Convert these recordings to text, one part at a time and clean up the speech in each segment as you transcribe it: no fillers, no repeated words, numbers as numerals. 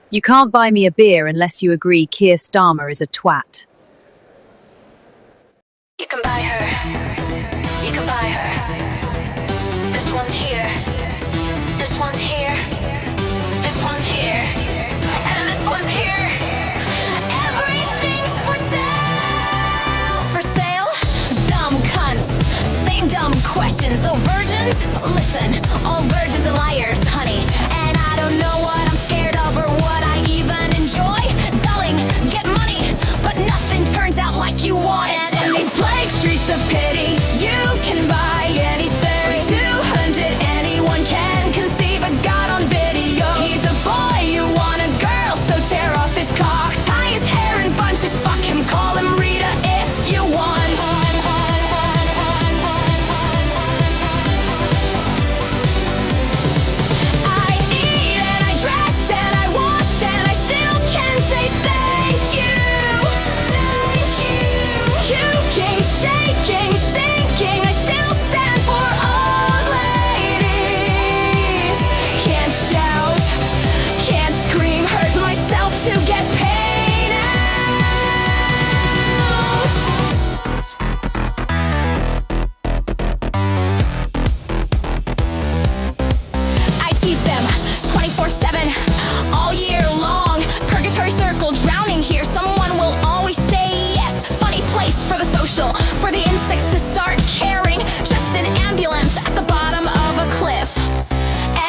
You can't buy me a beer unless you agree Keir Starmer is a twat. You can buy her. You can buy her. This one's here. This one's here. This one's here. And this one's here. Everything's for sale. For sale? Dumb cunts. Same dumb questions. Oh, virgins? Listen, all virgins are liars, honey. And I don't know what I'm scared of or what I even enjoy. Darling, get money, but nothing turns out like you want it. And in these plague streets of pity, you can buy anything. For 200, anyone can conceive a god on video. He's a boy, you want a girl, so tear off his cock, tie his hair in bunches, fuck him, call him Rita if you want. I eat and I dress and I wash and I still can say thank you. Puking, shaking, sinking, I still stand for old ladies. Can't shout, can't scream, hurt myself to get paid out. I teach them 24/7, all year long. Purgatory circle, drowning here. Someone will always say yes. Funny place for the social, for the insects to start caring. Just an ambulance at the bottom of a cliff.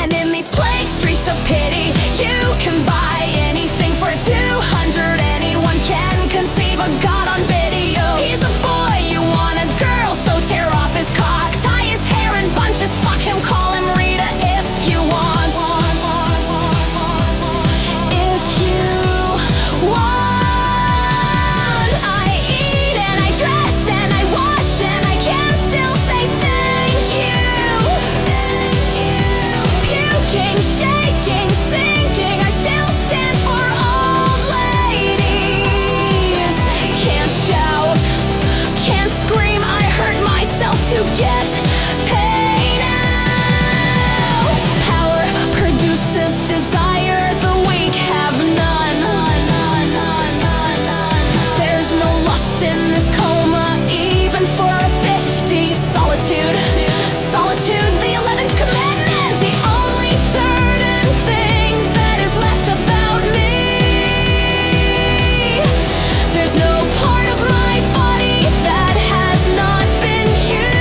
And in these plague streets of pity, you can buy anything for 200. Anyone can conceive a god on video. He's a boy, you want a girl, so tear off his cock, tie his hair in bunches, fuck him, call him Rita if you want. If you want. I eat and I dress and I wash and I can still say thank you. Puking, shaking, sinking, I still stand for old ladies. Can't shout, can't scream, I hurt myself to get paid out. Power produces desire, the weak have none. There's no lust in this coma, even for a 50. Solitude, solitude, the 11th commandment. The only certain thing that is left about me. There's no part of my body that has not been used.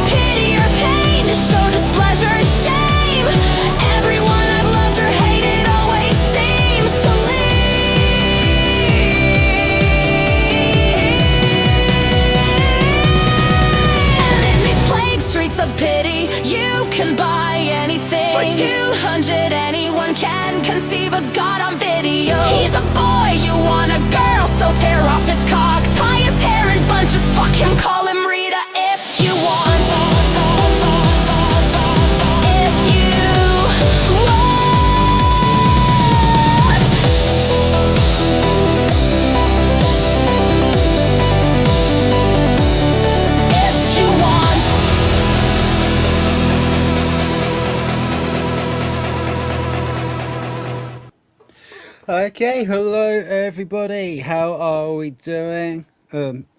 Pity or pain, show displeasure, shame. Everyone I've loved or hated always seems to leave. And in these plague streets of pity, you can buy anything. For 200, anyone can conceive a god on video. He's a boy, you want a girl, so tear off his cock, tie his hair in bunches, fuck him, call him Rita if you want. If you want. If you want. Okay, hello everybody. How are we doing?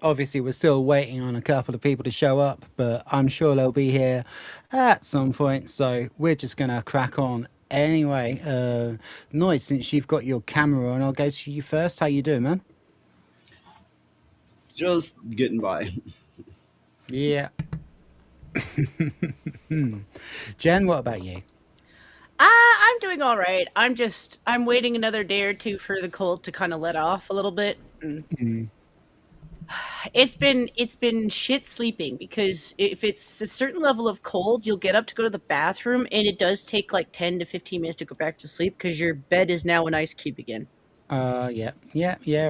Obviously we're still waiting on a couple of people to show up, but I'm sure they'll be here at some point, so we're just gonna crack on anyway. Noise, since you've got your camera on, I'll go to you first. How you doing, man? Just getting by. Yeah. Jen, what about you? I'm doing all right. I'm waiting another day or two for the cold to kind of let off a little bit. It's been shit sleeping, because if it's a certain level of cold, you'll get up to go to the bathroom and it does take like 10 to 15 minutes to go back to sleep because your bed is now an ice cube again. Yeah,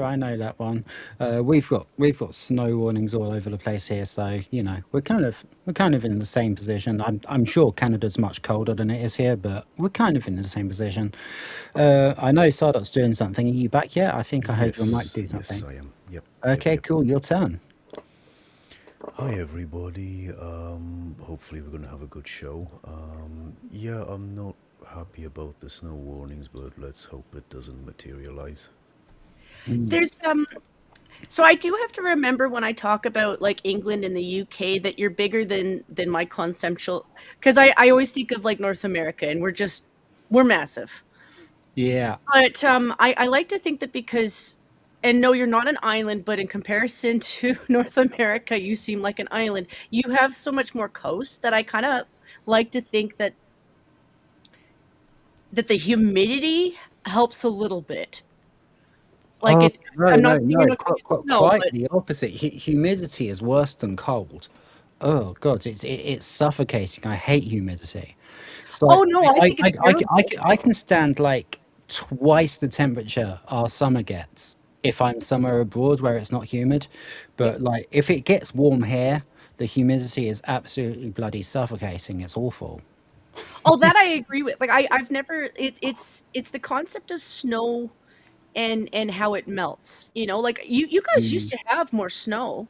I know that one. We've got snow warnings all over the place here, so you know we're kind of in the same position. I'm sure Canada's much colder than it is here, but we're kind of in the same position. I know Sardot's doing something. Are you back yet? I think I heard your mic do something. Yes, I am. Yep. Okay, Yep. cool. Your turn. Hi, everybody. Hopefully, we're going to have a good show. Yeah, I'm not happy about the snow warnings, but let's hope it doesn't materialize. There's So I do have to remember when I talk about like England and the UK that you're bigger than my conceptual, because I always think of like North America and we're massive. Yeah. But I like to think that because, and no, you're not an island, but in comparison to North America, you seem like an island. You have so much more coast that I kind of like to think that the humidity helps a little bit. Like Oh, it, no, I'm no, not saying you're no. not going to get snow, Quite but the opposite. Humidity is worse than cold. Oh God, it's suffocating. I hate humidity. It's like oh no, I think it's terrible. I can stand like twice the temperature our summer gets if I'm somewhere abroad where it's not humid. Yeah. But like if it gets warm here, the humidity is absolutely bloody suffocating. It's awful. Oh, that I agree with. Like I've never it's the concept of snow and how it melts. You know, like you guys used Mm. to have more snow.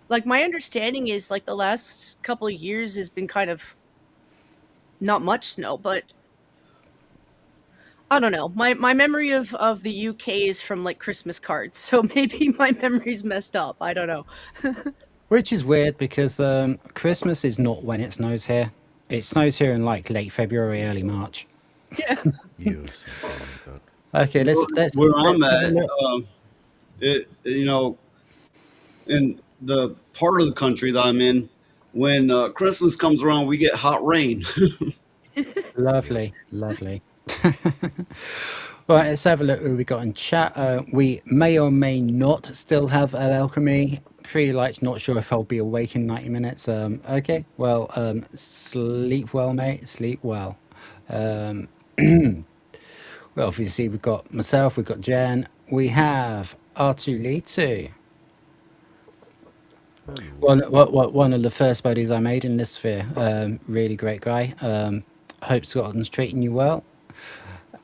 Like my understanding is like the last couple of years has been kind of not much snow, but I don't know. My memory of the UK is from like Christmas cards. So maybe my memory's messed up. I don't know. Which is weird because Christmas is not when it snows here. It snows here in like late February, early March. Yeah. Yeah, something like that. Okay, Where I'm let's have a at, look. it in the part of the country that I'm in, when Christmas comes around, we get hot rain. Yep. Lovely, lovely. Right, let's have a look who we got in chat. We may or may not still have Al Alchemy. Pretty lights, not sure if I'll be awake in 90 minutes. Okay, well, sleep well, mate. Sleep well. Um, well, obviously, we've got myself, we've got Jen, we have R2L2. Hello. One of the first buddies I made in this sphere. Really great guy. Hope Scotland's treating you well.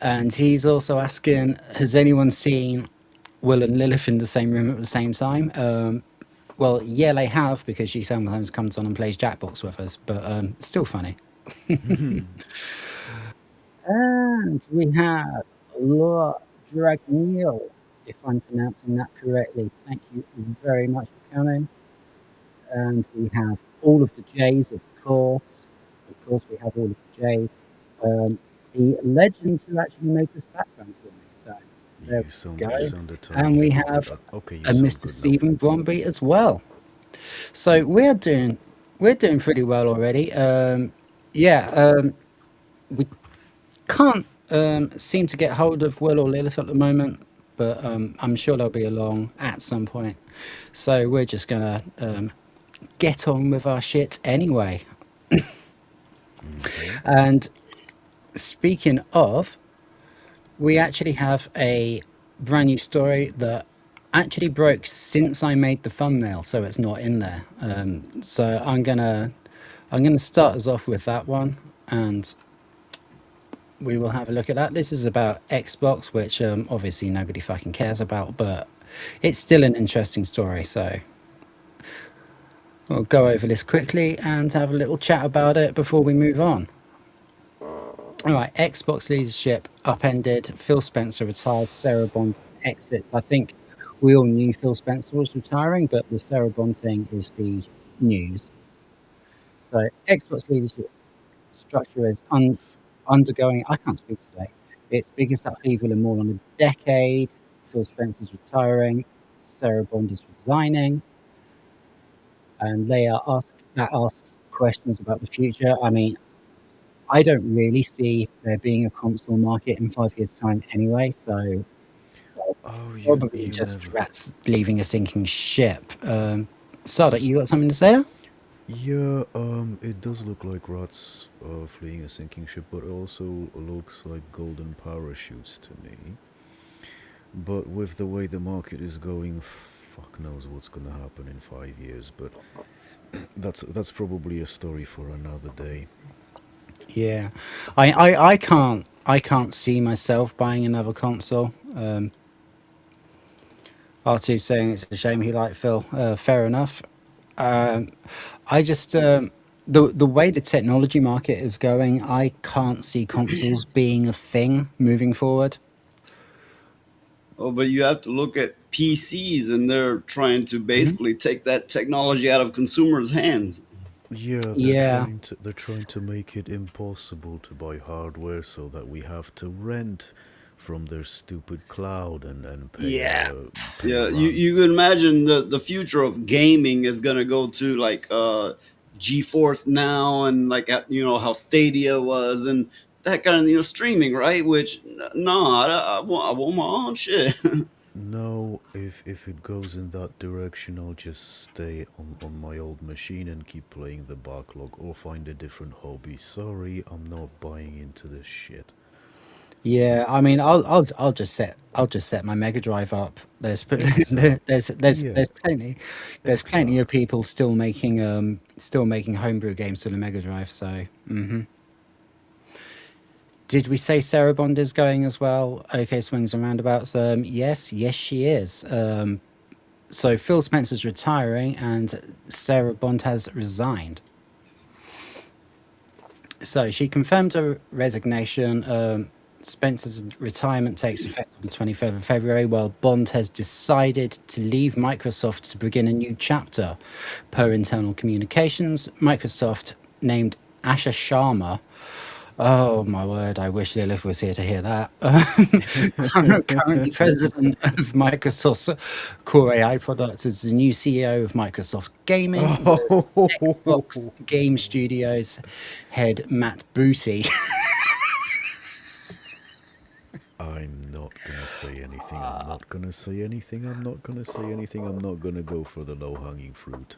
And he's also asking, has anyone seen Will and Lilith in the same room at the same time? Well, yeah, they have because she sometimes comes on and plays Jackbox with us, but still funny. And we have Laura Dragneel, if I'm pronouncing that correctly. Thank you very much for coming. And we have all of the J's, of course. Of course, we have all of the J's. The legend who actually made this background for me. So there we You go. sound a And tiny we bit have better. Okay, you a sound Mr. good now. Stephen Bromby as well. So we're doing pretty well already. Yeah, we can't seem to get hold of Will or Lilith at the moment, but I'm sure they'll be along at some point. So we're just gonna get on with our shit anyway. Okay. And speaking of, we actually have a brand new story that actually broke since I made the thumbnail, so it's not in there. So I'm gonna start us off with that one, and we will have a look at that. This is about Xbox, which obviously nobody fucking cares about, but it's still an interesting story. So we'll go over this quickly and have a little chat about it before we move on. All right, Xbox leadership upended. Phil Spencer retires. Sarah Bond exits. I think we all knew Phil Spencer was retiring, but the Sarah Bond thing is the news. So Xbox leadership structure is undergoing. I can't speak today. Its biggest upheaval in more than a decade. Phil Spencer's retiring. Sarah Bond is resigning, and that asks questions about the future. I mean, I don't really see there being a console market in 5 years' time anyway, so Oh, probably you just never. rats leaving a sinking ship. Sada, you got something to say there? Yeah, it does look like rats fleeing a sinking ship, but it also looks like golden parachutes to me. But with the way the market is going, fuck knows what's gonna happen in 5 years. But that's probably a story for another day. Yeah, I can't see myself buying another console. R2 saying it's a shame he liked Phil. Fair enough. Um, I just the way the technology market is going, I can't see consoles being a thing moving forward. Oh, but you have to look at PCs, and they're trying to Mhm. basically take that technology out of consumers' hands. Yeah, Yeah, they're trying to make it impossible to buy hardware so that we have to rent from their stupid cloud and yeah, pay Yeah, ransom. you can imagine the future of gaming is gonna go to like GeForce Now, and like you know how Stadia was, and that kind of, you know, streaming, right? Which no, I want my own shit. No, if it goes in that direction, I'll just stay on my old machine and keep playing the backlog or find a different hobby. Sorry, I'm not buying into this shit. yeah. I mean, I'll just set my Mega Drive up. Exactly. Yeah, There's plenty of exactly. people still making homebrew games for the Mega Drive. So, did we say Sarah Bond is going as well? Okay, swings and roundabouts. Yes, yes, she is. So Phil Spencer's retiring, and Sarah Bond has resigned. So she confirmed her resignation. Spencer's retirement takes effect on the 23rd of February, while Bond has decided to leave Microsoft to begin a new chapter. Per internal communications, Microsoft named Asha Sharma. Oh my word, I wish Lilith was here to hear that. Currently president of Microsoft's Core AI products, is the new CEO of Microsoft Gaming, with Xbox Oh, Game Studios head Matt Booty. I'm not gonna say anything. I'm not gonna say anything. I'm not gonna say anything. I'm not gonna go for the low hanging fruit.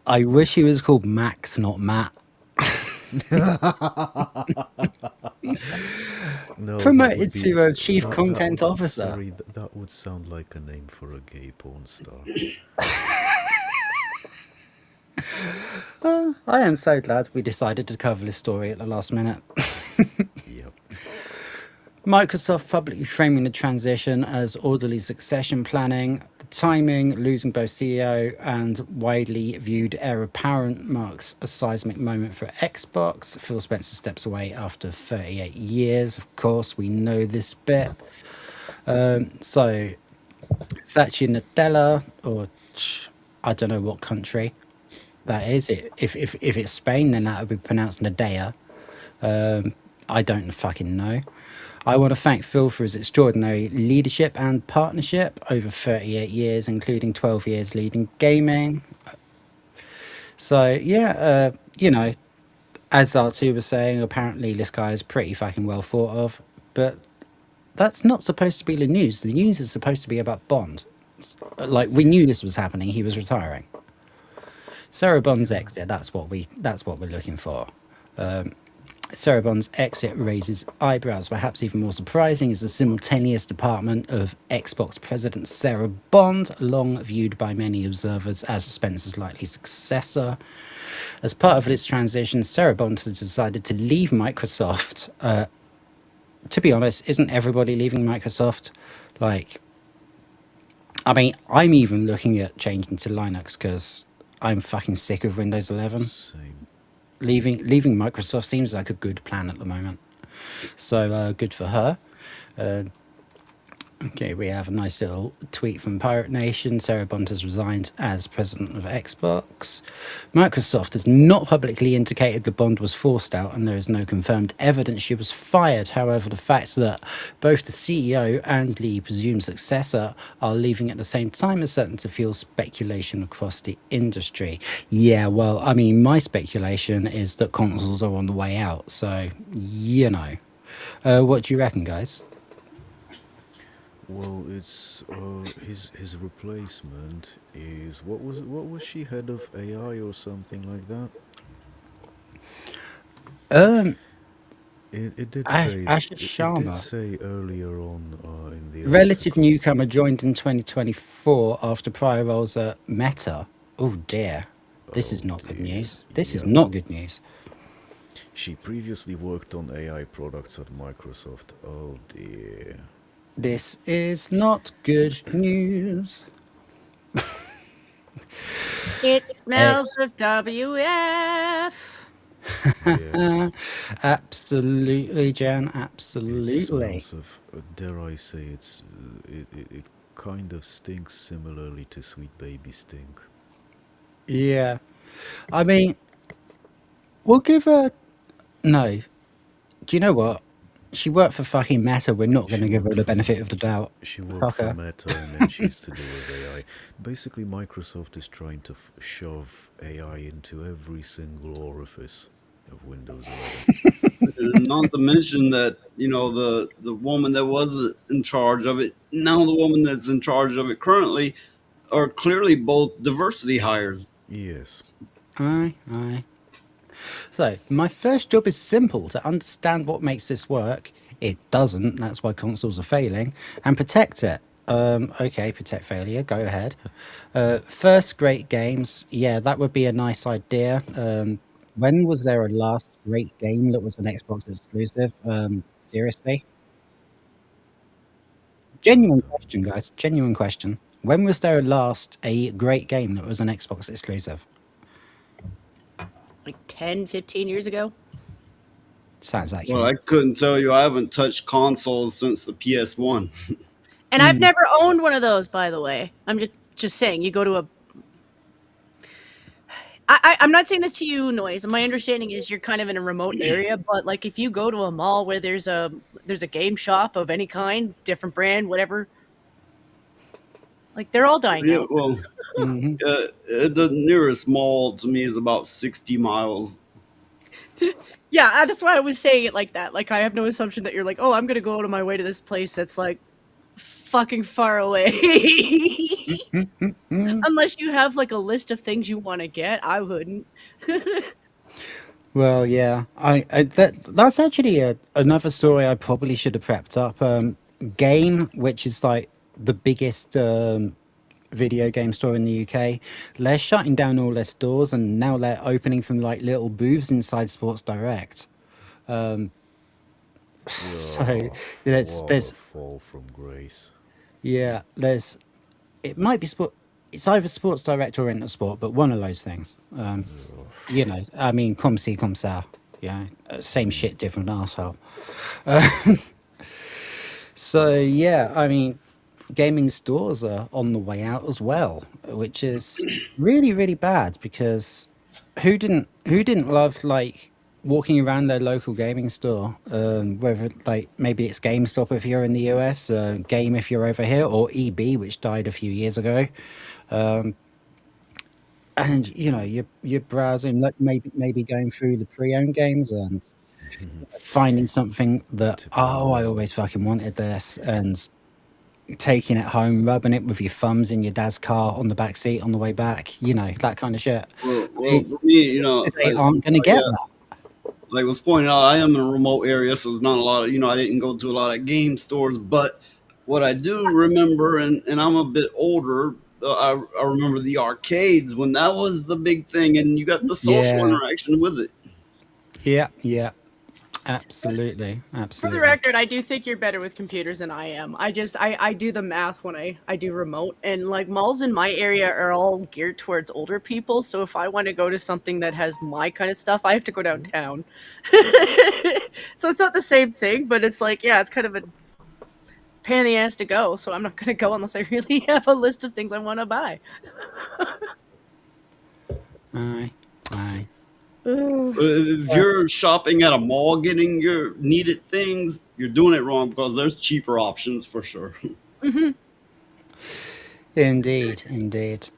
I wish he was called Max, not Matt. No, that would Promoted be to Chief that Content would Officer. sorry, that would sound like a name for a gay porn star. I am so glad we decided to cover this story at the last minute. Yep. Microsoft publicly framing the transition as orderly succession planning. The timing, losing both CEO and widely viewed heir apparent, marks a seismic moment for Xbox. Phil Spencer steps away after 38 years. Of course, we know this bit. So, Satya Nadella, or I don't know what country that is. If it's Spain, then that would be pronounced Nadea. I don't fucking know. I want to thank Phil for his extraordinary leadership and partnership over 38 years, including 12 years leading gaming. So, yeah, as R2 was saying, apparently this guy is pretty fucking well thought of. But that's not supposed to be the news. The news is supposed to be about Bond. Like, we knew this was happening. He was retiring. Sarah Bond's exit. That's what we're looking for. Sarah Bond's exit raises eyebrows. Perhaps even more surprising is the simultaneous department of Xbox president Sarah Bond, long viewed by many observers as Spencer's likely successor. As part of this transition, Sarah Bond has decided to leave Microsoft. To be honest, isn't everybody leaving Microsoft? Like, I mean, I'm even looking at changing to Linux because I'm fucking sick of Windows 11. Same. Leaving Microsoft seems like a good plan at the moment. So good for her. Okay, we have a nice little tweet from Pirate Nation. Sarah Bond has resigned as president of Xbox. Microsoft has not publicly indicated that Bond was forced out, and there is no confirmed evidence she was fired. However, the fact that both the CEO and the presumed successor are leaving at the same time is certain to fuel speculation across the industry. Yeah, well, I mean, my speculation is that consoles are on the way out, so, you know. What do you reckon, guys? Well, it's his replacement is what was she, head of AI or something like that? Um, It did say Asha it did Sharma. say earlier on in the Relative article. newcomer joined in 2024 after prior roles at Meta. Oh dear. This is Oh not good dear. news. This is Yep. not good news. She previously worked on AI products at Microsoft. Oh dear. This is not good news. It Eh, smells of WF. Yes. Absolutely, Jan. It Absolutely. smells of, dare I say, it kind of stinks similarly to Sweet Baby Stink. Yeah. I mean, we'll give her. No. Do you know what? She worked for fucking Meta. We're not going She to give her worked the for benefit of the doubt. she worked Fuck for her. Meta, and then she's to do with AI. Basically, Microsoft is trying to shove AI into every single orifice of Windows 11. And not to mention that the woman that was in charge of it, now the woman that's in charge of it currently, are clearly both diversity hires. Yes. Aye, aye. So, my first job is simple to understand what makes this work. It doesn't, that's why consoles are failing, and protect it. Okay, protect failure, go ahead. First, great games. Yeah, that would be a nice idea. When was there a last great game that was an Xbox exclusive? Seriously? Genuine question, guys. Genuine question. When was there last a great game that was an Xbox exclusive? Like 10, 15 years ago. Sounds Well, accurate. I couldn't tell you. I haven't touched consoles since the PS1. And I've never owned one of those, by the way. I'm just saying, you go to a I'm not saying this to you, Noise. My understanding is you're kind of in a remote area, but like if you go to a mall where there's a game shop of any kind, different brand, whatever, like they're all dying Yeah, out. well, the nearest mall to me is about 60 miles. Yeah, that's why I was saying it like that. Like I have no assumption that you're like, oh, I'm gonna go out of my way to this place that's like fucking far away. Unless you have like a list of things you want to get, I wouldn't. Well, yeah, that's actually another story I probably should have prepped up. Game, which is like the biggest video game store in the UK, they're shutting down all their stores and now they're opening from like little booths inside Sports Direct. So Oh, what a there's fall from grace. yeah, there's it might be sport. It's either Sports Direct or Intersport, but one of those things. I mean, comme ci, comme ça. Yeah, same shit, different asshole. So yeah, I mean, gaming stores are on the way out as well, which is really really bad because who didn't love like walking around their local gaming store, whether like maybe it's GameStop if you're in the US, Game if you're over here, or EB which died a few years ago, and you're browsing like maybe going through the pre-owned games and finding something that, To be oh, I honest, always fucking wanted this, and taking it home, rubbing it with your thumbs in your dad's car on the back seat on the way back, that kind of shit. Well, It- for me, they aren't going to get yeah, that. like was pointed out, I am in a remote area, so there's not a lot of, I didn't go to a lot of game stores. But what I do remember, and I'm a bit older, I remember the arcades when that was the big thing, and you got the social Yeah, interaction with it. yeah, yeah. Absolutely, For the absolutely. record, I do think you're better with computers than I am. I do the math when I do remote, and like malls in my area are all geared towards older people. So if I want to go to something that has my kind of stuff, I have to go downtown. So it's not the same thing, but it's like, yeah, it's kind of a pain in the ass to go. So I'm not going to go unless I really have a list of things I want to buy. Aye, aye. If you're shopping at a mall getting your needed things, you're doing it wrong because there's cheaper options for sure. Indeed, indeed.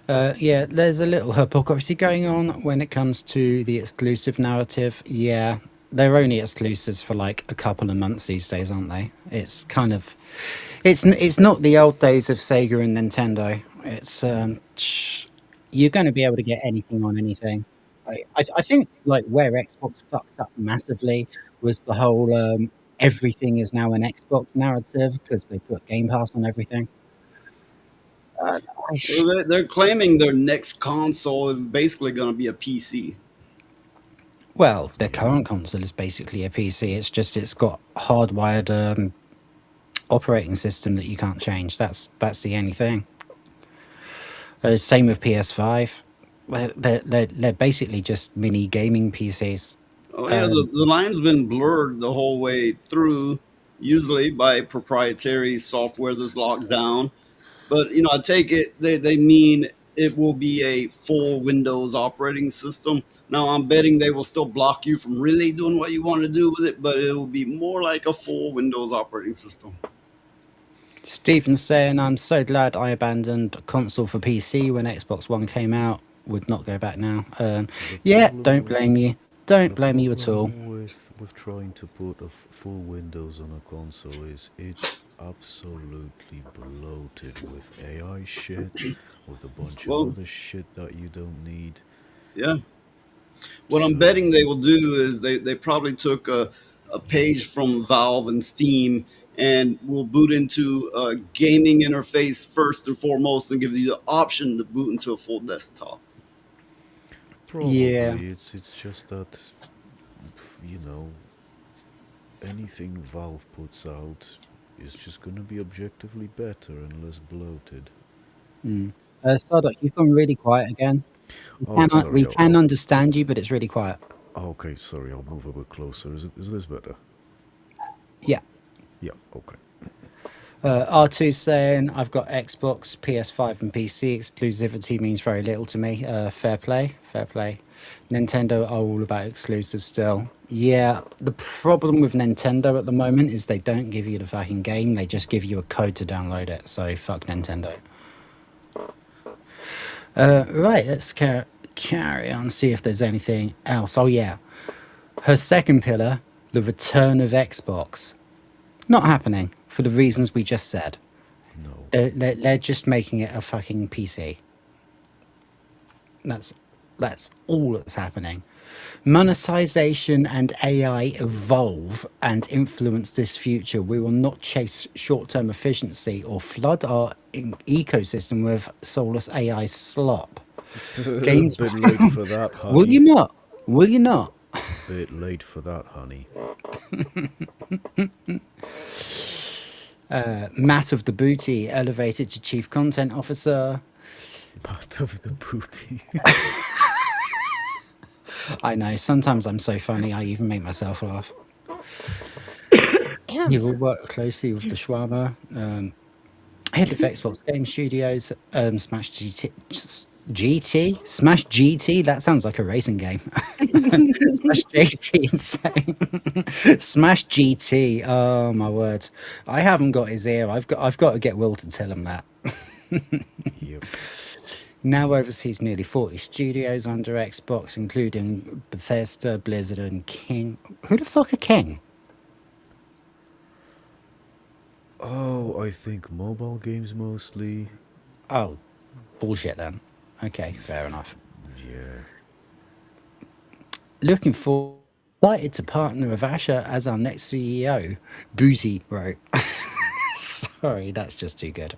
Yeah, there's a little hypocrisy going on when it comes to the exclusive narrative. Yeah, they're only exclusives for like a couple of months these days, aren't they? It's kind of, it's not the old days of Sega and Nintendo. It's you're going to be able to get anything on anything. I think like where Xbox fucked up massively was the whole everything is now an Xbox narrative because they put Game Pass on everything. Uh, I, Well, they're claiming their next console is basically going to be a PC. Well, their current console is basically a PC. It's just it's got hardwired operating system that you can't change. That's the only thing. Same with PS5. they're basically just mini gaming PCs. Oh yeah, the line's been blurred the whole way through, usually by proprietary software that's locked down. But I take it they mean it will be a full Windows operating system. Now I'm betting they will still block you from really doing what you want to do with it, but it will be more like a full Windows operating system. Stephen's saying, I'm so glad I abandoned console for PC when Xbox One came out. Would not go back now. The Yeah, problem don't with blame you. Don't the blame you at all. problem with trying to put a full Windows on a console is it's absolutely bloated with AI shit, with a bunch of Well, other shit that you don't need. yeah. What I'm So betting they will do is they probably took a page from Valve and Steam and will boot into a gaming interface first and foremost and give you the option to boot into a full desktop. Yeah. probably it's just that you know anything Valve puts out is just gonna be objectively better and less bloated. Mm. Sardoc, you've gone really quiet again. Oh, sorry. We can understand you, but it's really quiet. Okay, sorry. I'll move a bit closer. Is this better? Yeah. Yeah. Okay. R2 saying, I've got Xbox, PS5 and PC. Exclusivity means very little to me. Fair play, fair play. Nintendo are all about exclusive still. Yeah, the problem with Nintendo at the moment is they don't give you the fucking game. They just give you a code to download it. So fuck Nintendo. Right, let's carry on, see if there's anything else. Oh yeah, her second pillar, the return of Xbox. Not happening for the reasons we just said. No. They're just making it a fucking PC. That's all that's happening. Monetization and AI evolve and influence this future. We will not chase short-term efficiency or flood our ecosystem with soulless AI slop. Games. Bit late for that, honey. Will you not? Will you not? Bit late for that, honey. Matt of the Booty elevated to chief content officer. Part of the booty. I know, sometimes I'm so funny I even make myself laugh. Yeah. You will work closely with the Schwarmer, head of Xbox Game Studios, Smash Smash GT. That sounds like a racing game. Smash GT, insane. Smash GT. Oh my word! I haven't got his ear. I've got to get Will to tell him that. Yep. Now oversees nearly 40 studios under Xbox, including Bethesda, Blizzard, and King. Who the fuck are King? Oh, I think mobile games mostly. Oh, bullshit then. Okay, fair enough. Yeah. Looking for excited to partner with Asher as our next CEO. Boozy wrote. Sorry, that's just too good.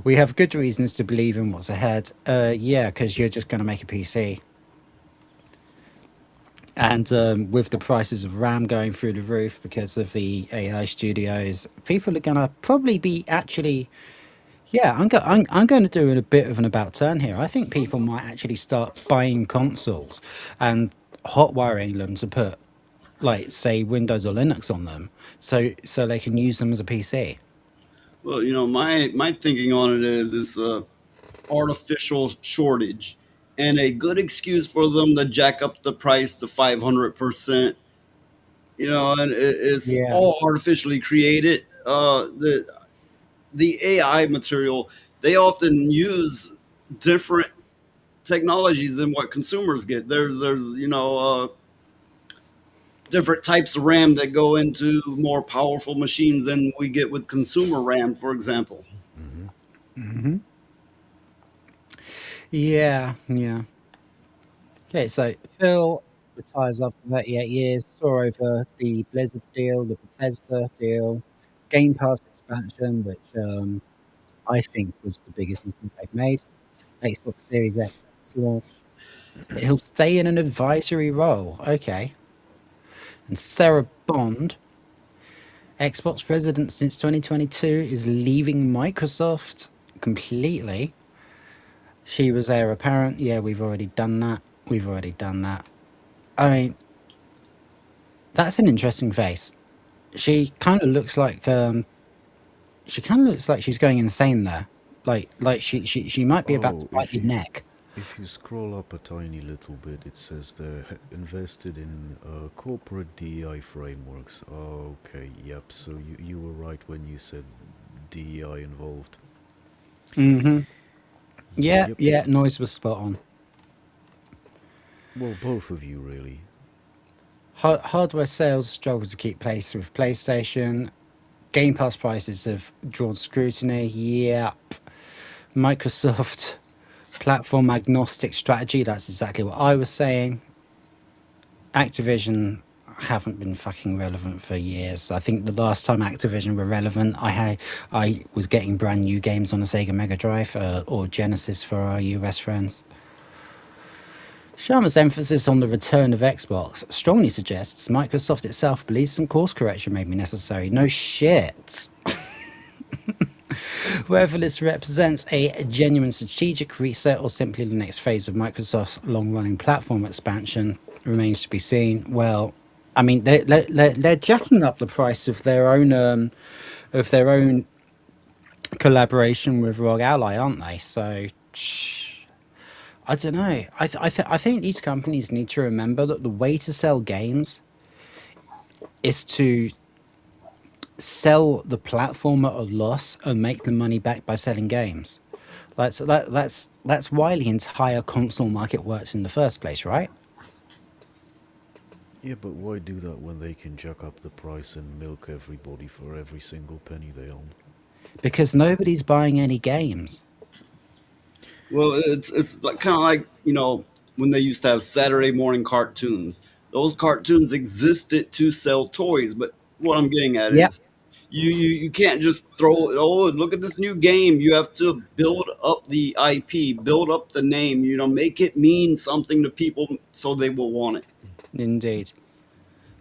We have good reasons to believe in what's ahead. Yeah, because you're just going to make a PC. And with the prices of RAM going through the roof because of the AI studios, people are going to probably be actually... Yeah, I'm going to do a bit of an about turn here. I think people might actually start buying consoles and hot wiring them to put, like, say, Windows or Linux on them, so they can use them as a PC. Well, my thinking on it is this artificial shortage and a good excuse for them to jack up the price to 500%. And it's Yeah. all artificially created. The AI material, they often use different technologies than what consumers get. There's different types of RAM that go into more powerful machines than we get with consumer RAM, for example. Yeah, yeah. Okay, so Phil retires after 38 years, saw over the Blizzard deal, the Bethesda deal, Game Pass expansion, which I think was the biggest mistake they've made, Xbox Series X launch. He'll stay in an advisory role. Okay. And Sarah Bond, Xbox president since 2022, is leaving Microsoft completely. She was heir apparent. Yeah, we've already done that. We've already done that. I mean, that's an interesting face. She kind of looks like she's going insane there. Like she might be about to Oh, bite your neck. if you scroll up a tiny little bit, it says they're invested in corporate DEI frameworks. Okay, yep. So you were right when you said DEI involved. Mm-hmm. Yeah, Yep. yeah. Noise was spot on. Well, both of you really. Hardware sales struggle to keep pace with PlayStation. Game Pass prices have drawn scrutiny. Yep. Microsoft platform agnostic strategy. That's exactly what I was saying. Activision haven't been fucking relevant for years. I think the last time Activision were relevant, I was getting brand new games on a Sega Mega Drive or Genesis for our US friends. Sharma's emphasis on the return of Xbox strongly suggests Microsoft itself believes some course correction may be necessary. No shit. Whether this represents a genuine strategic reset or simply the next phase of Microsoft's long-running platform expansion remains to be seen. Well, I mean, they're jacking up the price of their own collaboration with ROG Ally, aren't they? So I don't know. I think these companies need to remember that the way to sell games is to sell the platform at a loss and make the money back by selling games. Like so that's why the entire console market works in the first place, right? Yeah, but why do that when they can jack up the price and milk everybody for every single penny they own? Because nobody's buying any games. Well, it's like kind of like, when they used to have Saturday morning cartoons. Those cartoons existed to sell toys, but what I'm getting at Yep. is you can't just throw it. Oh, look at this new game. You have to build up the IP, build up the name. Make it mean something to people so they will want it. Indeed.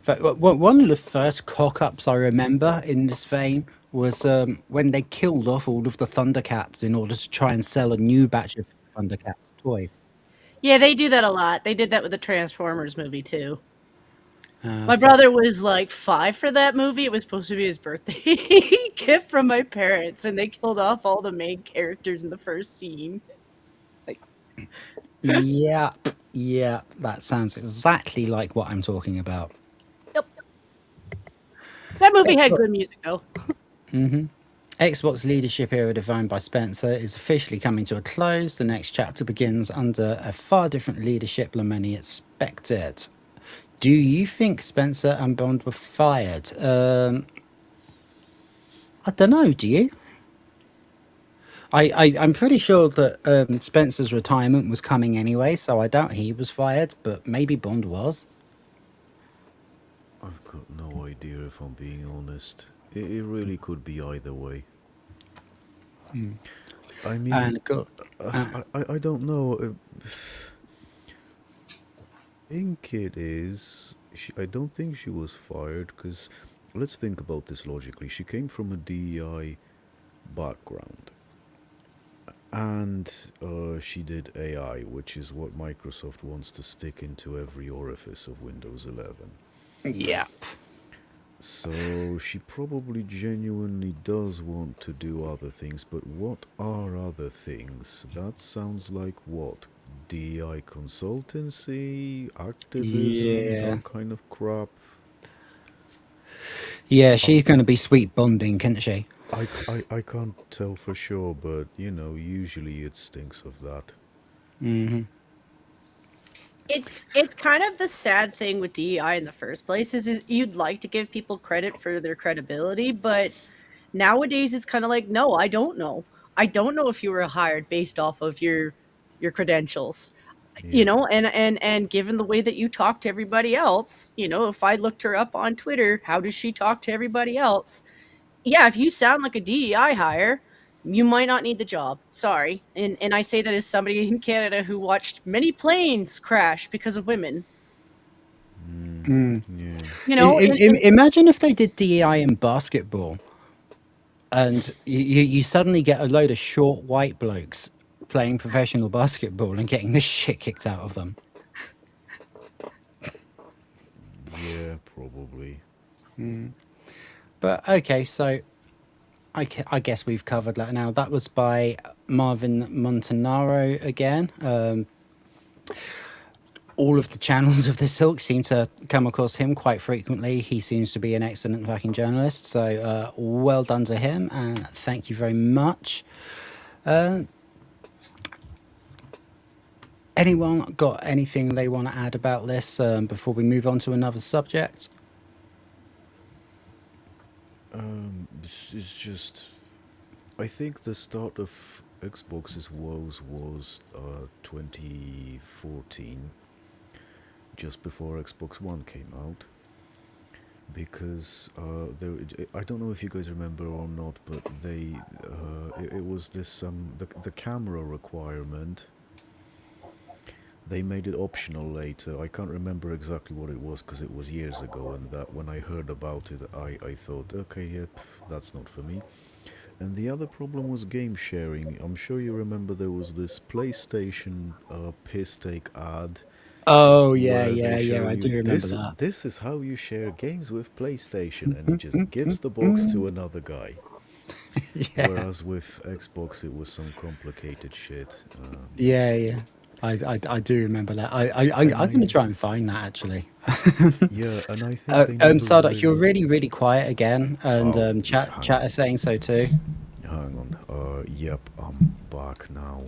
But one of the first cock-ups I remember in this vein was when they killed off all of the Thundercats in order to try and sell a new batch of Thundercats toys. Yeah, they do that a lot. They did that with the Transformers movie too. My For- brother was like 5 for that movie. It was supposed to be his birthday gift from my parents, and they killed off all the main characters in the first scene. Like, Yep, yep, that sounds exactly like what I'm talking about. yep. That movie had good music though. Xbox leadership era defined by Spencer is officially coming to a close. The next chapter begins under a far different leadership than many expected. Do you think Spencer and Bond were fired? I don't know, do you? I'm pretty sure that Spencer's retirement was coming anyway, so I doubt he was fired, but maybe Bond was. I've got no idea if I'm being honest. It really could be either way. I mean, And go, I don't know. I think it is. I don't think she was fired because let's think about this logically. She came from a DEI background and she did AI, which is what Microsoft wants to stick into every orifice of Windows 11. yeah. So she probably genuinely does want to do other things, but what are other things? That sounds like what? DI consultancy, activism, Yeah. that kind of crap. Yeah, she's going to be sweet bonding, can't she? I can't tell for sure, but usually it stinks of that. It's kind of the sad thing with DEI in the first place is you'd like to give people credit for their credibility, but nowadays it's kind of like, no, I don't know. I don't know if you were hired based off of your credentials. Yeah. And given the way that you talk to everybody else, if I looked her up on Twitter, how does she talk to everybody else? Yeah, if you sound like a DEI hire, you might not need the job. Sorry. And I say that as somebody in Canada who watched many planes crash because of women. Yeah. Imagine if they did DEI in basketball and you suddenly get a load of short white blokes playing professional basketball and getting the shit kicked out of them. Yeah, probably. But okay, so I guess we've covered that now. That was by Marvin Montanaro again. All of the channels of this ilk seem to come across him quite frequently. He seems to be an excellent fucking journalist. So well done to him, and thank you very much. Anyone got anything they want to add about this before we move on to another subject? It's just, I think the start of Xbox's woes was 2014, just before Xbox One came out. Because I don't know if you guys remember or not, but it was this the camera requirement. They made it optional later. I can't remember exactly what it was because it was years ago, and that when I heard about it, I thought, okay, yep, that's not for me. And the other problem was game sharing. I'm sure you remember there was this PlayStation piss take ad. Oh yeah, Where yeah, they show yeah. I you do remember this. that. This is how you share games with PlayStation, and he just gives the box to another guy. Yeah, Whereas with Xbox, it was some complicated shit. yeah, yeah. I do remember that. I'm gonna try and find that actually. Yeah, and I think they never Sardak, you're really. really quiet again, and Oh, chat hang are saying so too. hang on. Yep, I'm back now.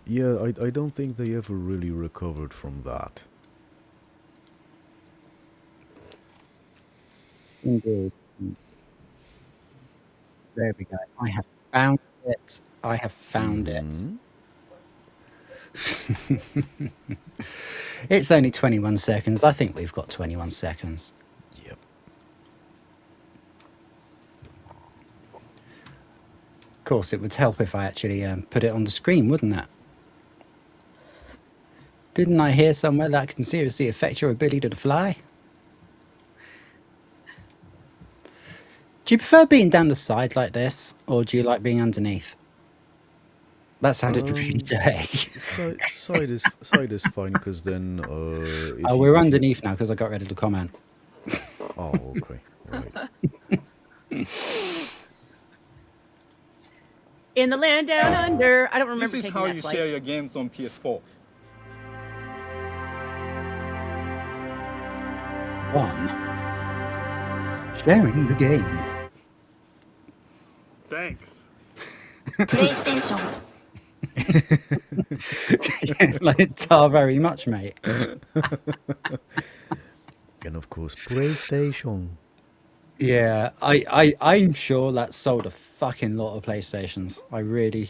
Yeah, I don't think they ever really recovered from that. Indeed. There we go. I have found it. I have found it. Hmm? It's only 21 seconds. I think we've got 21 seconds. Yep. Of course, it would help if I actually put it on the screen, wouldn't it? Didn't I hear somewhere that can seriously affect your ability to fly? Do you prefer being down the side like this, or do you like being underneath? That sounded really dirty. Side is fine because then if Oh, you, we're if you, underneath now because I got ready to comment. oh, okay, right. In the land down under. I don't remember This is taking how that you flight. share your games on PS4. 1. Sharing the game. Thanks. PlayStation. Like tar very much, mate. And of course, PlayStation. Yeah, I'm sure that sold a fucking lot of PlayStations. I really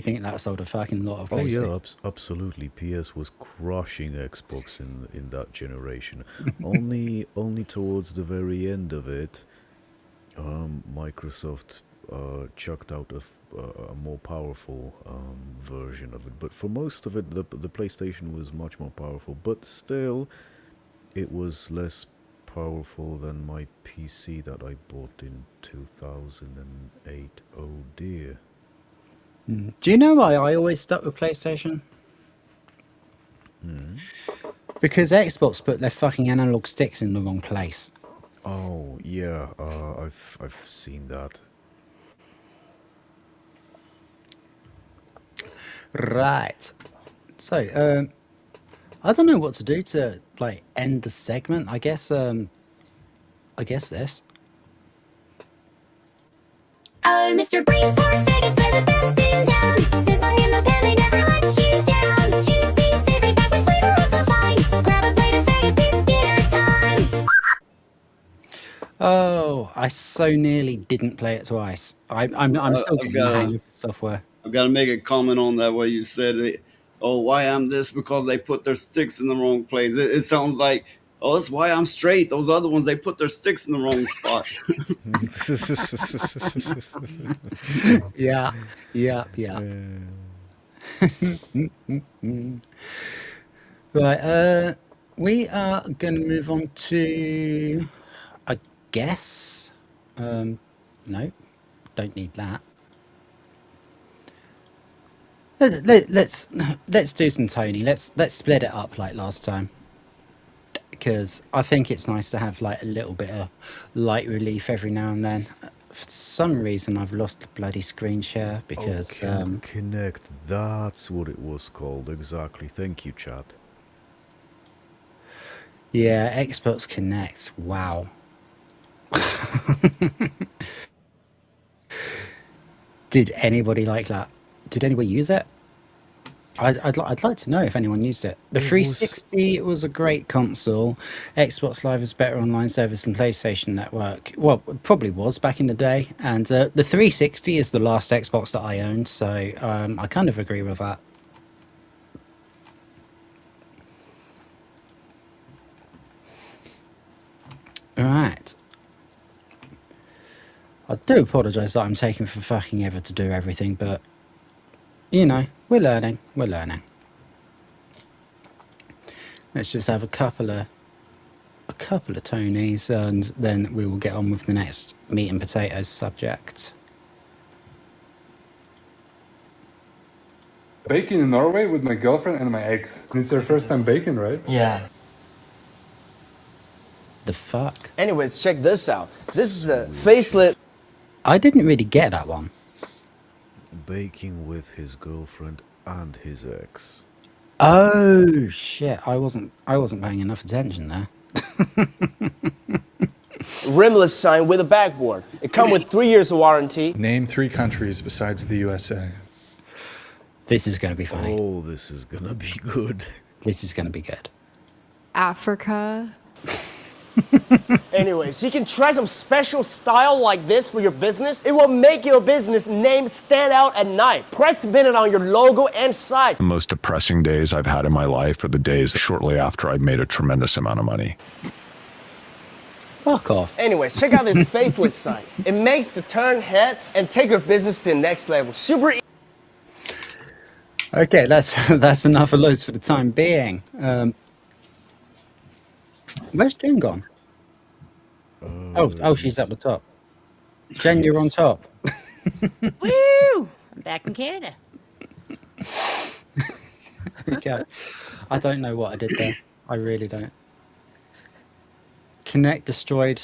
think that sold a fucking lot of Oh yeah, PlayStations. absolutely. PS was crushing Xbox in that generation. only towards the very end of it, Microsoft chucked out a more powerful version of it. But for most of it, the PlayStation was much more powerful. But still, it was less powerful than my PC that I bought in 2008. Oh dear. Do you know why I always stuck with PlayStation? Because Xbox put their fucking analog sticks in the wrong place. Oh yeah, I've seen that. Right. So, I don't know what to do to like end the segment. I guess this. Oh, Mr. Breeze, pork faggots are the best in town. Sizzling in the pan, they never let you down. Juicy, savory, packed with flavor, oh so fine. Grab a plate of faggots, it's dinner time. Oh, I so nearly didn't play it twice. I'm still I've getting the hang got of the software. to make a comment on that. What you said, oh, why I'm this because they put their sticks in the wrong place. It sounds like, oh, that's why I'm straight. Those other ones, they put their sticks in the wrong spot. Yeah. Right. We are going to move on to, I guess. No, don't need that. Let's do some Tony. Let's split it up like last time, because I think it's nice to have like a little bit of light relief every now and then. For some reason, I've lost the bloody screen share because Connect, that's what it was called, exactly. Thank you, chat. yeah, Xbox Connect. Wow. Did anybody like that? Did anybody use it? I'd like to know if anyone used it. The 360 was a great console. Xbox Live is better online service than PlayStation Network. Well, it probably was back in the day. And the 360 is the last Xbox that I owned, so I kind of agree with that. All right. I do apologise that I'm taking for fucking ever to do everything, but you know, we're learning. We're learning. Let's just have a couple of Tonys, and then we will get on with the next meat and potatoes subject. Baking in Norway with my girlfriend and my ex. It's their first time baking, right? Yeah. The fuck? Anyways, check this out. This is a facelift. I didn't really get that one. Baking with his girlfriend and his ex. Oh shit! I wasn't paying enough attention there. Rimless sign with a backboard. It comes with 3 years of warranty. Name 3 countries besides the USA. This is gonna be funny. Oh, this is gonna be good. This is gonna be good. Africa. Anyways, you can try some special style like this for your business. It will make your business name stand out at night. Press pin it on your logo and site. The most depressing days I've had in my life are the days shortly after I've made a tremendous amount of money. Fuck off. Anyways, check out this facelift sign. It makes to turn heads and take your business to the next level. Super easy. Okay, that's enough of those for the time being. Where's Jen gone? Oh, she's at the top. Jen, you're on top. Woo! I'm back in Canada. Okay. I don't know what I did there. I really don't. Kinect destroyed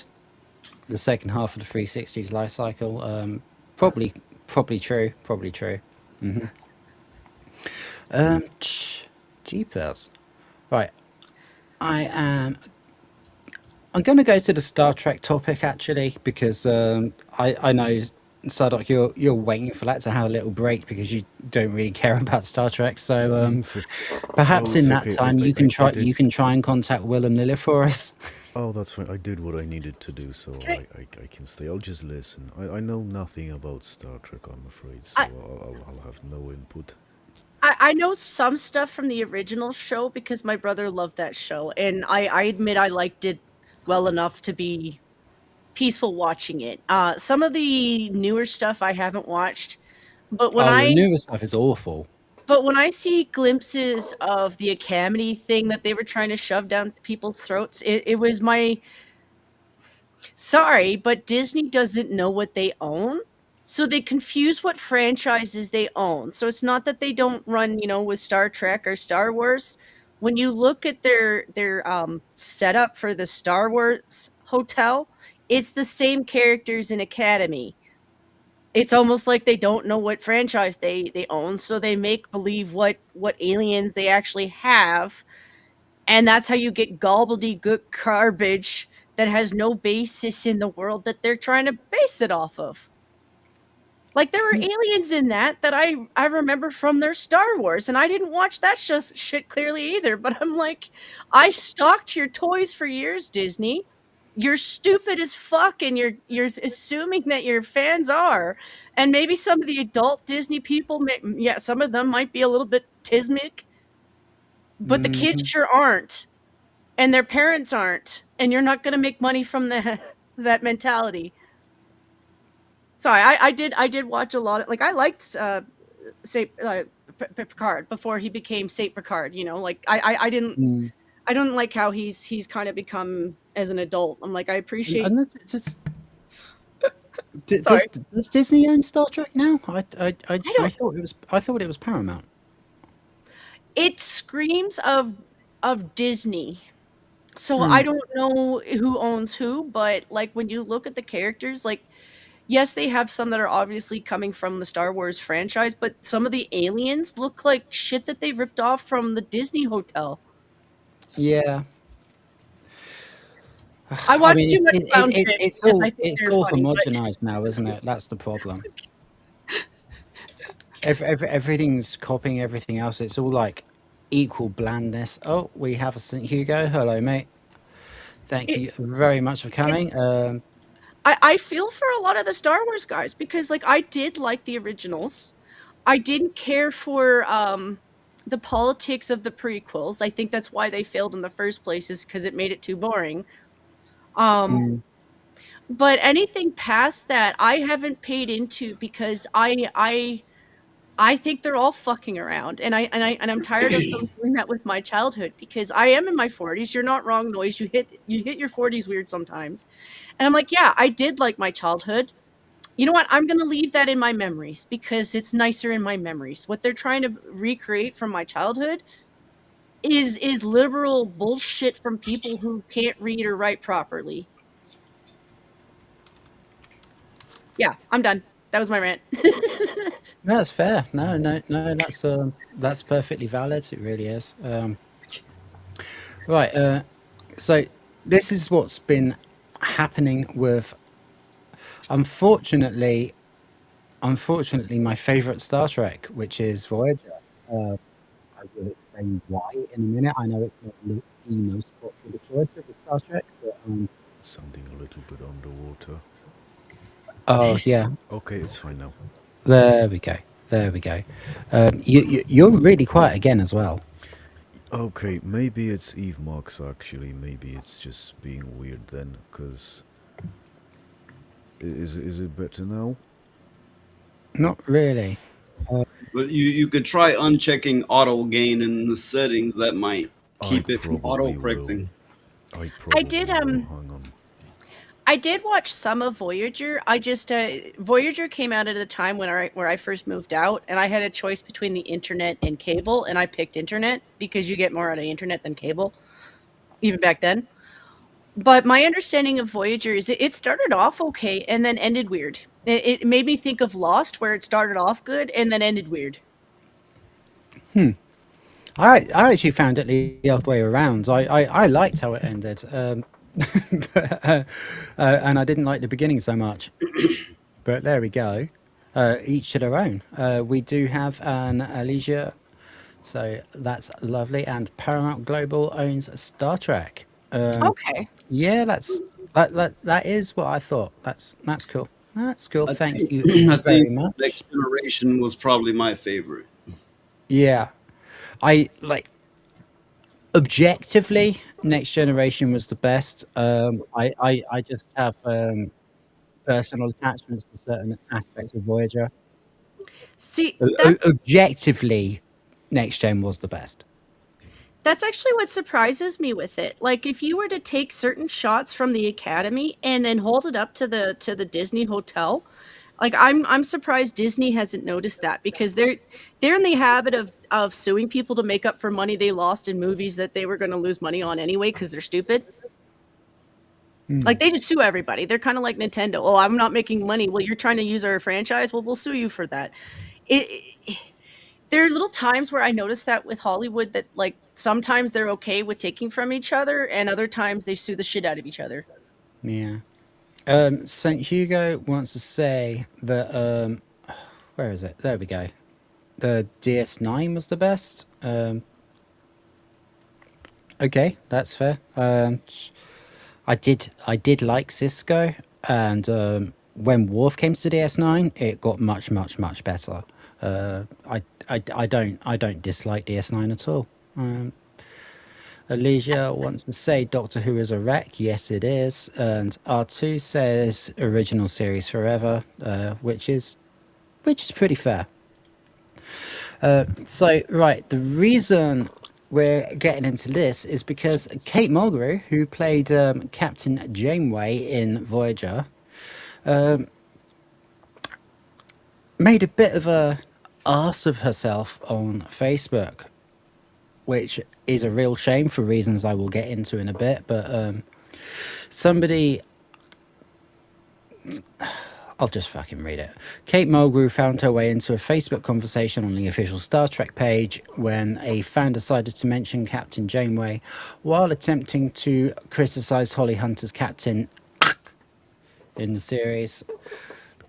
the second half of the 360's life cycle. Probably true. Probably true. Jeepers. Right. I'm going to go to the Star Trek topic actually, because I know Sadok, you're waiting for that to have a little break because you don't really care about Star Trek. So perhaps in that time you can try and contact Will and Lilith for us. Oh, that's fine. I did what I needed to do, so I can stay. I'll just listen. I know nothing about Star Trek, I'm afraid, so I'll have no input. I know some stuff from the original show because my brother loved that show, and I admit I liked it well enough to be peaceful watching it. Some of the newer stuff I haven't watched, but The newer stuff is awful. But when I see glimpses of the Academy thing that they were trying to shove down people's throats, it was my... Sorry, but Disney doesn't know what they own, so they confuse what franchises they own. So it's not that they don't run, with Star Trek or Star Wars. When you look at their setup for the Star Wars hotel, it's the same characters in Academy. It's almost like they don't know what franchise they own, so they make believe what aliens they actually have, and that's how you get gobbledygook garbage that has no basis in the world that they're trying to base it off of. Like, there were aliens in that I remember from their Star Wars, and I didn't watch that shit clearly either, but I'm like, I stalked your toys for years, Disney. You're stupid as fuck, and you're assuming that your fans are, and maybe some of the adult Disney people, some of them might be a little bit tismic, but the kids sure aren't, and their parents aren't, and you're not going to make money from that mentality. Sorry, I did watch a lot of, like, I liked Saint Picard before he became Saint Picard. I didn't. I don't like how he's kind of become as an adult. I'm like, I appreciate. Sorry. Does Disney own Star Trek now? I don't. I thought it was Paramount. It screams of Disney. So I Hmm. don't know who owns who, but like when you look at the characters, like yes, they have some that are obviously coming from the Star Wars franchise, but some of the aliens look like shit that they ripped off from the Disney hotel. Yeah. I I watch mean, too much Clownfish because I think it's they're all funny, but homogenized now, isn't it? That's the problem. Everything's copying everything else. It's all like equal blandness. Oh, we have a St. Hugo. Hello, mate. Thank it, you very much for it's coming. I feel for a lot of the Star Wars guys because like I did like the originals. I didn't care for the politics of the prequels. I think that's why they failed in the first place is because it made it too boring. Um, mm, but anything past that, I haven't paid into because I think they're all fucking around, and I'm tired of them doing that with my childhood because I am in my 40s. You're not wrong, Noise. You hit your 40s weird sometimes, and I'm like, yeah, I did like my childhood. You know what? I'm gonna leave that in my memories because it's nicer in my memories. What they're trying to recreate from my childhood is literal bullshit from people who can't read or write properly. Yeah, I'm done. That was my rant. that's fair. No. That's perfectly valid. It really is. Right. So this is what's been happening with, unfortunately, my favorite Star Trek, which is Voyager. I will explain why in a minute. I know it's not the most popular choice of the Star Trek, but Sounding a little bit underwater. oh yeah, Okay, it's fine now. there we go, there we go. You're really quiet again as well. Okay, maybe it's Eve Marks actually. Maybe it's just being weird then, because is it better now? Not really. But you could try unchecking auto gain in the settings. That might I keep it from auto probably will. correcting. I I probably did will. Hang on. I did watch some of Voyager. I just Voyager came out at a time when I first moved out, and I had a choice between the internet and cable, and I picked internet because you get more out of internet than cable, even back then. But my understanding of Voyager is it started off okay and then ended weird. It made me think of Lost, where it started off good and then ended weird. I actually found it the other way around. I liked how it ended, and I didn't like the beginning so much. But there we go. Each to their own. We do have an Alicia, so that's lovely. And Paramount Global owns Star Trek. Okay. Yeah, that is what I thought. That's cool. That's cool. I Thank think you I very think much. Next Generation was probably my favorite. Yeah, I like objectively. Next Generation was the best. I just have personal attachments to certain aspects of Voyager. See, that's Objectively, Next Gen was the best. That's actually what surprises me with it. Like if you were to take certain shots from the Academy and then hold it up to the Disney hotel, like I'm surprised Disney hasn't noticed that because they're in the habit of suing people to make up for money they lost in movies that they were going to lose money on anyway because they're stupid. Like they just sue everybody. They're kind of like Nintendo. Oh, I'm not making money. Well, you're trying to use our franchise. Well, we'll sue you for that. It there are little times where I notice that with Hollywood that like sometimes they're okay with taking from each other and other times they sue the shit out of each other. Yeah. St. Hugo wants to say that where is it? There we go. The DS9 was the best. Okay, that's fair. I did like Cisco, and when Worf came to the DS9, it got much better. I don't dislike DS9 at all. Alicia wants to say Doctor Who is a wreck. Yes, it is. And R2 says original series forever, which is pretty fair. So right, the reason we're getting into this is because Kate Mulgrew, who played Captain Janeway in Voyager, made a bit of a arse of herself on Facebook, which is a real shame for reasons I will get into in a bit. But somebody, I'll just fucking read it. Kate Mulgrew found her way into a Facebook conversation on the official Star Trek page when a fan decided to mention Captain Janeway while attempting to criticize Holly Hunter's captain in the series.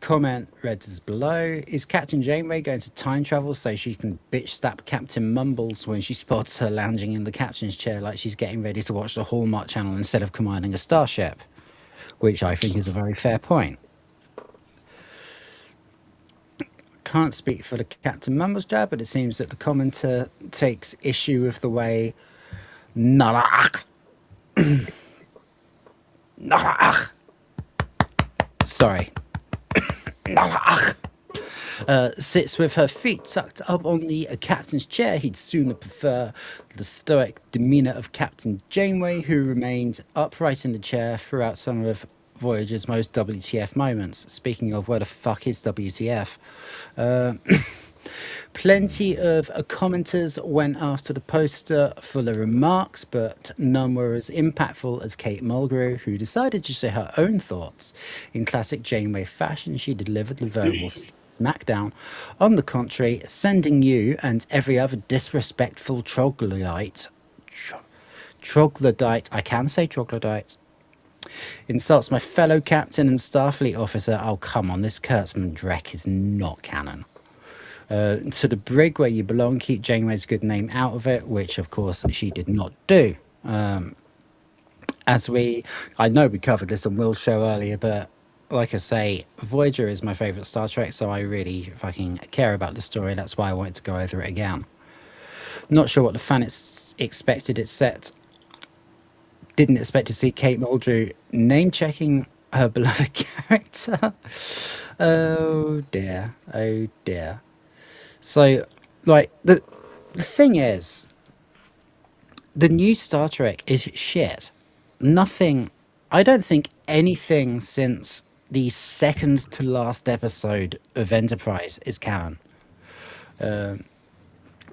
Comment read as below: is Captain Janeway going to time travel so she can bitch slap Captain Mumbles when she spots her lounging in the captain's chair like she's getting ready to watch the Hallmark Channel instead of commanding a starship? Which I think is a very fair point. Can't speak for the Captain Mumbles jab, but it seems that the commenter takes issue with the way sorry. Sits with her feet tucked up on the captain's chair. He'd sooner prefer the stoic demeanor of Captain Janeway, who remained upright in the chair throughout some of Voyager's most WTF moments. Speaking of, where the fuck is WTF? Plenty of commenters went after the poster full of remarks, but none were as impactful as Kate Mulgrew, who decided to share her own thoughts. In classic Janeway fashion, she delivered the verbal smackdown. On the contrary, sending you and every other disrespectful troglodyte, I can say troglodyte, insults my fellow captain and Starfleet officer. Oh, come on, this Kurtzman Drek is not canon. To the brig where you belong, keep Janeway's good name out of it, which of course she did not do. I know we covered this on Will's show earlier, but like I say, Voyager is my favourite Star Trek, so I really fucking care about the story. That's why I wanted to go over it again. Not sure what the fan expected it set. Didn't expect to see Kate Mulgrew name-checking her beloved character. Oh dear, oh dear. So, like, the thing is, the new Star Trek is shit. Nothing, I don't think anything since the second to last episode of Enterprise is canon. To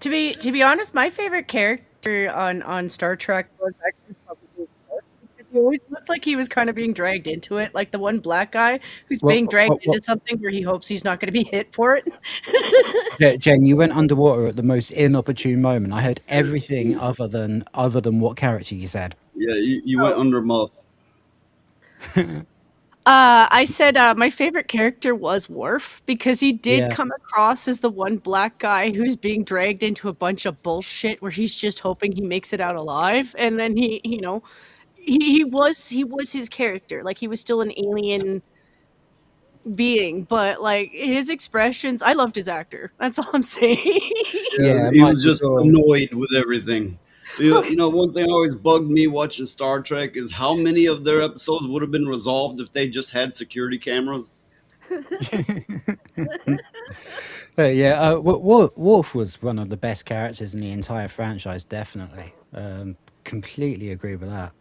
be honest, my favorite character on Star Trek was actually probably Quark, because he always looked like he was kind of being dragged into it, like the one black guy who's being dragged into something where he hopes he's not going to be hit for it. Jen, you went underwater at the most inopportune moment. I heard everything other than what character you said. Yeah, you went under muff. I said my favorite character was Worf, because he did come across as the one black guy who's being dragged into a bunch of bullshit where he's just hoping he makes it out alive, and then he was his character. Like, he was still an alien being, but like his expressions, I loved his actor. That's all I'm saying. Yeah, he was just annoyed with everything. You know, one thing always bugged me watching Star Trek is how many of their episodes would have been resolved if they just had security cameras. Worf was one of the best characters in the entire franchise, definitely. Completely agree with that.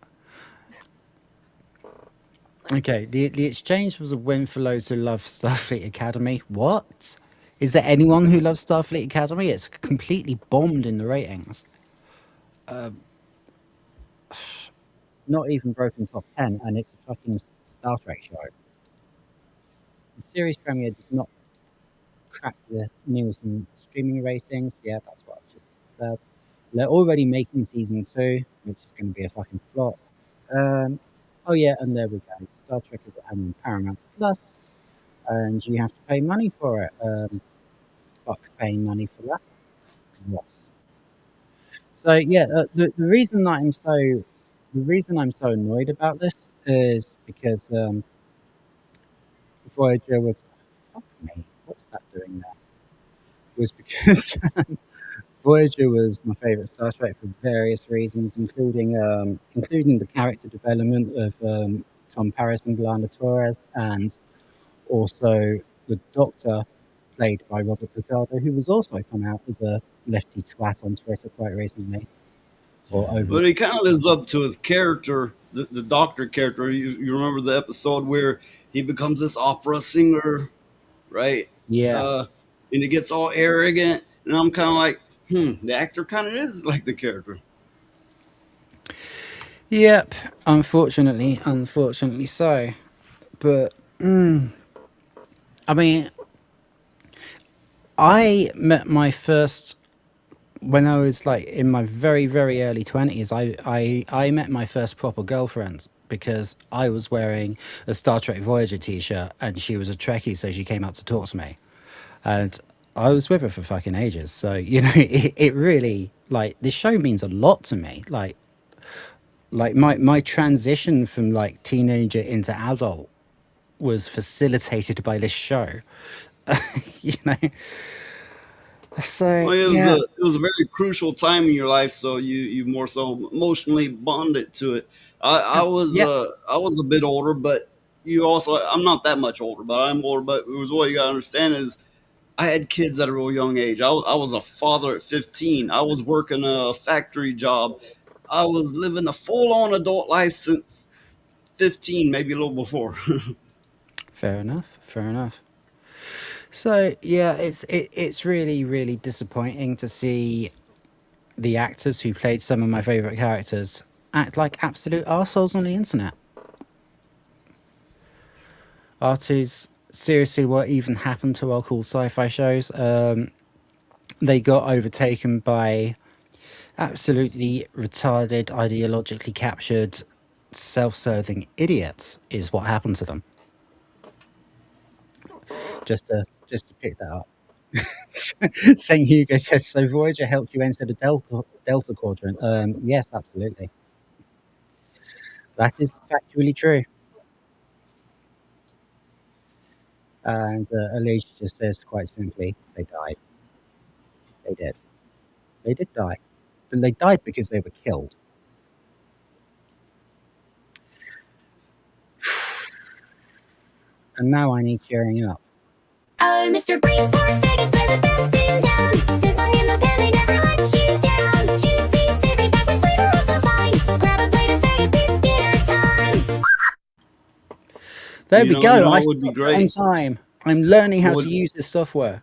Okay, the exchange was a win for those who love Starfleet Academy. What? Is there anyone who loves Starfleet Academy? It's completely bombed in the ratings. Not even broken top 10, and it's a fucking Star Trek show. The series premiere did not crack the Nielsen streaming ratings. Yeah, that's what I just said. They're already making season 2, which is going to be a fucking flop. Oh yeah, and there we go. Star Trek is on Paramount Plus, and you have to pay money for it. Fuck paying money for that. Yes. So yeah, the reason I'm so annoyed about this is because Voyager was, fuck me, what's that doing there? Was because Voyager was my favorite Star Trek for various reasons, including the character development of Tom Paris and Blanda Torres, and also the Doctor, played by Robert Picardo, who was also come out as a lefty twat on Twitter quite recently. But he kind of lives up to his character, the Doctor character. You remember the episode where he becomes this opera singer, right? Yeah. and it gets all arrogant, and I'm kind of like, the actor kind of is like the character. Yep. Unfortunately so. But I mean, I met my first when I was like in my very very early 20s. I met my first proper girlfriend because I was wearing a Star Trek Voyager t-shirt and she was a Trekkie, so she came up to talk to me, and I was with her for fucking ages. So it really, like, this show means a lot to me. Like my transition from like teenager into adult was facilitated by this show. you know so Well, yeah. it was a very crucial time in your life, so you more so emotionally bonded to it. Yeah. I was a bit older, but you also, I'm not that much older, but I'm older. But it was, what you gotta understand is I had kids at a real young age. I was a father at 15. I was working a factory job. I was living a full on adult life since 15, maybe a little before. Fair enough. Fair enough. So yeah, it's really really disappointing to see the actors who played some of my favorite characters act like absolute arseholes on the internet. R2's seriously, what even happened to our cool sci-fi shows? They got overtaken by absolutely retarded, ideologically captured, self-serving idiots. Is what happened to them. Just to pick that up. Saint Hugo says, so Voyager helped you enter the Delta Quadrant. Yes, absolutely. That is factually true. And Alicia just says quite simply, they died. They did. They did die. But they died because they were killed. And now I need cheering up. Oh, Mr. Brainsport, faggots are the best in town. Sizzling in the pan, they never let you down. Juicy, savory, back with flavor, also fine. Grab a plate of faggots, it's dinner time. There we go. I What would be stopped it on great? time. I'm learning how What to would, use this software.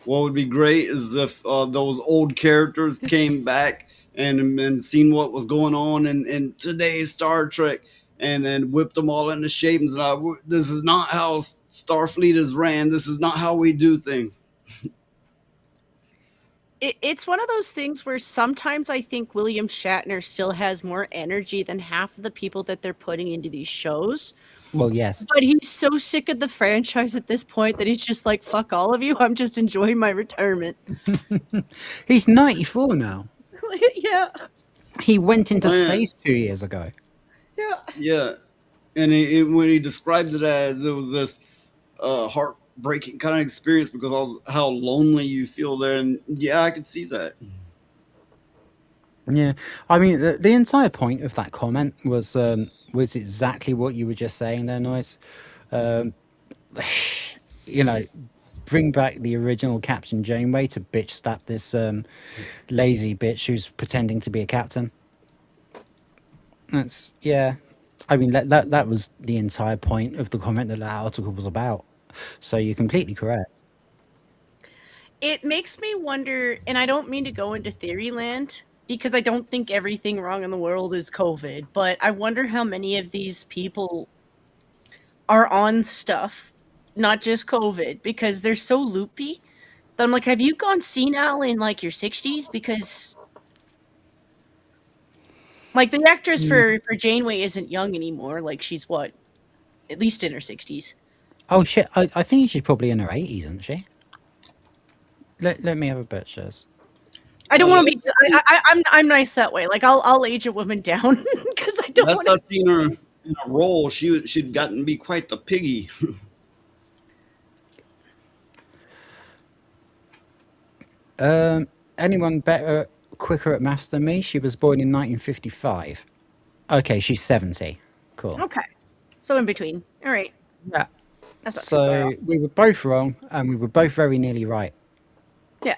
what would be great is if those old characters came back and seen what was going on in today's Star Trek, and then whipped them all into shape and said, "This is not how Starfleet is ran. This is not how we do things." It's one of those things where sometimes I think William Shatner still has more energy than half of the people that they're putting into these shows. Well, yes. But he's so sick of the franchise at this point that he's just like, fuck all of you. I'm just enjoying my retirement. He's 94 now. Yeah. He went into Oh, yeah. space 2 years ago. Yeah. Yeah, and when he described it as, it was this heartbreaking kind of experience because of how lonely you feel there, and yeah, I could see that. Yeah, I mean, the entire point of that comment was exactly what you were just saying there, Noise. Um, you know, bring back the original Captain Janeway to bitch slap this lazy bitch who's pretending to be a captain. That's, yeah. I mean, that was the entire point of the comment that article was about. So you're completely correct. It makes me wonder, and I don't mean to go into theory land because I don't think everything wrong in the world is COVID, but I wonder how many of these people are on stuff, not just COVID, because they're so loopy that I'm like, have you gone senile in like your 60s? Because like the actress for Janeway isn't young anymore. Like she's what, at least in her 60s. Oh shit! I think she's probably in her 80s, isn't she? Let me have a bet, Shaz. I don't want to Last be. I'm nice that way. Like I'll age a woman down because I don't last want I seen her in a role, she'd gotten to be quite the piggy. Anyone better, quicker at maths than me? She was born in 1955. Okay, she's 70. Cool. to. Okay, so in between. All right, Yeah. that's not too far So off. we were both wrong, and we were both very nearly right. Yeah.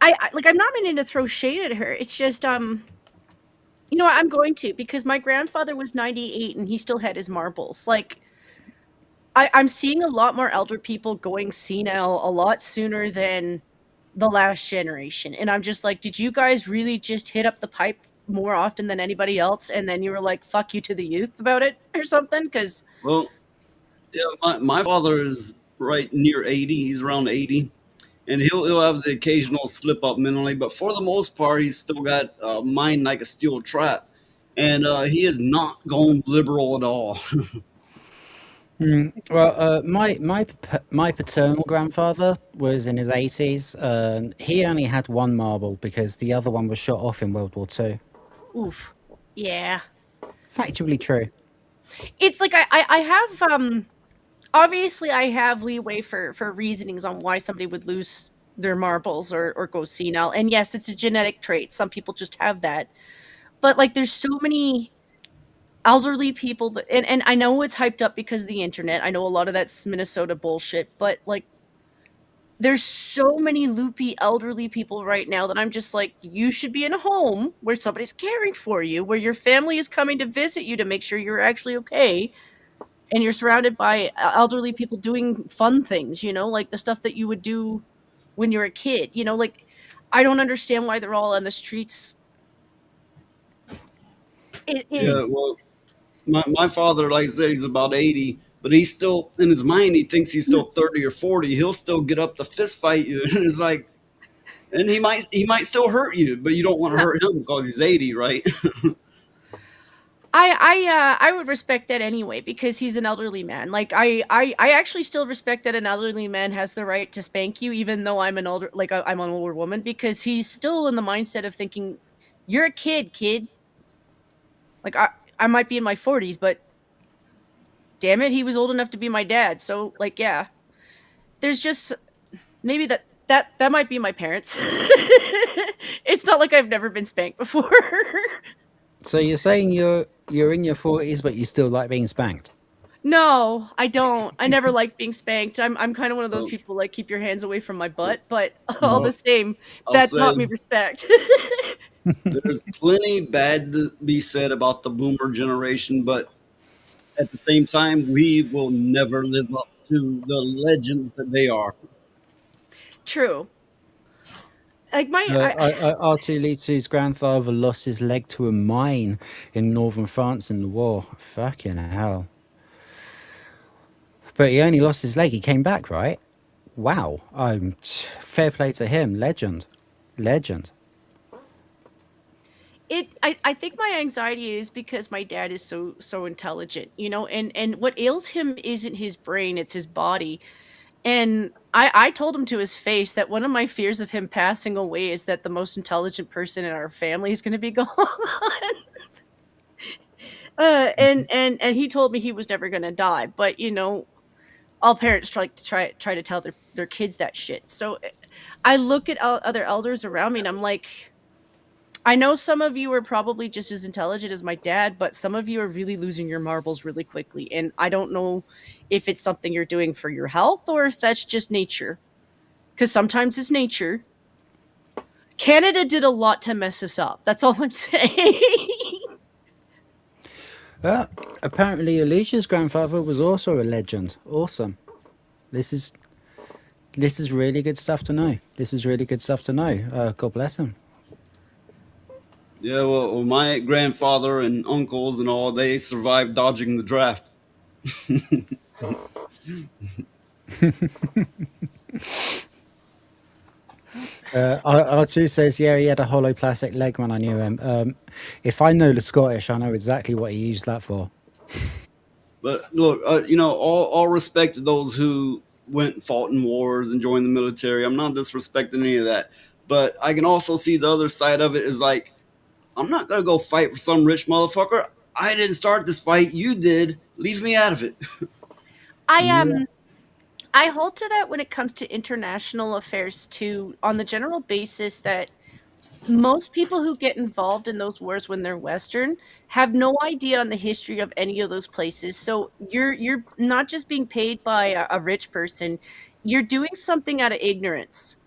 I like. I'm not meaning to throw shade at her. It's just you know what? I'm going to because my grandfather was 98 and he still had his marbles. Like I'm seeing a lot more elder people going senile a lot sooner than the last generation. And I'm just like, did you guys really just hit up the pipe more often than anybody else? And then you were like, fuck you to the youth about it or something? Because, Well, yeah, my father is right near 80. He's around 80. And he'll have the occasional slip up mentally, but for the most part, he's still got a mind like a steel trap. And he is not going liberal at all. Well, my paternal grandfather was in his 80s. He only had one marble because the other one was shot off in World War II. oof. Yeah. Factually true. It's like I have obviously I have leeway for reasonings on why somebody would lose their marbles or go senile. And yes, it's a genetic trait. Some people just have that. But like there's so many elderly people that, and I know it's hyped up because of the internet. I know a lot of that's Minnesota bullshit, but like there's so many loopy elderly people right now that I'm just like, you should be in a home where somebody's caring for you, where your family is coming to visit you to make sure you're actually okay. And you're surrounded by elderly people doing fun things, like the stuff that you would do when you're a kid, like I don't understand why they're all on the streets. Yeah, well, my father, like I said, he's about 80, but he's still, in his mind, he thinks he's still 30 or 40. He'll still get up to fist fight you. And it's like, and he might still hurt you, but you don't want to hurt him because he's 80, right? I would respect that anyway because he's an elderly man. Like I actually still respect that an elderly man has the right to spank you, even though I'm an older, like I'm an older woman, because he's still in the mindset of thinking, you're a kid. Like I might be in my 40s, but damn it, he was old enough to be my dad. So like, yeah, there's just maybe that might be my parents. It's not like I've never been spanked before. So you're saying you're in your 40s, but you still like being spanked? No, I don't. I never liked being spanked. I'm kind of one of those Well, people like keep your hands away from my butt, but all the Well, same, I'll that say taught me respect. there's plenty bad to be said about the boomer generation, but at the same time, we will never live up to the legends that they are. True. Like R2-D2's grandfather lost his leg to a mine in northern France in the war. Fucking hell. But he only lost his leg. He came back, right? Wow. Fair play to him. Legend. Legend. I think my anxiety is because my dad is so intelligent, and what ails him isn't his brain, it's his body. And I told him to his face that one of my fears of him passing away is that the most intelligent person in our family is going to be gone. And he told me he was never going to die, but all parents try to tell their kids that shit. So I look at other elders around me and I'm like, I know some of you are probably just as intelligent as my dad, but some of you are really losing your marbles really quickly. And I don't know if it's something you're doing for your health or if that's just nature. Because sometimes it's nature. Canada did a lot to mess us up. That's all I'm saying. Apparently, Alicia's grandfather was also a legend. Awesome. This is really good stuff to know. This is really good stuff to know. God bless him. Yeah, well, my grandfather and uncles and all, they survived dodging the draft. R2 says, yeah, he had a hollow plastic leg when I knew him. If I know the Scottish, I know exactly what he used that for. But look, all respect to those who went and fought in wars and joined the military. I'm not disrespecting any of that. But I can also see the other side of it is like, I'm not going to go fight for some rich motherfucker. I didn't start this fight. You did. Leave me out of it. I hold to that when it comes to international affairs too, on the general basis that most people who get involved in those wars when they're Western have no idea on the history of any of those places. So you're not just being paid by a rich person, you're doing something out of ignorance.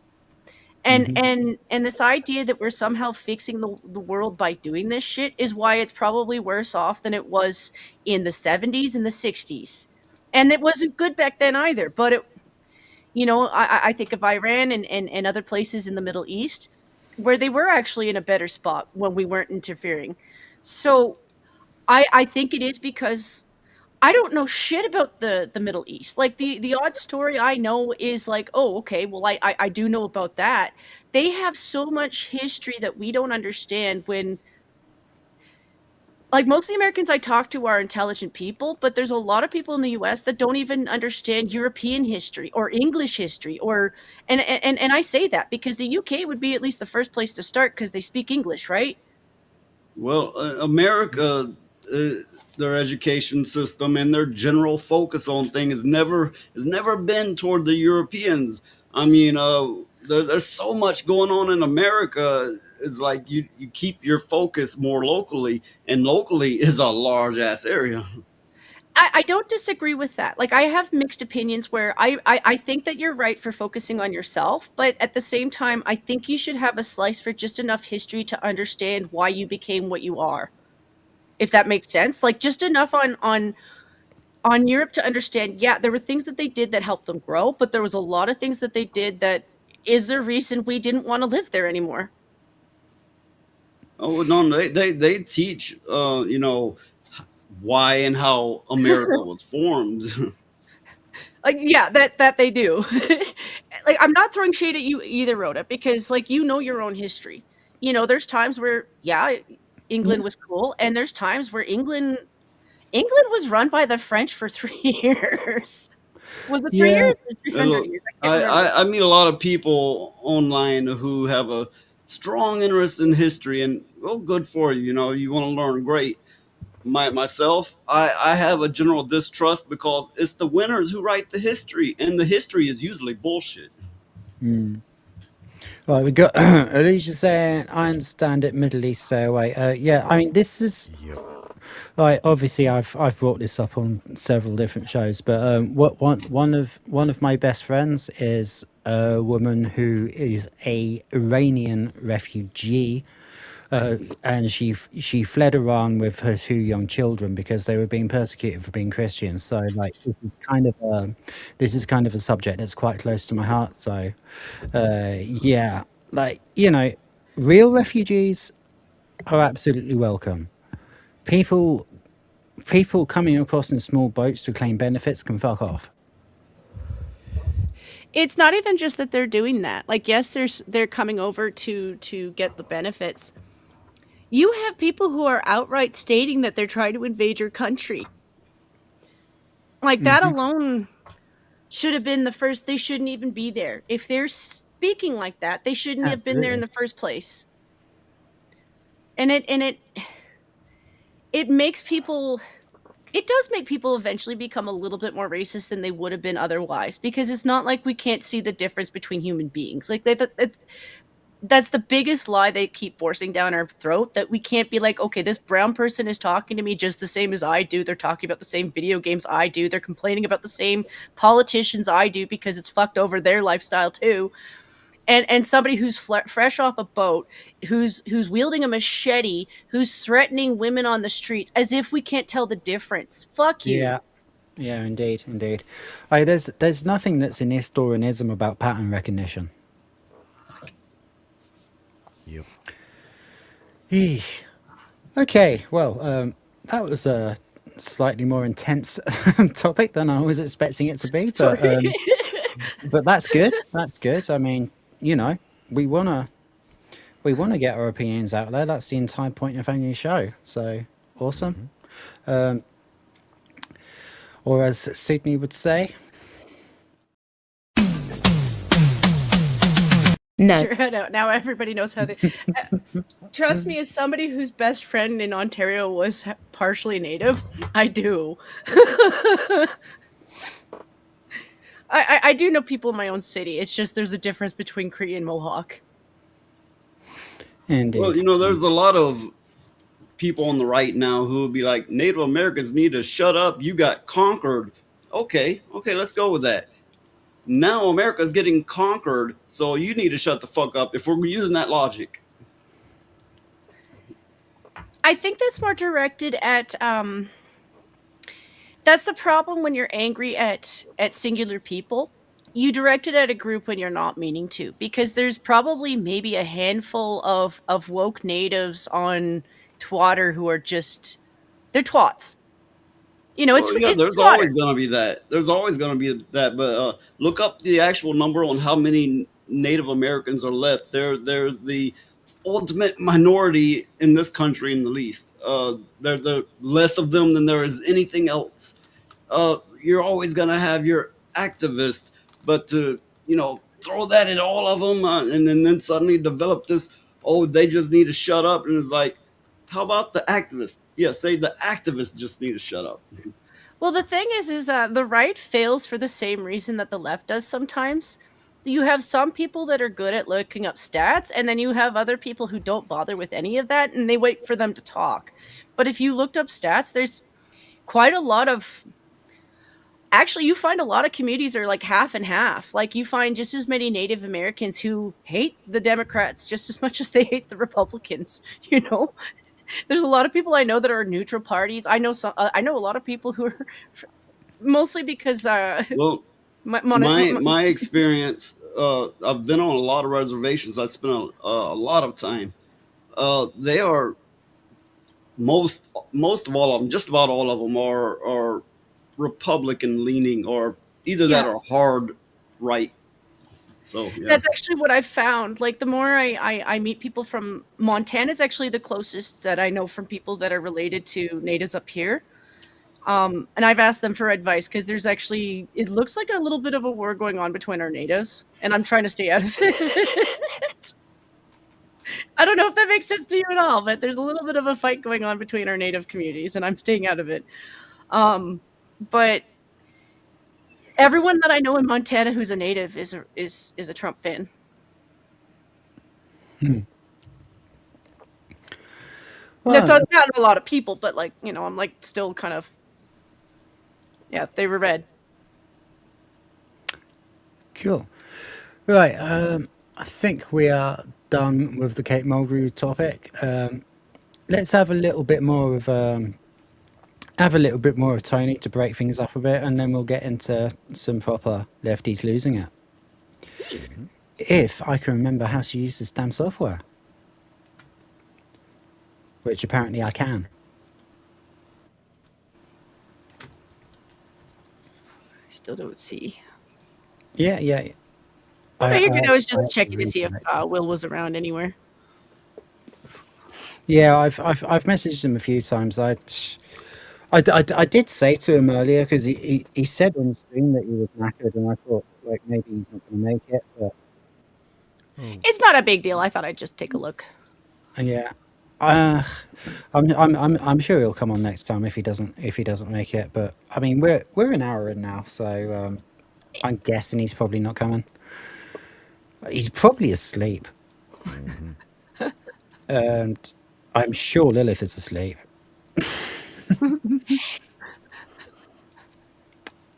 And this idea that we're somehow fixing the world by doing this shit is why it's probably worse off than it was in the 70s and the 60s. and it wasn't good back then either. But it, I think of Iran and other places in the Middle East where they were actually in a better spot when we weren't interfering. So I think it is because I don't know shit about the Middle East. Like the odd story I know is like, oh, okay, well I do know about that. They have so much history that we don't understand when like most of the Americans I talk to are intelligent people, but there's a lot of people in the US that don't even understand European history or English history or and I say that because the UK would be at least the first place to start because they speak English, right? Well, America, uh, their education system and their general focus on things has never been toward the Europeans. I mean, there's so much going on in America. It's like you keep your focus more locally, and locally is a large ass area. I don't disagree with that. Like I have mixed opinions where I think that you're right for focusing on yourself, but at the same time, I think you should have a slice for just enough history to understand why you became what you are. If that makes sense. Like just enough on Europe to understand, yeah, there were things that they did that helped them grow, but there was a lot of things that they did that is the reason we didn't want to live there anymore. Oh no, they teach why and how America was formed. Like yeah, that they do. Like I'm not throwing shade at you either, Rhoda, because like you know your own history. There's times where yeah, Yeah. England was cool, and there's times where England was run by the French for 3 years. Was it 3 years Yeah. or 300 Look, years? I can't I, remember. I meet a lot of people online who have a strong interest in history, and well, good for you. You know, you want to learn, great. Myself, I have a general distrust because it's the winners who write the history, and the history is usually bullshit. Right, we got Alicia saying, I understand it, Middle East, stay away. Yeah, I mean, this is Yep. like obviously I've brought this up on several different shows, but one of my best friends is a woman who is a Iranian refugee, and she fled Iran with her two young children because they were being persecuted for being Christians. So like this is kind of a subject that's quite close to my heart. So yeah, like real refugees are absolutely welcome. People people coming across in small boats to claim benefits can fuck off. It's not even just that they're doing that. Like yes, they're coming over to get the benefits. You have people who are outright stating that they're trying to invade your country. Like that Hmm. alone should have been the first. They shouldn't even be there. If they're speaking like that, they shouldn't have been there in Absolutely. the first place. And it makes people, it does make people eventually become a little bit more racist than they would have been otherwise, because it's not like we can't see the difference between human beings. Like that's the biggest lie they keep forcing down our throat, that we can't be like, okay, this brown person is talking to me just the same as I do. They're talking about the same video games I do. They're complaining about the same politicians I do because it's fucked over their lifestyle too. And somebody who's fresh off a boat, who's wielding a machete, who's threatening women on the streets, as if we can't tell the difference. Fuck you. Yeah. Yeah, indeed, indeed. There's nothing that's an historianism about pattern recognition. Yep. Eeh. Okay, well, that was a slightly more intense topic than I was expecting it to be, Sorry. but that's good. That's good. I mean, you know, we wanna we wanna get our opinions out there. That's the entire point of any show. So awesome. Hmm. Or as Sydney would say, No. Sure, now everybody knows how they. Trust me, as somebody whose best friend in Ontario was partially native, I do. I do know people in my own city. It's just there's a difference between Cree and Mohawk. Well, indeed. there's a lot of people on the right now who will be like, Native Americans need to shut up. You got conquered. Okay, okay, let's go with that. Now America's getting conquered, so you need to shut the fuck up if we're using that logic. I think that's more directed at That's the problem when you're angry at singular people. You direct it at a group when you're not meaning to, because there's probably maybe a handful of woke natives on Twitter who are just they're twats. You know, Well, yeah, it's there's Twitter. always gonna be that. There's always gonna be that. But look up the actual number on how many Native Americans are left. They're the ultimate minority in this country, in the least. There less of them than there is anything else. You're always gonna have your activist, but to throw that at all of them, and then suddenly develop this. Oh, they just need to shut up, and it's like, how about the activists? Yeah, say the activists just need to shut up. Well, the thing is the right fails for the same reason that the left does sometimes. You have some people that are good at looking up stats, and then you have other people who don't bother with any of that, and they wait for them to talk. But if you looked up stats, there's quite a lot of actually you find a lot of communities are like half and half. Like you find just as many Native Americans who hate the Democrats just as much as they hate the Republicans, you know? There's a lot of people I know that are neutral parties. I know a lot of people who are mostly because Well, my experience, I've been on a lot of reservations. I spent a lot of time. They are most of all of them, just about all of them are Republican leaning, or either that yeah. or hard right. So yeah. That's actually what I've found. Like the more I meet people from Montana is actually the closest that I know from people that are related to natives up here. And I've asked them for advice because there's actually it looks like a little bit of a war going on between our natives, and I'm trying to stay out of it. I don't know if that makes sense to you at all, but there's a little bit of a fight going on between our native communities, and I'm staying out of it. But everyone that I know in Montana who's a native is a Trump fan. That's Well, not a lot of people, but like I'm like still kind of they were red. cool. Right. I think we are done with the Cape Mulgrew topic. Let's have a little bit more of Tony to break things up a bit, and then we'll get into some proper lefties losing it. If I can remember how to use this damn software, which apparently I can. I still don't see. Yeah. I figured I was just I checking to see if reconnected. Will was around anywhere. Yeah, I've messaged him a few times. I did say to him earlier because he said on stream that he was knackered, and I thought like maybe he's not going to make it, but It's not a big deal. I thought I'd just take a look. yeah. I'm sure he'll come on next time if he doesn't make it. But I mean, we're an hour in now, so I'm guessing he's probably not coming. He's probably asleep, and I'm sure Lilith is asleep.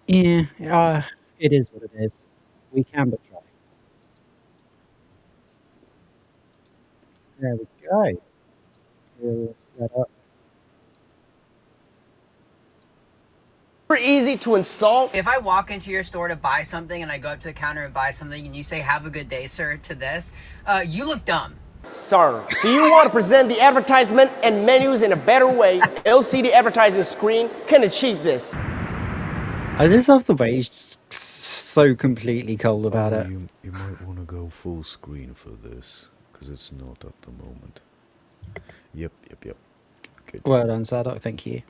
Yeah, it is what it is. We can but try. There we go. We're all set up. Super easy to install. If I walk into your store to buy something and I go up to the counter and buy something and you say, "Have a good day, sir," to this, you look dumb. Sir, do you want to present the advertisement and menus in a better way? LCD advertising screen can achieve this. I just love the way he's just so completely cold about it. You might want to go full screen for this, because it's not at the moment. Yep. Good. Well done, Zadok, thank you.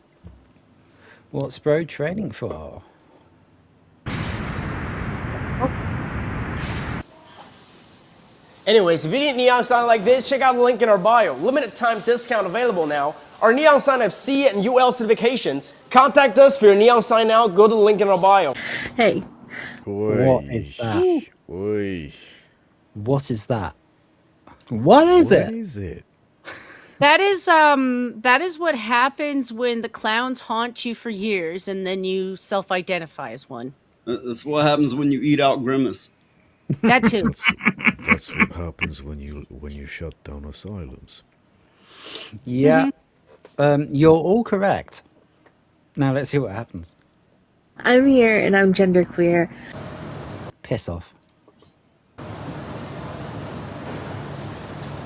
What's bro training for? Anyways, if you need neon sign like this, check out the link in our bio. Limited time discount available now. Our neon sign have C and UL certifications. Contact us for your neon sign now. Go to the link in our bio. Hey, What is that? Oi. What is that? What is What it? is it? that is what happens when the clowns haunt you for years and then you self-identify as one. That's what happens when you eat out Grimace. That too. That's what happens when you shut down asylums. Yeah. You're all correct. Now let's see what happens. I'm here and I'm genderqueer. Piss off.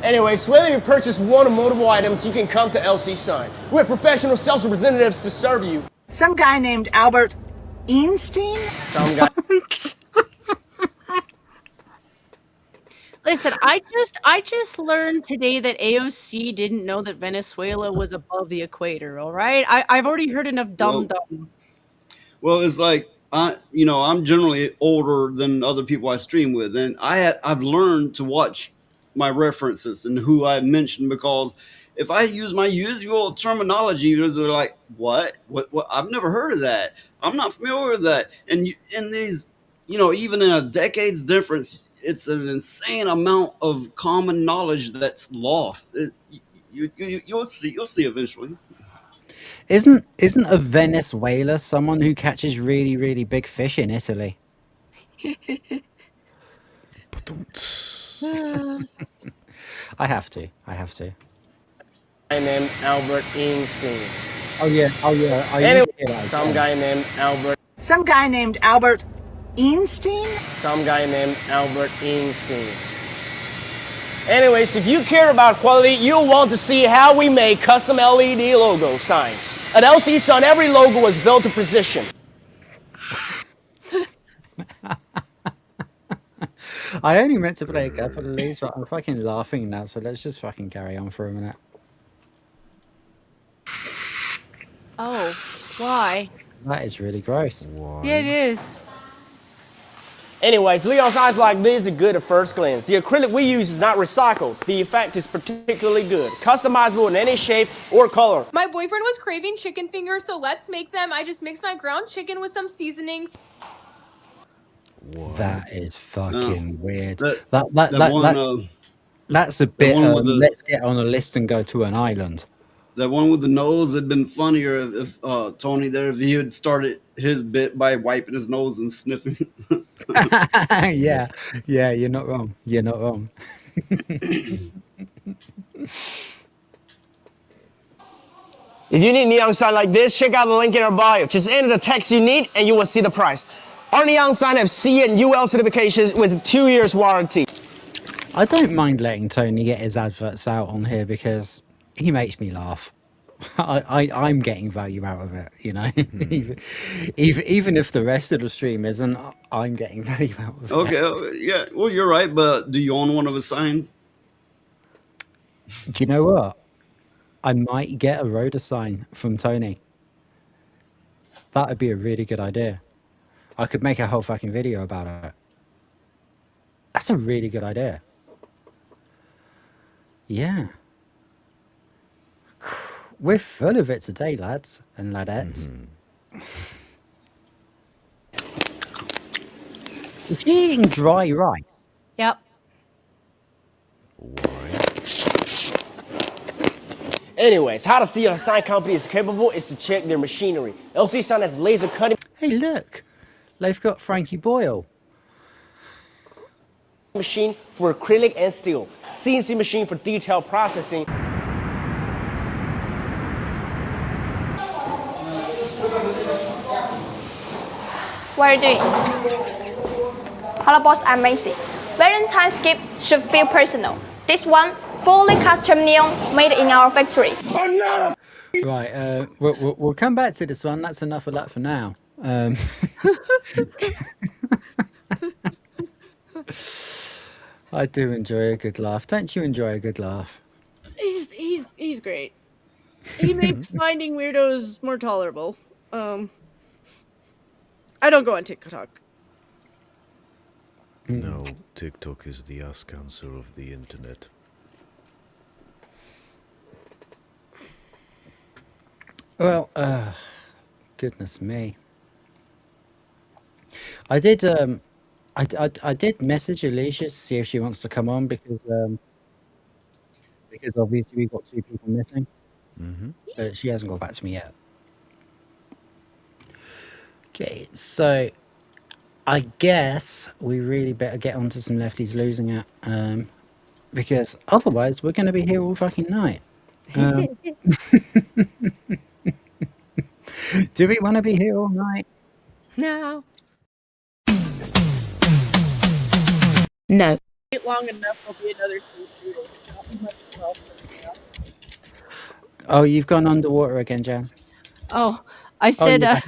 Anyways, whether you purchase one or multiple items, you can come to LC Sign. We have professional sales representatives to serve you. Some guy named Albert Einstein? Some guy. Listen, I just learned today that AOC didn't know that Venezuela was above the equator. All right, I've already heard enough dumb. Well, it's like I'm generally older than other people I stream with, and I've learned to watch my references and who I mention, because if I use my usual terminology, they're like, what? I've never heard of that. I'm not familiar with that. And in these, even in a decade's difference, it's an insane amount of common knowledge that's lost. You'll see eventually. Isn't a Venezuela someone who catches really, really big fish in Italy? I have to. Guy named Albert Einstein. Oh yeah. Anyway, some guy named Albert. Some guy named Albert Einstein? Some guy named Albert Einstein. Anyways, if you care about quality, you'll want to see how we make custom LED logo signs. At LC Sun, every logo was built to precision. I only meant to play a couple of these, but I'm fucking laughing now, so let's just fucking carry on for a minute. Oh, why? That is really gross. Yeah, it is. Anyways, Leon signs like this are good at first glance. The acrylic we use is not recycled. The effect is particularly good. Customizable in any shape or color. My boyfriend was craving chicken fingers, so let's make them. I just mixed my ground chicken with some seasonings. That is fucking weird. That's a bit. Let's get on a list and go to an island. That one with the nose had been funnier if Tony there, if he had started his bit by wiping his nose and sniffing. yeah, you're not wrong. If you need neon sign like this, check out the link in our bio. Just enter the text you need and you will see the price. Our neon sign have C and UL certifications with 2 years warranty. I don't mind letting Tony get his adverts out on here because he makes me laugh. I'm getting value out of it, even if the rest of the stream isn't, I'm getting value out of it. Okay, yeah, well, you're right, but do you own one of his signs? Do you know what? I might get a Rhoda sign from Tony. That would be a really good idea. I could make a whole fucking video about it. That's a really good idea. Yeah. We're full of it today, lads and ladettes. Is she eating dry rice? Yep. Anyways, how to see if a sign company is capable is to check their machinery. LC Sign has laser cutting. Hey, look. They've got Frankie Boyle. Machine for acrylic and steel. CNC machine for detailed processing. What are you doing? Hello boss, I'm Macy. Valentine's gift should feel personal. This one, fully custom neon made in our factory. Right, we'll come back to this one. That's enough of that for now. I do enjoy a good laugh. Don't you enjoy a good laugh? He's great. He makes finding weirdos more tolerable. I don't go on TikTok. No, TikTok is the ass cancer of the internet. Well, goodness me. I did I did message Alicia to see if she wants to come on because obviously we've got 2 people missing. But she hasn't got back to me yet. Okay, so I guess we really better get onto some Lefties Losing It, because otherwise we're going to be here all fucking night. Do we want to be here all night? No. No. Wait long enough, there'll be another school shooting. So not much else for now. Oh, you've gone underwater again, Jan. Oh, I Oh, said you're back.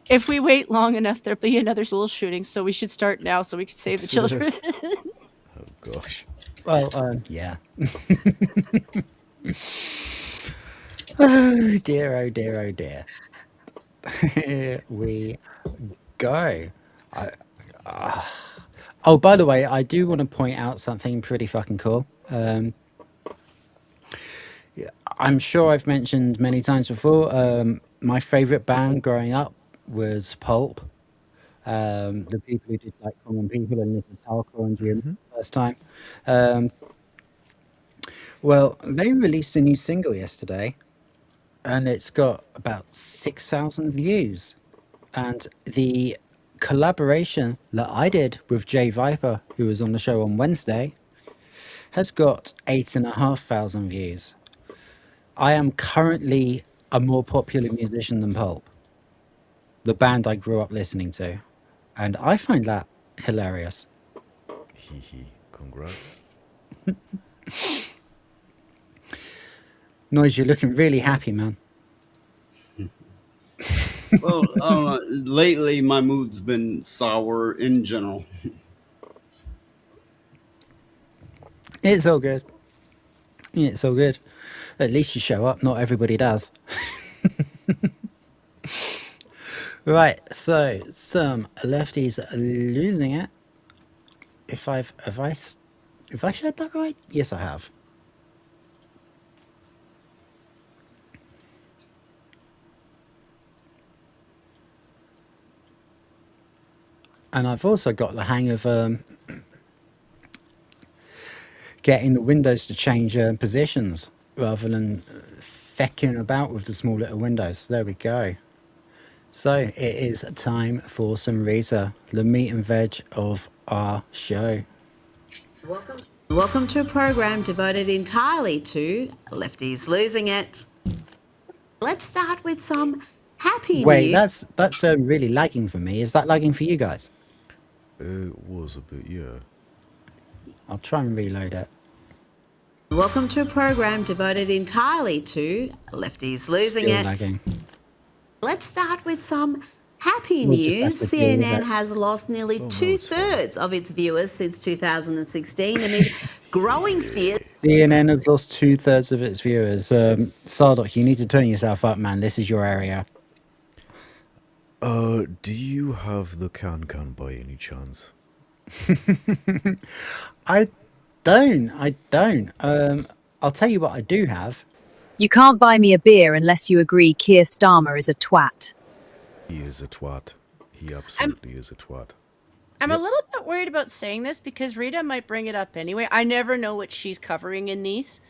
if we wait long enough, there'll be another school shooting. So we should start now so we can save the children. Oh gosh. Well, yeah. Oh dear, oh dear, oh dear. Here we go. Oh, by the way, I do want to point out something pretty fucking cool. I'm sure I've mentioned many times before, my favorite band growing up was Pulp. The people who did like Common People and This Is Hardcore and Jim first time. Well, they released a new single yesterday, and it's got about 6,000 views. And the collaboration that I did with Jay Viper, who was on the show on Wednesday, has got 8,500 views. I am currently a more popular musician than Pulp, the band I grew up listening to, and I find that hilarious. Hee hee. Congrats. Noise, you're looking really happy, man. Well, I don't know. Lately, my mood's been sour in general. It's all good. It's all good. At least you show up. Not everybody does. Right, so some lefties losing it. If I said that right? Yes, I have. And I've also got the hang of getting the windows to change positions rather than fecking about with the small little windows. There we go. So it is time for some Rita, the meat and veg of our show. Welcome to a program devoted entirely to Lefties Losing It. Let's start with some happy Wait, news. that's really lagging for me. Is that lagging for you guys? It was a bit, yeah. I'll try and reload it. Welcome to a program devoted entirely to Lefties Losing Still It. lagging. Let's start with some happy We'll just news. have to deal with CNN it. has lost nearly two-thirds of its viewers since 2016 amid growing fears. CNN has lost 2/3 of its viewers. Sardoc, you need to turn yourself up, man. This is your area. Do you have the can by any chance? I don't. I'll tell you what I do have. You can't buy me a beer unless you agree Keir Starmer is a twat. He is a twat. He absolutely is a twat. I'm a little bit worried about saying this because Rita might bring it up anyway. I never know what she's covering in these.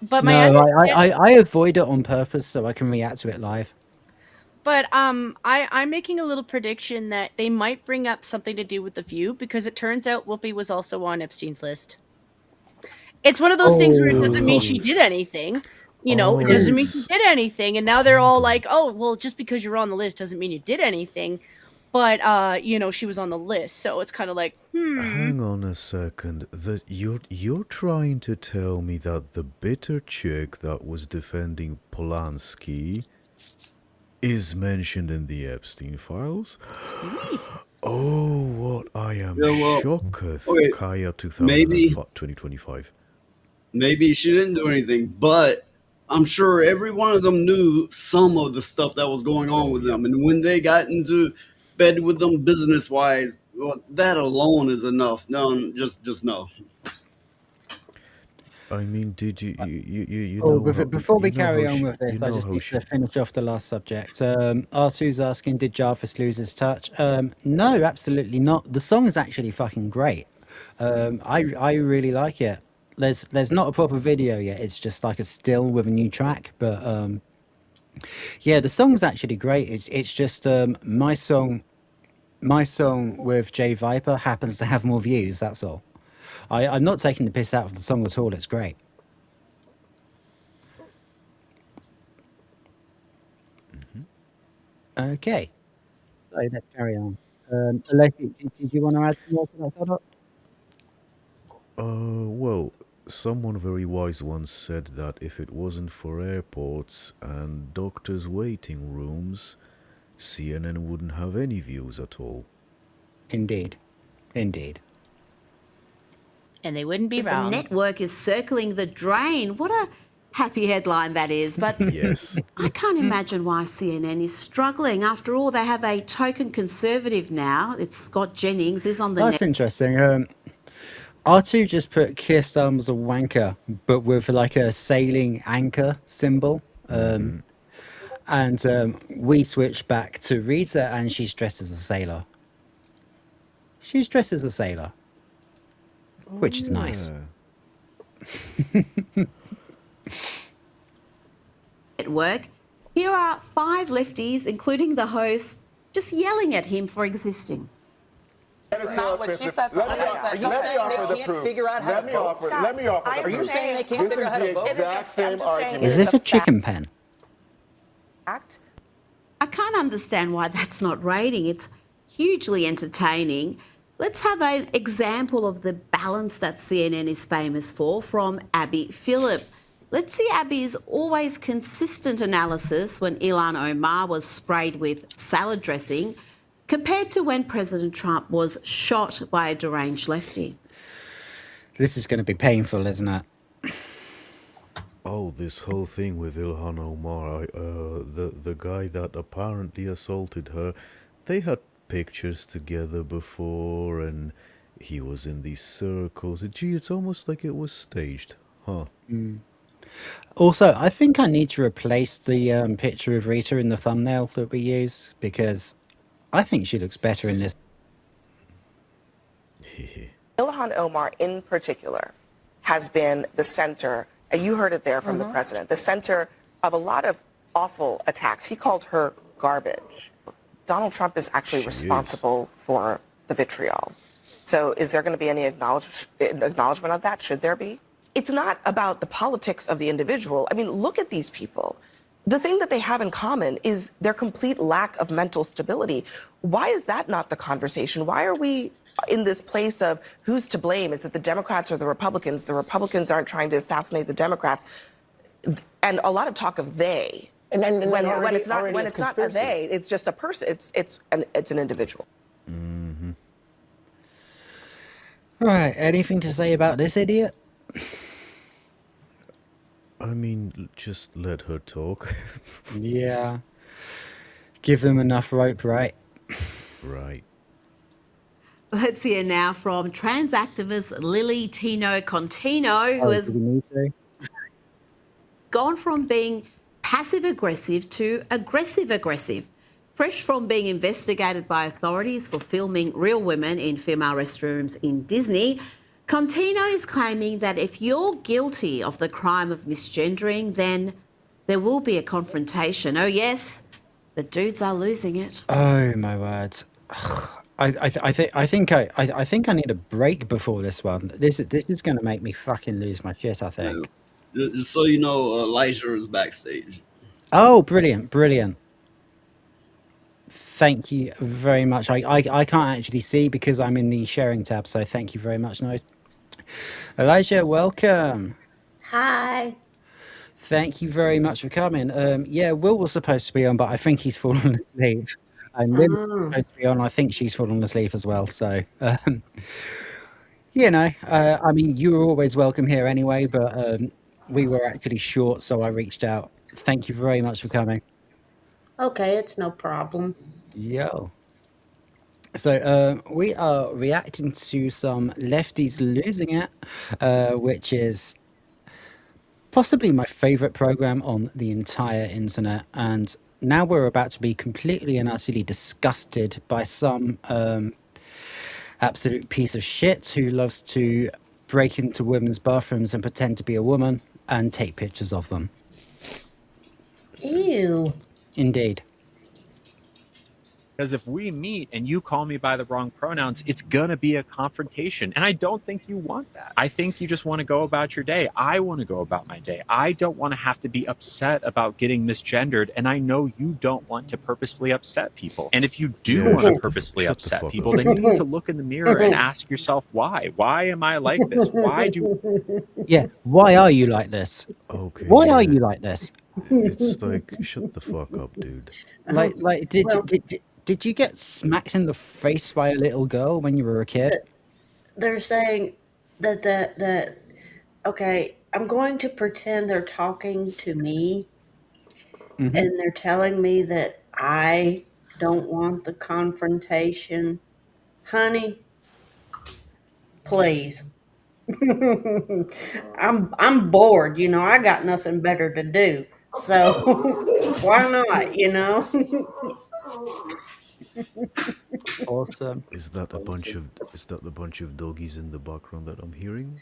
But my No, understanding- I avoid it on purpose so I can react to it live. But I'm making a little prediction that they might bring up something to do with The View because it turns out Whoopi was also on Epstein's list. It's one of those things where it doesn't mean she did anything. You know, it doesn't mean she did anything. And now they're all like, oh, well, just because you're on the list doesn't mean you did anything. But, you know, she was on the list. So it's kind of like, Hang on a second. That you're trying to tell me that the bitter chick that was defending Polanski is mentioned in the Epstein files? Oh, what I am shocketh. okay, Kaya maybe- 2025. Maybe she didn't do anything, but I'm sure every one of them knew some of the stuff that was going on with them. And when they got into bed with them business-wise, well, that alone is enough. No, just no. I mean, did you Oh, know how, before we you know carry how on she- with this, you I know just how need she- to finish off the last subject. R2's asking, did Jarvis lose his touch? No, absolutely not. The song is actually fucking great. I really like it. There's not a proper video yet. It's just like a still with a new track. But yeah, the song's actually great. It's just my song with Jay Viper happens to have more views. That's all. I'm not taking the piss out of the song at all. It's great. Okay. So let's carry on. Alessi, did you want to add some more to that setup? Well, someone very wise once said that if it wasn't for airports and doctors' waiting rooms, CNN wouldn't have any views at all. Indeed. Indeed. And they wouldn't be The wrong. network is circling the drain. What a happy headline that is. But Yes. I can't imagine why CNN is struggling. After all, they have a token conservative now. It's Scott Jennings is on the That's interesting. R2 just put Keir Starmer's a wanker, but with like a sailing anchor symbol. And we switch back to Rita, and she's dressed as a sailor. She's dressed as a sailor, which is nice. network. Here are 5 lefties, including the host, just yelling at him for existing. That's not what she said. Are you saying they can't figure out how to vote? Let me offer. Are you saying they can't figure out how to vote? This is the exact same argument. Is this a chicken pen? I can't understand why that's not rating. It's hugely entertaining. Let's have an example of the balance that CNN is famous for from Abby Phillip. Let's see Abby's always consistent analysis when Ilhan Omar was sprayed with salad dressing compared to when President Trump was shot by a deranged lefty. This is going to be painful, isn't it? Oh, this whole thing with Ilhan Omar, the guy that apparently assaulted her, they had pictures together before, and he was in these circles. Gee, it's almost like it was staged, huh? Also, I think I need to replace the picture of Rita in the thumbnail that we use, because I think she looks better in this. Ilhan Omar, in particular, has been the center, and you heard it there from the president, the center of a lot of awful attacks. He called her garbage. Donald Trump is actually responsible for the vitriol. So is there going to be any acknowledgement of that? Should there be? It's not about the politics of the individual. I mean, look at these people. The thing that they have in common is their complete lack of mental stability. Why is that not the conversation? Why are we in this place of who's to blame? Is it the Democrats or the Republicans? The Republicans aren't trying to assassinate the Democrats. And a lot of talk of they. And when it's not a they, it's just a person. It's an individual. Right, anything to say about this idiot? I mean, just let her talk. Yeah. Give them enough rope, right? Right. Let's hear now from trans activist Lily Tino Contino, who has gone from being passive-aggressive to aggressive-aggressive. Fresh from being investigated by authorities for filming real women in female restrooms in Disney, Contino is claiming that if you're guilty of the crime of misgendering, then there will be a confrontation. Oh yes, the dudes are losing it. Oh my word! I think I need a break before this one. This is going to make me fucking lose my shit, I think. Just so you know, Elijah is backstage. Oh, brilliant, brilliant. Thank you very much. I can't actually see because I'm in the sharing tab, so thank you very much, Nice. Elijah, welcome. Hi. Thank you very much for coming. Yeah, Will was supposed to be on, but I think he's fallen asleep. And Lynn was supposed to be on. I think she's fallen asleep as well. So, you know, I mean, you were always welcome here anyway, but we were actually short, so I reached out. Thank you very much for coming. Okay, it's no problem. Yo. So we are reacting to some Lefties Losing It, which is possibly my favorite program on the entire internet. And now we're about to be completely and utterly disgusted by some absolute piece of shit who loves to break into women's bathrooms and pretend to be a woman and take pictures of them. Ew. Indeed. Because if we meet and you call me by the wrong pronouns, it's going to be a confrontation. And I don't think you want that. I think you just want to go about your day. I want to go about my day. I don't want to have to be upset about getting misgendered. And I know you don't want to purposefully upset people. And if you do want to purposefully upset people, then you need to look in the mirror and ask yourself why. Why am I like this? Why do... Yeah, why are you like this? Okay. Why are you like this? It's like, shut the fuck up, dude. Like, did you get smacked in the face by a little girl when you were a kid? They're saying that okay, I'm going to pretend they're talking to me, Mhm. and they're telling me that I don't want the confrontation. Honey, please. I'm bored, I got nothing better to do. So why not, Awesome. Is that a bunch of doggies in the background that I'm hearing?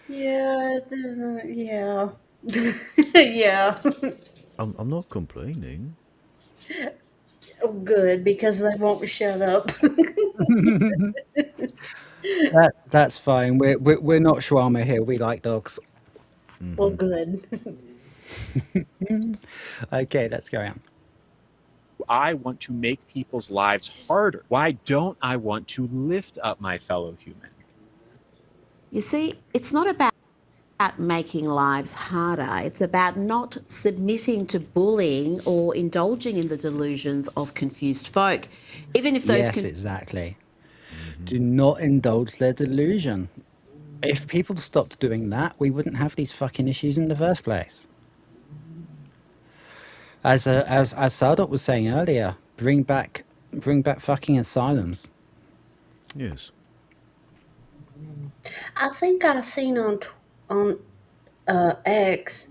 Yeah, yeah. Yeah. I'm not complaining. Oh, good, because they won't shut up. That's fine. We're not shawarma here. We like dogs. Well, good. Okay, let's go on. I want to make people's lives harder. Why don't I want to lift up my fellow human? You see, it's not about making lives harder. It's about not submitting to bullying or indulging in the delusions of confused folk. Even if those Yes, exactly. Do not indulge their delusion. If people stopped doing that, we wouldn't have these fucking issues in the first place. As Sardot was saying earlier, bring back fucking asylums. Yes. I think I seen on X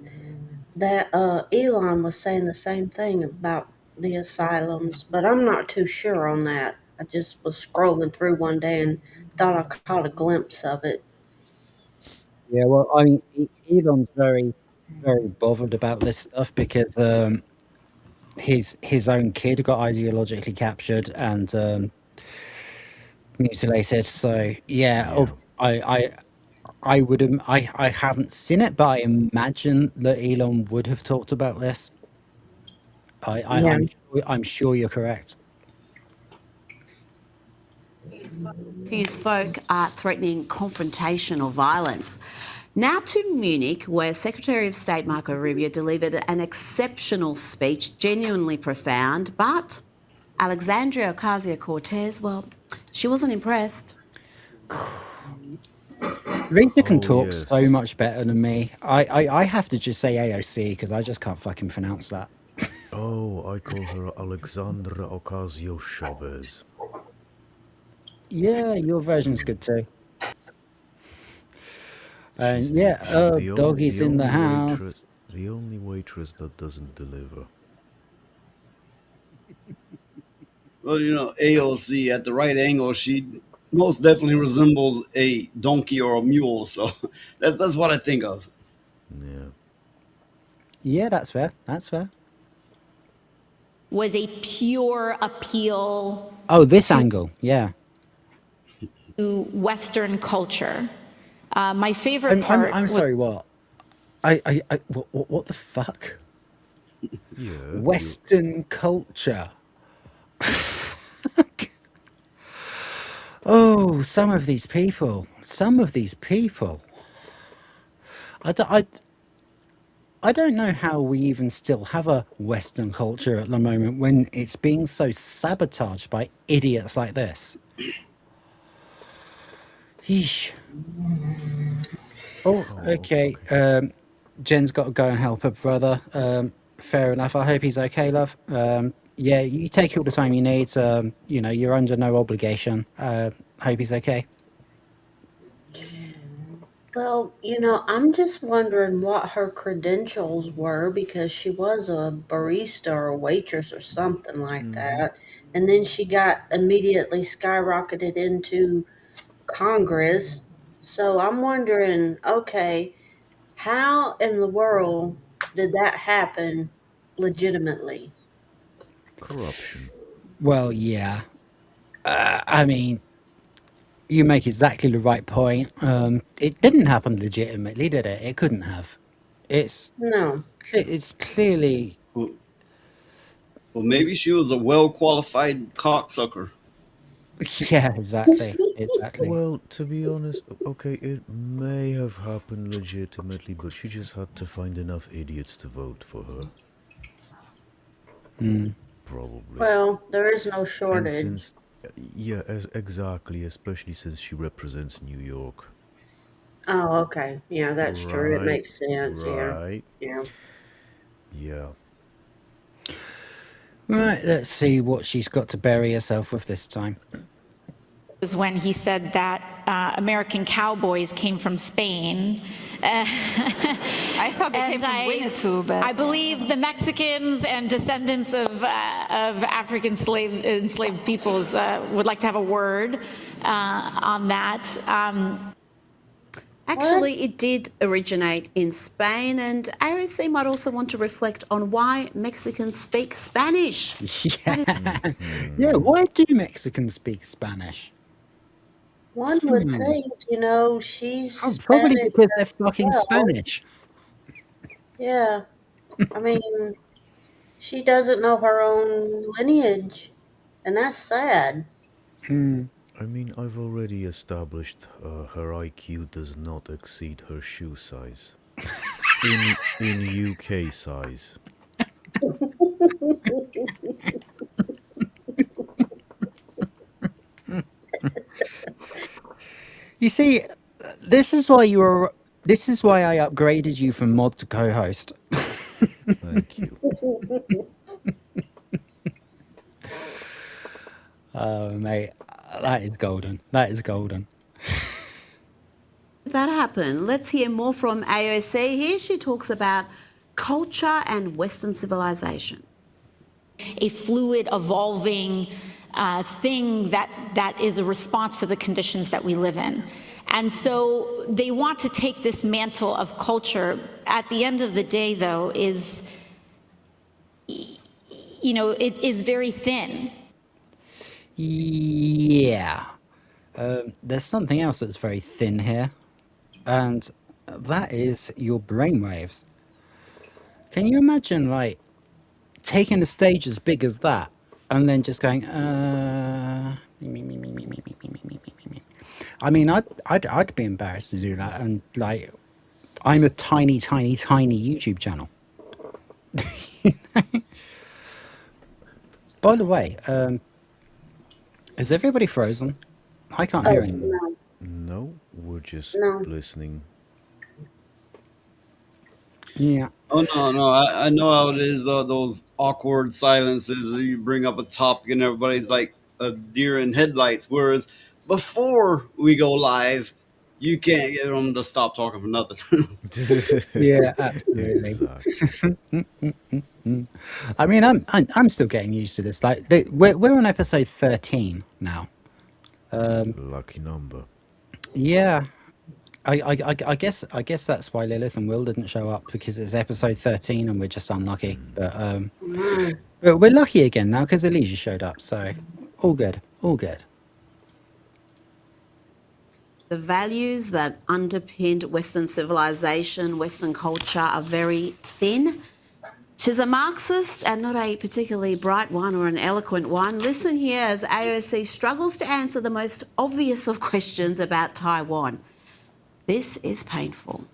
that Elon was saying the same thing about the asylums, but I'm not too sure on that. I just was scrolling through one day and thought I caught a glimpse of it. Yeah, well, I mean, Elon's very, very bothered about this stuff because his own kid got ideologically captured and mutilated. So yeah. I would I haven't seen it, but I imagine that Elon would have talked about this. Yeah. I'm sure you're correct. confused folk are threatening confrontation or violence. Now to Munich, where Secretary of State Marco Rubio delivered an exceptional speech, genuinely profound, but Alexandria Ocasio-Cortez, well, she wasn't impressed. Rita can talk so much better than me. I have to just say AOC because I just can't fucking pronounce that. Oh, I call her Alexandra Ocasio-Chavez. Yeah, your version's good too. And She's yeah, the doggy's in the house. Waitress, the only waitress that doesn't deliver. Well, AOC at the right angle, she most definitely resembles a donkey or a mule. So that's what I think of. Yeah. Yeah, that's fair. That's fair. Was a pure appeal Oh, this angle, yeah. to Western culture. My favorite part. I'm sorry. What? What the fuck? Yeah. Western culture. Oh, some of these people. I don't know how we even still have a Western culture at the moment when it's being so sabotaged by idiots like this. Yeesh. Oh, okay. Jen's got to go and help her brother. Fair enough. I hope he's okay, love. Yeah, you take all the time you need. You're under no obligation. Hope he's okay. Well, I'm just wondering what her credentials were because she was a barista or a waitress or something like that. And then she got immediately skyrocketed into Congress. So I'm wondering, okay, how in the world did that happen legitimately? Corruption. Well, yeah. I mean, you make exactly the right point. It didn't happen legitimately, did it? It couldn't have. It's No. it's clearly Well, maybe it's she was a well qualified cocksucker. yeah, exactly. Well, to be honest, okay, it may have happened legitimately, but she just had to find enough idiots to vote for her. Probably. Well, there is no And shortage. since, yeah, exactly, especially since she represents New York. Oh, okay. Yeah, that's true. It Right, makes sense. Yeah. right. Yeah. Yeah. Right, let's see what she's got to bury herself with this time. Was when he said that American cowboys came from Spain. I thought they came from Winnetou, but I believe the Mexicans and descendants of African enslaved peoples would like to have a word on that. Actually, it did originate in Spain, and AOC might also want to reflect on why Mexicans speak Spanish. Yeah, why do Mexicans speak Spanish? One would think, she's Oh, probably Spanish because they're as fucking well. Spanish. Yeah. I mean, she doesn't know her own lineage, and that's sad. I mean, I've already established her IQ does not exceed her shoe size. In UK size. You see, this is why you were. This is why I upgraded you from mod to co-host. Thank you. Oh, mate, that is golden. That is golden. That happened. Let's hear more from AOC. Here she talks about culture and Western civilization. A fluid, evolving thing that is a response to the conditions that we live in. And so they want to take this mantle of culture. At the end of the day, though, it is very thin. Yeah. There's something else that's very thin here, and that is your brainwaves. Can you imagine, like, taking a stage as big as that and then just going, I mean, I'd be embarrassed to do that, and like, I'm a tiny YouTube channel. By the way, is everybody frozen? I can't hear anyone. No, we're just listening. Yeah. Oh no, I know how it is. Those awkward silences. You bring up a topic and everybody's like a deer in headlights. Whereas before we go live, you can't get them to stop talking for nothing. Yeah, absolutely. I mean, I'm still getting used to this. Like, we're on episode 13 now. Lucky number. Yeah. I guess that's why Lilith and Will didn't show up, because it's episode 13 and we're just unlucky. But we're lucky again now because Elijah showed up, so all good, all good. The values that underpinned Western civilization, Western culture are very thin. She's a Marxist and not a particularly bright one or an eloquent one. Listen here as AOC struggles to answer the most obvious of questions about Taiwan. This is painful.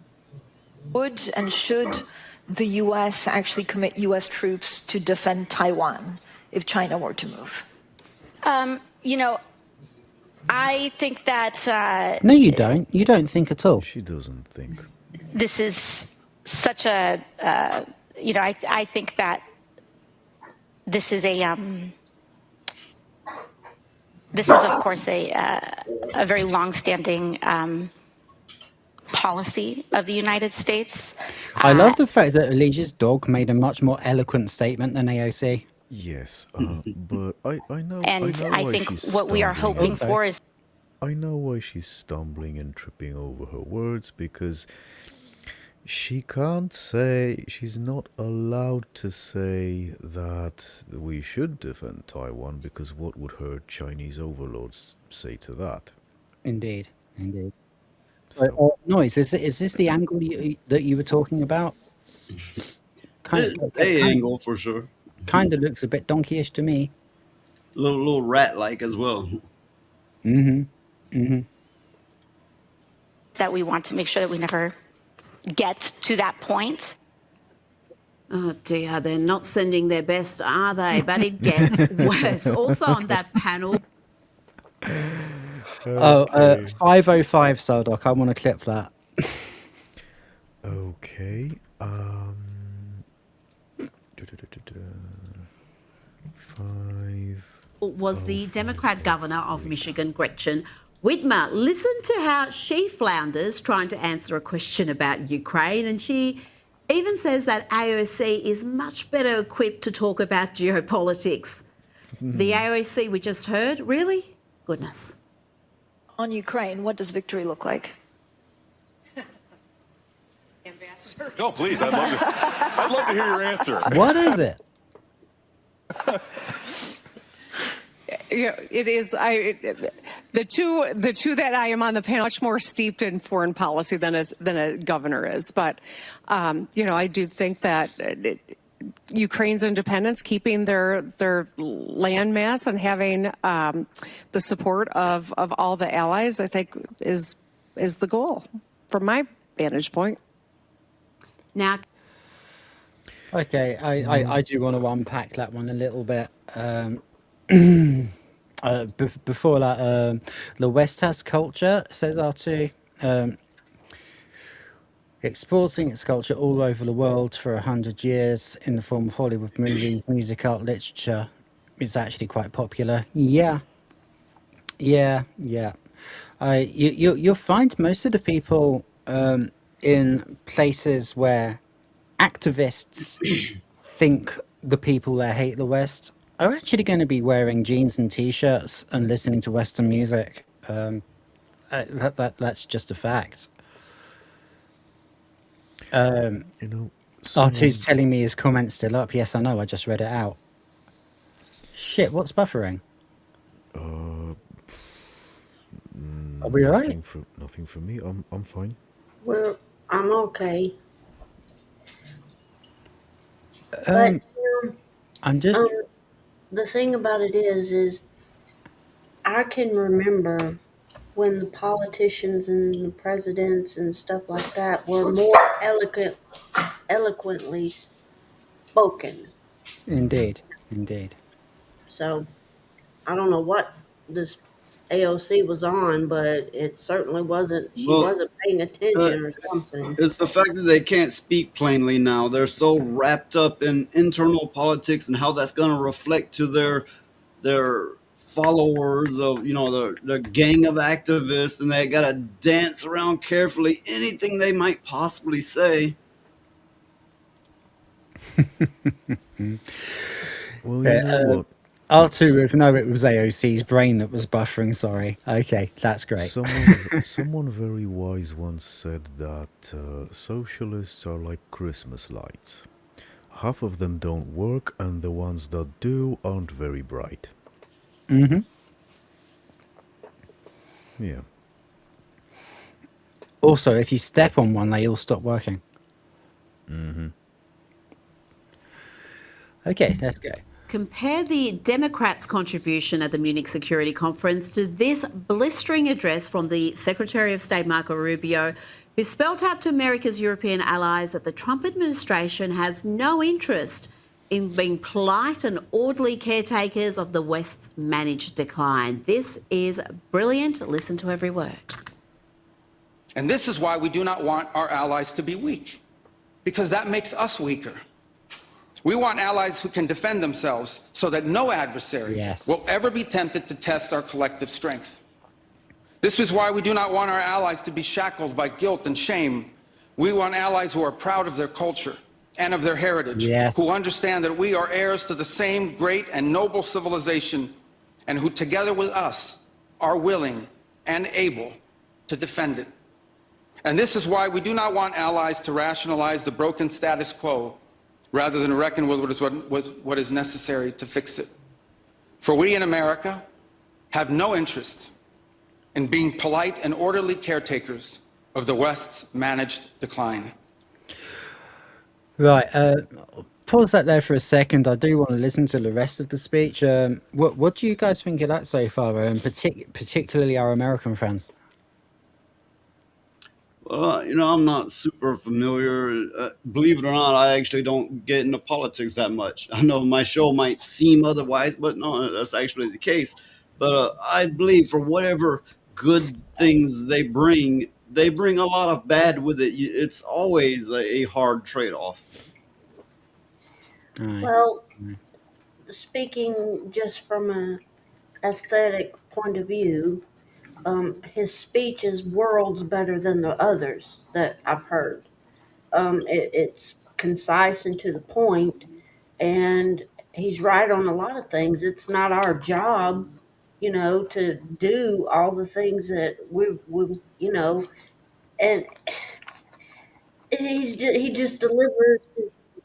Would and should the U.S. actually commit U.S. troops to defend Taiwan if China were to move? I think that... No, you don't. You don't think at all. She doesn't think. This is such a... I think that this is a... this is, of course, a very long-standing policy of the United States. I love the fact that Elijah's dog made a much more eloquent statement than AOC. Yes, but I know. And I why think she's what we are stumbling. hoping for is... I know why she's stumbling and tripping over her words, because She can't say, she's not allowed to say that we should defend Taiwan, because what would her Chinese overlords say to that? Indeed, indeed. So, Noise, is this the angle that you were talking about? It's a angle for sure. Kind of looks a bit donkeyish to me. Little rat-like as well. That we want to make sure that we never get to that point. Oh dear, they're not sending their best, are they? But it gets worse. Also on that panel. 505 Soldoc, I want to clip that. Okay. Was the Democrat governor of Michigan, Gretchen Whitmer. Listen to how she flounders trying to answer a question about Ukraine, and she even says that AOC is much better equipped to talk about geopolitics. The AOC we just heard, really? Goodness. On Ukraine, what does victory look like? No, please, I'd love to hear your answer. What is it? It is the two that I am on the panel much more steeped in foreign policy than a governor is, but I do think that Ukraine's independence, keeping their land mass, and having the support of all the allies, I think is the goal from my vantage point. Now, okay, I do want to unpack that one a little bit. Before that, the West has culture, says R2. Exporting its culture all over the world for 100 years in the form of Hollywood movies, music, art, literature. It's actually quite popular. Yeah. You'll find most of the people in places where activists think the people there hate the West are actually going to be wearing jeans and t-shirts and listening to Western music. That's just a fact. R2's telling me his comment's still up. Yes, I know. I just read it out. Shit, what's buffering? Are we alright? Nothing for me. I'm fine. Well, I'm okay. But I'm just. The thing about it is I can remember when the politicians and the presidents and stuff like that were more eloquently spoken. Indeed. So I don't know what this AOC was on, but it certainly wasn't. She wasn't paying attention or something. It's the fact that they can't speak plainly now. They're so wrapped up in internal politics and how that's going to reflect to their followers of, the gang of activists, and they got to dance around carefully anything they might possibly say. Well, you know what? R2 would know it was AOC's brain that was buffering, sorry. Okay, that's great. Someone very wise once said that socialists are like Christmas lights. Half of them don't work, and the ones that do aren't very bright. Yeah. Also, if you step on one, they all stop working. Okay, let's go. Compare the Democrats' contribution at the Munich Security Conference to this blistering address from the Secretary of State Marco Rubio, who spelled out to America's European allies that the Trump administration has no interest in being polite and orderly caretakers of the West's managed decline. This is brilliant. Listen to every word. And this is why we do not want our allies to be weak, because that makes us weaker. We want allies who can defend themselves so that no adversary will ever be tempted to test our collective strength. This is why we do not want our allies to be shackled by guilt and shame. We want allies who are proud of their culture and of their heritage, who understand that we are heirs to the same great and noble civilization, and who, together with us, are willing and able to defend it. And this is why we do not want allies to rationalize the broken status quo rather than reckon with what is necessary to fix it. For we in America have no interest in being polite and orderly caretakers of the West's managed decline. Right. Pause that there for a second. I do want to listen to the rest of the speech. What do you guys think of that so far, particularly our American friends? Well, I'm not super familiar. Believe it or not, I actually don't get into politics that much. I know my show might seem otherwise, but no, that's actually the case. But I believe for whatever good things they bring a lot of bad with it. It's always a hard trade-off. Well, speaking just from an aesthetic point of view, his speech is worlds better than the others that I've heard. It's concise and to the point, and he's right on a lot of things. It's not our job, to do all the things that we and he just delivers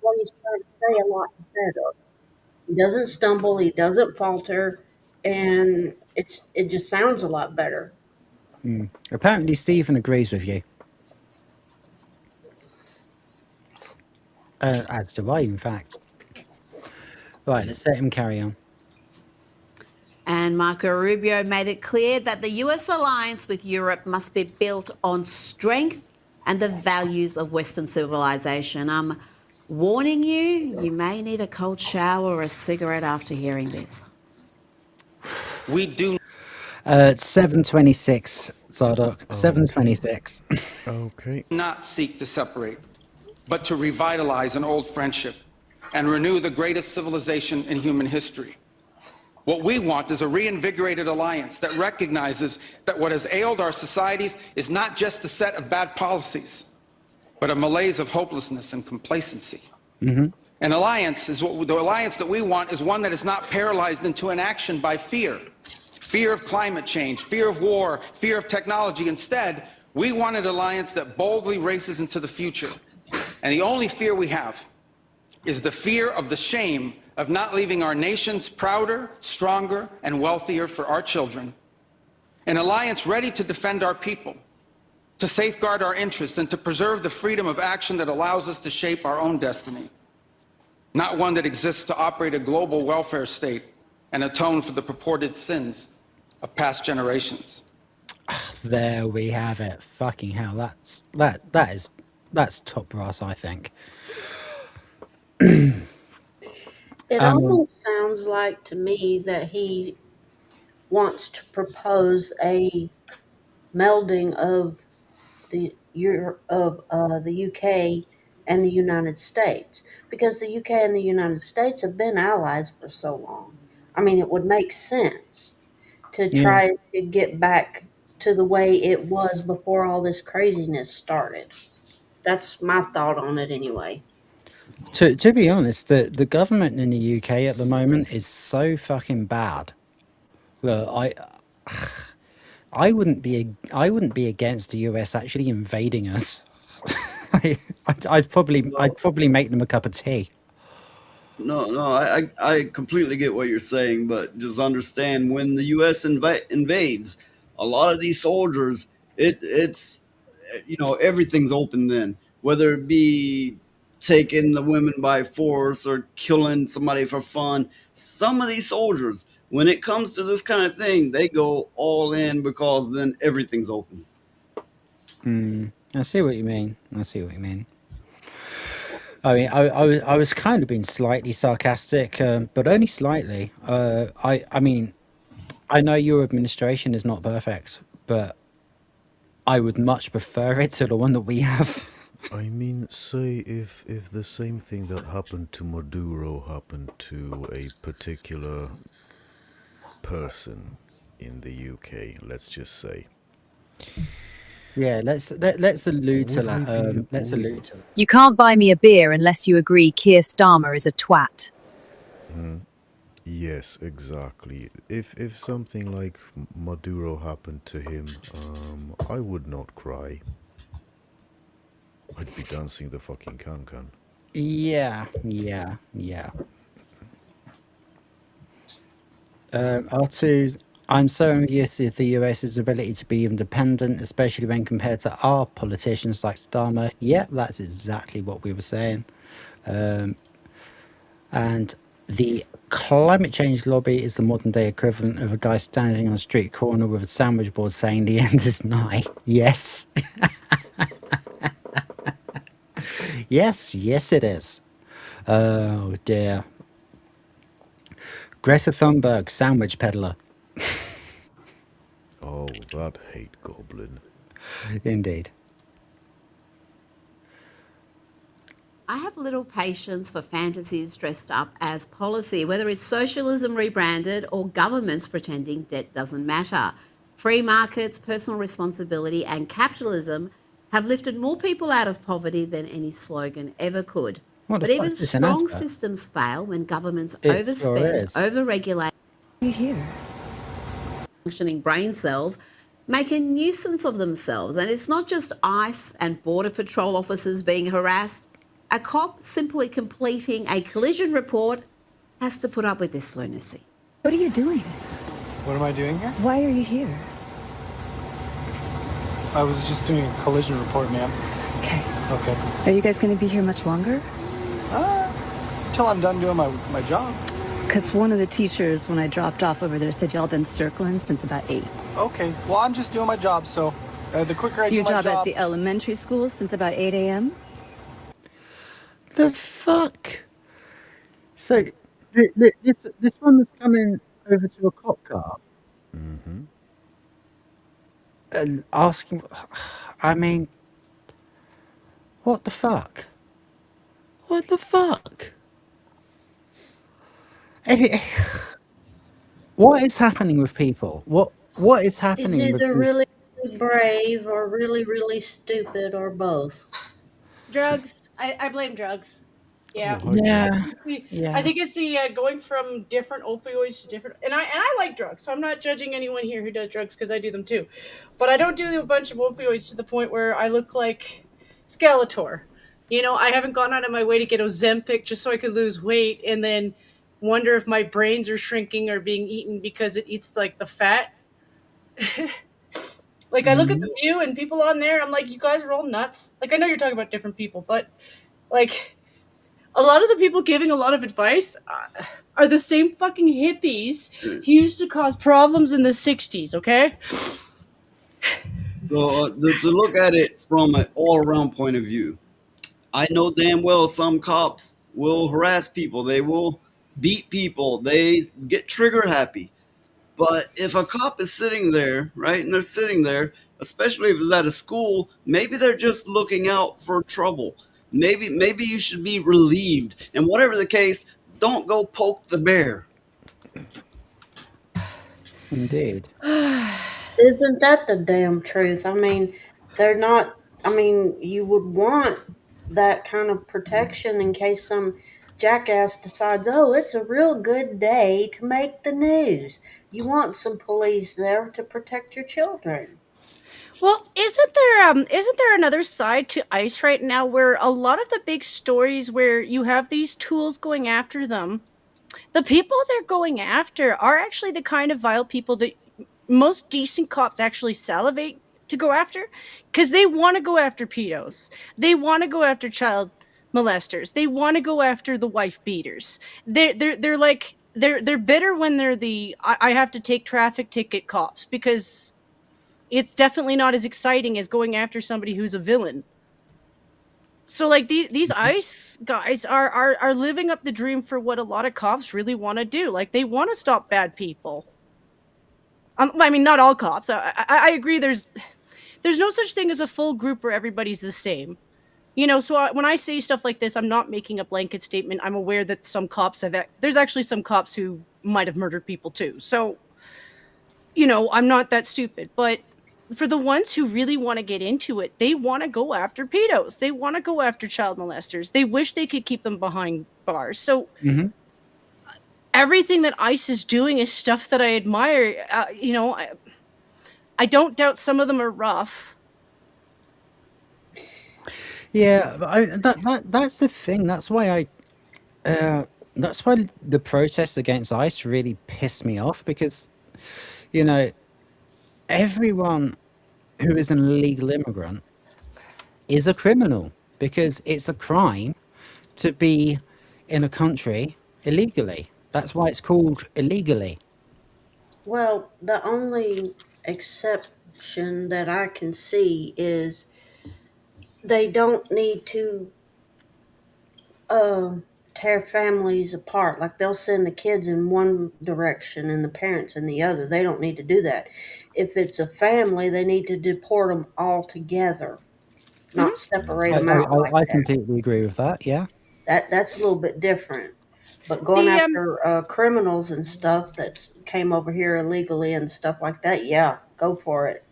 what he's trying to say a lot better. He doesn't stumble, he doesn't falter, and it just sounds a lot better. Apparently, Stephen agrees with you. As do I, in fact. Right, let's let him carry on. And Marco Rubio made it clear that the US alliance with Europe must be built on strength and the values of Western civilization. I'm warning you, you may need a cold shower or a cigarette after hearing this. We do. 7:26, Zardock. 7:26. Okay. Not seek to separate, but to revitalize an old friendship and renew the greatest civilization in human history. What we want is a reinvigorated alliance that recognizes that what has ailed our societies is not just a set of bad policies, but a malaise of hopelessness and complacency. An alliance is the alliance that we want is one that is not paralyzed into inaction by fear. Fear of climate change, fear of war, fear of technology. Instead, we want an alliance that boldly races into the future. And the only fear we have is the fear of the shame of not leaving our nations prouder, stronger, and wealthier for our children. An alliance ready to defend our people, to safeguard our interests, and to preserve the freedom of action that allows us to shape our own destiny. Not one that exists to operate a global welfare state and atone for the purported sins of past generations. There we have it. Fucking hell, that's top brass, I think. It almost sounds like to me that he wants to propose a melding of the UK and the United States, because the UK and the United States have been allies for so long. I mean, it would make sense to try to get back to the way it was before all this craziness started. That's my thought on it anyway. To be honest, the government in the UK at the moment is so fucking bad. Look, I wouldn't be against the US actually invading us. I'd probably make them a cup of tea. No, I completely get what you're saying, but just understand when the U.S. invades, a lot of these soldiers, it's everything's open then, whether it be taking the women by force or killing somebody for fun. Some of these soldiers, when it comes to this kind of thing, they go all in because then everything's open. I see what you mean. I mean, I was kind of being slightly sarcastic, but only slightly. I mean, I know your administration is not perfect, but I would much prefer it to the one that we have. I mean, say if the same thing that happened to Maduro happened to a particular person in the UK, let's just say. Yeah, let's allude to that. Let's allude to it. You can't buy me a beer unless you agree Keir Starmer is a twat. Yes, exactly. If something like Maduro happened to him, I would not cry. I'd be dancing the fucking can. Yeah. R2, I'm so envious of the US's ability to be independent, especially when compared to our politicians like Starmer. Yeah, that's exactly what we were saying. And the climate change lobby is the modern day equivalent of a guy standing on a street corner with a sandwich board saying the end is nigh. Yes. Yes, it is. Oh dear. Greta Thunberg, sandwich peddler. Oh, that hate goblin. Indeed. I have little patience for fantasies dressed up as policy, whether it's socialism rebranded or governments pretending debt doesn't matter. Free markets, personal responsibility, and capitalism have lifted more people out of poverty than any slogan ever could. What the But fuck even is this, an strong advert? systems fail when governments It sure overspend, is. overregulate. You hear? Functioning brain cells make a nuisance of themselves. And it's not just ICE and Border Patrol officers being harassed. A cop simply completing a collision report has to put up with this lunacy. What are you doing? What am I doing here? Why are you here? I was just doing a collision report, ma'am. Okay. Are you guys going to be here much longer? Till I'm done doing my job. Because one of the teachers, when I dropped off over there, said y'all been circling since about 8. Okay. Well, I'm just doing my job, so the quicker I do Your my job job... at the elementary school since about 8 a.m.? The fuck? So, this one was coming over to a cop car. Mm-hmm. And asking, I mean, what the fuck? What the fuck? What is happening with people? What is It's happening with either these- really, really brave or really, really stupid or both. Drugs. I blame drugs. Yeah. Yeah. I think it's the going from different opioids to different, and I like drugs, so I'm not judging anyone here who does drugs because I do them too, but I don't do a bunch of opioids to the point where I look like Skeletor. You know, I haven't gone out of my way to get Ozempic just so I could lose weight, and then wonder if my brains are shrinking or being eaten because it eats like the fat. Like I look at the View and people on there, I'm like, you guys are all nuts. Like I know you're talking about different people, but like a lot of the people giving a lot of advice are the same fucking hippies who used to cause problems in the 60s, okay? So to look at it from an all-around point of view, I know damn well some cops will harass people. They will beat people. They get trigger happy. But if a cop is sitting there, right, and they're sitting there, especially if it's at a school, maybe they're just looking out for trouble. Maybe you should be relieved. And whatever the case, don't go poke the bear. Indeed. Isn't that the damn truth? I mean, they're not, I mean, you would want that kind of protection in case some jackass decides, oh, it's a real good day to make the news. You want some police there to protect your children. Well, isn't there another side to ICE right now where a lot of the big stories where you have these tools going after them, the people they're going after are actually the kind of vile people that most decent cops actually salivate to go after because they want to go after pedos. They want to go after child molesters. They want to go after the wife beaters. They're bitter when they're the I have to take traffic ticket cops because it's definitely not as exciting as going after somebody who's a villain. So like these ICE guys are living up the dream for what a lot of cops really want to do. Like they want to stop bad people. I mean, not all cops. I agree. There's no such thing as a full group where everybody's the same. You know, so when I say stuff like this, I'm not making a blanket statement. I'm aware that some cops there's actually some cops who might have murdered people too. So, you know, I'm not that stupid. But for the ones who really want to get into it, they want to go after pedos. They want to go after child molesters. They wish they could keep them behind bars. So everything that ICE is doing is stuff that I admire. You know, I don't doubt some of them are rough. Yeah, but that's the thing. That's why the protests against ICE really piss me off because, you know, everyone who is an illegal immigrant is a criminal because it's a crime to be in a country illegally. That's why it's called illegally. Well, the only exception that I can see is they don't need to tear families apart. Like they'll send the kids in one direction and the parents in the other. They don't need to do that. If it's a family, they need to deport them all together, not separate I, them out like I that. completely agree with that. Yeah. That's a little bit different. But going The after criminals and stuff that came over here illegally and stuff like that, yeah, go for it.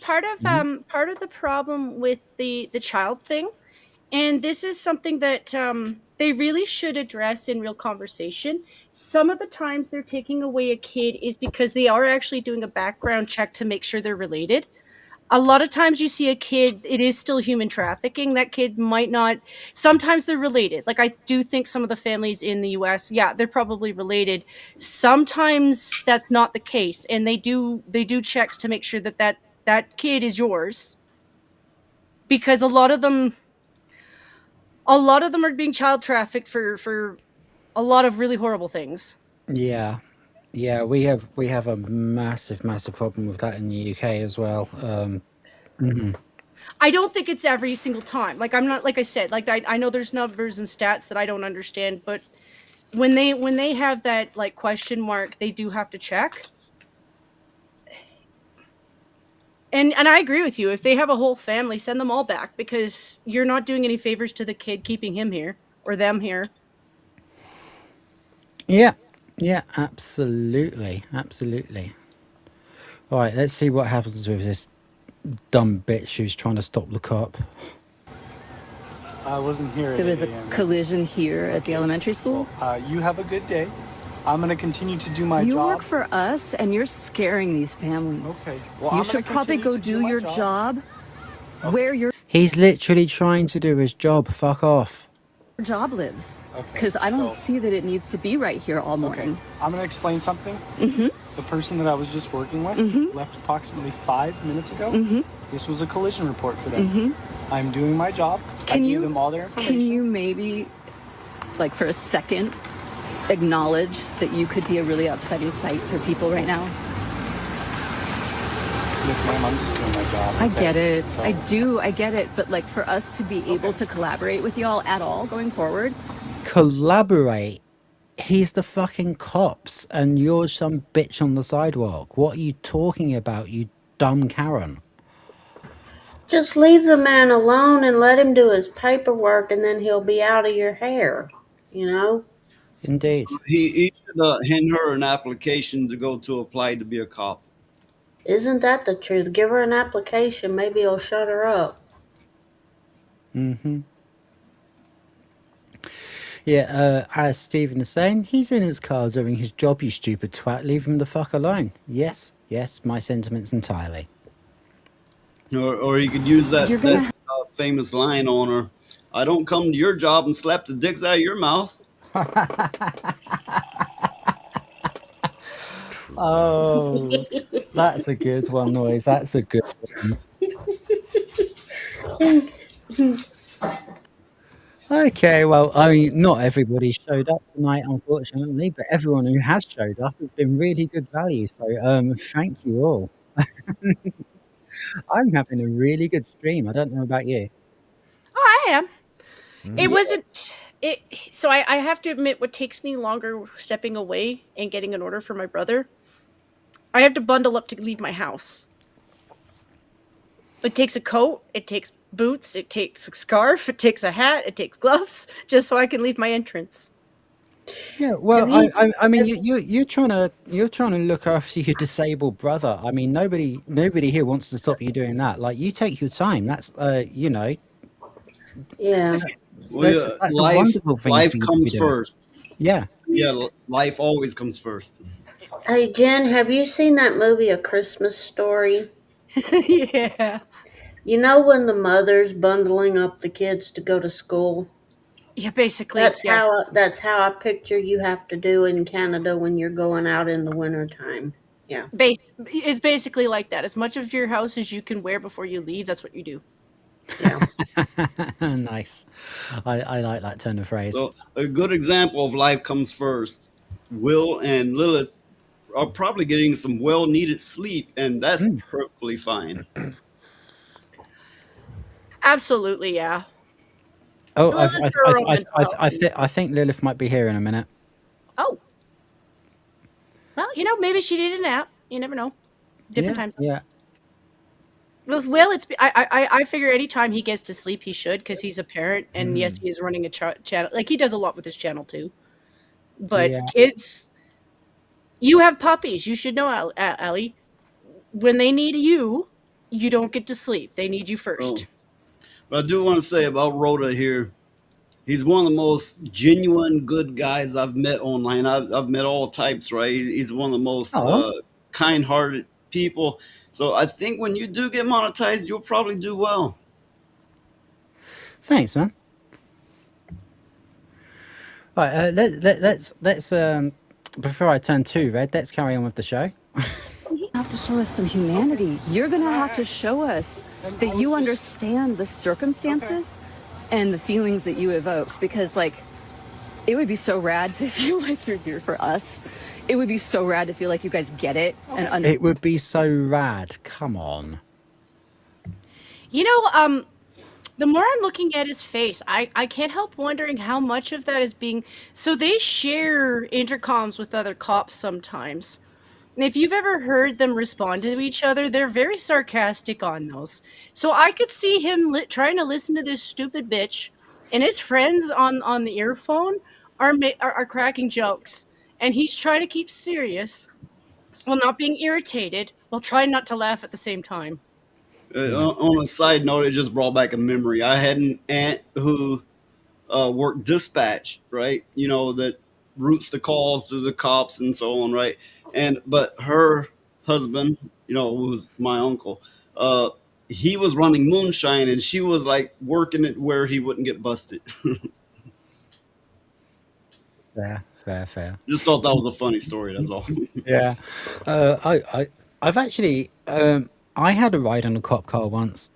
part of the problem with the child thing, and this is something that they really should address in real conversation. Some of the times they're taking away a kid is because they are actually doing a background check to make sure they're related. A lot of times you see a kid, it is still human trafficking. That kid might not, sometimes they're related. Like I do think some of the families in the US, yeah, they're probably related. Sometimes that's not the case, and they do checks to make sure that that kid is yours, because a lot of them are being child trafficked for a lot of really horrible things. Yeah. Yeah, we have a massive problem with that in the UK as well. Mhm. I don't think it's every single time. Like I'm not, like I said, like I know there's numbers and stats that I don't understand, but when they have that like question mark, they do have to check. And I agree with you. If they have a whole family, send them all back, because you're not doing any favors to the kid keeping him here or them here. Yeah, yeah, absolutely. All right, let's see what happens with this dumb bitch who's trying to stop the cop. I wasn't here. There was a AM. collision here at the elementary school. You have a good day. I'm going to continue to do my You job. work for us and you're scaring these families. Okay. Well, You I'm should gonna probably continue go to do my your job where your He's literally trying to do his job. Fuck off. job lives. Okay, Because I don't so- see that it needs to be right here all morning. I'm going to explain something. Mm-hmm. The person that I was just working with Mhm. left approximately 5 minutes ago. Mhm. This was a collision report for them. Mhm. I'm doing my job. I Can gave you them all their information. Can you maybe, like for a second, acknowledge that you could be a really upsetting sight for people right now? Look, ma'am, I'm just doing my job. I okay? get it. So- I get it. But like for us to be able to collaborate with y'all at all going forward, Collaborate. He's the fucking cops, and you're some bitch on the sidewalk. What are you talking about, you dumb Karen? Just leave the man alone and let him do his paperwork, and then he'll be out of your hair. You know? Indeed. He should hand her an application to go to apply to be a cop. Isn't that the truth? Give her an application. Maybe he'll shut her up. Mm-hmm. Yeah, as Stephen is saying, he's in his car doing his job, you stupid twat. Leave him the fuck alone. Yes, my sentiments entirely. Or you could use that, You're gonna- famous line on her. I don't come to your job and slap the dicks out of your mouth. Oh, that's a good one, Noise. That's a good one. Okay, well, I mean, not everybody showed up tonight, unfortunately, but everyone who has showed up has been really good value. So, thank you all. I'm having a really good stream. I don't know about you. Oh, I am. It Yeah. wasn't it so I have to admit, what takes me longer stepping away and getting an order for my brother, I have to bundle up to leave my house. It takes a coat, it takes boots, it takes a scarf, it takes a hat, it takes gloves, just so I can leave my entrance. Yeah, well, Have you- I mean, you're trying to look after your disabled brother. I mean, nobody here wants to stop you doing that. Like, you take your time. That's Yeah. Well, that's a wonderful thing life for you to comes be doing. first. Yeah. Yeah, life always comes first. Hey, Jen, have you seen that movie, A Christmas Story? Yeah. You know when the mother's bundling up the kids to go to school? Yeah, basically. That's Yeah. how I picture you have to do in Canada when you're going out in the wintertime. Yeah. It's basically like that. As much of your house as you can wear before you leave, that's what you do. Yeah. Nice. I like that turn of phrase. So a good example of life comes first. Will and Lilith are probably getting some well-needed sleep, and that's perfectly fine. Absolutely, yeah. Oh, Well, it's her own mental health. I think Lilith might be here in a minute. Oh. Well, maybe she needed a nap. You never know. Different times. Yeah. With Will, I figure anytime he gets to sleep, he should, because he's a parent, and yes, he is running a channel. Like, he does a lot with his channel too. But Yeah. kids, you have puppies. You should know, Allie. When they need you, you don't get to sleep. They need you first. But I do want to say about Rhoda here, he's one of the most genuine good guys I've met online. I've met all types, right? He's one of the most kind-hearted people. So I think when you do get monetized, you'll probably do well. Thanks, man. All right, let's before I turn too red, let's carry on with the show. You have to show us some humanity. You're going to have to show us that you understand the circumstances and the feelings that you evoke, because it would be so rad to feel like you're here for us. It would be so rad to feel like you guys get it. And It would be so rad. Come on. The more I'm looking at his face, I can't help wondering how much of that is being... So they share intercoms with other cops sometimes. And if you've ever heard them respond to each other, they're very sarcastic on those. So I could see him trying to listen to this stupid bitch, and his friends on the earphone are cracking jokes. And he's trying to keep serious while not being irritated, while trying not to laugh at the same time. On a side note, it just brought back a memory. I had an aunt who worked dispatch, right? That routes the calls to the cops and so on, right? But her husband, who's my uncle, he was running moonshine, and she was like working it where he wouldn't get busted. Fair. Just thought that was a funny story. That's all. Yeah. I've actually I had a ride on a cop car once.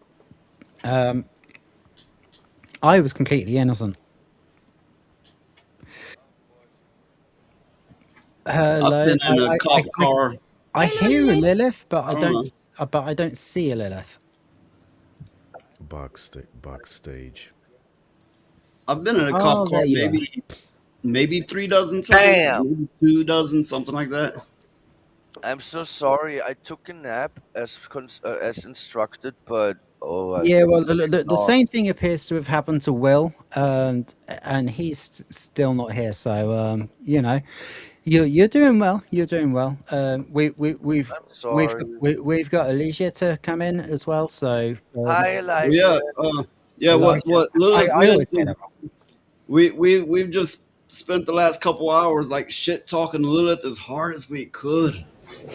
I was completely innocent. Hello. I've been in a cop car. I hear a Lilith, but I don't I don't see a Lilith. Backstage. I've been in a cop car maybe 3 dozen times, maybe 2 dozen, something like that. I'm so sorry. I took a nap as instructed, but Yeah, well, the same thing appears to have happened to Will, and he's still not here. So you're doing well. You're doing well. We've got Alicia to come in as well. So Hi, Elijah. What Lilith missed is we've just spent the last couple hours like shit talking Lilith as hard as we could.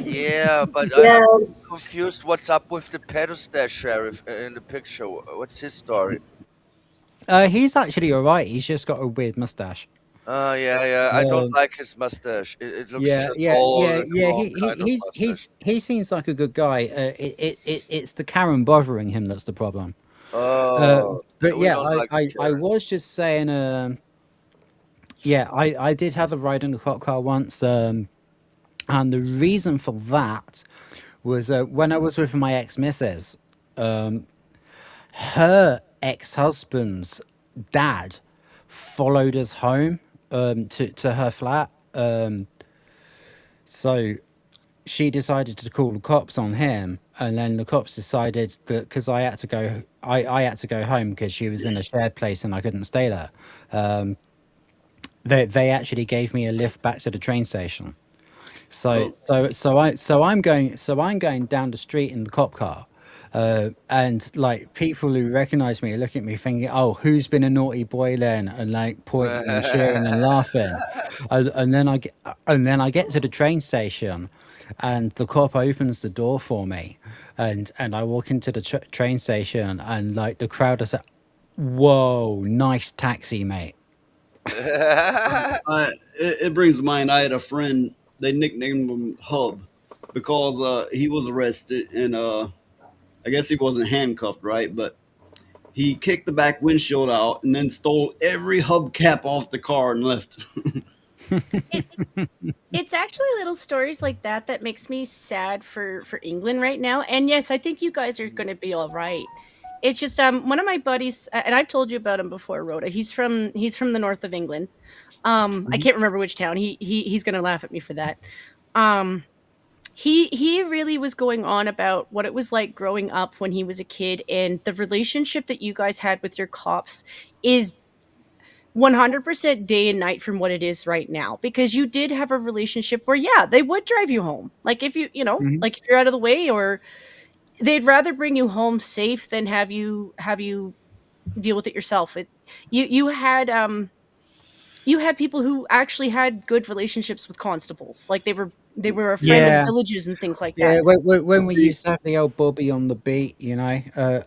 Yeah, but I'm confused. What's up with the pedo sheriff in the picture? What's his story? He's actually all right. He's just got a weird mustache. Yeah. I don't like his mustache. It looks old. He seems like a good guy. It's the Karen bothering him that's the problem. But yeah, I was just saying. I did have a ride in a cop car once. And the reason for that was when I was with my ex-missus, her ex-husband's dad followed us home to her flat. So she decided to call the cops on him, and then the cops decided that because I had to go home because she was in a shared place and I couldn't stay there. They actually gave me a lift back to the train station. So I'm going down the street in the cop car, and like people who recognize me are looking at me thinking, "Oh, who's been a naughty boy then?" and like pointing and cheering and laughing. And then I get to the train station, and the cop opens the door for me, and I walk into the train station, and like the crowd is like, "Whoa, nice taxi, mate." It brings to mind. I had a friend. They nicknamed him Hub because he was arrested and I guess he wasn't handcuffed, right? But he kicked the back windshield out and then stole every hubcap off the car and left. It's actually little stories like that that makes me sad for England right now. And yes, I think you guys are going to be all right. It's just one of my buddies, and I've told you about him before, Rhoda. He's from the north of England. I can't remember which town. He's going to laugh at me for that. Um, he really was going on about what it was like growing up when he was a kid, and the relationship that you guys had with your cops is 100% day and night from what it is right now, because you did have a relationship where, yeah, they would drive you home, like if like if you're out of the way, or they'd rather bring you home safe than have you deal with it yourself. You had people who actually had good relationships with constables, like they were a friend of Yeah. villages and things like Yeah, that. when we used to have the old Bobby on the beat,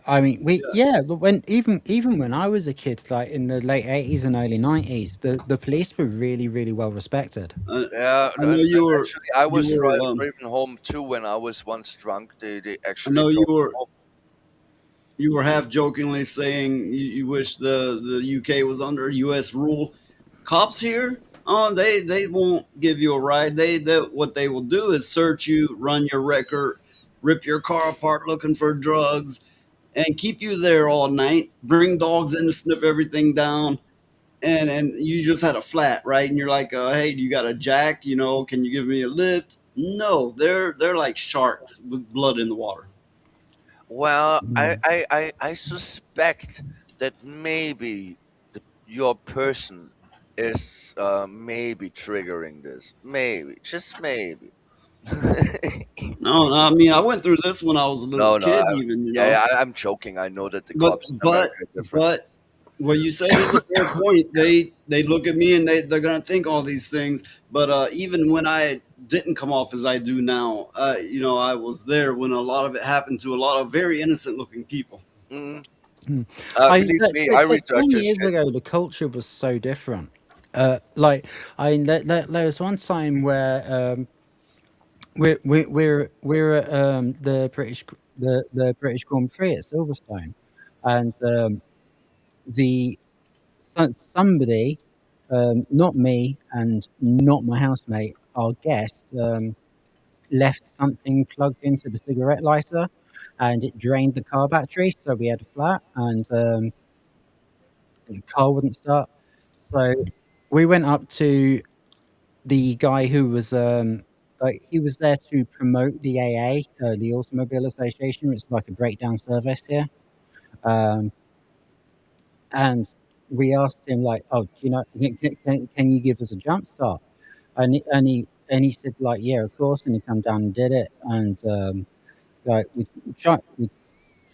I mean, but when even when I was a kid, like in the late 80s and early 90s, the police were really, really well respected. Yeah, I know you were actually, I was you were driven home too when I was once drunk. They I actually know drove me home. you were half jokingly saying you wish the UK was under US rule. Cops here, oh, they won't give you a ride. They what they will do is search you, run your record, rip your car apart looking for drugs, and keep you there all night. Bring dogs in to sniff everything down, and you just had a flat, right? And you're like, hey, do you got a jack? Can you give me a lift? No, they're like sharks with blood in the water. Well, I suspect that maybe your person is maybe triggering this. Maybe, just maybe. No, I mean, I went through this when I was a little No, kid, even. yeah, I'm joking. I know that the But cops in but America are different. but what you said is a fair point. They look at me and they're gonna think all these things. But even when I didn't come off as I do now, I was there when a lot of it happened to a lot of very innocent looking people. Mm. I Believe me, I research 10 this years shit. ago, the culture was so different. There was one time where we're at the British Grand Prix at Silverstone, and somebody, not me and not my housemate, our guest, left something plugged into the cigarette lighter, and it drained the car battery, so we had a flat, and the car wouldn't start. So we went up to the guy who was he was there to promote the AA, the Automobile Association. It's like a breakdown service here. Um, and we asked him like, "Oh, can you give us a jump start?" And he said like, "Yeah, of course." And he come down and did it. And like we tried to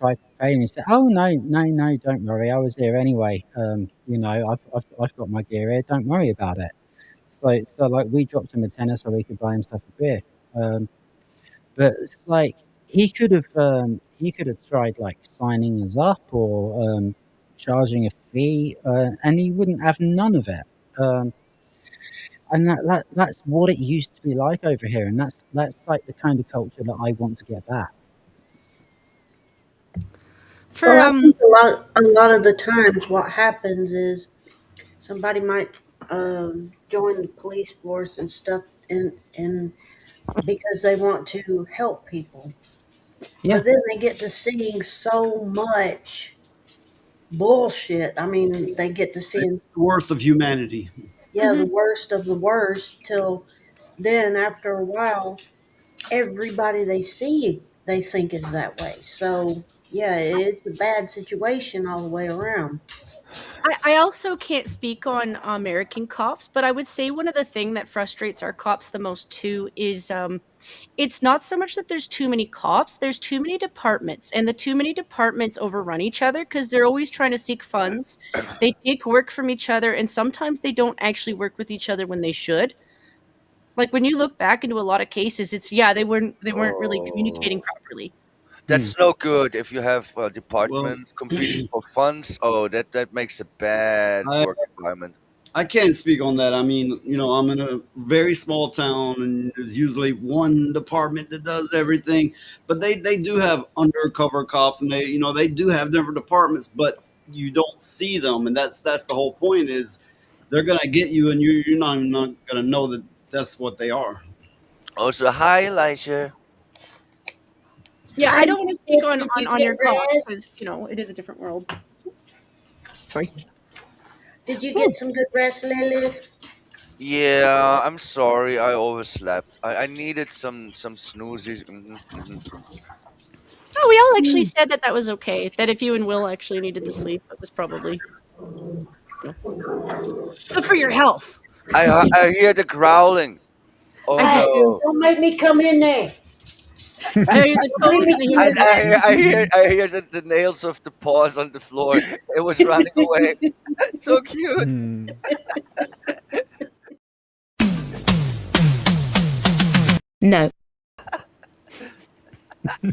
pay, and he said, "Oh no, no, no, don't worry. I was here anyway. I've got my gear here. Don't worry about it." So like we dropped him a tenner so he could buy himself a beer. But it's like he could have tried like signing us up or charging a fee, and he wouldn't have none of it. And that's what it used to be like over here, and that's like the kind of culture that I want to get back. For Well, I think a lot of the times what happens is somebody might join the police force and stuff and because they want to help people. Yeah. But then they get to seeing so much bullshit. I mean, they get to seeing The worst of humanity. the worst of the worst till then after a while everybody they see they think is that way. So yeah, it's a bad situation all the way around. I also can't speak on American cops, but I would say one of the thing that frustrates our cops the most too is it's not so much that there's too many cops, there's too many departments, and the too many departments overrun each other because they're always trying to seek funds. They take work from each other, and sometimes they don't actually work with each other when they should. Like when you look back into a lot of cases, it's they weren't really communicating properly. That's no good if you have Well, departments competing for funds. Oh, that makes a bad work environment. I can't speak on that. I mean, I'm in a very small town, and there's usually one department that does everything. But they do have undercover cops, and they do have different departments, but you don't see them, and that's the whole point. Is they're gonna get you, and you're not even not gonna know that that's what they are. Also, hi, Elijah. Yeah, I don't want to speak on Did you on get your cause rest? because it is a different world. Sorry. Did you get some good rest, Lilith? Yeah, I'm sorry. I overslept. I needed some snoozies. Oh, we all actually said that was okay. That if you and Will actually needed to sleep, it was probably good for your health. I hear the growling. Oh I no! Don't make me come in there. I hear the toes and I hear the nails of the paws on the floor. It was running away. So cute. No. When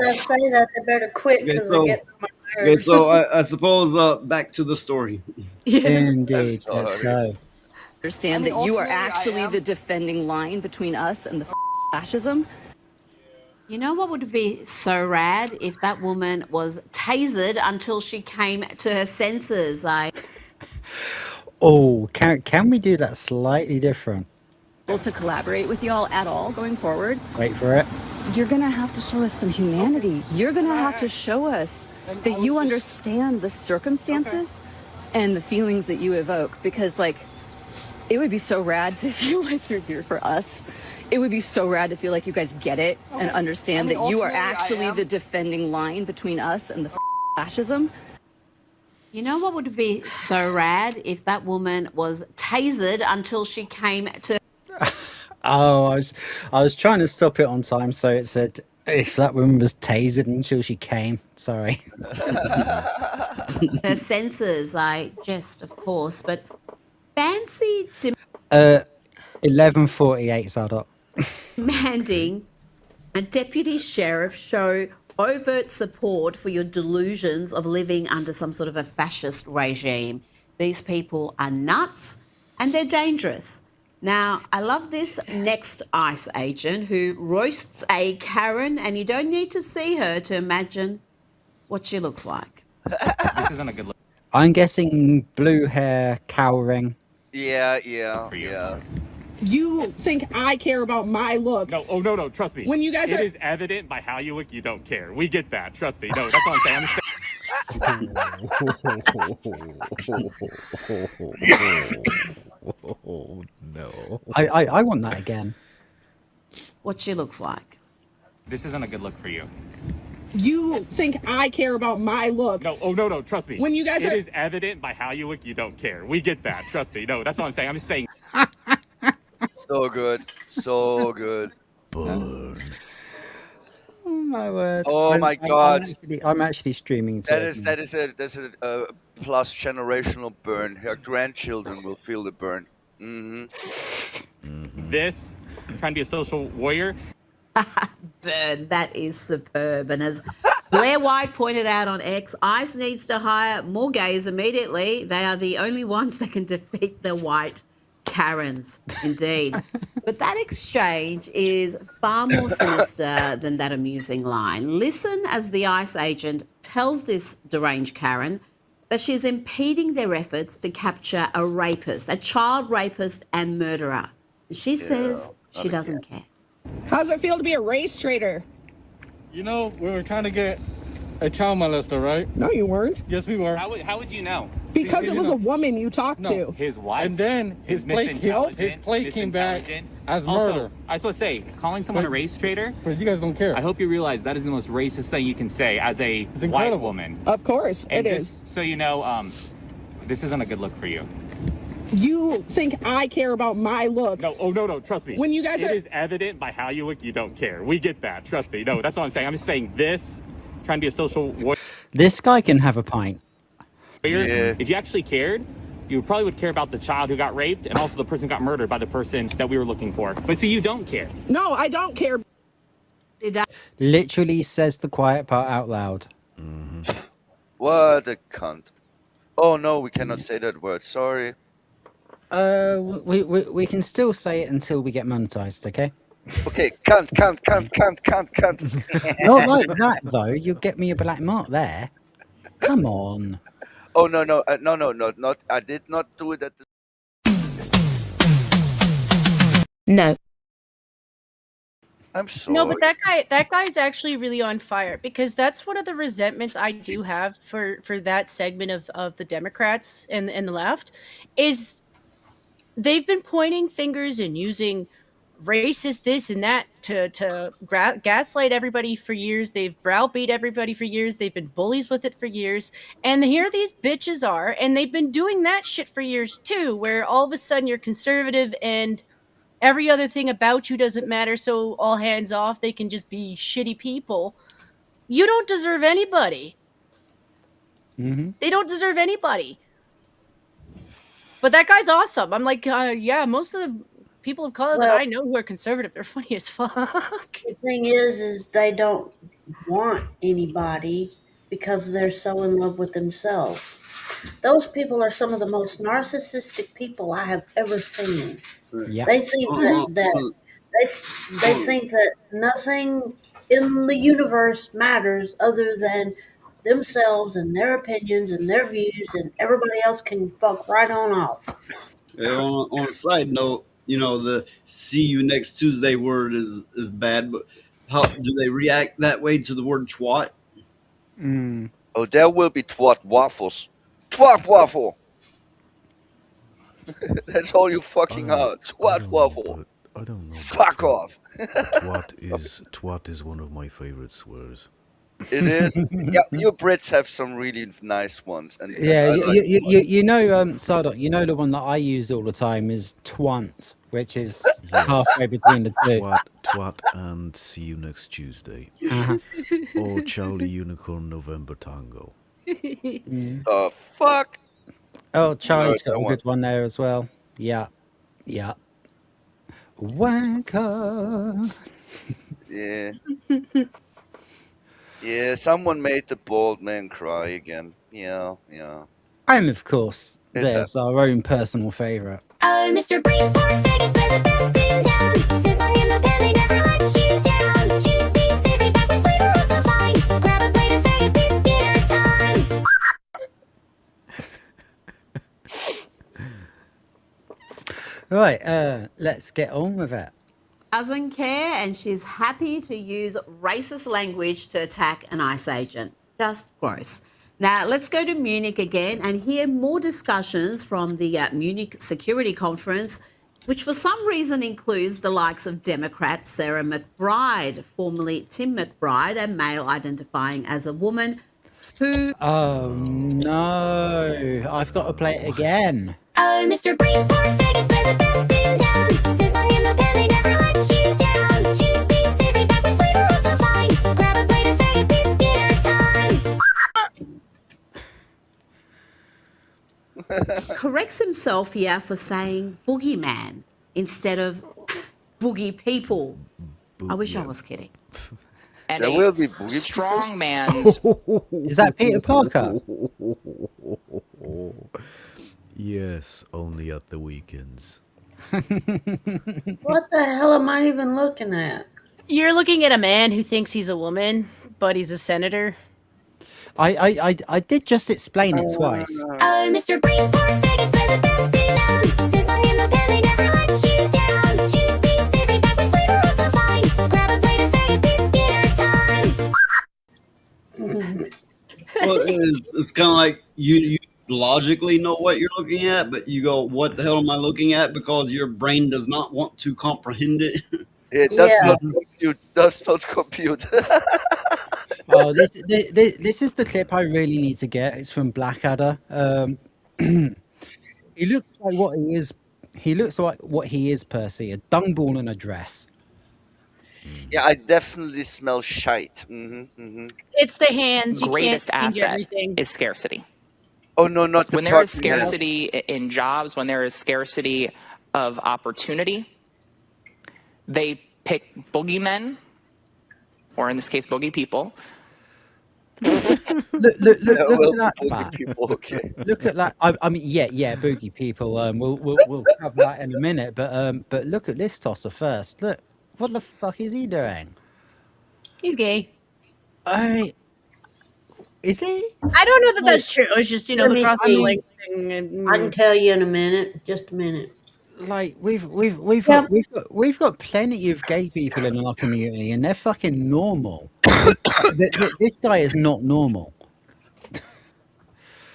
I say that, they better quit Okay, because so they get on my okay, nerves. so I suppose back to the story. Indeed. Let's go. Understand that you are actually the defending line between us and the fascism. You know what would be so rad if that woman was tasered until she came to her senses? Oh, can we do that slightly different? To collaborate with y'all at all going forward. Wait for it. You're gonna have to show us some humanity. You're gonna have to show us that you understand the circumstances and the feelings that you evoke, because it would be so rad to feel like you're here for us. It would be so rad to feel like you guys get it and understand that you are actually the defending line between us and the fascism. You know what would be so rad if that woman was tasered until she came to Oh, I was trying to stop it on time, so it said if that woman was tasered until she came. Sorry. her senses. I jest, of course, but fancy 11:48 Zadok. demanding a deputy sheriff show overt support for your delusions of living under some sort of a fascist regime. These people are nuts and they're dangerous. Now, I love this next ICE agent who roasts a Karen, and you don't need to see her to imagine what she looks like. This isn't a good look. I'm guessing blue hair, cowering. Yeah. You think I care about my look? No, oh no, trust me. When you guys it are- is evident by how you look, you don't care. We get that. Trust me. No, that's what I'm saying. Oh no. I want that again. What she looks like. This isn't a good look for you. You think I care about my look? No, oh no, trust me. When you guys it are- is evident by how you look, you don't care. We get that. Trust me. No, that's what I'm saying. I'm just saying. So good. So good. Burn. Oh my word. Oh my God. I'm actually streaming today. That's a plus generational burn. Her grandchildren will feel the burn. This, trying to be a social warrior. Burn, that is superb. And as Blair White pointed out on X, ICE needs to hire more gays immediately. They are the only ones that can defeat the white Karens, indeed. But that exchange is far more sinister than that amusing line. Listen as the ICE agent tells this deranged Karen that she's impeding their efforts to capture a rapist, a child rapist and murderer. She says she doesn't care. How does it feel to be a race traitor? You know, we were trying to get a child molester, right? No, you weren't. Yes, we were. How would you know? Because it was a woman you talked to. His wife. And then his plate came back as murder. Also, I was supposed to say, calling someone a race traitor. But you guys don't care. I hope you realize that is the most racist thing you can say as a white woman. Of course, And it this- is. So you know, this isn't a good look for you. You think I care about my look? No, oh no, trust me. When you guys it are- is evident by how you look, you don't care. We get that. Trust me. No, that's what I'm saying. I'm just saying this, trying to be a social warrior. This guy can have a pint. If you actually cared, you probably would care about the child who got raped and also the person who got murdered by the person that we were looking for. But see, you don't care. No, I don't care. Literally says the quiet part out loud. What a cunt. Oh no, we cannot say that word. Sorry. We can still say it until we get monetized, okay? Okay, cunt. Not like that though. You'll get me a black mark there. Come on. Oh no, not. I did not do it at the. No. I'm sorry. No, but that guy's actually really on fire, because that's one of the resentments I do have for that segment of the Democrats and the left, is they've been pointing fingers and using racist this and that to gaslight everybody for years. They've browbeat everybody for years. They've been bullies with it for years. And here these bitches are, and they've been doing that shit for years too, where all of a sudden you're conservative and every other thing about you doesn't matter, so all hands off, they can just be shitty people. You don't deserve anybody. They don't deserve anybody. But that guy's awesome. I'm like, yeah, most of the people of color that I know who are conservative, they're funny as fuck. The thing is they don't want anybody because they're so in love with themselves. Those people are some of the most narcissistic people I have ever seen. Yeah. They think that they think that nothing in the universe matters other than themselves and their opinions and their views, and everybody else can fuck right on off. On a side note, the "see you next Tuesday" word is bad, but how do they react that way to the word "twat"? Oh, there will be twat waffles. Twat waffle. That's all you fucking are. Twat waffle. I don't know. Fuck off. Twat is one of my favorite swears. It is. Yeah, you Brits have some really nice ones. And Yeah, and I Sardot, the one that I use all the time is twant, which is halfway between the two. Twat and see you next Tuesday. Or Charlie Unicorn November Tango. Fuck. Oh, Charlie's No, got a good one there as well. Yeah. Wanker. Yeah. Yeah, someone made the bald man cry again. Yeah. And of course, there's our own personal favourite. Oh, Mr. Breeze, pork faggots are the best in town. Sizzling in the pan, they never let you down. Juicy, savory, packed with flavor, oh so fine. Grab a plate of faggots, it's dinner time. Right, let's get on with it. Doesn't care, and she's happy to use racist language to attack an ICE agent. Just gross. Now, let's go to Munich again and hear more discussions from the Munich Security Conference, which for some reason includes the likes of Democrat Sarah McBride, formerly Tim McBride, a male identifying as a woman, who... Oh, no. I've got to play it again. Oh, Mr. Breeze, pork faggots are the best in town. Sizzling in the pan, they never let you down. Juicy, savory, packed with flavor, oh so fine. Grab a plate of faggots, it's dinner time. corrects himself here for saying boogeyman instead of boogie people. I wish I was kidding. And There will be boogie strong man's. Is that Peter Parker? Yes, only at the weekends. What the hell am I even looking at? You're looking at a man who thinks he's a woman, but he's a senator. I did just explain it twice. Oh, Mr. Breeze, pork faggots are the best in town. Sizzling in the pan, they never let you down. Juicy, savory, packed with flavor, oh so fine. Grab a plate of faggots, it's dinner time. Well, it's kind of like you logically know what you're looking at, but you go, "What the hell am I looking at?" Because your brain does not want to comprehend it. It does not compute. Does not compute. Oh, this is the clip I really need to get. It's from Blackadder. He looks like what he is. He looks like what he is, Percy, a dung ball in a dress. Yeah, I definitely smell shite. It's the hands. You Greatest can't change asset everything. is scarcity. Oh no, not the When there is podcast. scarcity in jobs, when there is scarcity of opportunity, they pick boogeymen, or in this case, boogie people. Look Yeah, well, at that, boogie man. people, okay. Look at that. I mean, yeah, boogie people. We'll cover that in a minute. But look at this tosser first. Look, what the fuck is he doing? He's gay. Is he? I don't know that Like, that's true. It's just, Let the me crossing the see. legs thing. I can tell you in a minute. Just a minute. like we've Yeah. got plenty of gay people in our community, and they're fucking normal. This guy is not normal.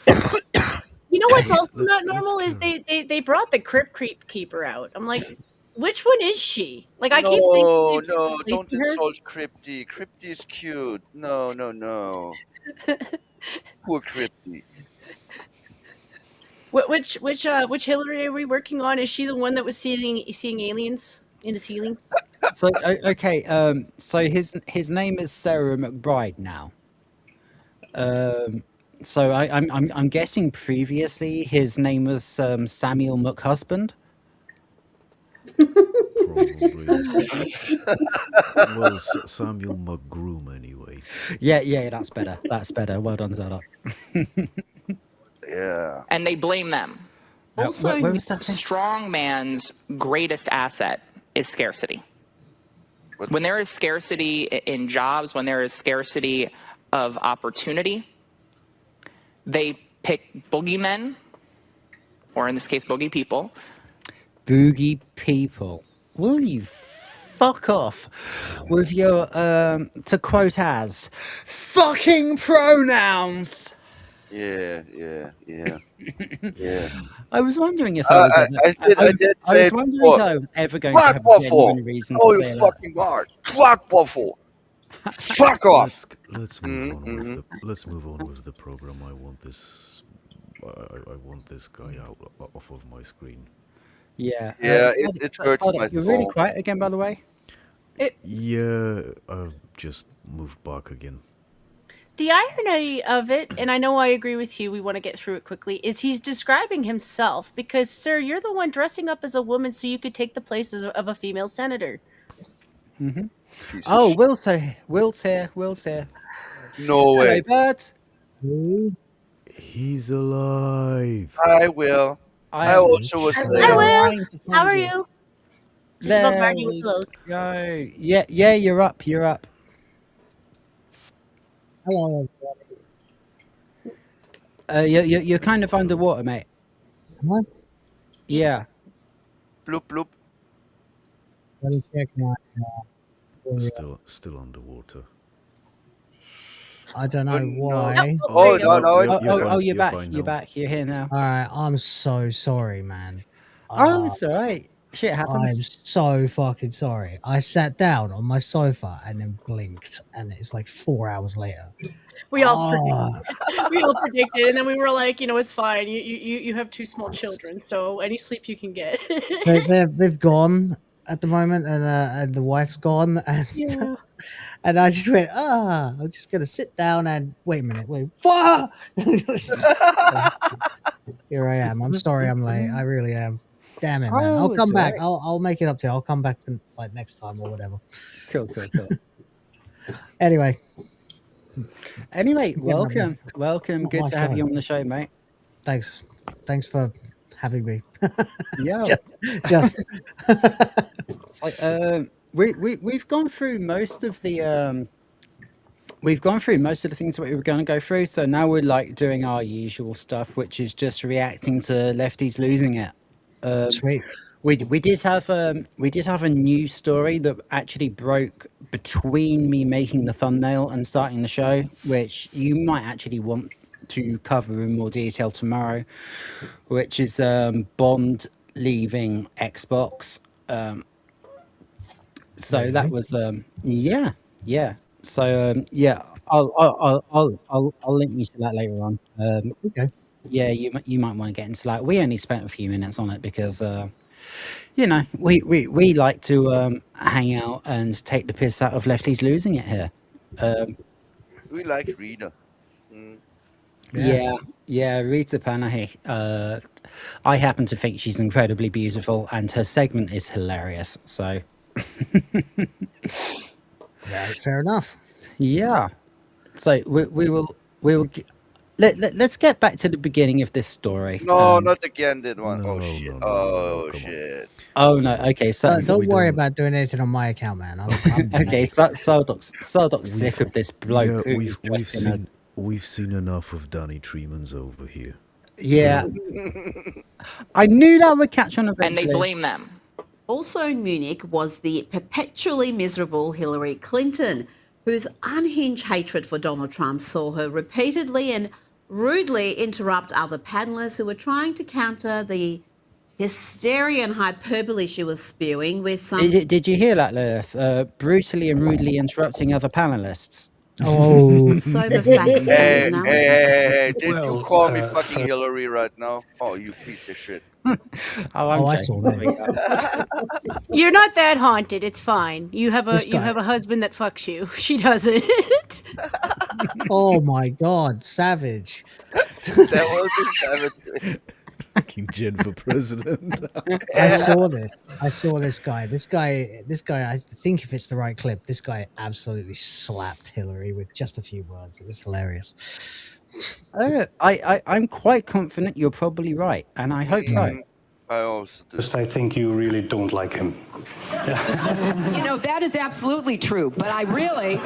You know what's Let's- also not let's normal is carry- they brought the Crypt Creep Keeper out. I'm like, which one is she? Like, I keep No, thinking no, they're don't replacing her. insult Crypty. Crypty is cute. No, no, no. Poor Crypty. Which Hillary are we working on? Is she the one that was seeing aliens in the ceiling? So okay, so his name is Sarah McBride now. So I'm guessing previously his name was Samuel McHusband. Probably. Well, Samuel McGroom anyway. Yeah, that's better. That's better. Well done, Zara. Yeah. And they blame them. Also, where was that thing? Strong man's greatest asset is scarcity. When there is scarcity in jobs, when there is scarcity of opportunity, they pick boogeymen, or in this case, boogie people. Boogie people. Will you fuck off with your to quote as fucking pronouns? Yeah. Yeah. I was wondering if I was ever, I did I say was it wondering before. if I was ever going to Fuck have a waffle. genuine reason Oh, to say you that. fucking hard. Fuck waffle. Fuck off. Let's move on with the let's move on with the program. I want this guy out off of my screen. Yeah. Yeah, Sardar- it hurts Sardar, my you're really soul. quiet again, by the way. Yeah, I've just moved back again. The irony of it, and I know I agree with you, we want to get through it quickly, is he's describing himself because, sir, you're the one dressing up as a woman so you could take the places of a female senator. Mm-hmm. Oh, Will's here. Will's here. No Hello, way. bud. He's alive. I will. I also was I'm there. trying to How find are you. you? Just about There bargaining with we clothes. go. Yeah, you're up. Hello, You're kind of underwater, mate. everyone. Yeah. Bloop bloop. Let me check my. Still underwater. I don't know No. why. Oh, no. You're back. fine You're now. back. You're here now. All right, I'm so sorry, man. Oh, it's all right. Shit I'm happens. so fucking sorry. I sat down on my sofa and then blinked, and it's like 4 hours later. We all Ah. predicted, and then we were like, it's fine. You have two small children, so any sleep you can get. They've gone at the moment, and the wife's gone, and Yeah. and I just went, I'm just gonna sit down and wait a minute, fuck! Here I am. I'm sorry, I'm late. I really am. Damn it, man. I'll Oh, come it's back. all I'll make it up to you. I'll come back like next time or whatever. Cool. Anyway, welcome. Not Good my to have show. you on the show, mate. thanks for having me. Yeah. just It's like, we've gone through most of the things that we were going to go through. So now we're like doing our usual stuff, which is just reacting to Lefties Losing It. Sweet. We did have a news story that actually broke between me making the thumbnail and starting the show, which you might actually want to cover in more detail tomorrow, which is Bond leaving Xbox. So Really? that was yeah. So I'll link you to that later on. Okay. Yeah, you might want to get into that. We only spent a few minutes on it because we like to hang out and take the piss out of Lefties Losing It here. We like reader. Yeah. Yeah, Rita Panahi. I happen to think she's incredibly beautiful, and her segment is hilarious. So, Right, fair enough. yeah. So let's get back to the beginning of this story. No, not again. That one. Oh No, shit. no, no, no, Oh come on. shit. Oh no. Okay. Don't worry about doing anything on my account, man. I'm Okay. Sardoc's sick of this bloke Yeah, who's dressed in a we've seen enough of Danny Treemans over here. yeah. I knew that would catch on And eventually. they blame them. Also in Munich was the perpetually miserable Hillary Clinton, whose unhinged hatred for Donald Trump saw her repeatedly and rudely interrupt other panelists who were trying to counter the hysteria and hyperbole she was spewing with some. Did you hear that, Lilith? Brutally and rudely interrupting other panelists. Oh, sober facts Hey, and hey, analysis. hey, hey, did you Well, call me fucking Hillary right now? Oh, you piece of shit. Oh, I'm I saw joking. that. You're not that haunted. It's fine. You have This a guy. husband that fucks you. She doesn't. Oh my god, savage. That was a savage. Fucking Jen for president. I saw this. I saw this guy. This guy, I think if it's the right clip, this guy absolutely slapped Hillary with just a few words. It was hilarious. I'm quite confident you're probably right, and I hope so. I also do. I think you really don't like him. You know, that is absolutely true. But I really,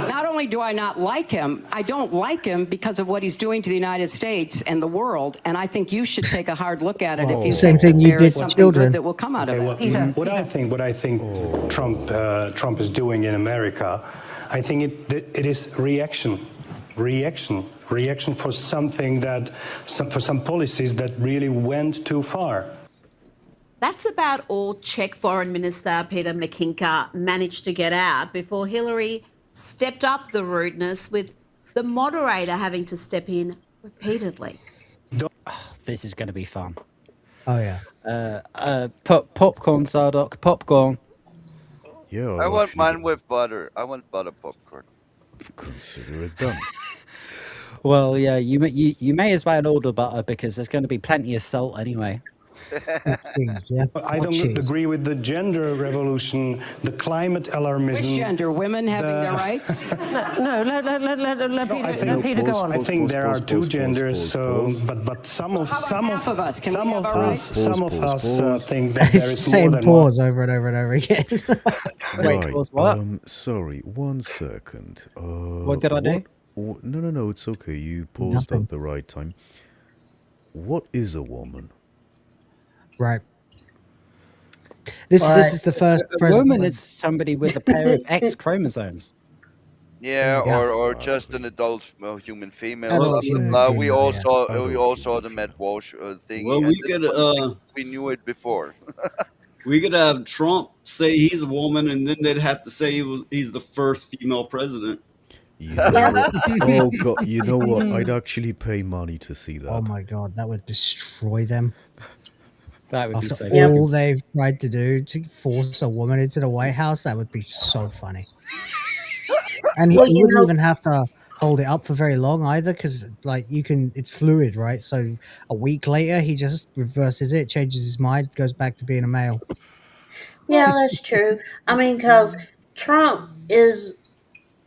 not only do I not like him, I don't like him because of what he's doing to the United States and the world. And I think you should take a hard look at it if you Same think thing that you there did is to something children. good that will come out of Okay, it. what I think Trump is doing in America, I think it is reaction for something for some policies that really went too far. That's about all Czech Foreign Minister Peter McKinka managed to get out before Hillary stepped up the rudeness, with the moderator having to step in repeatedly. This is going to be fun. Oh yeah. Popcorn, Sardoc, popcorn. Yeah, I want mine with butter. I want butter popcorn. Consider it done. Well, yeah, you may as well order butter because there's going to be plenty of salt anyway. Cheese, yeah. I don't agree with the gender revolution, the climate alarmism. Which gender? Women having their rights? No, let Peter go on. I think there are two genders, but some of half of us? Can we have our rights? some of us think that there It's the is more same than pause over and over and over again. Right. pause what? Sorry, 1 second. What did I do? No, it's okay. You paused at the right time. What is a woman? Right. This is the first A president. woman is somebody with a pair of X chromosomes. Yeah, Yes. or just an adult human female. Adult Blah, human blah, blah. We female, all yeah. saw we all saw the Matt Walsh thing. Well, we could we knew it before. we could have Trump say he's a woman, and then they'd have to say he's the first female president. You know what? Oh god, you know what? I'd actually pay money to see that. Oh my god, that would destroy them. That would be After so all they've tried to do to force a woman into the White House, that would be so funny. And he wouldn't even have to hold it up for very long either, because it's fluid, right? So a week later, he just reverses it, changes his mind, goes back to being a male. Yeah, that's true. I mean, because Trump is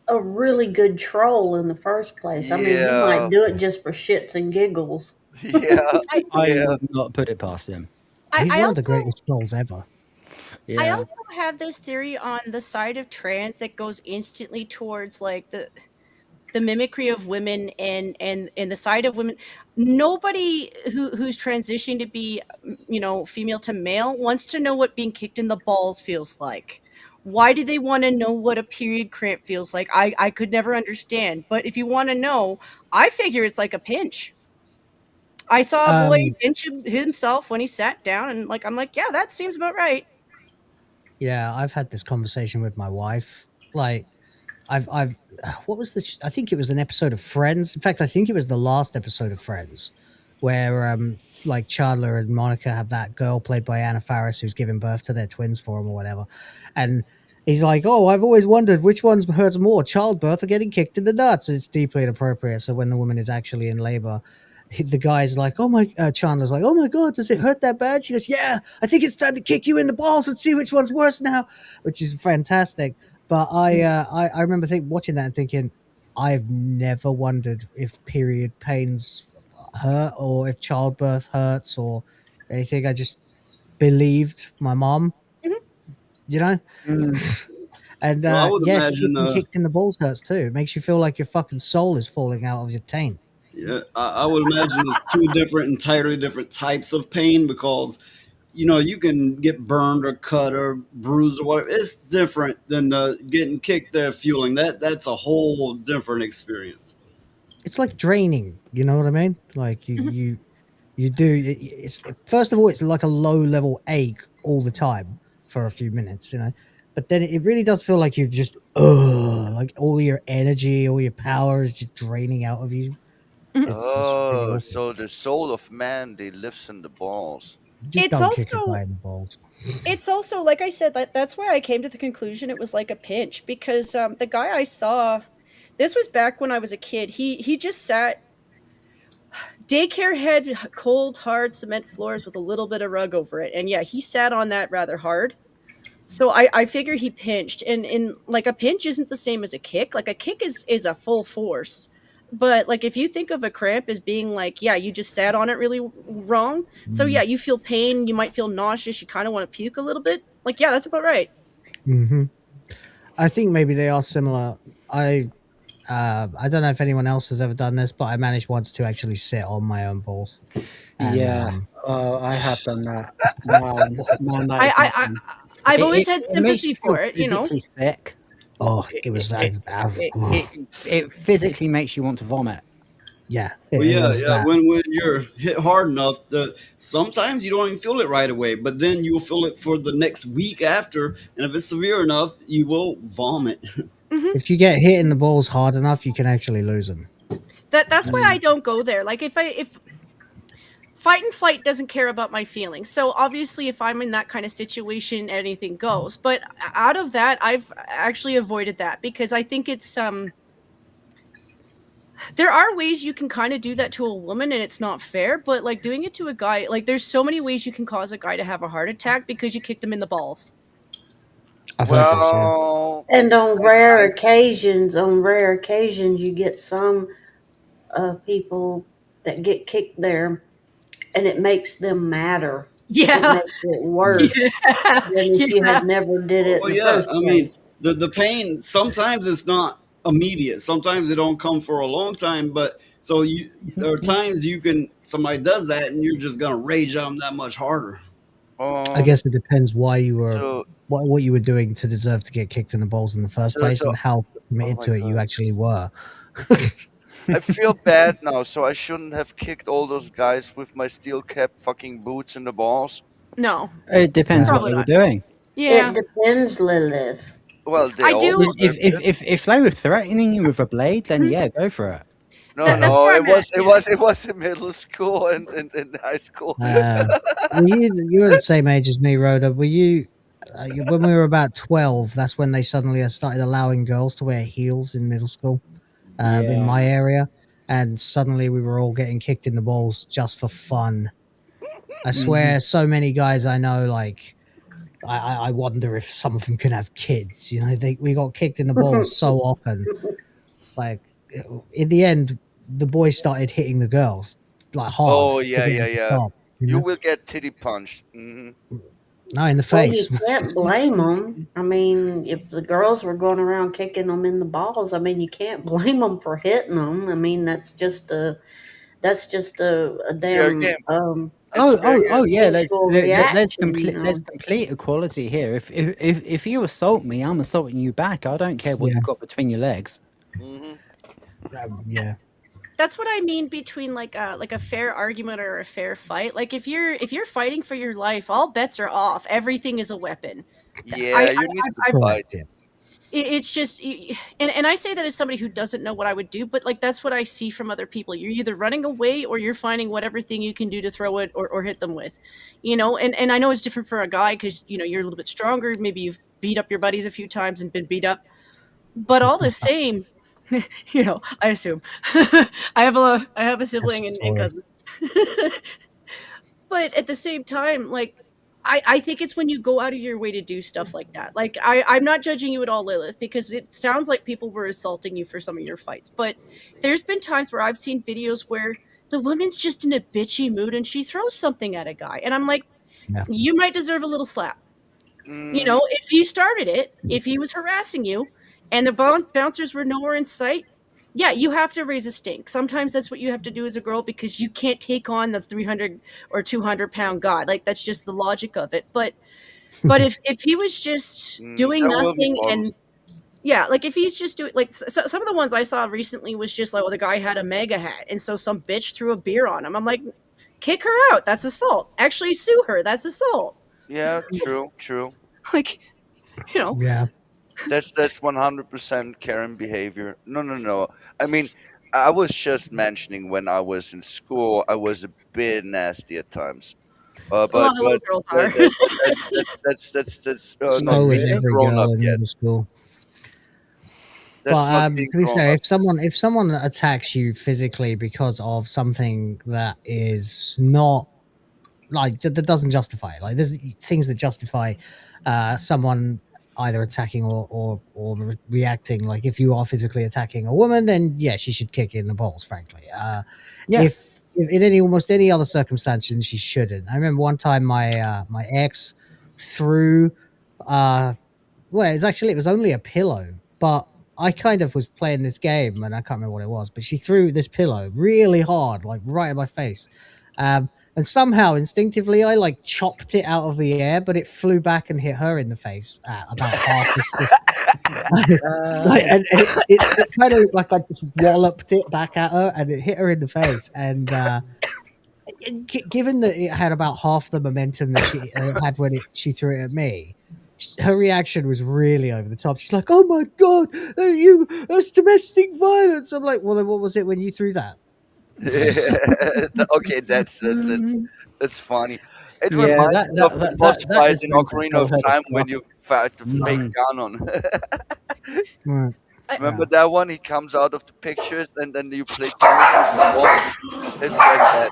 a really good troll in the first place. I mean, he Yeah. might do it just for shits and giggles. Yeah. I would not put it past him. He's I one of the also- greatest trolls ever. I Yeah. also have this theory on the side of trans that goes instantly towards like the mimicry of women and the side of women. Nobody who's transitioning to be, female to male wants to know what being kicked in the balls feels like. Why do they want to know what a period cramp feels like? I could never understand. But if you want to know, I figure it's like a pinch. I saw a boy pinch himself when he sat down, and I'm like, yeah, that seems about right. Yeah, I've had this conversation with my wife. Like, I've what was the? I think it was an episode of Friends. In fact, I think it was the last episode of Friends, where like Chandler and Monica have that girl played by Anna Faris who's giving birth to their twins for him or whatever, and he's like, "Oh, I've always wondered which one hurts more, childbirth or getting kicked in the nuts." And it's deeply inappropriate. So when the woman is actually in labor, the guy's like, "Oh my," Chandler's like, "Oh my god, does it hurt that bad?" She goes, "Yeah, I think it's time to kick you in the balls and see which one's worse now," which is fantastic. But I remember watching that and thinking, I've never wondered if period pains hurt or if childbirth hurts or anything. I just believed my mom, you know. And Well, I would yes, imagine. getting kicked in the balls hurts too. It makes you feel like your fucking soul is falling out of your taint. Yeah, I would imagine it's two entirely different types of pain because, you can get burned or cut or bruised or whatever. It's different than getting kicked there, fueling. That's a whole different experience. It's like draining. You know what I mean? Like you do. It's first of all, it's like a low level ache all the time for a few minutes, But then it really does feel like you've just like all your energy, all your power is just draining out of you. It's just really Oh, awful. so the soul of man, they lives in the balls. Just It's don't kick a also guy in the balls. it's also like I said, that's why I came to the conclusion it was like a pinch because the guy I saw, this was back when I was a kid. He just sat. Daycare had cold, hard cement floors with a little bit of rug over it, and yeah, he sat on that rather hard. So I figure he pinched, and like a pinch isn't the same as a kick. Like a kick is a full force, but like if you think of a cramp as being like, yeah, you just sat on it really wrong. So yeah, you feel pain, you might feel nauseous, you kind of want to puke a little bit. Like yeah, that's about right. Hmm. I think maybe they are similar. I don't know if anyone else has ever done this, but I managed once to actually sit on my own balls. And, Yeah, I have done that. Man, that is not fun. I've always had It makes sympathy you feel for it, you know. physically sick. Oh, it was like, It physically makes you want to vomit. Yeah. Well, yeah. When you're hit hard enough, sometimes you don't even feel it right away, but then you'll feel it for the next week after, and if it's severe enough, you will vomit. If you get hit in the balls hard enough, you can actually lose them. That's why I don't go there. Like if fight and flight doesn't care about my feelings. So obviously if I'm in that kind of situation, anything goes. But out of that, I've actually avoided that because I think it's there are ways you can kind of do that to a woman and it's not fair, but like doing it to a guy, like there's so many ways you can cause a guy to have a heart attack because you kicked him in the balls. Well, And on rare occasions, you get some people that get kicked there, and it makes them madder. Yeah. It makes it worse than if you had never did it Well, in the yeah, first I place. mean, the pain sometimes it's not immediate. Sometimes it don't come for a long time. But so there are times somebody does that, and you're just gonna rage on them that much harder. I guess it depends why you were what you were doing to deserve to get kicked in the balls in the first place and how committed to it you actually were. I feel bad now, so I shouldn't have kicked all those guys with my steel cap fucking boots in the balls. No. It depends what they were doing. Yeah. It depends, Lilith. Well, they I do- all If they were threatening you with a blade, then yeah, go for it. No, That's no, where it I'm was at, it yeah. was it was in middle school and in high school. Well, you were the same age as me, Rhoda. Were you when we were about 12? That's when they suddenly started allowing girls to wear heels in middle school, in my area, and suddenly we were all getting kicked in the balls just for fun. I swear, so many guys I know, like, I wonder if some of them can have kids. You know, we got kicked in the balls so often. Like, in the end, the boys started hitting the girls like hard. Oh to yeah, get yeah, them to yeah. stop, you You know? will get titty punched. Hmm. No, in the Well, face. you can't blame them. I mean, if the girls were going around kicking them in the balls, I mean, you can't blame them for hitting them. I mean, that's just a Fair damn game. Oh yeah. instinctual There's reaction, you there's know. complete equality here. If you assault me, I'm assaulting you back. I don't care what you've got between your legs. Hmm. Yeah. That's what I mean between like a fair argument or a fair fight. Like if you're fighting for your life, all bets are off. Everything is a weapon. Yeah, you need to fight. It's just, and I say that as somebody who doesn't know what I would do, but like that's what I see from other people. You're either running away or you're finding whatever thing you can do to throw it or hit them with, you know. And I know it's different for a guy because you know you're a little bit stronger. Maybe you've beat up your buddies a few times and been beat up, but all the same, You know, I assume. I have a sibling and cousins. But at the same time, like, I think it's when you go out of your way to do stuff like that. Like, I'm not judging you at all, Lilith, because it sounds like people were assaulting you for some of your fights. But there's been times where I've seen videos where the woman's just in a bitchy mood and she throws something at a guy. And I'm like, Yeah. you might deserve a little slap. You know, if he started it, if he was harassing you and the bouncers were nowhere in sight, yeah, you have to raise a stink. Sometimes that's what you have to do as a girl because you can't take on the 300 or 200-pound guy. Like, that's just the logic of it. But if he was just doing There will be nothing problems. and yeah, like if he's just doing like some of the ones I saw recently was just like, well, the guy had a mega hat and so some bitch threw a beer on him. I'm like, kick her out. That's assault. Actually sue her. That's assault. Yeah, true. Like, you know. Yeah. That's 100% Karen behavior. No. I mean, I was just mentioning when I was in school, I was a bit nasty at times. A But lot of little girls are. that's not So is really every grown up girl in yet. middle school. That's But not to being be grown fair, up. if someone attacks you physically because of something that is not like that doesn't justify it. Like there's things that justify someone either attacking or reacting. Like if you are physically attacking a woman, then yeah, she should kick you in the balls. Frankly, Yeah. if in almost any other circumstance, then she shouldn't. I remember one time my ex threw well, it was only a pillow, but I kind of was playing this game and I can't remember what it was, but she threw this pillow really hard, like right in my face. And somehow instinctively I like chopped it out of the air, but it flew back and hit her in the face at about half the speed. Like, and it kind of looked like I just walloped it back at her and it hit her in the face. And given that it had about half the momentum that she had when she threw it at me, her reaction was really over the top. She's like, "Oh my god, that's domestic violence." I'm like, "Well, then what was it when you threw that?" Okay, that's funny. It Yeah, reminds that me of that the that boss that, that fight is in meant to Ocarina tell of her to Time when fuck. you fight the fake Mhm. Ganon. Right. Remember that one? He comes out of the pictures and then you play tennis with the ball. It's like that.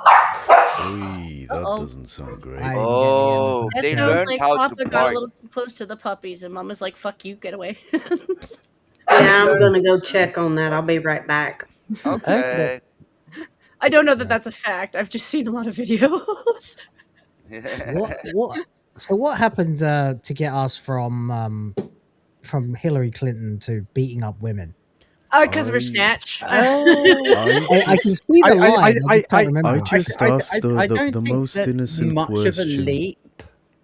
Oy, that Uh-oh. doesn't sound great. I didn't get the end of Oh, that. That they sounds learned like how to Papa got a park. little too close to the puppies, and Mama's like, "Fuck you, get away." Yeah, I'm gonna go check on that. I'll be right back. Okay. I don't know that that's a fact. I've just seen a lot of videos. What happened to get us from Hillary Clinton to beating up women? Because of her snatch. I can see the line. I just can't remember. I just asked I the don't think most that's innocent much of a question. leap.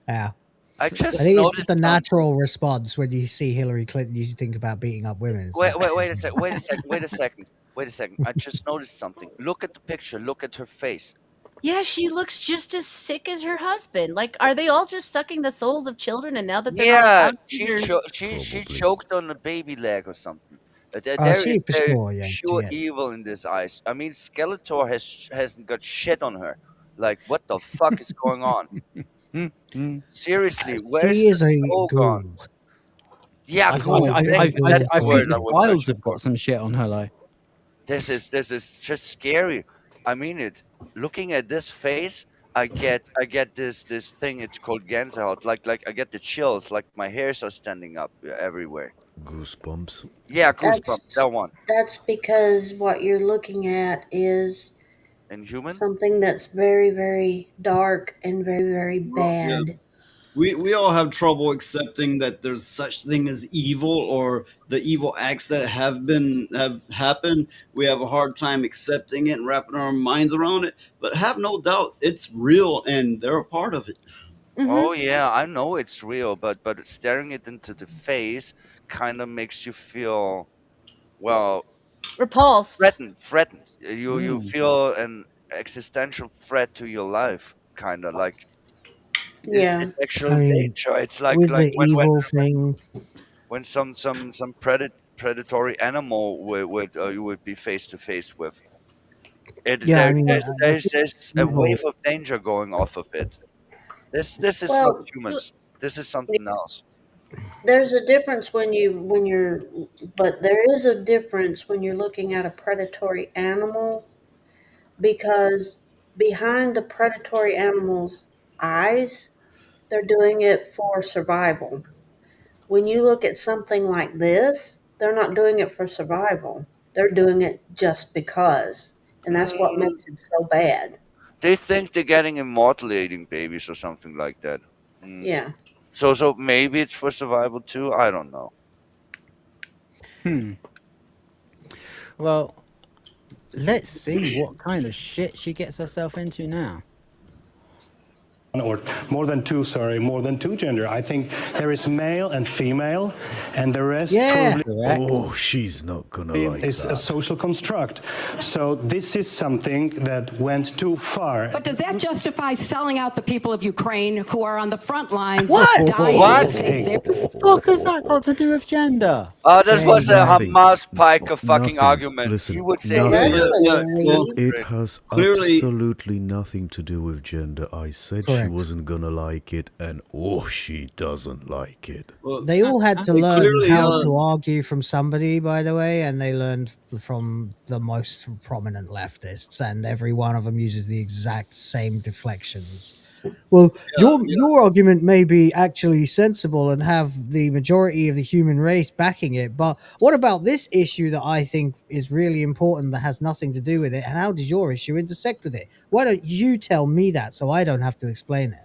Yeah. I I just think it's noticed just a natural response when you see Hillary Clinton. You think about beating up women. It's like, Wait a second. I just noticed something. Look at the picture. Look at her face. Yeah, she looks just as sick as her husband. Like, are they all just sucking the souls of children? And now that they're Yeah, not around, she choked on a baby leg or something. she for There is sure, yeah, pure she- evil in this eyes. I mean, Skeletor hasn't got shit on her. Like, what the fuck is going on? Seriously, where's she is the a soul gone? ghoul. Yeah, I cool. think That's the the word I was files searching have got some shit on her though. This is just scary. I mean it. Looking at this face, I get this thing. It's called Gänsehaut. Like I get the chills. Like my hairs are standing up everywhere. Goosebumps. Yeah, goosebumps. That one. That's because what you're looking at is Inhuman. something that's very, very dark and very, very Yeah. bad. We all have trouble accepting that there's such thing as evil or the evil acts that have happened. We have a hard time accepting it and wrapping our minds around it. But have no doubt it's real and they're a part of it. Oh yeah, I know it's real, but staring it into the face kind of makes you feel, well, repulsed. Threatened. You feel an existential threat to your life, kind of like. Yeah. It's actual I mean, danger. It's like with the when evil thing. when some predatory animal you would be face to face with. Yeah, I mean, There's a evil. wave of danger going off of it. This is Well, not humans. This is something else. there's a difference but there is a difference when you're looking at a predatory animal, because behind the predatory animal's eyes, they're doing it for survival. When you look at something like this, they're not doing it for survival. They're doing it just because. And that's what Mm, makes it so bad. they think they're getting immortalating babies or something like that. Mm. Yeah. So maybe it's for survival too. I don't know. Well, let's see what kind of shit she gets herself into now. Or more than two gender. I think there is male and female, and the rest Yeah. probably Oh, she's not gonna like is a that. social construct. So this is something that went too far. But does that justify selling out the people of Ukraine who are on the front lines What? dying What? to save their... What the fuck has that got to do with gender? That was a Nothing. Hamas Piker fucking Nothing. argument. Listen, he would say, nothing. Well, It has clearly- absolutely nothing to do with gender. I said she Correct. wasn't gonna like it, and she doesn't like it. well, They all had to they learn clearly, how to argue from somebody, by the way, and they learned from the most prominent leftists, and every one of them uses the exact same deflections. Well, your argument may be actually sensible and have the majority of the human race backing it, but what about this issue that I think is really important that has nothing to do with it? And how does your issue intersect with it? Why don't you tell me that so I don't have to explain it?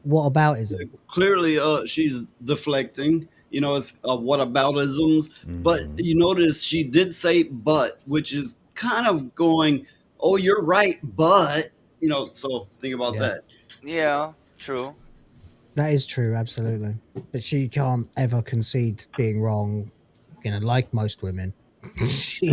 What aboutism? clearly she's deflecting. It's whataboutisms. But you notice she did say "but," which is kind of going, "Oh, you're right, but." So think about Yeah. that. yeah, true. That is true, absolutely. But she can't ever concede being wrong, like most women. She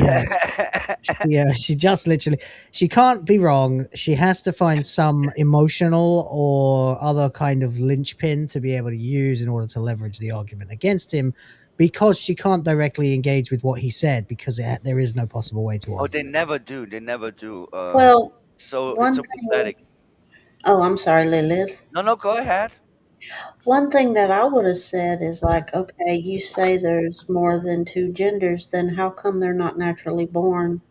just literally, she can't be wrong. She has to find some emotional or other kind of linchpin to be able to use in order to leverage the argument against him, because she can't directly engage with what he said, because there is no possible way to Oh, argue. they never do. They never do. Well, So it's one so thing. pathetic. Oh, I'm sorry, Lilith. No, go ahead. One thing that I would have said is like, okay, you say there's more than two genders, then how come they're not naturally born?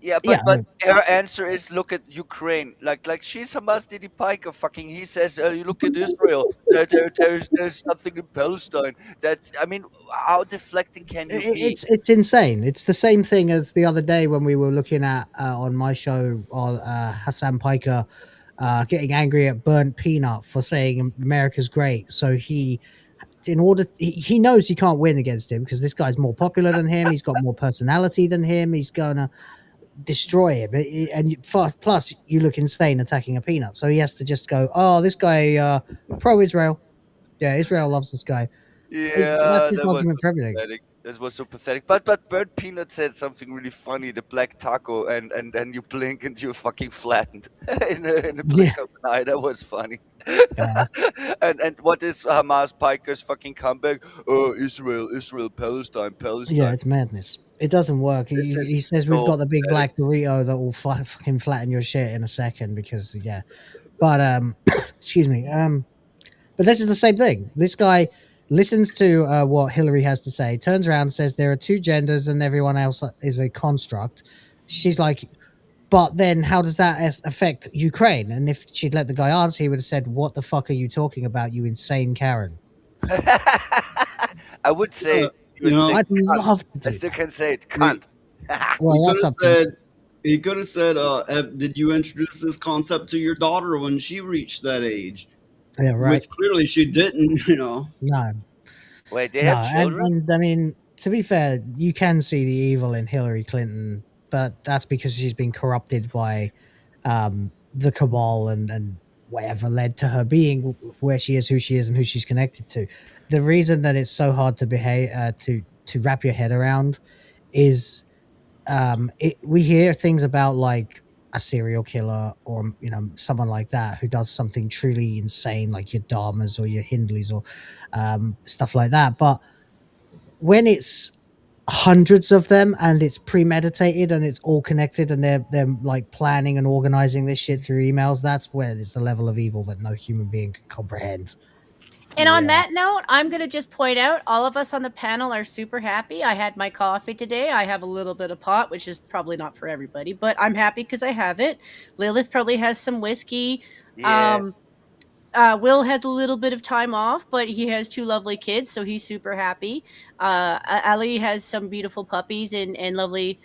Yeah, but her answer is look at Ukraine. Like she's Hamas Didi Piker. Fucking he says you look at Israel. There's something in Palestine. How deflecting can you be? It's insane. It's the same thing as the other day when we were looking at on my show Hassan Piker getting angry at Burnt Peanut for saying America's great. So he knows he can't win against him because this guy's more popular than him. He's got more personality than him. He's gonna destroy him. Plus, you look insane attacking a peanut. So he has to just go, "Oh, this guy pro-Israel. Yeah, Israel loves this guy." Yeah, That's his that was argument so for everything. pathetic. That was so pathetic. But Bird Peanut said something really funny. The black taco, and then you blink and you're fucking flattened in the blink of an eye. That was funny. and what is Hamas Piker's fucking comeback? Oh, Israel, Palestine. Yeah, it's madness. It doesn't work. He says we've so got the big black Dorito that will fucking flatten your shit in a second because but excuse me. But this is the same thing. This guy listens to what Hillary has to say, turns around and says there are two genders and everyone else is a construct. She's like, but then how does that affect Ukraine? And if she'd let the guy answer, he would have said, "What the fuck are you talking about, you insane Karen?" I would say, I'd love to do I still can say it. Cunt. Well, that's up to He could have said, "Did you introduce this concept to your daughter when she reached that age?" Yeah, right. Which clearly she didn't. No. Wait, they have children? And I mean, to be fair, you can see the evil in Hillary Clinton, but that's because she's been corrupted by the cabal and whatever led to her being where she is, who she is, and who she's connected to. The reason that it's so hard to to wrap your head around is we hear things about like a serial killer or someone like that who does something truly insane, like your Dharmas or your Hindleys or stuff like that. But when it's hundreds of them and it's premeditated and it's all connected and they're like planning and organizing this shit through emails, that's where it's a level of evil that no human being can comprehend. And on Yeah. that note, I'm going to just point out all of us on the panel are super happy. I had my coffee today. I have a little bit of pot, which is probably not for everybody, but I'm happy because I have it. Lilith probably has some whiskey. Yeah. Will has a little bit of time off, but he has 2 lovely kids, so he's super happy. Ali has some beautiful puppies and lovely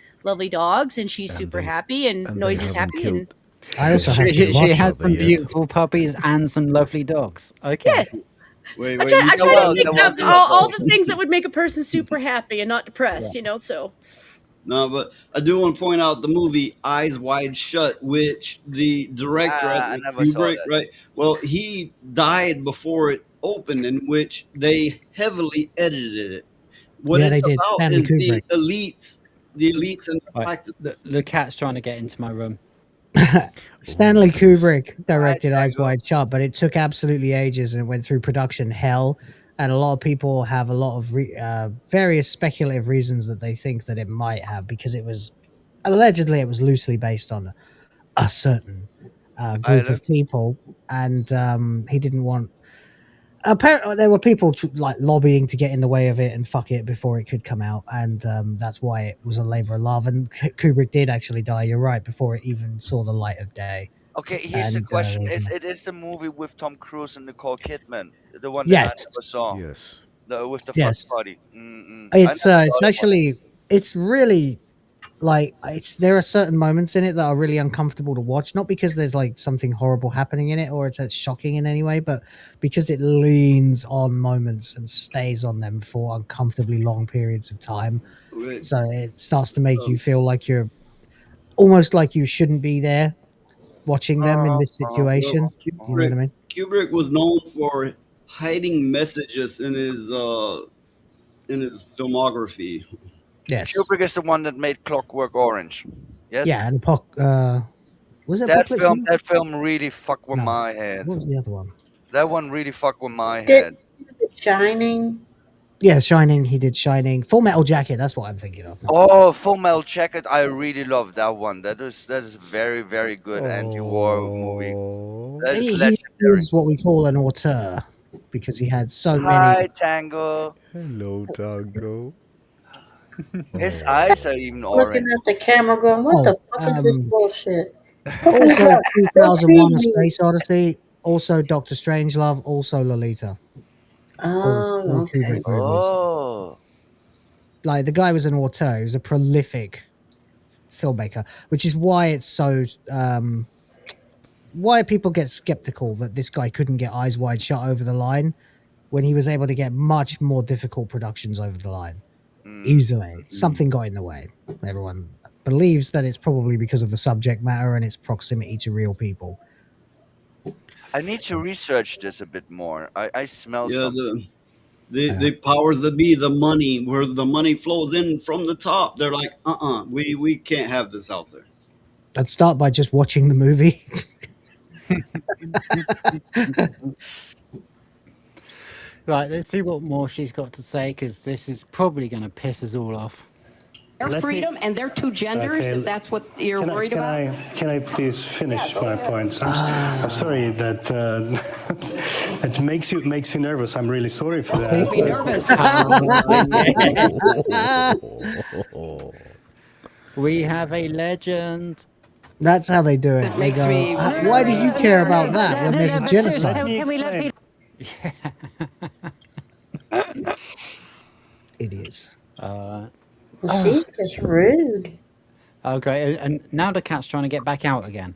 dogs, and she's super happy. And and they Noise is haven't happy. And I also have She, to she watch. has some yet. beautiful puppies and some lovely dogs. Okay. yes, Wait, I wait. try, You I know try to what? think of all the things that would make a person super happy and not depressed. Yeah. You know, so. No, but I do want to point out the movie Eyes Wide Shut, which the director, I I think never saw Kubrick, that. right? Well, he died before it opened, in which they heavily edited it. What Yeah, they it's did. about Stanley is Kubrick. the elites and the Right. practices. The cat's trying to get into my room. Stanley Kubrick directed Hi, Eyes Tango. Wide Shut, but it took absolutely ages and it went through production hell. And a lot of people have a lot of various speculative reasons that they think that it might have, because it was allegedly it was loosely based on a certain group of people, and he didn't want. Apparently, there were people like lobbying to get in the way of it and fuck it before it could come out, and that's why it was a labor of love. And Kubrick did actually die. You're right, before it even saw the light of day. Okay, here's the And question: they- it is the movie with Tom Cruise and Nicole Kidman, the one that Yes. I never saw. Yes. With the Yes. fuck party. Mm-mm. It's I never it's saw that one. actually it's really like there are certain moments in it that are really uncomfortable to watch, not because there's like something horrible happening in it or it's shocking in any way, but because it leans on moments and stays on them for uncomfortably long periods of time. Right. So it starts to make you feel like you're almost like you shouldn't be there watching them in this situation. You know what I mean? Kubrick was known for hiding messages in his filmography. Yes. Kubrick is the one that made Clockwork Orange. Yes. Yeah, and was it That Apocalypse film? Now? That film really fucked with No. my head. What was the other one? That one really fucked with my Did head. Shining? Yeah, Shining. He did Shining. Full Metal Jacket. That's what I'm thinking of. Oh, Full Metal Jacket! I really love that one. That is very very good anti-war movie. That is He legendary. is what we call an auteur because he had so Hi, many. Tango. Hello, Tango. His eyes are even Looking orange. at the camera going, what the fuck is this bullshit? Also, 2001: A Feed me. Space Odyssey. Also, Doctor Strangelove. Also, Lolita. All Okay. Kubrick movies. Oh. Like the guy was an auteur. He was a prolific filmmaker, which is why it's so. Why people get skeptical that this guy couldn't get Eyes Wide Shut over the line when he was able to get much more difficult productions over the line easily. Something got in the way. Everyone believes that it's probably because of the subject matter and its proximity to real people. I need to research this a bit more. I smell Yeah, something. the powers that be, the money, where the money flows in from the top. They're like, we can't have this out there. I'd start by just watching the movie. Right, let's see what more she's got to say, because this is probably going to piss us all off. Their Let me- freedom and their 2 genders, Okay, if that's what you're Can I- worried can about. Can I please finish my points? I'm sorry that that makes you nervous. I'm really sorry for that. Make me nervous. We have a legend. That's how they do it. That They makes go, me why do you care about that when there's a genocide? Let me explain. Idiots. Well, she's just rude. Okay, and now the cat's trying to get back out again.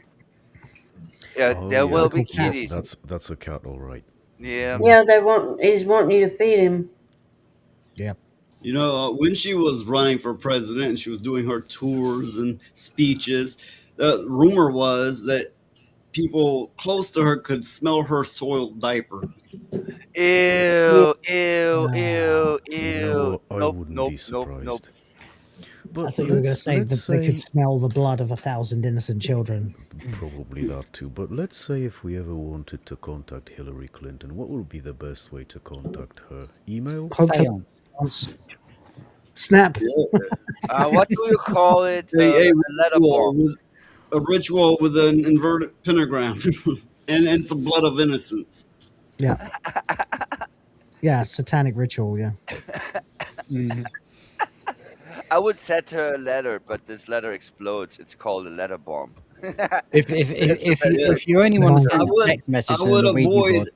Yeah, Oh, there yeah. will be kitties. That's a cat, all right. Yeah. Yeah, he's wanting you to feed him. Yep. You know, when she was running for president and she was doing her tours and speeches, the rumor was that people close to her could smell her soiled diaper. Ew, ew, ew, ew. No, I Nope, wouldn't nope, be nope, surprised. nope. But I thought you were going to say that let's they could smell the blood of 1,000 innocent children. Probably that too. But let's say if we ever wanted to contact Hillary Clinton, what would be the best way to contact her? Email? Snap. What do you call it? A letter ritual bomb. with a ritual with an inverted pentagram and some blood of innocence. Yeah. Yeah, satanic ritual. Yeah. I would send her a letter, but this letter explodes. It's called a letter bomb. If you only want to I send a would text message I to would the Ouija board,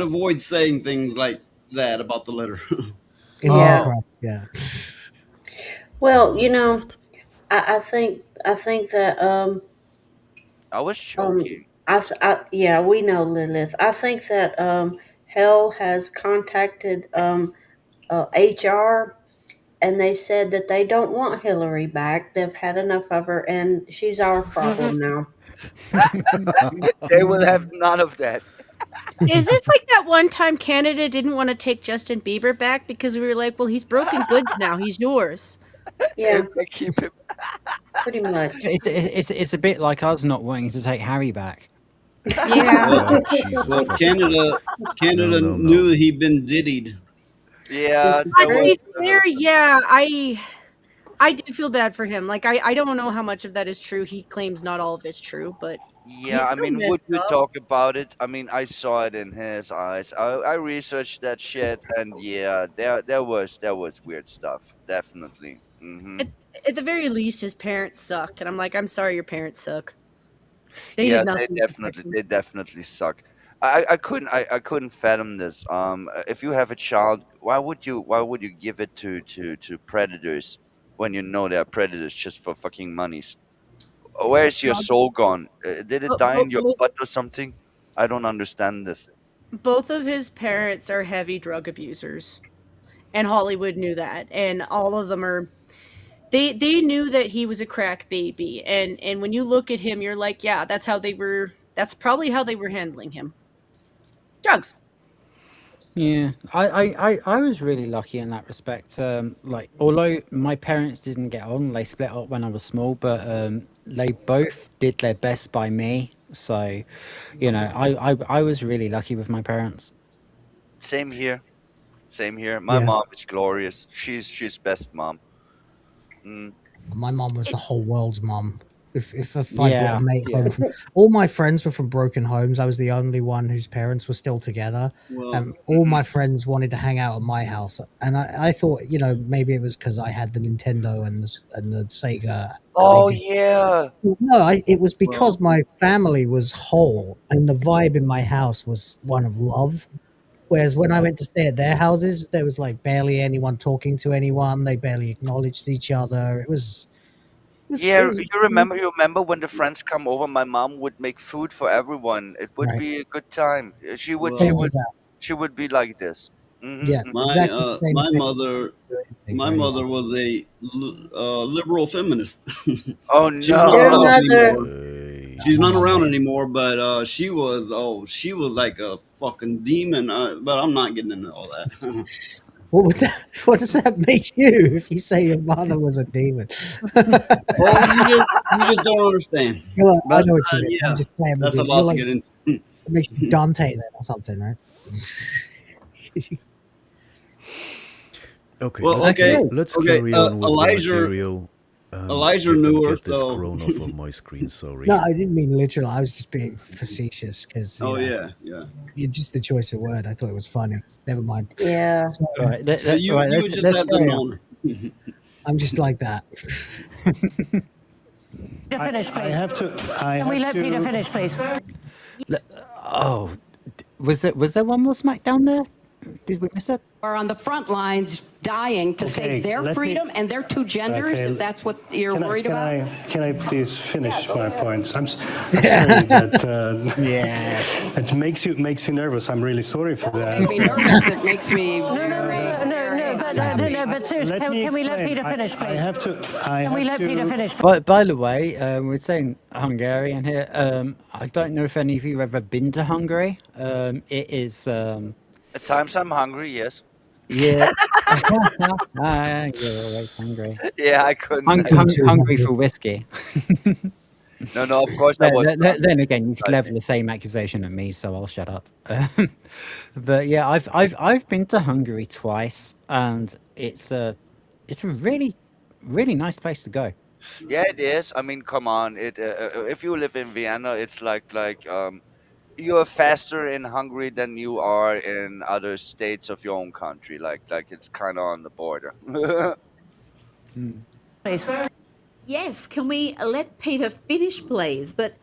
avoid saying things like that about the letter. In Yeah. Minecraft. Yeah. Well, I think that I was joking. yeah, we know Lilith. I think that Hell has contacted HR, and they said that they don't want Hillary back. They've had enough of her, and she's our problem now. They will have none of that. Is this like that one time Canada didn't want to take Justin Bieber back because we were like, well, he's broken goods now. He's yours. Yeah, They keep him. pretty much. it's a bit like us not wanting to take Harry back. Yeah. Jesus Well, fucking Canada No. knew he'd been diddied. Yeah, This is there To was, true. be there fair, was yeah, I do feel bad for him. Like I don't know how much of that is true. He claims not all of it's true, but Yeah, he's I so mean, messed would you up. talk about it? I mean, I saw it in his eyes. I researched that shit, and yeah, there was weird stuff, definitely. At, at the very least, his parents suck, and I'm like, I'm sorry, your parents suck. They Yeah, did nothing to protect him. they definitely suck. I couldn't fathom this. If you have a child, why would you give it to predators when you know they're predators just for fucking monies? Where's your soul gone? Did it die in your Both, butt or something? I don't understand this. both of his parents are heavy drug abusers, and Hollywood knew that, and all of them are. They knew that he was a crack baby, and when you look at him, you're like, yeah, that's how they were. That's probably how they were handling him. Drugs. Yeah, I was really lucky in that respect. Like, although my parents didn't get on, they split up when I was small, but they both did their best by me. So, I was really lucky with my parents. Same here. Same here. My Yeah. mom is glorious. She's best mom. Mm. My mom was the whole world's mom. If I brought a Yeah, mate yeah. home from all my friends were from broken homes. I was the only one whose parents were still together. Well, All my friends wanted to hang out at my house, and I thought, maybe it was because I had the Nintendo and the Sega. And Oh they did. yeah. No, it was well, because my family was whole, and the vibe in my house was one of love. Whereas when I went to stay at their houses, there was like barely anyone talking to anyone. They barely acknowledged each other. It was. Yeah, It was you remember when the friends come over, my mom would make food for everyone. It would right. be a good time. She would she Same well, would as that. she would be like this. Yeah, my exactly the same my thing. mother Do anything my for anyone. mother was a liberal feminist. Oh She's not Your no. around mother, anymore. Yeah, She's my not mom around was. anymore, but she was like a fucking demon. But I'm not getting into all that. What does that make you if you say your mother was a demon? Well, you just don't understand. Well, I But know what you mean. I'm yeah, just playing with that's a you. You're lot to like, get into. it makes you Dante then or something, right? Okay, Well, let's okay, let's okay. carry on with the Elijah material and Elijah knew her, get this so crown off of my screen. Sorry. No, I didn't mean literal. I was just being facetious because, oh yeah, yeah. just the choice of word. I thought it was funny. Never mind. yeah. So, All right, So you all right, you let's just let's had to carry on. know her. I'm just like that. To finish, I please. have to. I Can we have let Peter to. finish, please? Oh, was there one more SmackDown there? Did we miss it? Are on the front lines dying to Okay, save their let me- freedom and their two genders, Okay, if that's what you're Can I, worried can about? I can I please finish my points? I'm sorry that Yeah. it makes you nervous. I'm really sorry for that. It makes me nervous. It makes me. But seriously, Let me can we let explain. Peter finish, I please? have to. Can we let Peter finish? By the way, we're saying Hungarian here. I don't know if any of you have ever been to Hungary. It is, At times I'm hungry, yes. yeah. You're always hungry. Yeah, I couldn't. Hungry for whiskey. No, of course I was. Then again, you could level the same accusation at me, so I'll shut up. But yeah, I've been to Hungary twice, and it's a really nice place to go. Yeah, it is. I mean, come on. If you live in Vienna, it's like you're faster in Hungary than you are in other states of your own country. Like it's kind of on the border. Yes, can we let Peter finish, please? But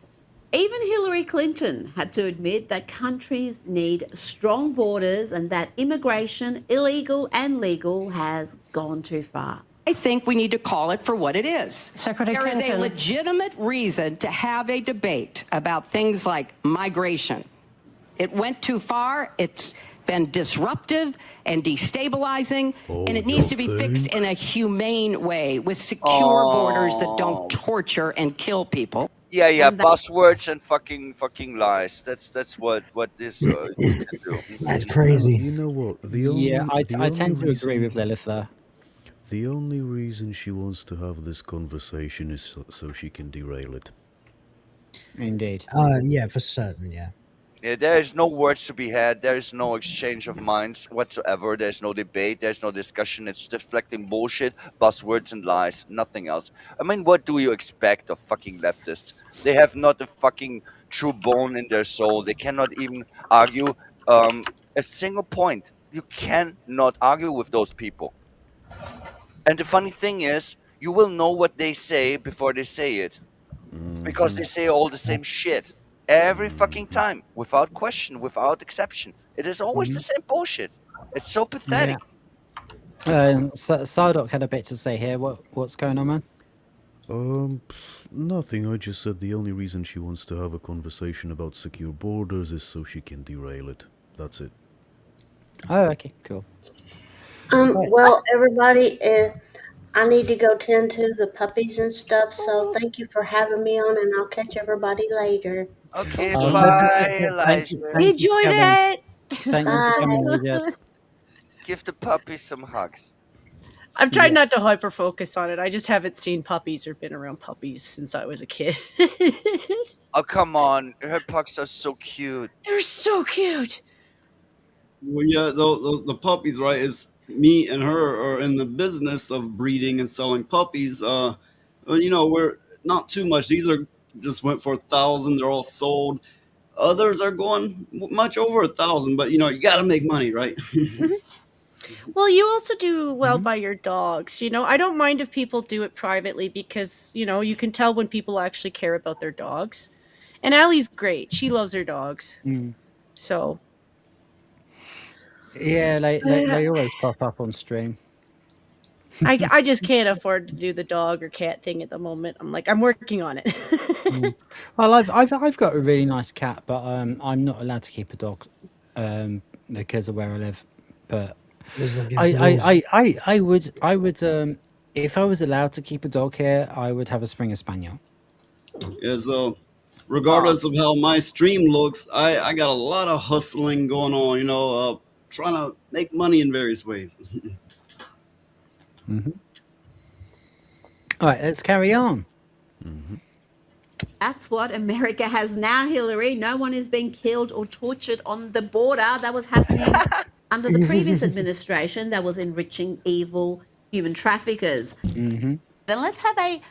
even Hillary Clinton had to admit that countries need strong borders and that immigration, illegal and legal, has gone too far. I think we need to call it for what it is. Secretary There is a Clinton. legitimate reason to have a debate about things like migration. It went too far. It's been disruptive and destabilizing, and it needs to be fixed in a humane way with secure borders that don't torture and kill people. Yeah, buzzwords and fucking lies. That's what this can do. That's crazy. You know what? Yeah, I the tend to only agree with reason- Lilith there. The only reason she wants to have this conversation is so she can derail it. Indeed. Yeah, for certain, yeah. Yeah, there is no words to be had. There is no exchange of minds whatsoever. There's no debate. There's no discussion. It's deflecting bullshit, buzzwords, and lies. Nothing else. I mean, what do you expect of fucking leftists? They have not a fucking true bone in their soul. They cannot even argue a single point. You cannot argue with those people. And the funny thing is, you will know what they say before they say it. Because they say all the same shit. Every fucking time, without question, without exception. It is always the same bullshit. It's so pathetic. Psyduck had a bit to say here. What's going on, man? Nothing. I just said the only reason she wants to have a conversation about secure borders is so she can derail it. That's it. Oh, okay, cool. Well, everybody, I need to go tend to the puppies and stuff. So thank you for having me on, and I'll catch everybody later. Okay, Oh, bye, thank you, Elijah. thank you, Enjoy Kevin. that. Thank you for coming, Elijah. Give the puppy some hugs. I've tried not to hyper focus on it. I just haven't seen puppies or been around puppies since I was a kid. Oh, come on. Her pugs are so cute. They're so cute. Well, yeah, the puppies, right? Is me and her are in the business of breeding and selling puppies. Well, we're not too much. These are just went for 1,000. They're all sold. Others are going much over 1,000. But you got to make money, right? Well, you also do well by your dogs. I don't mind if people do it privately because, you can tell when people actually care about their dogs. And Allie's great. She loves her dogs. So. Yeah, they always pop up on stream. I just can't afford to do the dog or cat thing at the moment. I'm working on it. Well, I've got a really nice cat, but I'm not allowed to keep a dog because of where I live. But I would if I was allowed to keep a dog here, I would have a Springer Spaniel. Yeah, so regardless of how my stream looks, I got a lot of hustling going on, trying to make money in various ways. All right, let's carry on. That's what America has now, Hillary. No one is being killed or tortured on the border. That was happening under the previous administration that was enriching evil human traffickers. Then let's have a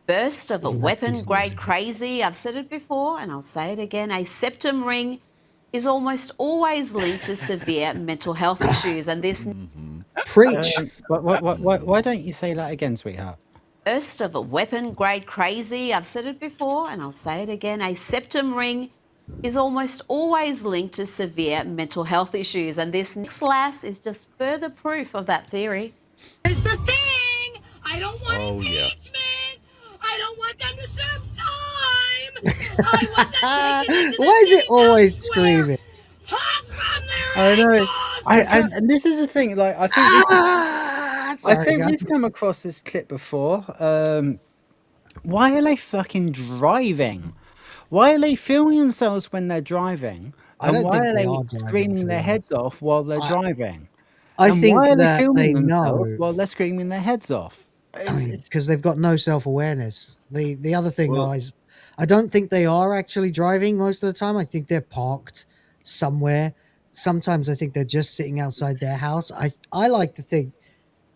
burst of a weapon-grade crazy. I've said it before, and I'll say it again. A septum ring is almost always linked to severe mental health issues, and this Preach. Why don't you say that again, sweetheart? burst of a weapon-grade crazy. I've said it before, and I'll say it again. A septum ring is almost always linked to severe mental health issues, and this next lass is just further proof of that theory. Here's the thing. I don't want impeachment. I don't want them to serve time. I want them taken into the Why is it city always elsewhere. screaming? I know. And this is the thing. Like, I think we've come across this clip before. Why are they fucking driving? Why are they filming themselves when they're driving? I And don't why think are they they are driving, screaming to their be heads off while they're driving? I And think why are they that filming they themselves know. while they're screaming their heads off? Because they've got no self-awareness. The other thing is, I don't think they are actually driving most of the time. I think they're parked somewhere. Sometimes I think they're just sitting outside their house. I like to think,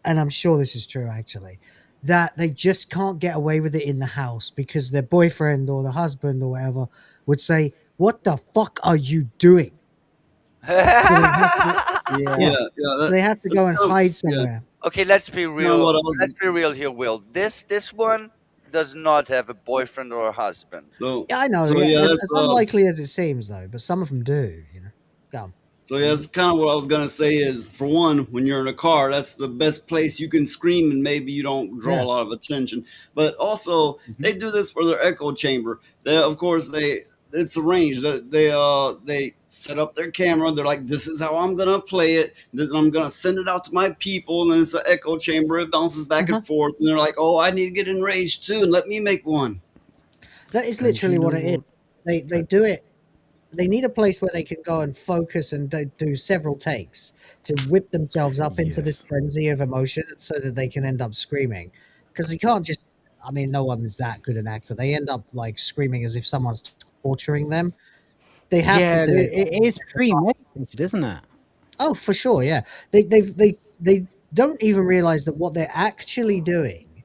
and I'm sure this is true actually, that they just can't get away with it in the house because their boyfriend or the husband or whatever would say, what the fuck are you doing? So they have to, Yeah. so they have to go and hide Yeah. somewhere. Okay, let's be Kind of real. what I was. Let's be real here, Will. This one does not have a boyfriend or a husband. So Yeah, I know. so Yeah, yeah, as that's unlikely as it seems, though, but some of them do. You know. Go. So yeah, that's kind of what I was gonna say. Is for one, when you're in a car, that's the best place you can scream, and maybe you don't draw Yeah. a lot of attention. But also, they do this for their echo chamber. They, of course, it's arranged. They set up their camera. They're like, this is how I'm gonna play it. Then I'm gonna send it out to my people, and it's an echo chamber. It bounces back and forth, and they're like, oh, I need to get enraged too, and let me make one. That is And literally you know what it is. what? They do it. They need a place where they can go and focus and do several takes to whip themselves up into this frenzy of emotion so that they can end up screaming. Because you can't just, I mean, no one is that good an actor. They end up like screaming as if someone's torturing them. They have to Yeah, do it. it is premeditated, isn't it? Oh, for sure, yeah. They don't even realize that what they're actually doing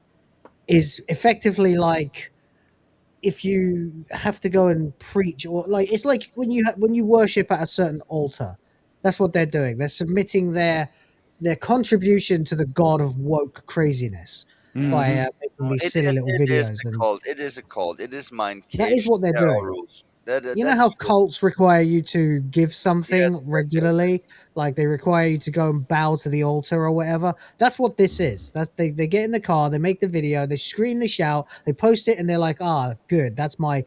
is effectively like if you have to go and preach, or like it's like when you worship at a certain altar. That's what they're doing. They're submitting their contribution to the god of woke craziness by making these silly little It is videos, a and cult. It is a cult. It is mind that is cage. what they're There are doing. rules. You know That's how true. cults require you to give something Yes, regularly? Like they require you to go and bow to the altar or whatever. That's what this is. That's they get in the car, they make the video, they scream, they shout, they post it, and they're like, ah, good. That's my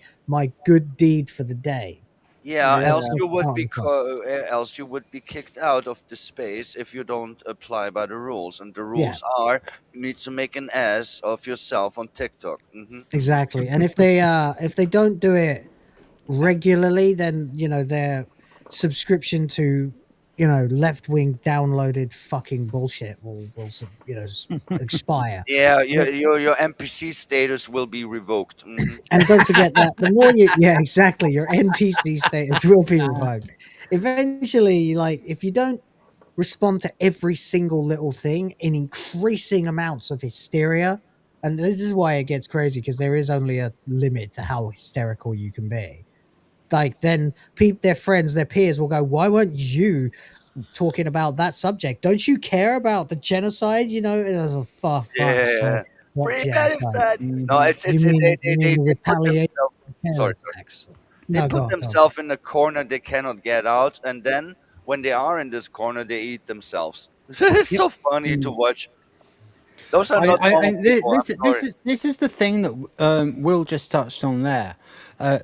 good deed for the day. Yeah, That's else the you would part of be the cult. else you would be kicked out of the space if you don't apply by the rules. And the Yeah, rules are you need to make an ass of yourself on TikTok. exactly. And if they don't do it regularly, then their subscription to left wing downloaded fucking bullshit expire. Yeah, And your NPC status will be revoked. and don't forget that the more exactly, your NPC status will be revoked. Eventually, like if you don't respond to every single little thing in increasing amounts of hysteria, and this is why it gets crazy because there is only a limit to how hysterical you can be. Like then their friends, their peers will go, why weren't you talking about that subject? Don't you care about the genocide? It was a fuck's Yeah, sake. What free genocide? medicine. No, You mean the they put retaliation themselves. terror Sorry, attacks? they No, put go on. themselves in a corner they cannot get out, and then when they are in this corner, they eat themselves. It's so funny to watch. Those are not normal people. I'm sorry. This is the thing that Will just touched on there. Uh,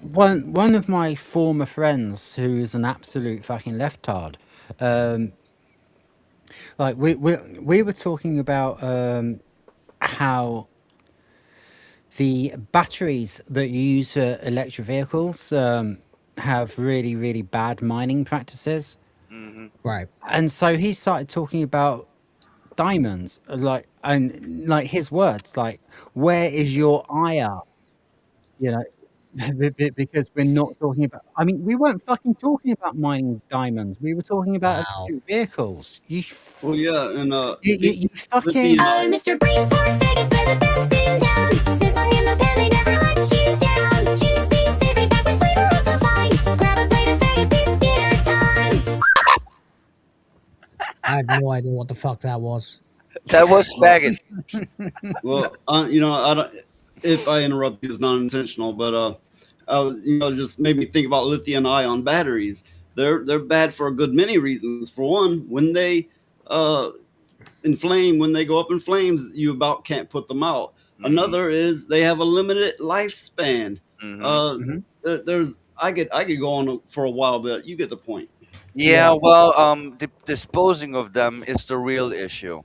one of my former friends who is an absolute fucking leftard. Like we were talking about how the batteries that you use for electric vehicles have really bad mining practices. Right. And so he started talking about diamonds, like his words, like, where is your ire? You know, because we're not talking about. I mean, we weren't fucking talking about mining diamonds. We were talking about Wow. electric vehicles. Well, yeah, and You fucking. Oh, Mr. Brains pork faggots are the best in town. Sizzling in the pan, they never let you down. Juicy, savory, packed with flavor, oh so fine. Grab a plate of faggots, it's dinner time. I have no idea what the fuck that was. That was faggot. Well, I don't. If I interrupt you, it's not intentional, but just made me think about lithium-ion batteries. They're bad for a good many reasons. For one, when they inflame, when they go up in flames, you about can't put them out. Another is they have a limited lifespan. There's I could go on for a while, but you get the point. Yeah, well, disposing of them is the real issue.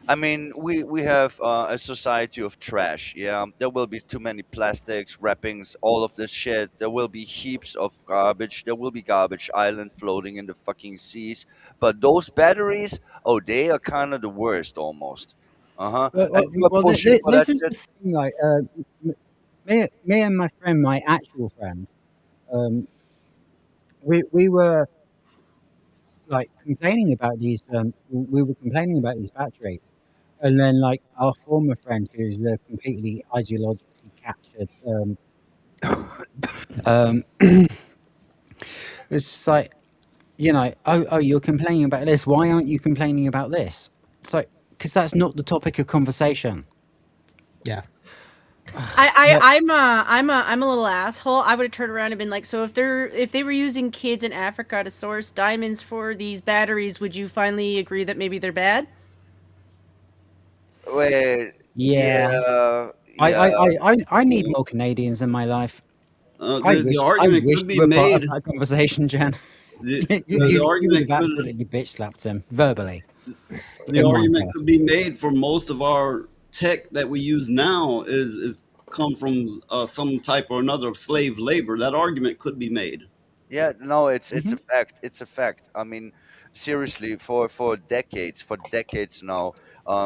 I mean, we have a society of trash. Yeah, there will be too many plastics, wrappings, all of this shit. There will be heaps of garbage. There will be garbage island floating in the fucking seas. But those batteries, oh, they are kind of the worst almost. And you are pushing for This that is the shit. thing. Like, me and my friend, my actual friend, we were like complaining about these. We were complaining about these batteries, and then like our former friend, who's a completely ideologically captured Um, it's just like, oh, you're complaining about this. Why aren't you complaining about this? It's like, because that's not the topic of conversation. Yeah. I'm a little asshole. I would have turned around and been like, so if they were using kids in Africa to source diamonds for these batteries, would you finally agree that maybe they're bad? Wait, Yeah. I need more Canadians in my life. I The I argument wish could you be were part of made. that conversation, Jen. The You would argument have could absolutely bitch slapped him verbally. the In argument Minecraft. could be made for most of our tech that we use now is come from some type or another of slave labor. That argument could be made. Yeah, no, it's Mm-hmm. a fact. It's a fact. I mean, seriously, for decades now,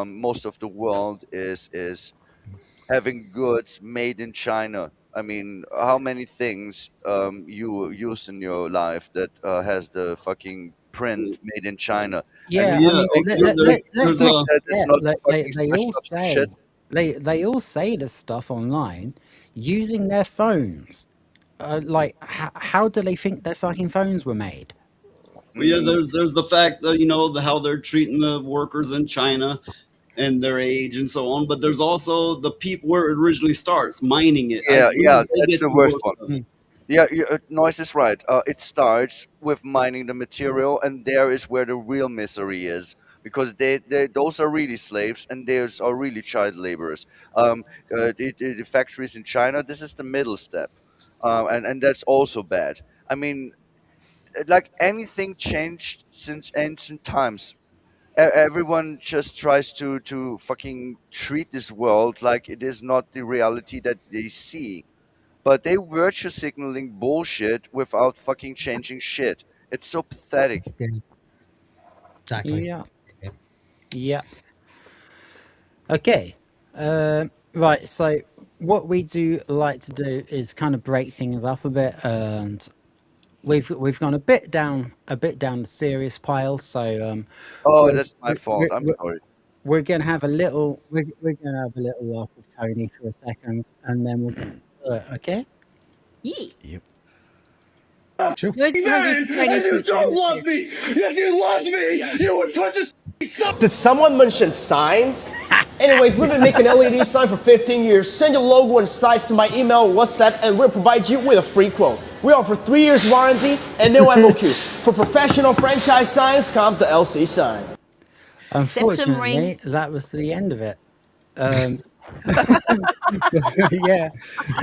most of the world is having goods made in China. I mean, how many things you use in your life that has the fucking print made in China, and Yeah, I you Yeah, mean, think let, you let, think let, you let's there's not. think that it's Yeah, not they fucking they all smashed up some shit? say they all say this stuff online using their phones. Like, how do they think their fucking phones were made? Well, yeah, Mm. there's the fact that how they're treating the workers in China and their age and so on. But there's also the people where it originally starts mining it. Yeah, Where yeah, did they that's get the the worst most one. of it? Mm. Yeah, Noise is right. It starts with mining the material, and there is where the real misery is, because those are really slaves, and those are really child laborers. The factories in China, this is the middle step, and that's also bad. I mean, like anything changed since ancient times. Everyone just tries to fucking treat this world like it is not the reality that they see, but they virtue signaling bullshit without fucking changing shit. It's so pathetic. Yeah. Exactly. Yeah, Yeah. yeah. Okay. Right. So what we do like to do is kind of break things up a bit, and we've gone a bit down the serious pile. So Oh, we're, that's my fault. we're, I'm we're sorry. we're gonna have a little we're gonna have a little laugh with Tony for a second, and then we'll get to it. Okay. Yeah. Sure. You always be hungry for Chinese food. me! If you loved me, you would put this. Did someone mention signs? Anyways, we've been making LED signs for 15 years. Send your logo and size to my email or WhatsApp and we'll provide you with a free quote. We offer 3 years warranty and no MOQ. For professional franchise signs, come to LC Sign. Septum Unfortunately, ring. that was the end of it. Um, yeah,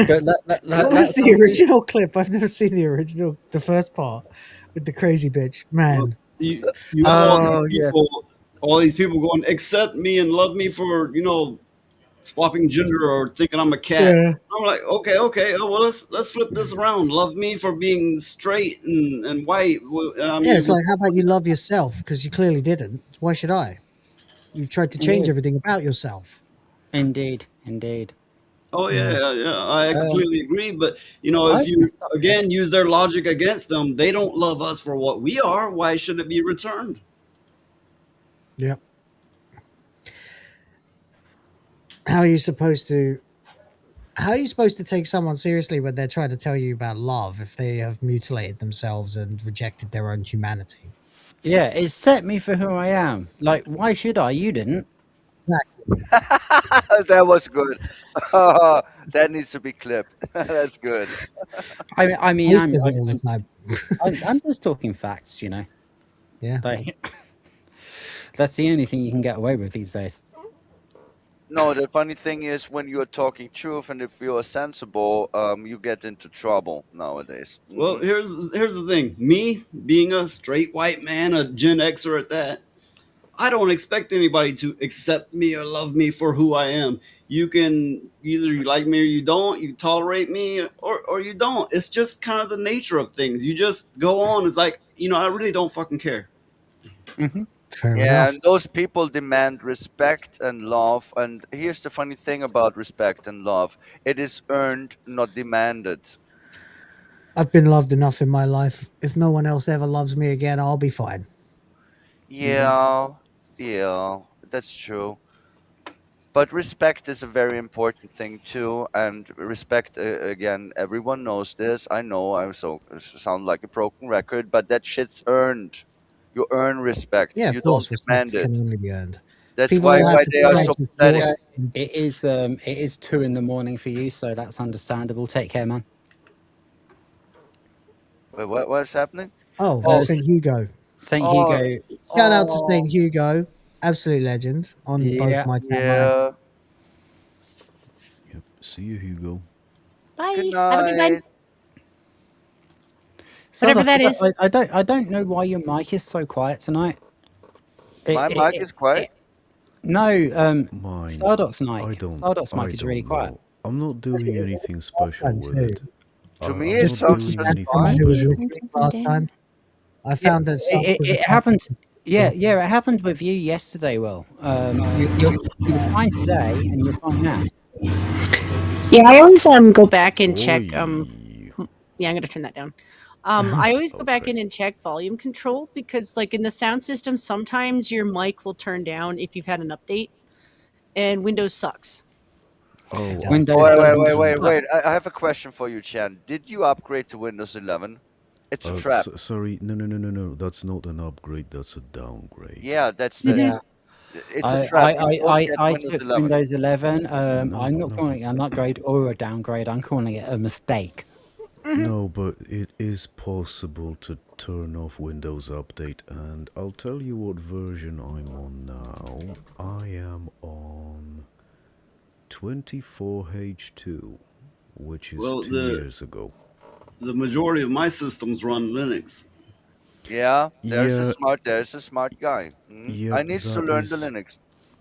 but What was that's the something. original clip? I've never seen the original, the first part with the crazy bitch. Man. You have Oh yeah. all these people going accept me and love me for swapping gender or thinking I'm a cat. Yeah. I'm like, okay. Oh, well, let's flip this around. Love me for being straight and white. I Yeah, it's mean, like, how about you love yourself? Because you clearly didn't. Why should I? You've tried to change Indeed, everything about yourself. indeed. oh Yeah. yeah, I Um, completely agree. But if I've you messed up here. again use their logic against them, they don't love us for what we are. Why should it be returned? Yep. How are you supposed to? How are you supposed to take someone seriously when they're trying to tell you about love if they have mutilated themselves and rejected their own humanity? Yeah, it set me for who I am. Like, why should I? You didn't. Exactly. That was good. That needs to be clipped. That's good. I mean, He says it all the time. I'm just talking facts. Yeah. Like, that's the only thing you can get away with these days. No, the funny thing is when you're talking truth and if you're sensible, you get into trouble nowadays. Well, here's the thing. Me being a straight white man, a Gen Xer at that, I don't expect anybody to accept me or love me for who I am. You can either you like me or you don't. You tolerate me or you don't. It's just kind of the nature of things. You just go on. It's like I really don't fucking care. Fair Yeah, enough. and those people demand respect and love. And here's the funny thing about respect and love: it is earned, not demanded. I've been loved enough in my life. If no one else ever loves me again, I'll be fine. Yeah, yeah, that's true. But respect is a very important thing too, and respect again. Everyone knows this. I know I sound like a broken record, but that shit's earned. You earn respect. Yeah, You of don't course, demand respect it. can only be earned. That's People will have why to they are try so to pathetic. force. It is 2 in the morning for you, so that's understandable. Take care, man. Wait, what's happening? Oh, Uh, St. Hugo. St. Oh, Hugo. Shout out to oh, St. Hugo, absolute legend on both Yeah. my timeline. yeah. Yep. See you, Hugo. Good Bye. Have a good night. night. Whatever Sardoff, that is. I don't know why your mic is so quiet tonight. My mic is quiet. No, Mine. Stardock's mic. I don't. Stardock's I mic is really don't quiet. know. I'm not doing anything Last special time with too. it. To me, I'm it not sounds doing just anything fine. Who was special. listening last time? I Yeah, found that Sardock was it happened. Yeah, it happened with you yesterday. Will, you're fine today, and you're fine now. Yeah, I always go back and check. Oi. Yeah, I'm gonna turn that down. I always go back Okay. in and check volume control because, like in the sound system, sometimes your mic will turn down if you've had an update, and Windows sucks. Oh, does. Windows Wait, doesn't. wait, wait, wait. I have a question for you, Chan. Did you upgrade to Windows 11? It's a trap. Sorry. No. That's not an upgrade. That's a downgrade. Yeah, that's the. Yeah, It's a trap. You don't get I Windows took 11. Windows 11. No, I'm not no, calling it an upgrade or a downgrade. I'm calling it a mistake. no. But it is possible to turn off Windows Update, and I'll tell you what version I'm on now. I am on 24H2, which is Well, 2 years ago. the majority of my systems run Linux. Yeah, there's a Yeah, smart guy. yep. I need to learn the Linux.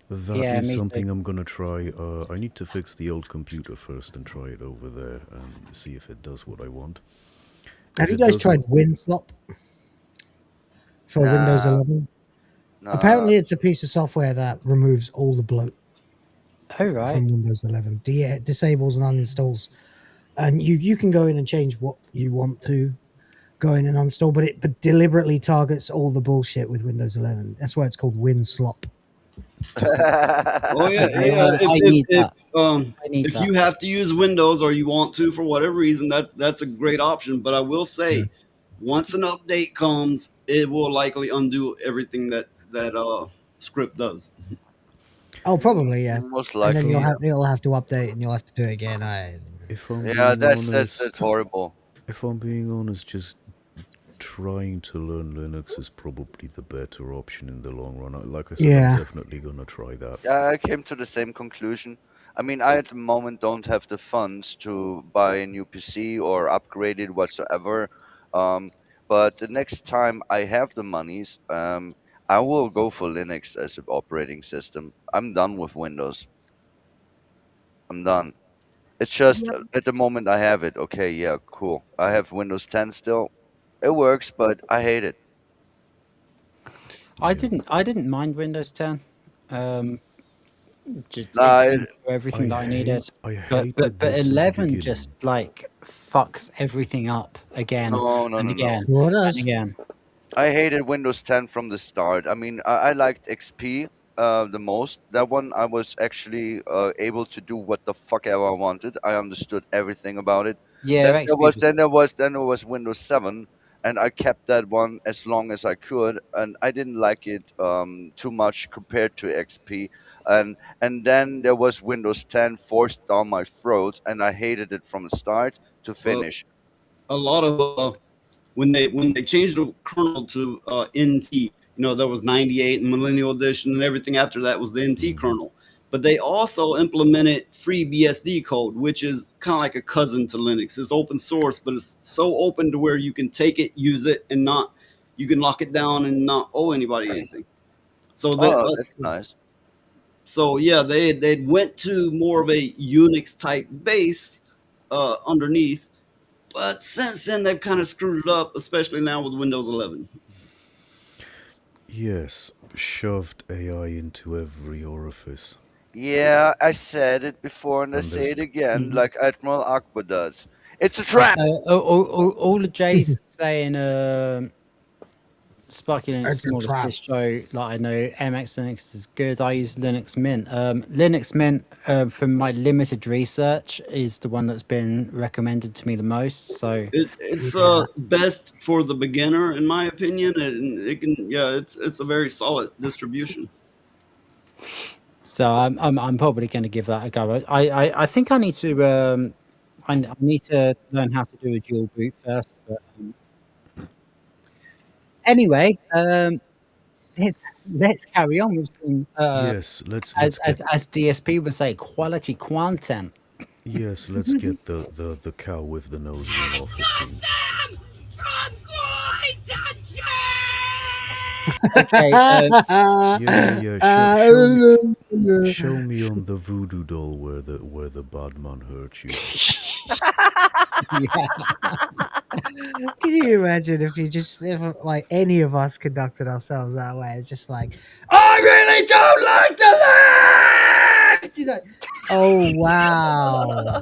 That Yeah, is me too. something I'm gonna try. I need to fix the old computer first and try it over there and see if it does what I want. Have If you it guys doesn't, tried WinSlop for Windows Nah, 11? nah. Apparently, it's a piece of software that removes all the bloat Oh right. from Windows 11, disables and uninstalls, and you can go in and change what you want to go in and uninstall, but it deliberately targets all the bullshit with Windows 11. That's why it's called WinSlop. Oh yeah, yeah. I need that. I need If that. you have to use Windows or you want to for whatever reason, that's a great option. But I will say, once an update comes, it will likely undo everything that script does. Oh, probably, yeah. Most And then likely, yeah. you'll have to update and you'll have to do it again. if I'm Yeah, being that's honest, horrible. if I'm being honest, just trying to learn Linux is probably the better option in the long run. Like I said, Yeah. I'm definitely gonna try that. Yeah, I came to the same conclusion. I mean, I at the moment don't have the funds to buy a new PC or upgrade it whatsoever. Um, but the next time I have the monies, I will go for Linux as an operating system. I'm done with Windows. I'm done. It's just Yep. at the moment I have it. Okay, yeah, cool. I have Windows 10 still. It works, but I hate it. I didn't mind Windows 10. Just Nah, it seemed to do everything that I needed. But this in the 11 just like fucks everything up again no, no, and no, no. again What and else? again. I hated Windows 10 from the start. I mean, I liked XP the most. That one I was actually able to do what the fuck ever I wanted. I understood everything about it. Yeah, Then XP was there was Windows 7, and I kept that one as long as I could, and I didn't like it too much compared to XP. And then there was Windows 10 forced down my throat, and I hated it from the start to Well, finish. a lot of when they changed the kernel to NT, there was 98 and Millennial Edition, and everything after that was the NT kernel. But they also implemented free BSD code, which is kind of like a cousin to Linux. It's open source, but it's so open to where you can take it, use it, and you can lock it down and not owe anybody anything. So Oh, that's nice. So yeah, they went to more of a Unix type base underneath, but since then they've kind of screwed it up, especially now with Windows 11. Yes, shoved AI into every orifice. Yeah, I said it before and I And say there's it again, like Admiral Akbar does. It's a trap. all of Jay's saying Sparky Linux It's a smallest trap. distro. Like I know MX Linux is good. I use Linux Mint. Linux Mint, from my limited research, is the one that's been recommended to me the most. So It's best for the beginner, in my opinion, and it can it's a very solid distribution. So I'm probably going to give that a go. I think I need to I need to learn how to do a dual boot first. But anyway, let's carry on with some Yes, let's as get as DSP would say, quality content. yes, let's get the cow with the nose ring off the screen. Okay. Yeah. Show me on the voodoo doll where the bad man hurt you. Yeah. Can you imagine if like any of us conducted ourselves that way? It's just like, I really don't like the left. You know? Oh wow.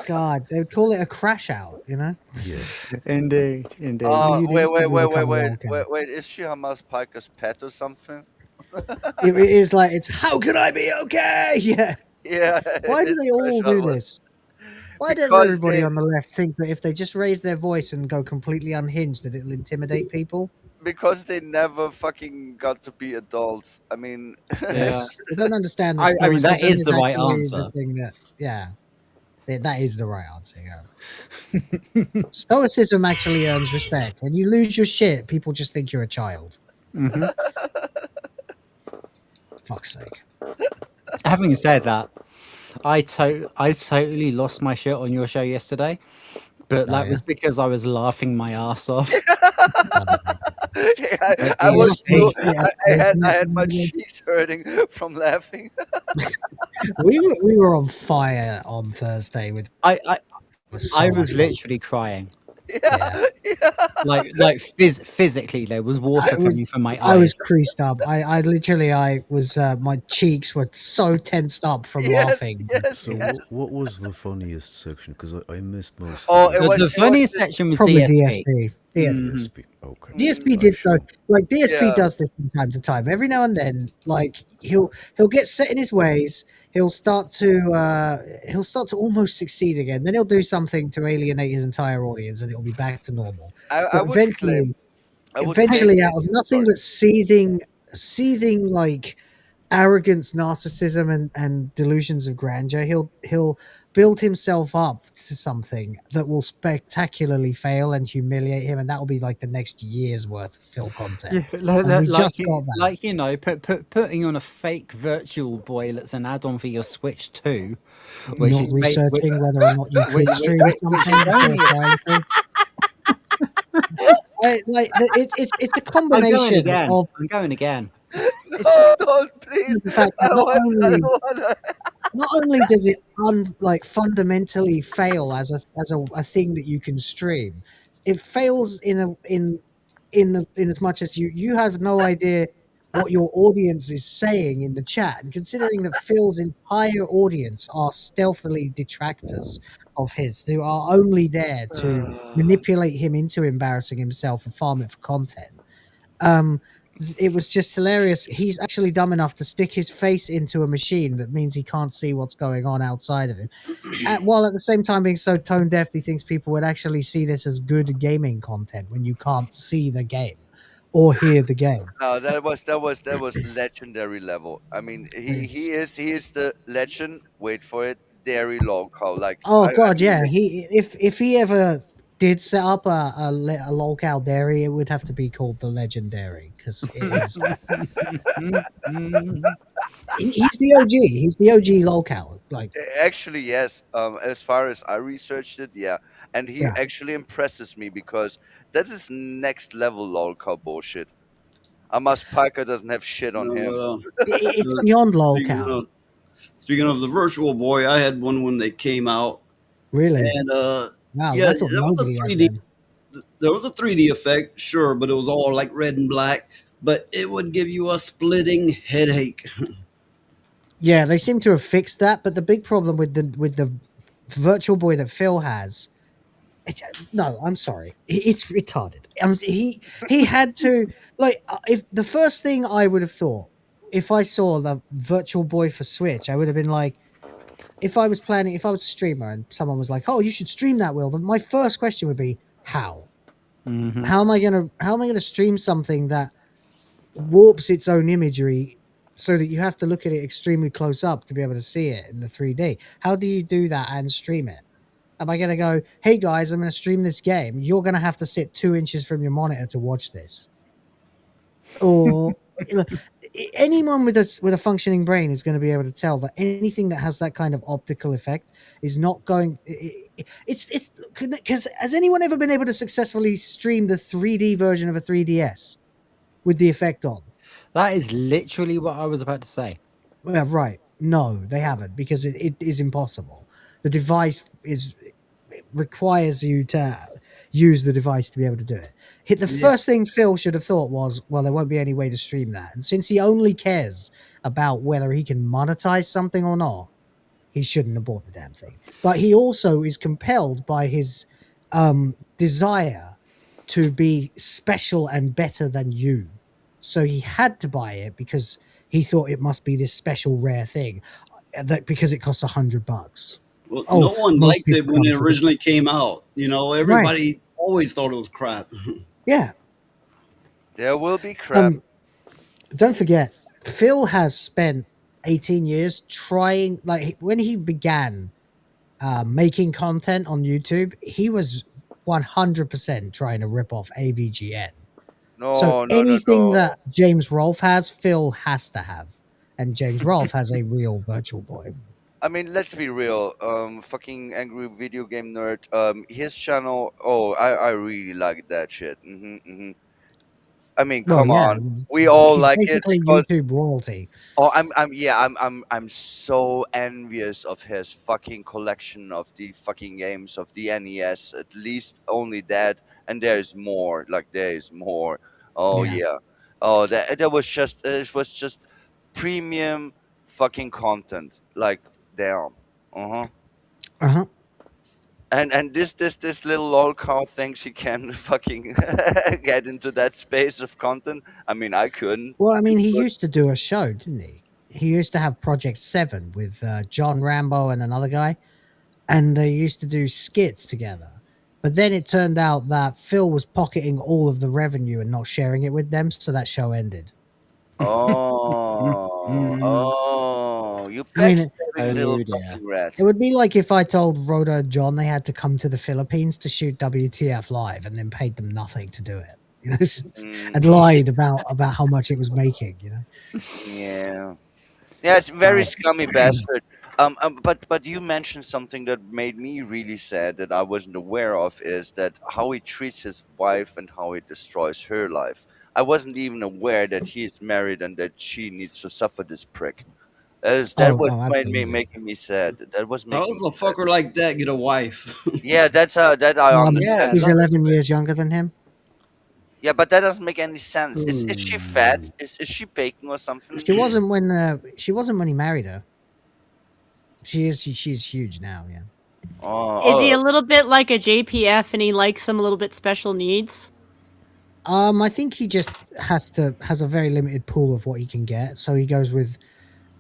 God, they would call it a crash out. You know? Yes. Indeed. Wait. Is she Hamas Piker's pet or something? It is like it's. How can I be okay? Yeah. Yeah. Why do it's they all crash do out. this? Why does Because everybody they- on the left think that if they just raise their voice and go completely unhinged, that it'll intimidate people? Because they never fucking got to be adults. I mean, Yes. I don't understand that I mean, that stoicism is the right actually answer. the thing that, that is the right answer. Yeah. Stoicism actually earns respect. When you lose your shit, people just think you're a child. Mhm. Fuck's sake. Having said that, I totally lost my shit on your show yesterday, but that was because I was laughing my ass off. I was too, I had my cheeks hurting from laughing. we were on fire on Thursday with. I was I so was much fun. literally crying. Like physically, there was water coming from my eyes. I was creased up. I literally, my cheeks were so tensed up from laughing. So what was the funniest section? Because I missed most. Oh, of The funniest section was Probably DSP. DSP. Okay. DSP did like DSP Yeah. does this from time to time. Every now and then, like he'll get set in his ways. He'll start to almost succeed again. Then he'll do something to alienate his entire audience, and it'll be back to normal. I But would eventually, claim- out of nothing but seething like arrogance, narcissism, and delusions of grandeur, he'll build himself up to something that will spectacularly fail and humiliate him, and that will be like the next year's worth of Phil content. And we just got that. Like you know, putting on a fake virtual boy that's an add-on for your Switch 2, which Not is researching whether or not you could stream something. It's a combination of. I'm going again. Oh, no, please. The fact I that don't wanna. not only does it fundamentally fail as a thing that you can stream, it fails in as much as you have no idea what your audience is saying in the chat. And considering that Phil's entire audience are stealthily detractors of his, who are only there to manipulate him into embarrassing himself and farm it for content. It was just hilarious. He's actually dumb enough to stick his face into a machine that means he can't see what's going on outside of him. While at the same time being so tone deaf, he thinks people would actually see this as good gaming content when you can't see the game or hear the game. No, that was legendary level. I mean, he is the legend. Wait for it, dairy local. Like Oh I god, mean, yeah. If he ever did set up a locale dairy, it would have to be called the Legendary because it is. He's the OG. He's the OG locale. Like Actually, yes. As far as I researched it, yeah, and he Yeah. actually impresses me because that is next level lolcow bullshit. Amos Piker doesn't have shit on him. it's beyond locale. Speaking of the virtual boy, I had one when they came out. Really? And Wow, yeah, I thought there was a nobody had 3D. them. There was a 3D effect, sure, but it was all like red and black. But it would give you a splitting headache. Yeah, they seem to have fixed that, but the big problem with the virtual boy that Phil has No, I'm sorry. It's retarded. He had to like if the first thing I would have thought if I saw the Virtual Boy for Switch, I would have been like, if I was a streamer and someone was like, "Oh, you should stream that, Will," then my first question would be, "How? Mhm. How am I gonna stream something that warps its own imagery so that you have to look at it extremely close up to be able to see it in the 3D? How do you do that and stream it? Am I going to go, hey guys, I'm going to stream this game. You're going to have to sit 2 inches from your monitor to watch this. Or anyone with a functioning brain is going to be able to tell that anything that has that kind of optical effect is not going. It's because has anyone ever been able to successfully stream the 3D version of a 3DS with the effect on? That is literally what I was about to say. Well, right. No, they haven't because it is impossible. The device requires you to use the device to be able to do it. The first thing Phil should have thought was, well, there won't be any way to stream that. And since he only cares about whether he can monetize something or not, he shouldn't have bought the damn thing. But he also is compelled by his desire to be special and better than you. So he had to buy it because he thought it must be this special rare thing because it costs $100. Well, no one most liked it people when can't it afford originally came out. You know, everybody always thought it was crap. Yeah. There will be crap. Don't forget, Phil has spent 18 years trying, like when he began making content on YouTube, he was 100% trying to rip off AVGN. So anything that James Rolfe has, Phil has to have. And James Rolfe has a real Virtual Boy. I mean, let's be real. Fucking angry video game nerd. His channel. Oh, I really like that shit. I mean, Well, come yeah, on. We all he's like it basically because. YouTube royalty. Oh, I'm so envious of his fucking collection of the fucking games of the NES. At least only that, and there's more. Like there is more. Oh Yeah. yeah. Oh, that was just it was just premium fucking content. Like damn. Uh huh. And this little lol cow thinks she can fucking get into that space of content. I mean, I couldn't. Well, I mean, he But- used to do a show, didn't he? He used to have Project 7 with John Rambo and another guy, and they used to do skits together. But then it turned out that Phil was pocketing all of the revenue and not sharing it with them, so that show ended. Oh, you I mean, backstabbing little fucking rat. it would be like if I told Rhoda and John they had to come to the Philippines to shoot WTF Live and then paid them nothing to do it. You know, and lied about how much it was making. You know. Yeah. Yeah, it's very scummy bastard. But you mentioned something that made me really sad that I wasn't aware of is that how he treats his wife and how he destroys her life. I wasn't even aware that he is married and that she needs to suffer this prick. That was making me sad. That was How making does a fucker like that get a wife? Yeah, that I understand. He's 11 years younger than him. Yeah, but that doesn't make any sense. Is she fat? Is she baking or something? She wasn't when he married her. She's huge now. Yeah. Is he a little bit like a JPF and he likes some a little bit special needs? I think he just has a very limited pool of what he can get, so he goes with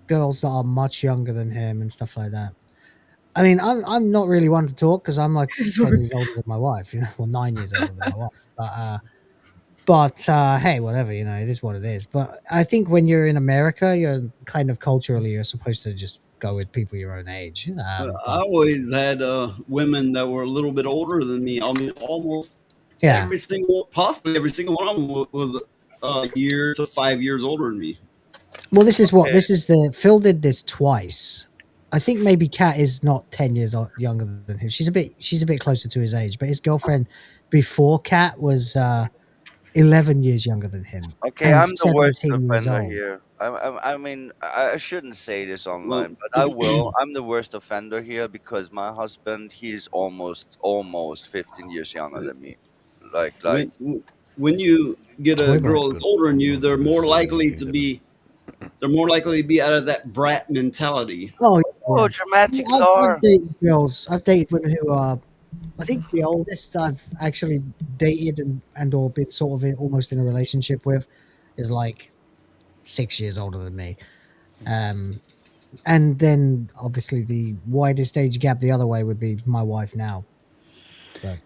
girls that are much younger than him and stuff like that. I mean, I'm not really one to talk because I'm like 10 years older than my wife, well, 9 years older than my wife. But hey, whatever, it is what it is. But I think when you're in America, you're kind of culturally you're supposed to just go with people your own age. I always had women that were a little bit older than me. I mean, almost possibly every single one of them was a year to 5 years older than me. Well, Phil did this twice. I think maybe Kat is not 10 years younger than him. She's a bit closer to his age, but his girlfriend before Kat was 11 years younger than him. Okay, I'm the worst 17 years offender old. here. I mean, I shouldn't say this online, but I will. I'm the worst offender here because my husband, he's almost 15 years younger than me. Like when you get a girl that's older than you, they're more likely to be out of that brat mentality. Oh, dramatic I've dated girls. I've dated women who are I think the oldest I've actually dated and or been sort of almost in a relationship with is like 6 years older than me. And then obviously the widest age gap the other way would be my wife now. But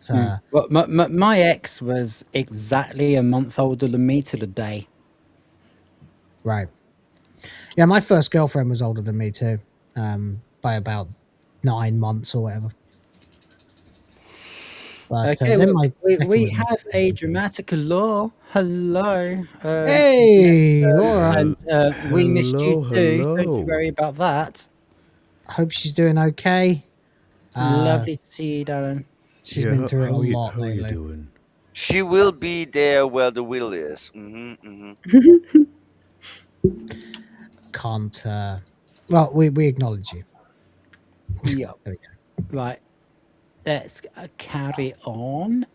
Well, my ex was exactly a month older than me to the day. right. Yeah, my first girlfriend was older than me too, by about 9 months or whatever. But Okay, then well, my second we was much have a dramatic law. Hello. Hey, Laura. And we missed you Hello, too. Don't you hello. worry about that. I hope she's doing okay. Lovely to see you, darling. She's Yeah, been through it a how lot are you lately. doing? She will be there where the will is. Mm-hmm. Can't. Well, we acknowledge you. Yeah. There we go. Right. Let's carry on.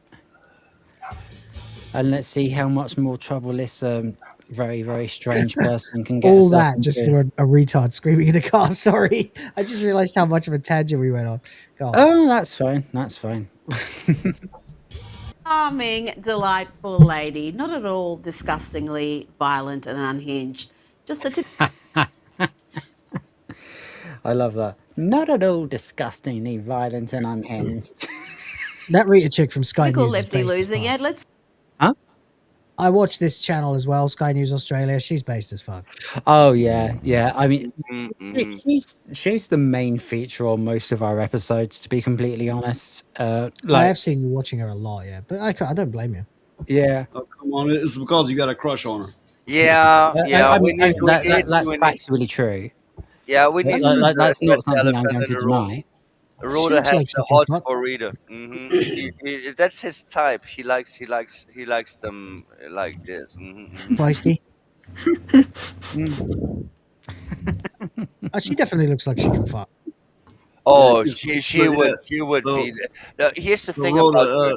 And let's see how much more trouble this very, very strange person can get All herself that just into. for a retard screaming in the car. Sorry, I just realized how much of a tangent we went on. God. Oh, that's fine. That's fine. Charming, delightful lady, not at all disgustingly violent and unhinged. Just a I love that. Not at all disgustingly violent and unhinged. That Rita chick from Sky typical News is lefty based as losing fuck. it. Let's Huh? I watch this channel as well, Sky News Australia. She's based as fuck. Oh yeah, yeah. I mean, Mm-hmm. she's the main feature on most of our episodes. To be completely honest, I like have seen you watching her a lot, yeah, but I don't blame you. yeah. Oh, come on. It's because you got a crush on her. Yeah, yeah. I We mean, need, we need, that's we need. factually true. Yeah, we need to That's address not the something I'm elephant going in to the room. deny. She Rhoda looks has like the she can hots fuck. for Rita. That's his type. He likes them like this. Feisty. She definitely looks like she can fuck. Oh, It's- she but would yeah, she would so, be. Here's the so thing Rhoda, about her.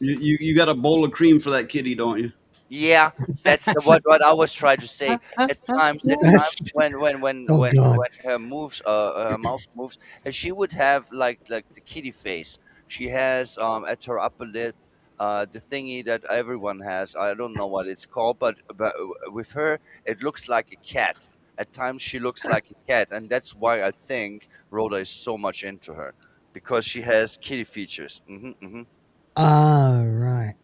you got a bowl of cream for that kitty, don't you? Yeah, that's what I was trying to say. At times Oh god. when her moves, her mouth moves, and she would have like the kitty face. She has at her upper lip, the thingy that everyone has. I don't know what it's called, but with her, it looks like a cat. At times, she looks like a cat, and that's why I think Rhoda is so much into her because she has kitty features. Oh right.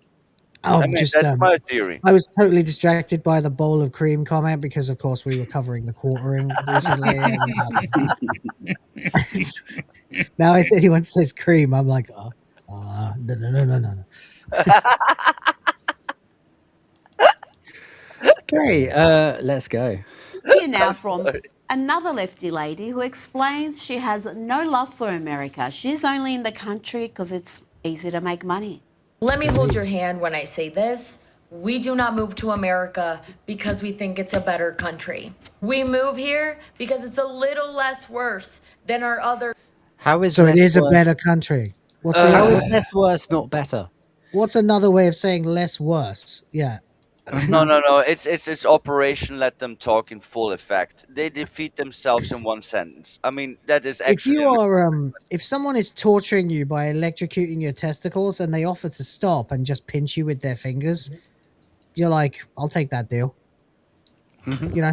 I Oh, mean, just that's my theory. I was totally distracted by the bowl of cream comment because, of course, we were covering the quartering recently. And, now, if anyone says cream, I'm like, no. Okay, let's go. hear now from another lefty lady who explains she has no love for America. She's only in the country because it's easy to make money. Let me hold your hand when I say this. We do not move to America because we think it's a better country. We move here because it's a little less worse than our other. How is So it less is a worse? better country. What's How is the, less worse, not better? what's another way of saying less worse? Yeah. No. It's Operation Let Them Talk in full effect. They defeat themselves in one sentence. I mean, that is If actually. you are, if someone is torturing you by electrocuting your testicles and they offer to stop and just pinch you with their fingers, you're like, I'll take that deal. You know,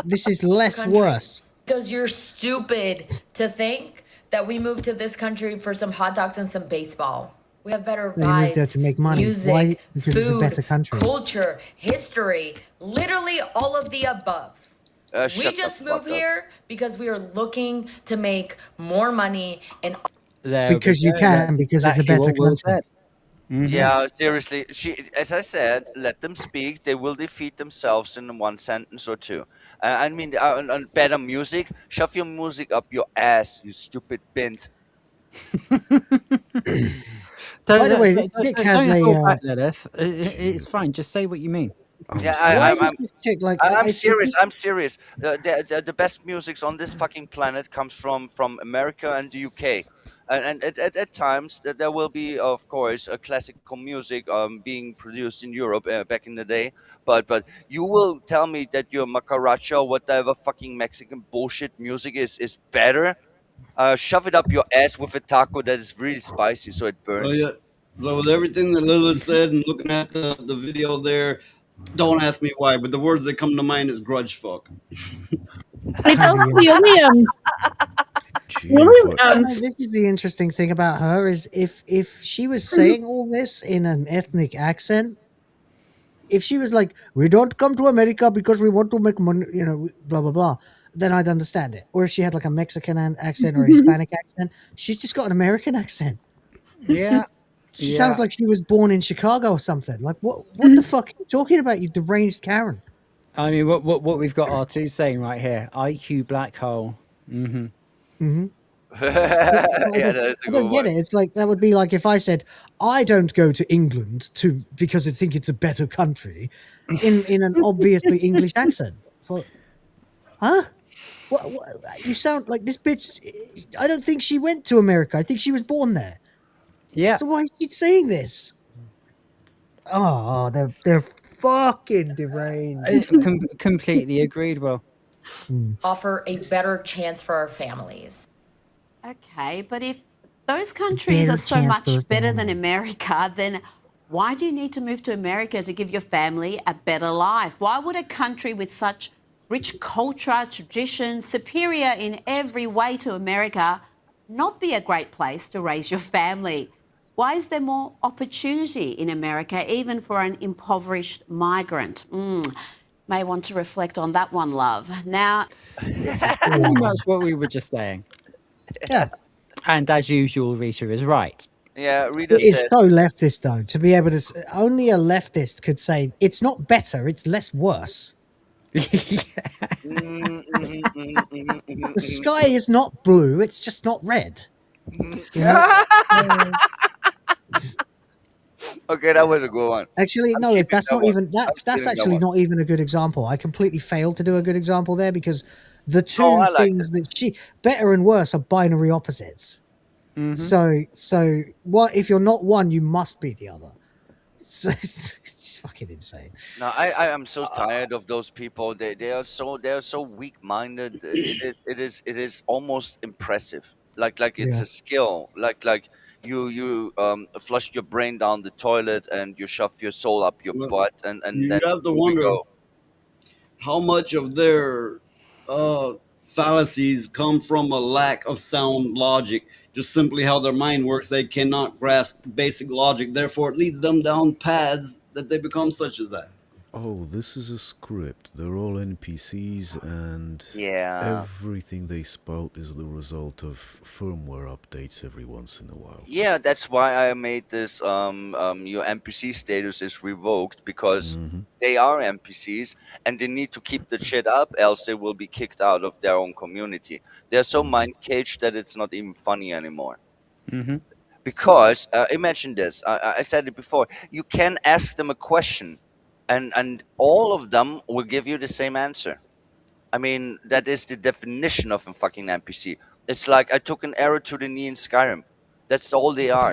this is less country. worse. Because you're stupid to think that we moved to this country for some hot dogs and some baseball. We have better They moved there vibes, to make money. music, Why? Because food, it's a better country. culture, history, literally all of the above. We Shut the just fuck move up. here because we are looking to make more money and There we Because you go. can, That's because it's a exactly better what Will country. said. Yeah, seriously. As I said, let them speak. They will defeat themselves in one sentence or two. I mean, and better music. Shove your music up your ass, you stupid bint. By the way, this chick has don't a. hold back, Lilith. It's fine. Just say what you mean. Yeah, Why does this chick like? I'm it's serious. just- I'm serious. The best music on this fucking planet comes from America and the UK, and at times there will be, of course, a classical music being produced in Europe back in the day. But you will tell me that your macaracha or whatever fucking Mexican bullshit music is better. shove it up your ass with a taco that is really spicy, so it Oh burns. yeah. So with everything that Lilith said and looking at the video there, don't ask me why, but the words that come to mind is grudge fuck. It's also the only This is the interesting thing about her is if she was saying all this in an ethnic accent, if she was like, "We don't come to America because we want to make money," blah blah blah, then I'd understand it. Or if she had like a Mexican accent or a Hispanic accent, she's just got an American accent. Yeah. She sounds like she was born in Chicago or something. Like what the fuck are you talking about, you deranged Karen? I mean, what we've got R2 saying right here: IQ black hole. Mm-hmm. Mm-hmm. Yeah, that's a I don't good get one. it. It's like that would be like if I said I don't go to England because I think it's a better country, in an obviously English accent. So, huh? What you sound like this bitch? I don't think she went to America. I think she was born there. Yeah. So why is she saying this? Oh, they're fucking deranged. Completely agreed. Well, Offer a better chance for our families. Okay, but if those countries are so much better than America, then why do you need to move to America to give your family a better life? Why would a country with such rich culture, tradition, superior in every way to America, not be a great place to raise your family? Why is there more opportunity in America, even for an impoverished migrant? May want to reflect on that one, love. Now, pretty much what we were just saying. Yeah. And as usual, Rita is right. Yeah, Rita It is says. so leftist, though, to be able to. Only a leftist could say it's not better; it's less worse. The sky is not blue; it's just not red. Okay, that was a good one. Actually, I'm no, keeping that's that not one. even that's I'm stealing that actually one. not even a good example. I completely failed to do a good example there because the two Oh, I liked things that better and worse are binary opposites. So what if you're not one, you must be the other. So it's fucking insane. No, I am so tired of those people. They are so weak minded. It is almost impressive. Like it's Yeah. a skill. Like you flush your brain down the toilet and you shove your soul up your butt and You then have to here we wonder go. how much of their fallacies come from a lack of sound logic. Just simply how their mind works, they cannot grasp basic logic. Therefore, it leads them down paths that they become such as that. Oh, this is a script. They're all NPCs, and Yeah. everything they spout is the result of firmware updates every once in a while. Yeah, that's why I made this your NPC status is revoked because they are NPCs and they need to keep the shit up, else they will be kicked out of their own community. They're so mind caged that it's not even funny anymore. Mm-hmm. Because imagine this, I said it before. You can ask them a question, and all of them will give you the same answer. I mean, that is the definition of a fucking NPC. It's like I took an arrow to the knee in Skyrim. That's all they are.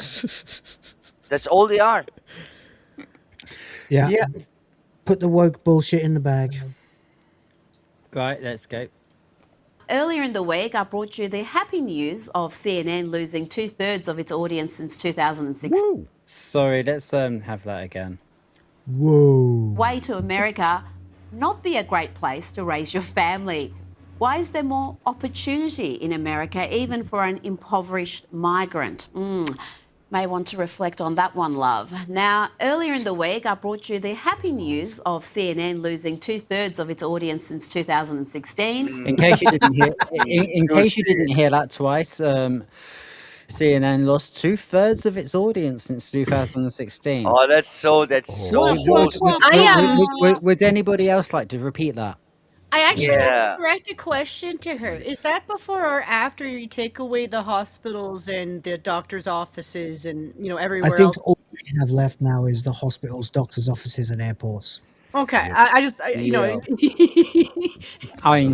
That's all they are. Yeah. Put the woke bullshit in the bag. Right, let's go. earlier in the week, I brought you the happy news of CNN losing 2/3 of its audience since 2006. Sorry, let's have that again. Whoa. Way to America, not be a great place to raise your family. Why is there more opportunity in America, even for an impoverished migrant? May want to reflect on that one, love. Now, earlier in the week, I brought you the happy news of CNN losing 2/3 of its audience since 2016. In case you didn't hear, in case you didn't hear that twice, CNN lost 2/3 of its audience since 2016. Oh, that's so Would anybody else like to repeat that? I actually want Yeah. to direct a question to her. Is that before or after you take away the hospitals and the doctors' offices and I everywhere think else? all we have left now is the hospitals, doctors' offices, and airports. Okay, Yeah. I mean,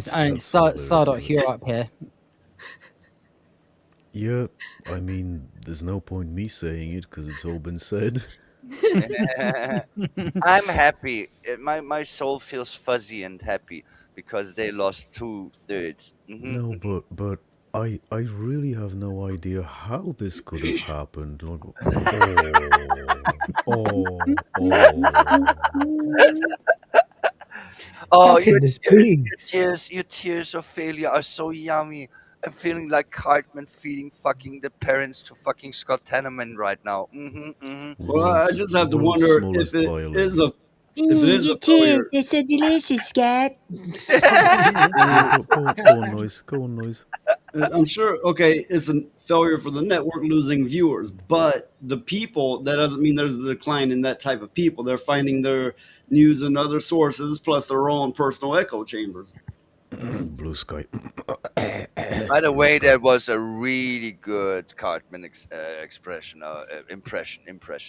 Sardot, you're up here. Yeah, I mean, there's no point me saying it because it's all been said. I'm happy. My soul feels fuzzy and happy because they lost 2/3. No, but I really have no idea how this could have happened. Like, Oh, How can this be? your tears of failure are so yummy. I'm feeling like Cartman feeding fucking the parents to fucking Scott Tenorman right now. Well, I just have to world's wonder smallest violin. if it is a failure. They're so delicious, Scott. Go on, noise. Go on, noise. I'm sure. Okay, it's a failure for the network losing viewers, but the people, that doesn't mean there's a decline in that type of people. They're finding their news in other sources, plus their own personal echo chambers. Blue sky. By the way, that was a really good Cartman impression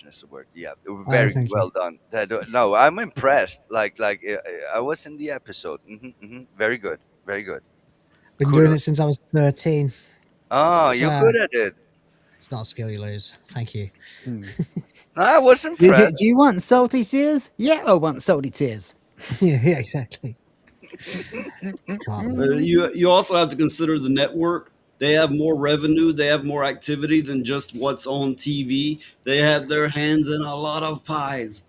is the word. Yeah, very thank you. well done. No, I'm impressed. I was in the episode. Very good, very good. Been doing it since I was 13. Oh, It's, you're good at it. It's not a skill you lose. Thank you. I was Do impressed. you want salty tears? Yeah, I want salty tears. yeah, exactly. You also have to consider the network. They have more revenue, they have more activity than just what's on TV. They have their hands in a lot of pies.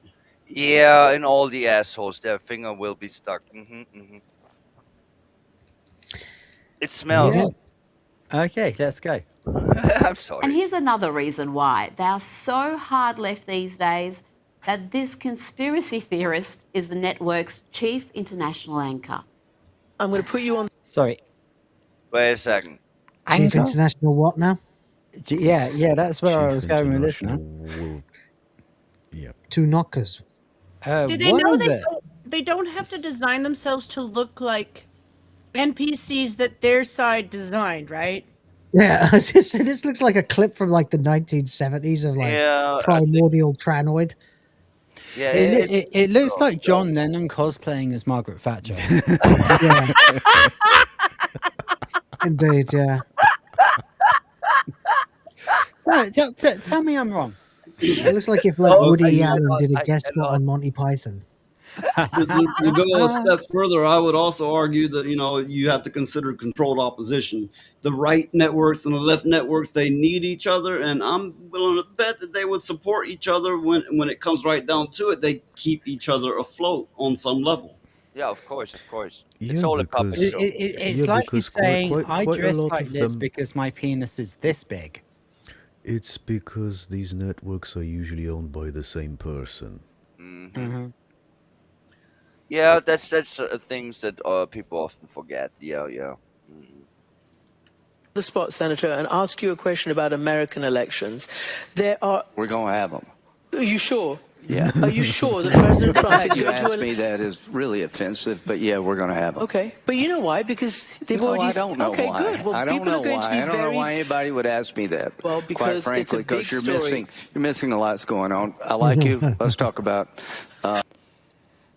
Yeah, and all the assholes, their finger will be stuck. It smells. Yeah. Okay, let's go. I'm sorry. And here's another reason why they are so hard left these days that this conspiracy theorist is the network's chief international anchor. I'm going to put you on. Sorry. Wait a second. Chief International what now? Yeah, that's where I was going with this now. Two knockers. Do they know they don't have to design themselves to look like NPCs that their side designed, right? Yeah, I was just saying, this looks like a clip from like the 1970s of like primordial Tranoid. Yeah, It looks like John Lennon cosplaying as Margaret Thatcher. Yeah. Indeed, yeah. Tell me I'm wrong. It looks like if like Woody Allen did a guest spot on Monty Python. To go a step further, I would also argue that you have to consider controlled opposition. The right networks and the left networks, they need each other, and I'm willing to bet that they would support each other when it comes right down to it. They keep each other afloat on some level. Yeah, of course. Yeah, It's all a puppet show. It's like you're saying, I dress like this because my penis is this big. It's because these networks are usually owned by the same person. Yeah, that's things that people often forget. Yeah. The spot, Senator, and ask you a question about American elections. We're going to have them. Are you sure? Yeah. Are you sure that President The Trump fact is you going asked to? me that is really offensive, but yeah, we're going to have them. Okay, but you know why? Because they've No, already. I don't know okay, why. good. Well, I don't people know are going why. to be I don't very. know why anybody would ask me that. Well, because quite it's a frankly, big because story. you're missing a lot's going on. I like you. Let's talk about.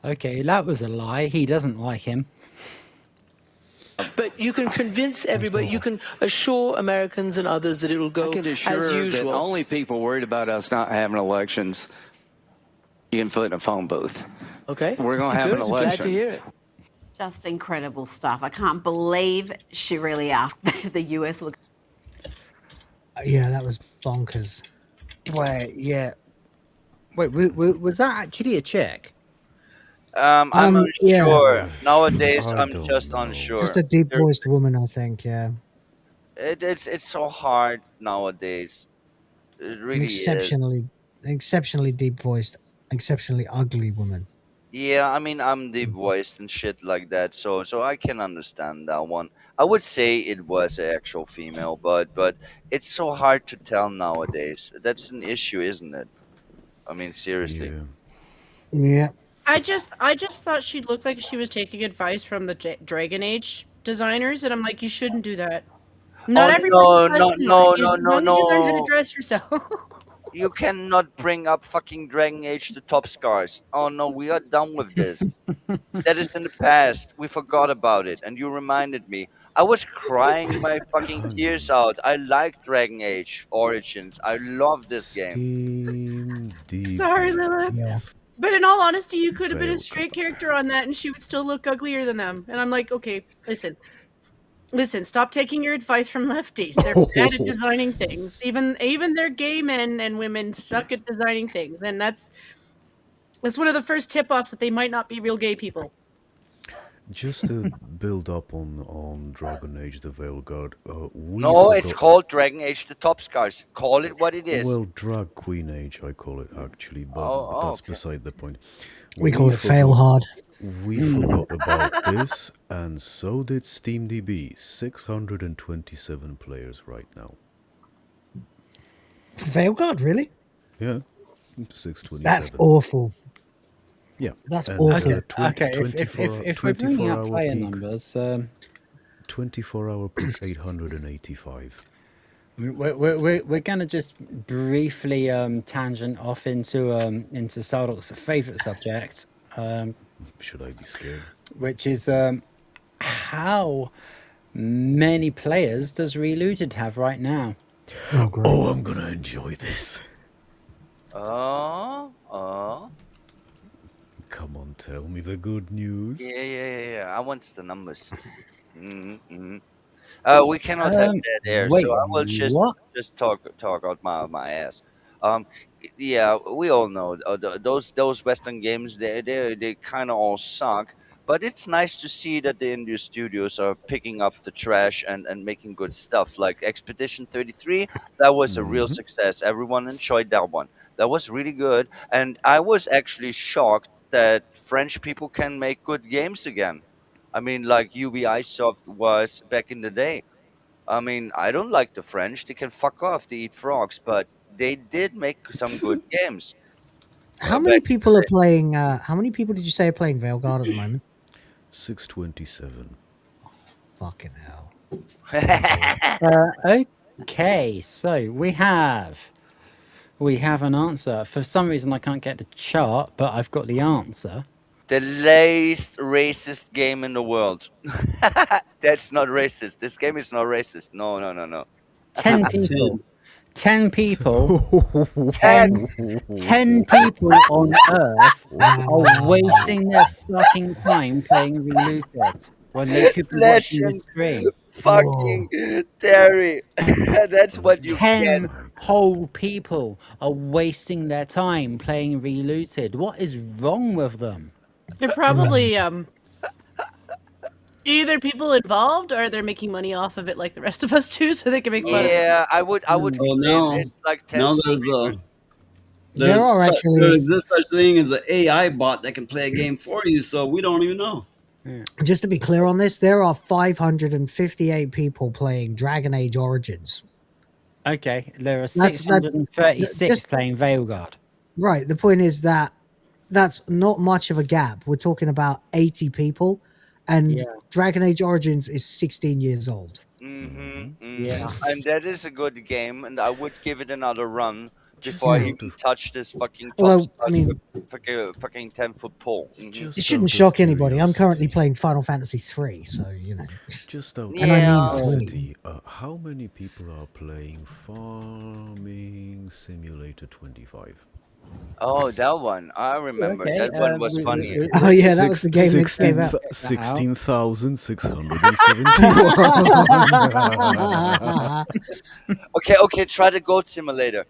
Okay, that was a lie. He doesn't like him. But you can convince everybody. You can assure Americans and others that it will go I can as assure that usual. only people worried about us not having elections, you can put in a phone booth. Okay. We're going to have Good. an Glad election. to hear it. Just incredible stuff. I can't believe she really asked if the US would. Yeah, that was bonkers. Wait, was that actually a check? I'm yeah. unsure. Nowadays, I'm just unsure. Just a deep voiced woman, I think, yeah. It's so hard nowadays. It An really is. exceptionally deep voiced, exceptionally ugly woman. Yeah, I mean, I'm deep voiced and shit like that, so I can understand that one. I would say it was an actual female, but it's so hard to tell nowadays. That's an issue, isn't it? I mean, seriously. Yeah. I just thought she looked like she was taking advice from the Dragon Age designers, and I'm like, you shouldn't do that. Not everyone's no, like you. no, Like, no, as no, long as you learn how to no. dress yourself. You cannot bring up fucking Dragon Age to Top Scars. Oh no, we are done with this. That is in the past. We forgot about it, and you reminded me. I was crying my fucking tears out. I like Dragon Age Origins. I love this game. Sorry, Lilith. Yeah. But in all honesty, you could have been a straight character on that, and she would still look uglier than them. And I'm like, okay, listen. Listen, stop taking your advice from lefties. They're bad at designing things. Even their gay men and women suck at designing things, and that's one of the first tip-offs that they might not be real gay people. Just to build up on Dragon Age: The Veilguard, we No, it's forgot. called Dragon Age: The Top Scars. Call it what it is. Well, Drag Queen Age, I call it actually, but that's okay. beside the point. We call it fail hard. We forgot about this, and so did SteamDB. 627 players right now. Veilguard, really? Yeah, 627. That's awful. Yeah, That's and, awful. Okay, if we're bringing up 24-hour player peak, numbers, 24-hour peak 885. I mean, we're gonna just briefly tangent off into Sardoc's favourite subject. Should I be scared? Which is how many players does Reloaded have right now? Oh, I'm gonna enjoy this. Come on, tell me the good news. Yeah. I want the numbers. We cannot have that there, wait, so I will what? just talk out my ass. Yeah, we all know those Western games. They kind of all suck. But it's nice to see that the indie studios are picking up the trash and making good stuff. Like Expedition 33, that was a real success. Everyone enjoyed that one. That was really good, and I was actually shocked that French people can make good games again. I mean, like Ubisoft was back in the day. I mean, I don't like the French. They can fuck off. They eat frogs, but they did make some good games. How many people are playing? How many people did you say are playing Veilguard at the moment? 627. Fucking hell. Okay, so we have an answer. For some reason, I can't get the chart, but I've got the answer. The least racist game in the world. That's not racist. This game is not racist. No. 10 people. 10 people. 10 people on Earth are wasting their fucking time playing Reloaded when they could be watching the stream. Fucking Terry. That's what you 10 get. whole people are wasting their time playing Reloaded. What is wrong with them? They're probably either people involved or they're making money off of it like the rest of us do, so they can make fun of it. Yeah, I would Well, believe now, it's like 10 now streamers. there's this such thing as an AI bot that can play a game for you, so we don't even know. Just to be clear on this, there are 558 people playing Dragon Age Origins. Okay, there are That's- 636 just- playing Veilguard. Right. The point is that that's not much of a gap. We're talking about 80 people, and Yeah. Dragon Age Origins is 16 years old. Yeah. And that is a good game, and I would give it another run before I even touch this fucking Although, I mean, fucking 10-foot pole. it shouldn't shock anybody. I'm currently playing Final Fantasy 3, so you know. Just out of And I mean curiosity, how many people are playing Farming Simulator 25? Oh, that one. I remember. Okay, That one was funny. Oh yeah, that was the game that came out. 16,671. Okay, try the Goat Simulator.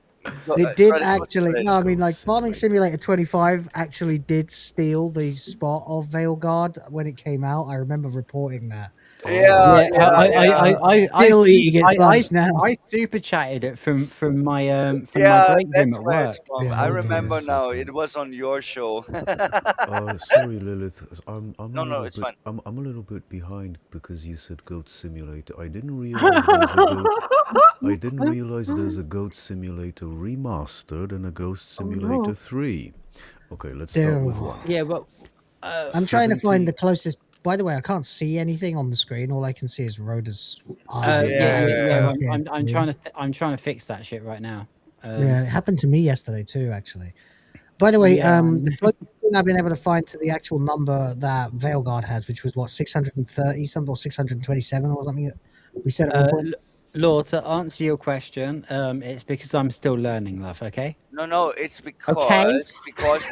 It did Try the Goat actually. Simulator. No, I mean, like Farming Simulator 25 actually did steal the spot of Veilguard when it came out. I remember reporting that. Still eating its bugs now. I super chatted it from my my Yeah, break room that's at where work. it's from. I remember now. It was on your show. Sorry, Lilith. I'm a No, little it's bit, fine. I'm a little bit behind because you said Goat Simulator. I didn't realize there's a goat. I didn't realize there's a Goat Simulator remastered and a Ghost Simulator 3. Okay, let's start with one. Yeah, well, I'm trying to find the closest. By the way, I can't see anything on the screen. All I can see is Rhoda's eyes. I'm trying to fix that shit right now. Yeah, it happened to me yesterday too, actually. By the way, the closest thing I've been able to find to the actual number that Veilguard has, which was what 630 something or 627 or something. We said at one point. Law, to answer your question, it's because I'm still learning, love. Okay. No, it's because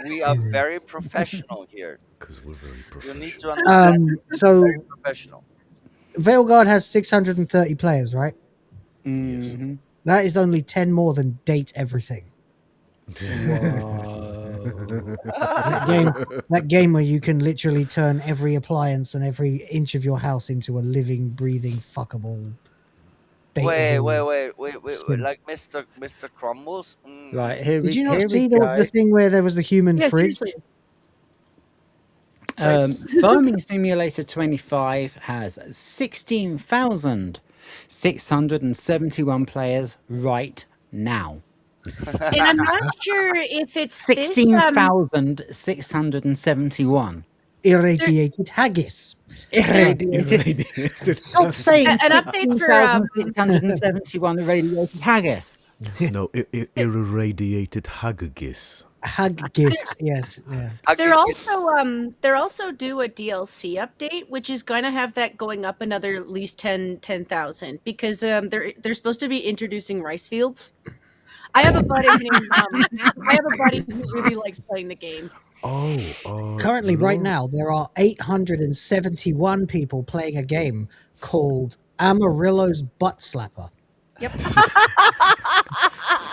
we are very professional here. Because we're very You need to understand. So very professional. Veilguard has 630 players, right? Mhm. That is only 10 more than Date Everything. That game where you can literally turn every appliance and every inch of your house into a living, breathing, fuckable, Wait, dateable sim. like Mr. Crumbles? Right, here Did we you not here we see go. the thing where there was the human Yeah, fridge? seriously. Farming Simulator 25 has 16,671 players right now. And I'm not sure if it's this. 16,671. Irradiated haggis. Irradiated. Stop saying An update for 16,671 irradiated haggis. No, irradiated haggis. Haggis, yes. Yeah. They're also due a DLC update, which is going to have that going up another at least 10,000 because they're supposed to be introducing rice fields. I have a buddy who really likes playing the game. Currently, right now, there are 871 people playing a game called Amarillo's Butt Slapper. Yep.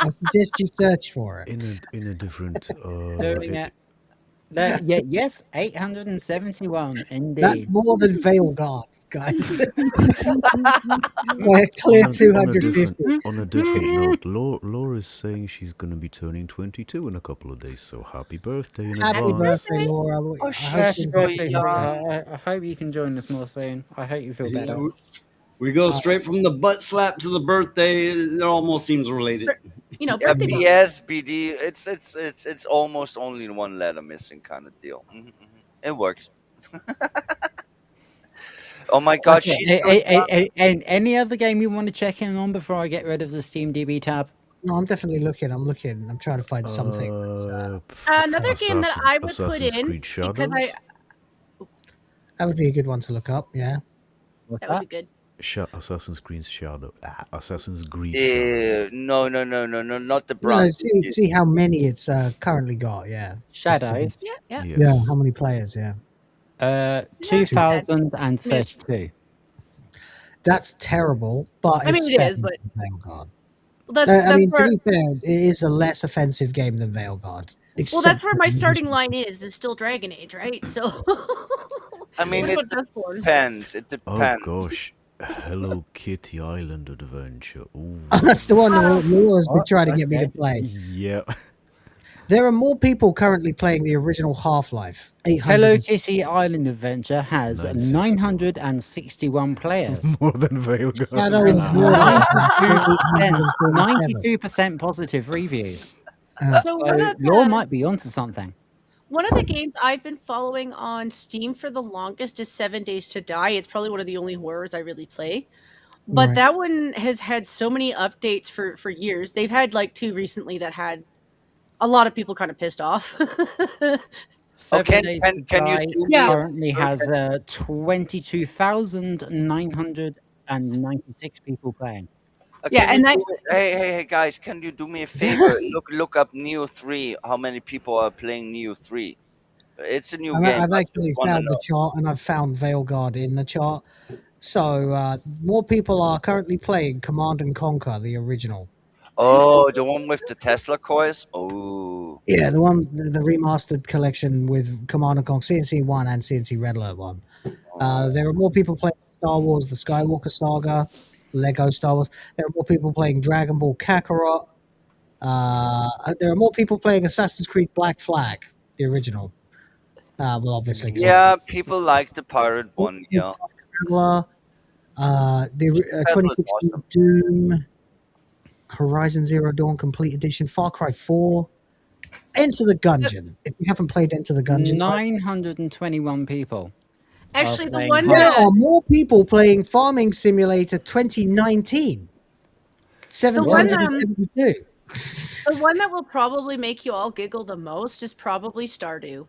I suggest you search for it. In a different. Doing it. Yes, 871 indeed. That's more than Veilguard, guys. By a clear 250. On a different note, Laura's saying she's going to be turning 22 in a couple of days, so happy birthday in Happy advance. birthday, Laura. I hope Yes, things God, are please, good. I hope you can join us more soon. I hope you feel better. We go straight from the butt slap to the birthday. It almost seems related. You know, Yeah, birthday month. BS, BD. It's almost only one letter missing kind of deal. It works. Oh my God! Okay, and any other game you want to check in on before I get rid of the Steam DB tab? No, I'm definitely looking. I'm trying to find something. Another game that I would put Assassin's in Creed because That would be a good one to look up. Yeah. What's that would be good. Assassin's Creed Shadow. Assassin's Creed No, not the No, bronze. see how many it's currently got. Yeah. Shadows. Yeah. Yeah. How many players? Yeah. 2,032. That's terrible, but I mean, it's it better is, but than Veilguard. Well, I mean, where, to be fair, it is a less offensive game than Veilguard. well, that's where my starting line is still Dragon Age, right? So I mean, What it about Dustborn? depends. It Oh depends. gosh. Hello Kitty Island Adventure. Ooh. That's the one that Laura's been trying to get me to okay. play. Yeah. There are more people currently playing the original Half-Life. Hello Kitty Island Adventure has 961 players. More than Veilguard. Shadow of War. 92% positive reviews. So So one of Law the- might be onto something. One of the games I've been following on Steam for the longest is 7 Days to Die. It's probably one of the only horrors I really play. But Right. that one has had so many updates for years. They've had like two recently that had a lot of people kind of pissed off. 7 Days to can you Die do me a currently has 22,996 people playing. Yeah, can and you that- do it- hey guys, can you do me a favor? look up Neo 3. How many people are playing Neo 3? It's a new game. I've I actually just wanna found the know. chart, and I've found Veilguard in the chart. So more people are currently playing Command and Conquer, the original. Oh, the one with the Tesla coils. Oh, Yeah, the one, the remastered collection with Command and Conquer CNC 1 and CNC Red Alert 1. There are more people playing Star Wars, the Skywalker Saga, Lego Star Wars. There are more people playing Dragon Ball Kakarot. There are more people playing Assassin's Creed Black Flag, the original. Well, obviously. 'cause yeah. People like the pirate one. Yeah. Traveler, the Traveler's 2016 awesome. Doom, Horizon Zero Dawn Complete Edition, Far Cry 4, Enter the Gungeon. If you haven't played Enter the Gungeon, 921 people. Actually, the playing one there that are more people playing Farming Simulator 2019. 772. the one that will probably make you all giggle the most is probably Stardew.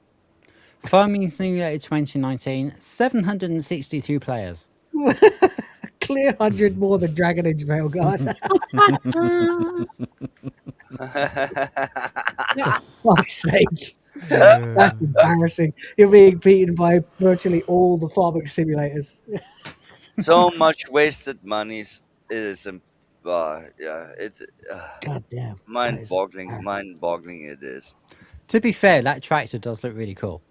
Farming Simulator 2019, 762 players. Clear 100 more than Dragon Age Veilguard. Fuck's sake. That's embarrassing. You're being beaten by virtually all the farming simulators. So much wasted monies. It is, yeah, it, God damn. mind-boggling. Mind-boggling it is. To be fair, that tractor does look really cool.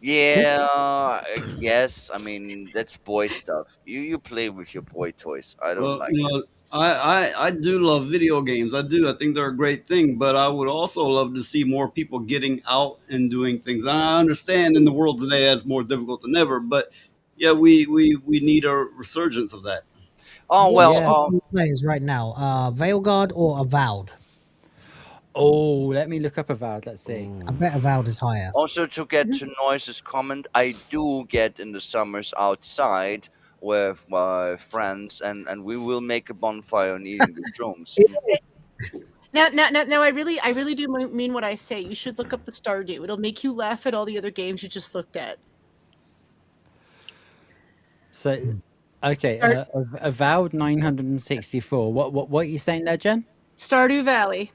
Yeah, I guess. I mean, that's boy stuff. You play with your boy toys. I don't Well, like it. I do love video games. I do. I think they're a great thing, but I would also love to see more people getting out and doing things. And I understand in the world today that's more difficult than ever, but yeah, we need a resurgence of that. Oh What well. squad are you players right now? Veilguard or Avowed? Oh, let me look up Avowed. Let's see. I bet Avowed is higher. Also, to get to Noise's comment, I do get in the summers outside with my friends, and we will make a bonfire and eating the shrooms. Now, I really do mean what I say. You should look up the Stardew. It'll make you laugh at all the other games you just looked at. So, okay, Avowed 964. What are you saying there, Jen? Stardew Valley.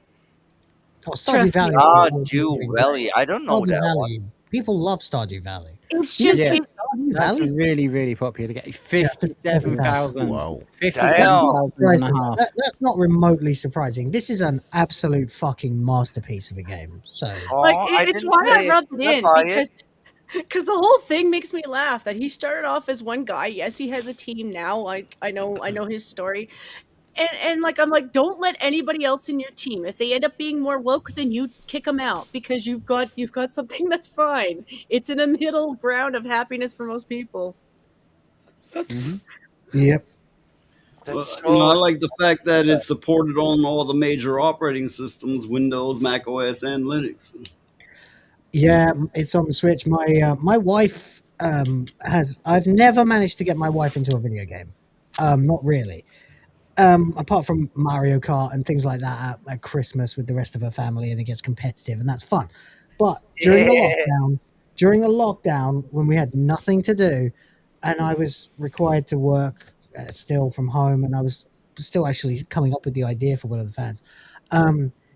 Oh, Stardew Trust me. Valley. Stardew Valley. I don't know Stardew that one. Valley. People love Stardew Valley. It's You know just Stardew That's Valley? a really popular game. 57,000. Wow. 57,000 and a half. That's not remotely surprising. This is an absolute fucking masterpiece of a game. So it's why I rubbed it in because the whole thing makes me laugh that he started off as one guy. Yes, he has a team now. I know his story. And like I'm like, don't let anybody else in your team. If they end up being more woke, then you kick them out because you've got something that's fine. It's in a middle ground of happiness for most people. Yep. Well, I like the fact that it's supported on all the major operating systems: Windows, Mac OS, and Linux. Yeah, it's on the Switch. My wife has. I've never managed to get my wife into a video game. Not really. Apart from Mario Kart and things like that at Christmas with the rest of her family, and it gets competitive, and that's fun. But during the lockdown, when we had nothing to do, and I was required to work still from home, and I was still actually coming up with the idea for one of the fans,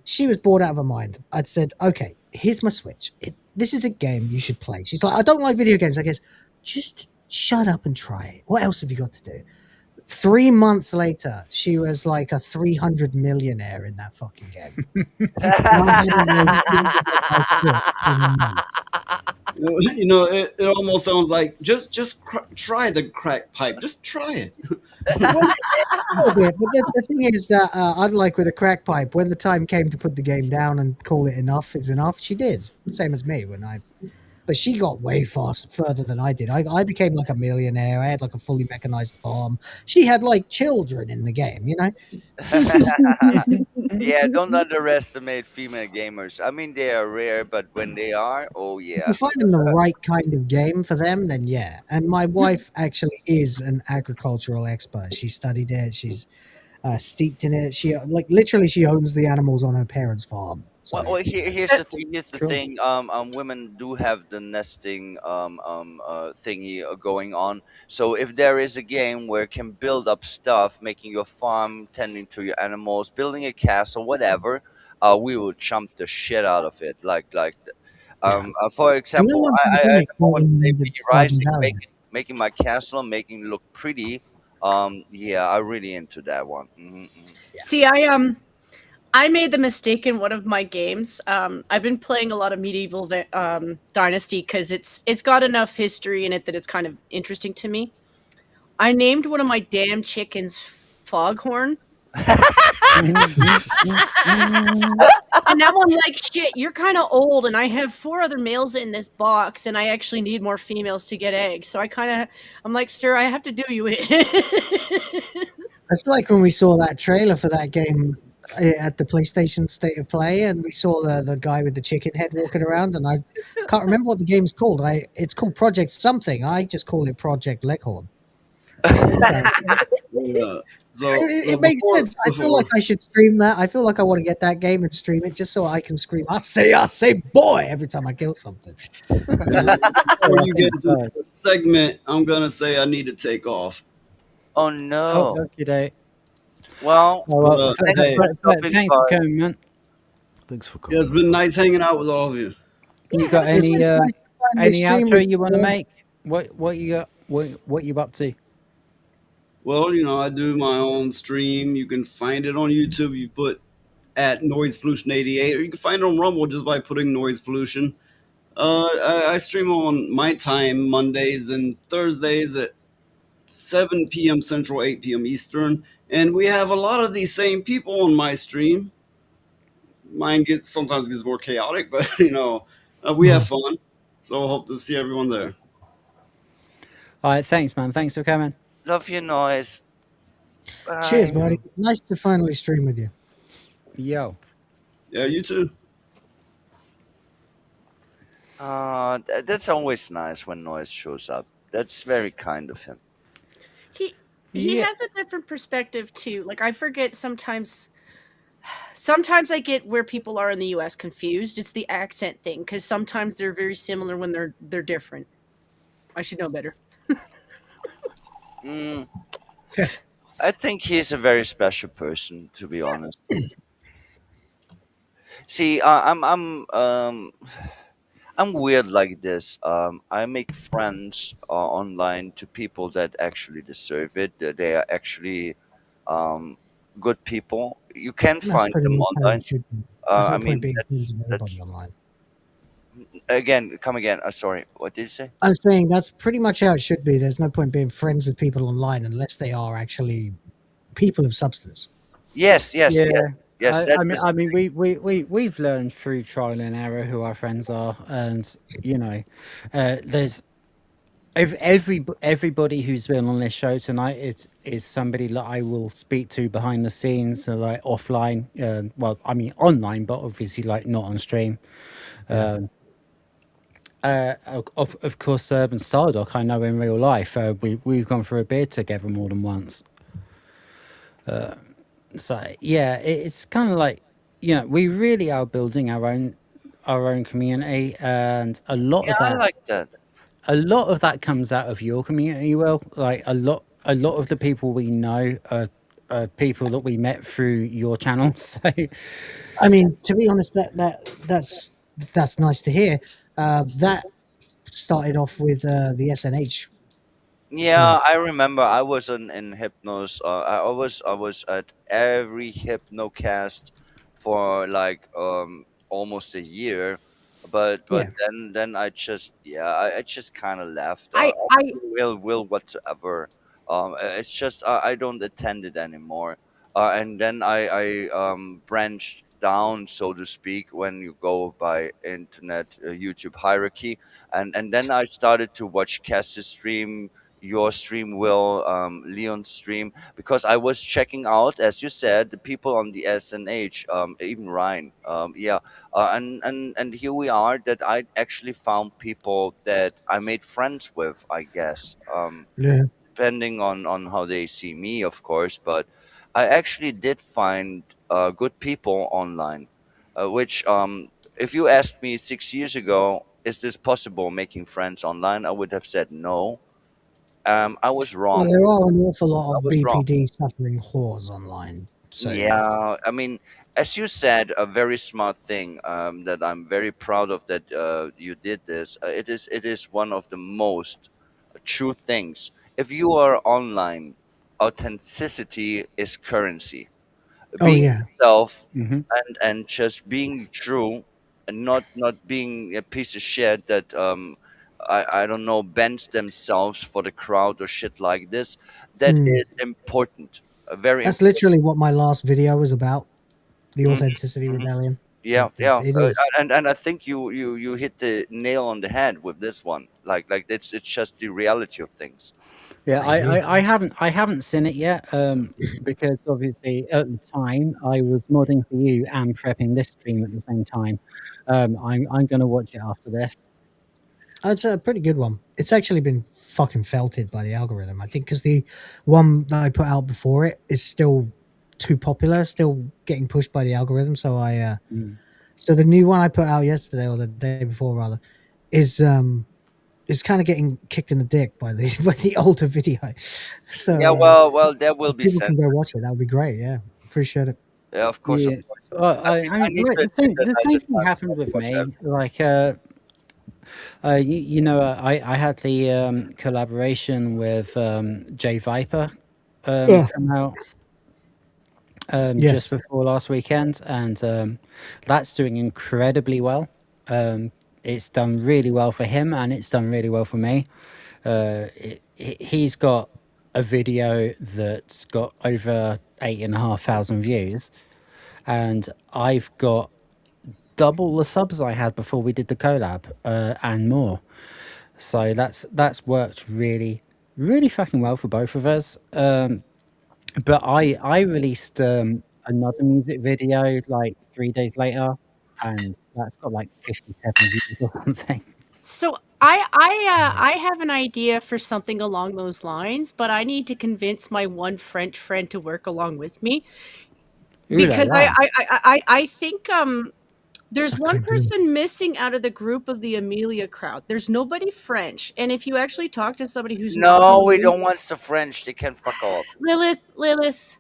she was bored out of her mind. I'd said, "Okay, here's my Switch. This is a game you should play." She's like, "I don't like video games." I guess, "Just shut up and try it. What else have you got to do?" 3 months later, she was like a 300 millionaire in that fucking game. You know, it almost sounds like just try the crack pipe. Just try it. But the thing is that, unlike with a crack pipe, when the time came to put the game down and call it enough is enough, she did. Same as me but she got way further than I did. I became like a millionaire. I had like a fully mechanized farm. She had like children in the game, you know? Yeah, don't underestimate female gamers. I mean, they are rare, but when they are, oh yeah. If you find them the right kind of game for them, then yeah. And my wife actually is an agricultural expert. She studied it. She's steeped in it. She literally she owns the animals on her parents' farm. So Well, here's the thing. Here's the thing. Women do have the nesting thingy going on. So if there is a game where you can build up stuff, making your farm, tending to your animals, building a castle, whatever, we will chump the shit out of it. For example, I at the moment play P Rising, making my castle, making it look pretty. Yeah, I'm really into that one. See, I made the mistake in one of my games. I've been playing a lot of Medieval Dynasty because it's got enough history in it that it's kind of interesting to me. I named one of my damn chickens Foghorn. And now I'm like, shit, you're kind of old, and I have 4 other males in this box, and I actually need more females to get eggs. So I'm like, sir, I have to do you in. That's like when we saw that trailer for that game at the PlayStation State of Play, and we saw the guy with the chicken head walking around, and I can't remember what the game's called. It's called Project something. I just call it Project Leghorn. It makes sense. I feel like I should stream that. I feel like I want to get that game and stream it just so I can scream, I say, boy, every time I kill something. Before you get to the segment, I'm gonna say I need to take off. Oh no. Okay. Well, thanks for coming, man. Thanks for coming. Yeah, it's been nice hanging out with all of you. You got any outro you want to make? what you got? What you up to? Well, I do my own stream. You can find it on YouTube. You put at Noise Pollution 88, or you can find it on Rumble just by putting Noise Pollution. I stream on my time Mondays and Thursdays at 7 p.m. Central, 8 p.m. Eastern, and we have a lot of these same people on my stream. Mine sometimes gets more chaotic, but we have fun. So I hope to see everyone there. All right, thanks, man. Thanks for coming. Love your noise. Cheers, Bye. buddy. Nice to finally stream with you. Yo. Yeah, you too. That's always nice when noise shows up. That's very kind of him. He Yeah. has a different perspective too. Like I forget sometimes I get where people are in the US confused. It's the accent thing cuz sometimes they're very similar when they're different. I should know better. Mm, I think he's a very special person, to be honest. See, I'm weird like this. I make friends online to people that actually deserve it. That they are actually um, good people. You can That's find pretty them much how online. it should be. There's I no point mean, being friends with that's everybody online. again. Come again. Sorry. What did you say? I'm saying that's pretty much how it should be. There's no point being friends with people online unless they are actually people of substance. Yes, yes, Yeah. yes, yes. That is. We've learned through trial and error who our friends are, and there's everybody who's been on this show tonight is somebody that I will speak to behind the scenes, so like offline. Well, I mean online, but obviously like not on stream. Of course, Urban Stardock I know in real life. We've gone for a beer together more than once. So yeah, it's kind of like we really are building our own community, and Yeah, I like that. a lot of that comes out of your community. Well, like a lot of the people we know are people that we met through your channel. So I mean, to be honest, that's nice to hear. That started off with the SNH. Yeah, I remember I was in Hypnos. I was at every Hypnocast for like almost a year, but Yeah. then I just kind of left. I Will whatsoever. It's just I don't attend it anymore. And then I branched down, so to speak, when you go by internet YouTube hierarchy, and then I started to watch Cass's stream, your stream, Will, Leon's stream, because I was checking out, as you said, the people on the SNH, even Ryan. Yeah, and here we are. That I actually found people that I made friends with, I guess. Yeah. Depending on how they see me, of course. But I actually did find good people online, which if you asked me 6 years ago, is this possible making friends online? I would have said no. I was Well, wrong. there are an awful lot I of was wrong. BPD suffering whores online. So Yeah, I mean, as you said, a very smart thing that I'm very proud of that you did this. It is one of the most true things. If you are online, authenticity is currency. Oh Being yeah. yourself mhm. and just being true, and not being a piece of shit that I don't know, bends themselves for the crowd or shit like this. That Mm. is important. Very That's important. literally what my last video was about. The Mhm, authenticity mhm. rebellion. Yeah, yeah, It is. and I think you hit the nail on the head with this one. Like it's just the reality of things. Yeah, I agree. I haven't seen it yet, because obviously at the time I was modding for you and prepping this stream at the same time. I'm gonna watch it after this. It's a pretty good one. It's actually been fucking felted by the algorithm. I think because the one that I put out before it is still too popular, still getting pushed by the algorithm. So Mm. so the new one I put out yesterday or the day before rather is kind of getting kicked in the dick by the by the older video. So Yeah, well, there will if be people sense. can go watch it, that would be great. Yeah, appreciate it. Yeah, of course, of Yeah. course. Well, I mean, I I mean, need like, to admit that the I same did thing not happened with watch me. everything. Like, I had the collaboration with Jay Viper Yeah. come out just Yes. before last weekend, and that's doing incredibly well. It's done really well for him, and it's done really well for me. He's got a video that's got over 8,500 views, and I've got double the subs I had before we did the collab, and more. So that's worked really, really fucking well for both of us. But I released another music video like 3 days later, and that's got like 57 views or something. So I have an idea for something along those lines, but I need to convince my one French friend to work along with me Ooh la because la. I think there's one Sacre bleu. person missing out of the group of the Amelia crowd. There's nobody French, and if you actually talk to somebody who's not from No, we the don't want the French. They can fuck off. Lilith,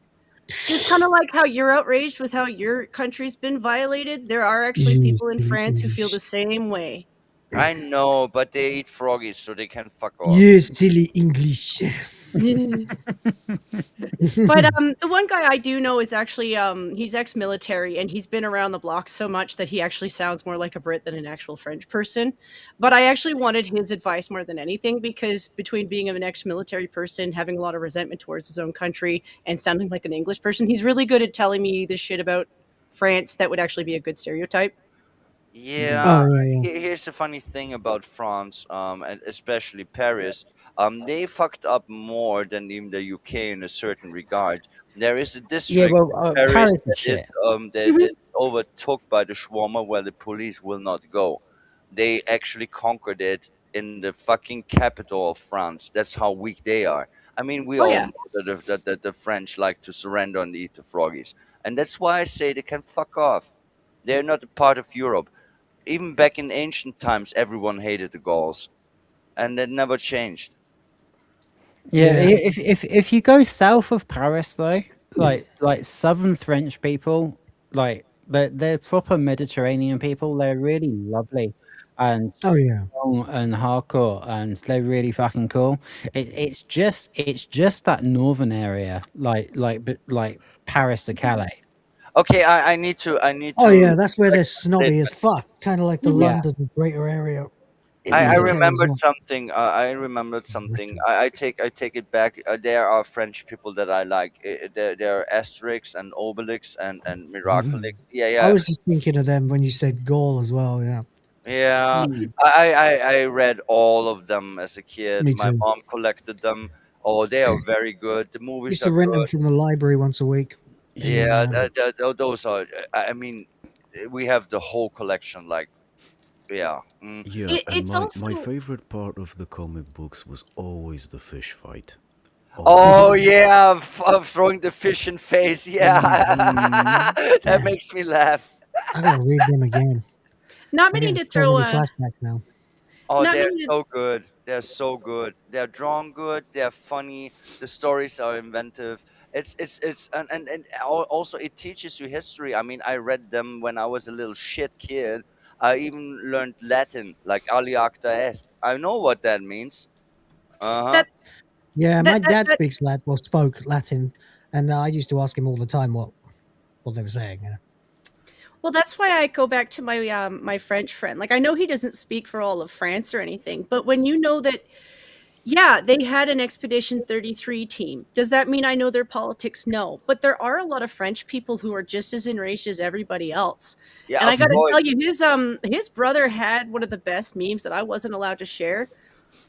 just kind of like how you're outraged with how your country's been violated, there are actually Yes, people in the France who feel the English. same way. I know, but they eat froggies, so they can fuck off. Yes, silly English. But the one guy I do know is actually he's ex-military, and he's been around the block so much that he actually sounds more like a Brit than an actual French person. But I actually wanted his advice more than anything, because between being an ex-military person, having a lot of resentment towards his own country, and sounding like an English person, he's really good at telling me the shit about France that would actually be a good stereotype. Yeah, Oh yeah, here's the funny thing about France, and especially Paris. They fucked up more than even the UK in a certain regard. There is a Yeah, district well, in Paris Paris is that is shit. that overtook by the shawarma where the police will not go. They actually conquered it in the fucking capital of France. That's how weak they are. I mean, we Oh all yeah. know that the French like to surrender and eat the froggies, and that's why I say they can fuck off. They're not a part of Europe. Even back in ancient times, everyone hated the Gauls, and that never changed. Yeah, yeah. if you go south of Paris though, like southern French people, like they're proper Mediterranean people. They're really lovely and Oh yeah. strong and hardcore, and they're really fucking cool. It's just that northern area, like Paris to Calais. Okay, I need Oh to yeah, that's where correct they're my snobby as statement. fuck. Kind of like the Yeah. London greater area in I the UK as remembered well. something. I remembered something. Britain. I take it back. There are French people that I like. There are Asterix and Obelix and Miraculix. Yeah, I yeah, was just thinking of them when you said Gaul as well. Yeah, yeah. Mm. I read all of them as a kid. me My too. mom collected them. Oh, they are very good. The movies Used to are rent them good. from the library once a week. Yeah, Yes. those are. I mean, we have the whole collection. Like, yeah. Yeah, and It's my also favorite part of the comic books was always the fish fight. Oh Always. yeah, of throwing the fish in face. Yeah, Mhm. that makes me laugh. I gotta read them again. not I'm meaning getting to so throw many a flashbacks now. Oh, not they're meaning to so good. They're so good. They're drawn good. They're funny. The stories are inventive. It's also it teaches you history. I mean, I read them when I was a little shit kid. I even learned Latin, like Ali Acta Est. I know what that means. Uh huh. that Yeah, my that that, dad that speaks Latin, well, spoke Latin, and I used to ask him all the time what they were saying. You know? Well, that's why I go back to my my French friend. Like, I know he doesn't speak for all of France or anything, but when you know that, yeah, they had an Expedition 33 team. Does that mean I know their politics? No. But there are a lot of French people who are just as enraged as everybody else. Yeah, And I of got to course. tell you, his brother had one of the best memes that I wasn't allowed to share.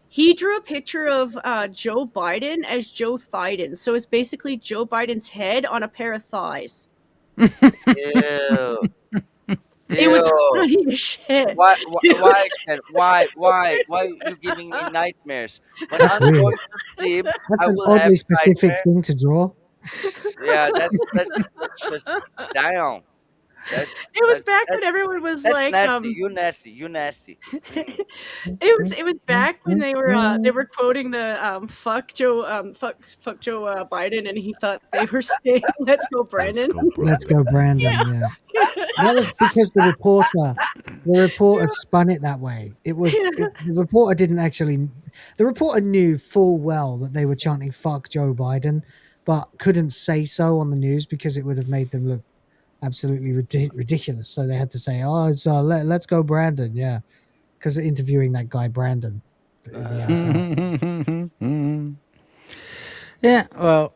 He drew a picture of Joe Biden as Joe Thiden. So it's basically Joe Biden's head on a pair of thighs. Ew. It was Ew. funny as shit. Why, Ken? Why you giving me nightmares? When That's I'm weird. going to sleep, That's I an will have oddly specific nightmares. thing to draw. Yeah, that's just damn. That's It was that's back that's when everyone was that's like, nasty. You nasty. You nasty. it was back when they were quoting the fuck Joe Biden, and he thought they were saying let's go Let's Brandon. go, Let's Brandon. go, Brandon. Yeah, that was because the reporter The reporter spun it that way. The reporter didn't actually. The reporter knew full well that they were chanting "fuck Joe Biden," but couldn't say so on the news because it would have made them look absolutely ridiculous. So they had to say, "Oh, it's let's go, Brandon." Yeah, because interviewing that guy Brandon in the NFL. Yeah, well,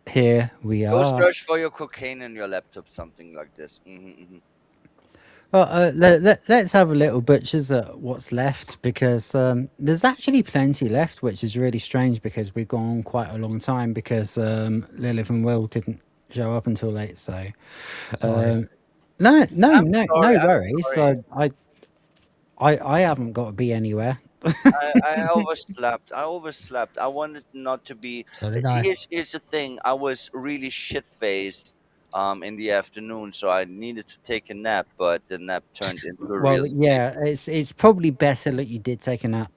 here we Go are. search for your cocaine in your laptop, something like this. Well, let's have a little butchers at what's left because there's actually plenty left, which is really strange because we've gone on quite a long time because Lilith and Will didn't show up until late. So, Sorry. no I'm worries. sorry. I haven't got to be anywhere. I overslept. I wanted not to be. So did I. Here's the thing. I was really shit faced in the afternoon, so I needed to take a nap, but the nap turned into a Well, real sleep. yeah, it's probably better that you did take a nap.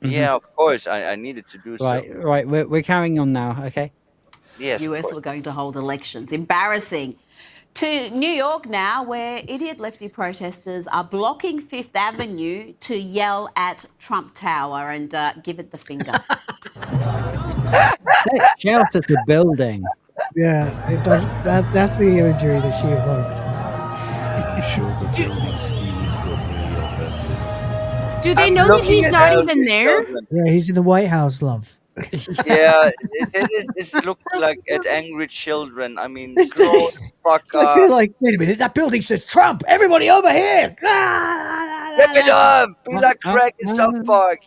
Yeah, of course. I needed to do so. Right. We're carrying on now. Okay. Yes, of US course. were going to hold elections. Embarrassing. To New York now, where idiot lefty protesters are blocking Fifth Avenue to yell at Trump Tower and give it the finger. Let's shout at the building. Yeah, it does. That's the imagery that she evoked. I'm sure the building's fees got really offended. Do they I'm know that looking he's at not elderly even there? children. Yeah, he's in the White House, love. Yeah, it looked like at angry children. I mean, It's grow the just, fuck I feel up. like, wait a minute, that building says Trump. Everybody over here. Rip it up! Be like Craig in South Park.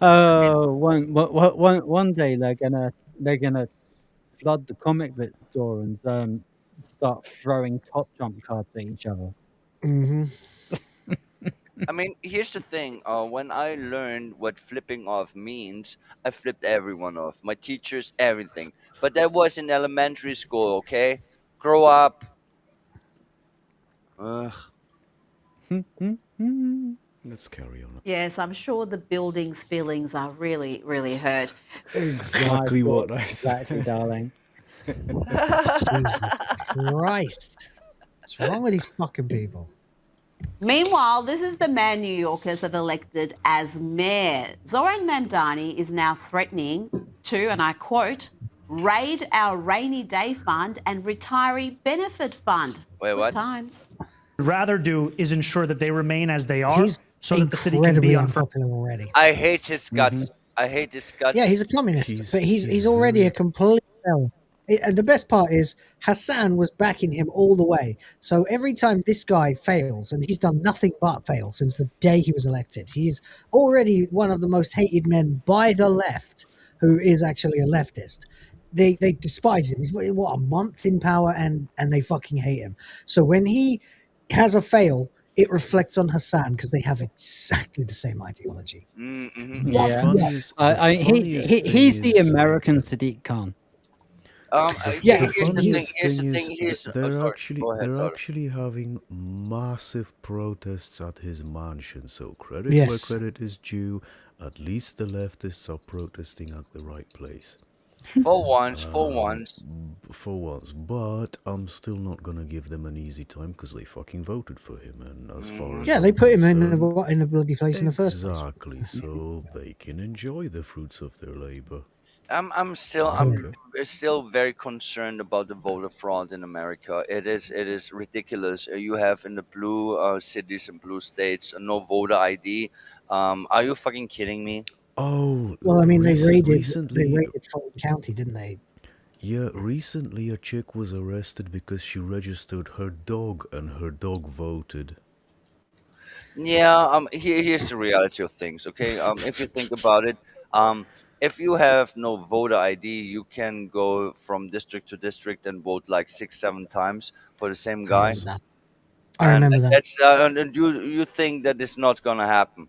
Oh, one day they're gonna flood the comic book store and start throwing top Trump cards at each other. Mm-hmm. I mean, here's the thing. When I learned what flipping off means, I flipped everyone off. My teachers, everything. But that was in elementary school, okay? Grow up. Ugh. Let's carry on. Yes, I'm sure the building's feelings are really, really hurt. Exactly what I said. Exactly, darling. Jesus Christ. What's wrong with these fucking people? Meanwhile, this is the man New Yorkers have elected as mayor. Zoran Mamdani is now threatening to, and I quote, raid our rainy day fund and retiree benefit fund. Wait, Good what? times. Rather do is ensure that they remain as they are, He's so that the city can incredibly be on. unpopular already. I hate his guts. I hate his guts. Yeah, he's a communist, but he's already a complete hell. And the best part is Hassan was backing him all the way. So every time this guy fails, and he's done nothing but fail since the day he was elected, he's already one of the most hated men by the left, who is actually a leftist. They despise him. He's what, a month in power, and they fucking hate him. So when he has a fail, it reflects on Hassan because they have exactly the same ideology. Mm-hmm. Yeah, he's the American Sadiq Khan. The Here's the thing. funniest Here's thing the is thing. Here's they're sorry. actually Go ahead, they're sorry. actually having massive protests at his mansion. So credit Yes. where credit is due. At least the leftists are protesting at the right place. For once, for once. For once, but I'm still not gonna give them an easy time because they fucking voted for him. And as far as Yeah, I'm they put him concerned, in the bloody place in the first place. exactly, so they can enjoy the fruits of their labor. I'm still very concerned about the voter fraud in America. It is ridiculous. You have in the blue cities and blue states no voter ID. Are you fucking kidding me? Oh, Well, I mean, they raided recently, Fulton County, didn't they? yeah, recently a chick was arrested because she registered her dog and her dog voted. Yeah. Here's the reality of things. Okay. If you think about it, if you have no voter ID, you can go from district to district and vote like 6, 7 times for the same guy. I remember that. That's and you think that it's not gonna happen.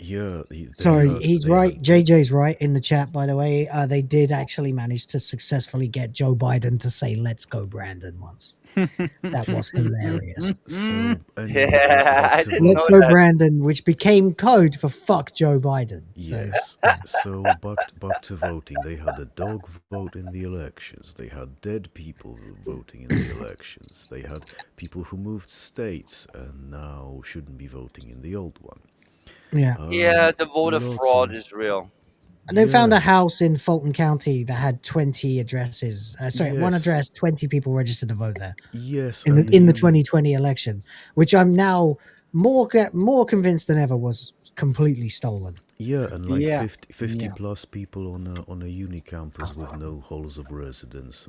Yeah, Sorry, he's right. JJ's right in the chat, by the way. They did actually manage to successfully get Joe Biden to say, let's go, Brandon, once. That was hilarious. So, Yeah, I didn't Let's know go, that. Brandon, which became code for fuck Joe Biden. So, yes. yeah. So back to voting. They had a dog vote in the elections. They had dead people voting in the elections. They had people who moved states and now shouldn't be voting in the old one. Yeah. Yeah, the voter Lots fraud of is real. They found yeah. a house in Fulton County that had 20 addresses. One Yes. address, 20 people registered to vote there Yes, in the and in the he 2020 election, which I'm now more convinced than ever was completely stolen. yeah, and like Yeah. 50 Yeah. plus people on a uni campus with no halls of residence.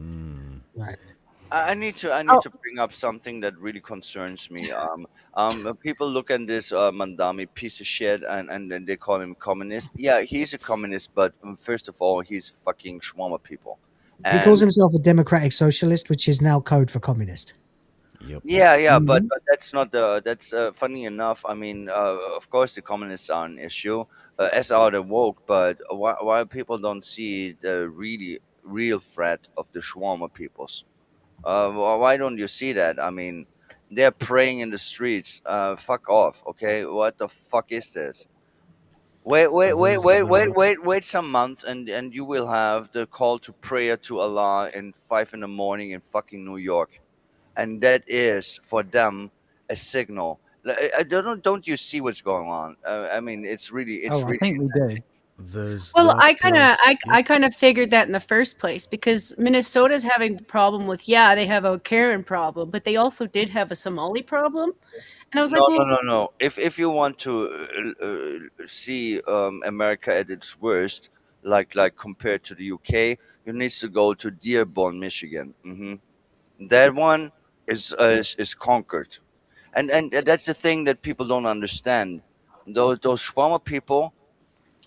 Right. I need to bring up something that really concerns me. People look at this Mandami piece of shit, and then they call him communist. Yeah, he's a communist, but first of all, he's fucking shawarma people, He calls and himself a democratic socialist, which is now code for communist. Yep. yeah, Mhm. but that's not the that's funny enough. I mean, of course, the communists are an issue, as are the woke. But why people don't see the really real threat of the shawarma peoples? Why don't you see that? I mean, they're praying in the streets. Fuck off, okay? What the fuck is this? There's Wait some month, and you will have the call to prayer to Allah in 5 in the morning in fucking New York, and that is for them a signal. Don't you see what's going on? I mean, it's Oh, I really think we do. There's Well, that plus I kind of figured that in the first place because Minnesota's having a problem with, yeah, they have a Karen problem, but they also did have a Somali problem. And I was like, well, no. If you want to see America at its worst, like compared to the UK, you need to go to Dearborn, Michigan. That one is conquered, and that's the thing that people don't understand. Those Shwama people,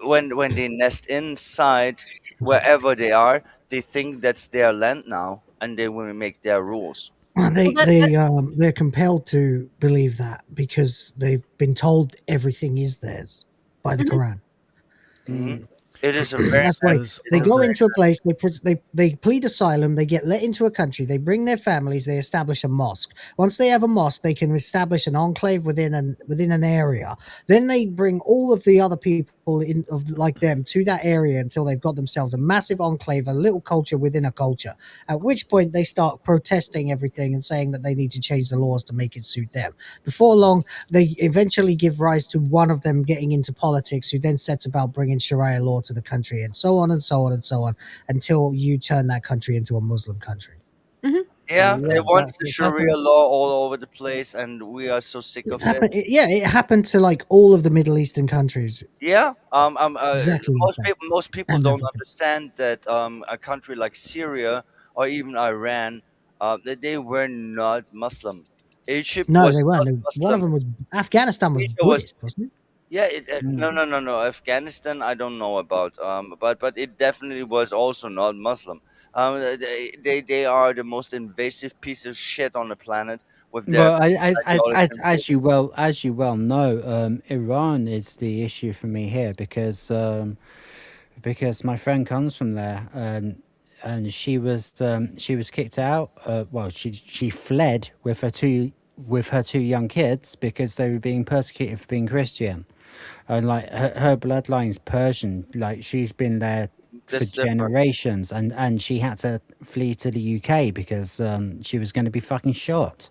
when they nest inside wherever they are, they think that's their land now, and they will make their rules. Well, well, they're compelled to believe that because they've been told everything is theirs by the Mhm. Quran. It is a very That's why there's they it is go a into a place, they plead asylum, they get let into a country, they bring their families, they establish a mosque. Once they have a mosque, they can establish an enclave within an area. Then they bring all of the other people in of like them to that area until they've got themselves a massive enclave, a little culture within a culture. At which point they start protesting everything and saying that they need to change the laws to make it suit them. Before long, they eventually give rise to one of them getting into politics, who then sets about bringing Sharia law to the country, and so on and so on and so on, until you turn that country into a Muslim country. Yeah, Yeah, it wants that's the what's Sharia happened. law all over the place, and we are so sick It's of it. happened. Yeah, it happened to like all of the Middle Eastern countries. Yeah, Exactly the same. most people And don't Africa. understand that a country like Syria or even Iran, that they were not Muslim. Egypt No, was they weren't. not One of Muslim. them was Afghanistan was Tunisia was. Buddhist, wasn't it? Yeah, Mm. no. Afghanistan, I don't know about. But it definitely was also not Muslim. They are the most invasive piece of shit on the planet with their Well, ideology and as you well know, Iran is the issue for me here because my friend comes from there, and she was kicked out. Well, she fled with her two young kids because they were being persecuted for being Christian, and like her bloodline's Persian. Like she's been there for that's different. generations, and she had to flee to the UK because she was going to be fucking shot.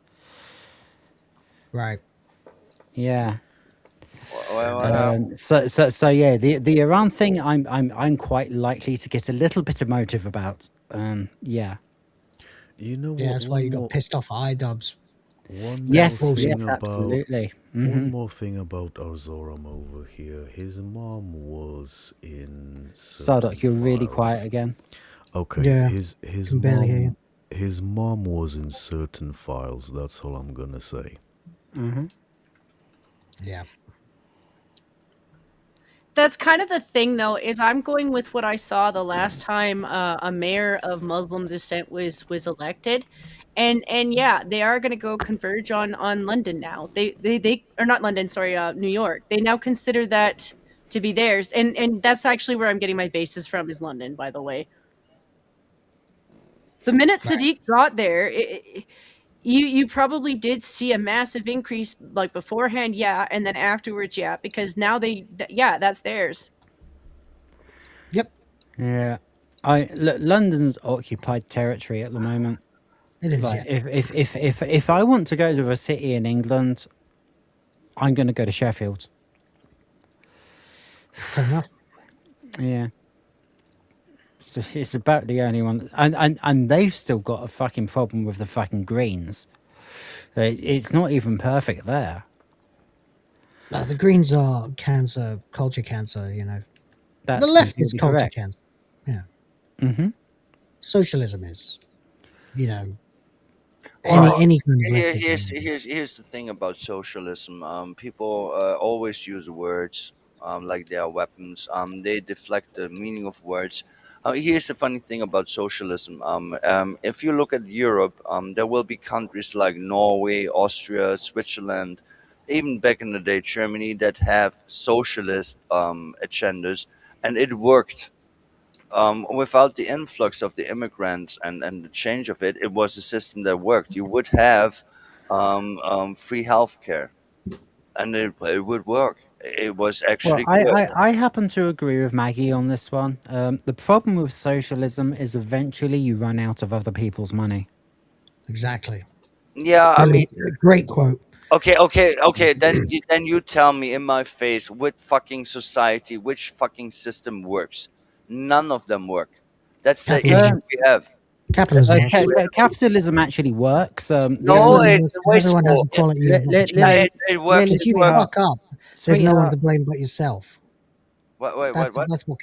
Right. Yeah. Well, So yeah, the Iran thing, I'm quite likely to get a little bit emotive about. Yeah. You know Yeah, what? that's why you got pissed off at iDubbbz. One more Yes. thing Yes. about Absolutely. one more thing about Arzoram over here. His mom was in certain Sardoc, you're really files. quiet again. Okay, Yeah, his can barely hear you. his mom was in certain files. That's all I'm gonna say. Yeah. that's kind of the thing, though, is I'm going with what I saw the last time a mayor of Muslim descent was elected, and yeah, they are going to go converge on London now. They or not London, sorry, New York. They now consider that to be theirs, and that's actually where I'm getting my bases from is London, by the way. The minute Right. Sadiq got there, you probably did see a massive increase like beforehand, yeah, and then afterwards, yeah, because now yeah, that's theirs. Yeah. London's occupied territory at the moment. It is, Like, yeah. if I want to go to a city in England, I'm going to go to Sheffield. Fair enough. Yeah. It's about the only one, and they've still got a fucking problem with the fucking Greens. It's not even perfect there. No, the Greens are cancer, culture cancer, you know. That's The left is completely culture correct. cancer. Yeah. Mm-hmm. Socialism is, you know, Well, any kind of leftism. here's the thing about socialism. People always use words like they are weapons. They deflect the meaning of words. Here's the funny thing about socialism. If you look at Europe, there will be countries like Norway, Austria, Switzerland, even back in the day, Germany, that have socialist agendas, and it worked. Without the influx of the immigrants and the change of it, it was a system that worked. You would have free healthcare, and it would work. It was Well, actually good. I happen to agree with Maggie on this one. The problem with socialism is eventually you run out of other people's money. Exactly. Yeah, I mean, Great quote. okay. Then you tell me in my face, which fucking society, which fucking system works? None of them work. That's the issue Capitalism. we have. Capitalism works. Capitalism actually works. The No, only Capitalism it's works because everyone has wasteful. equality of Yeah, opportunity. it works. Lily, If you sweetheart, fuck up, there's no one sweetheart. to blame but yourself. What? That's what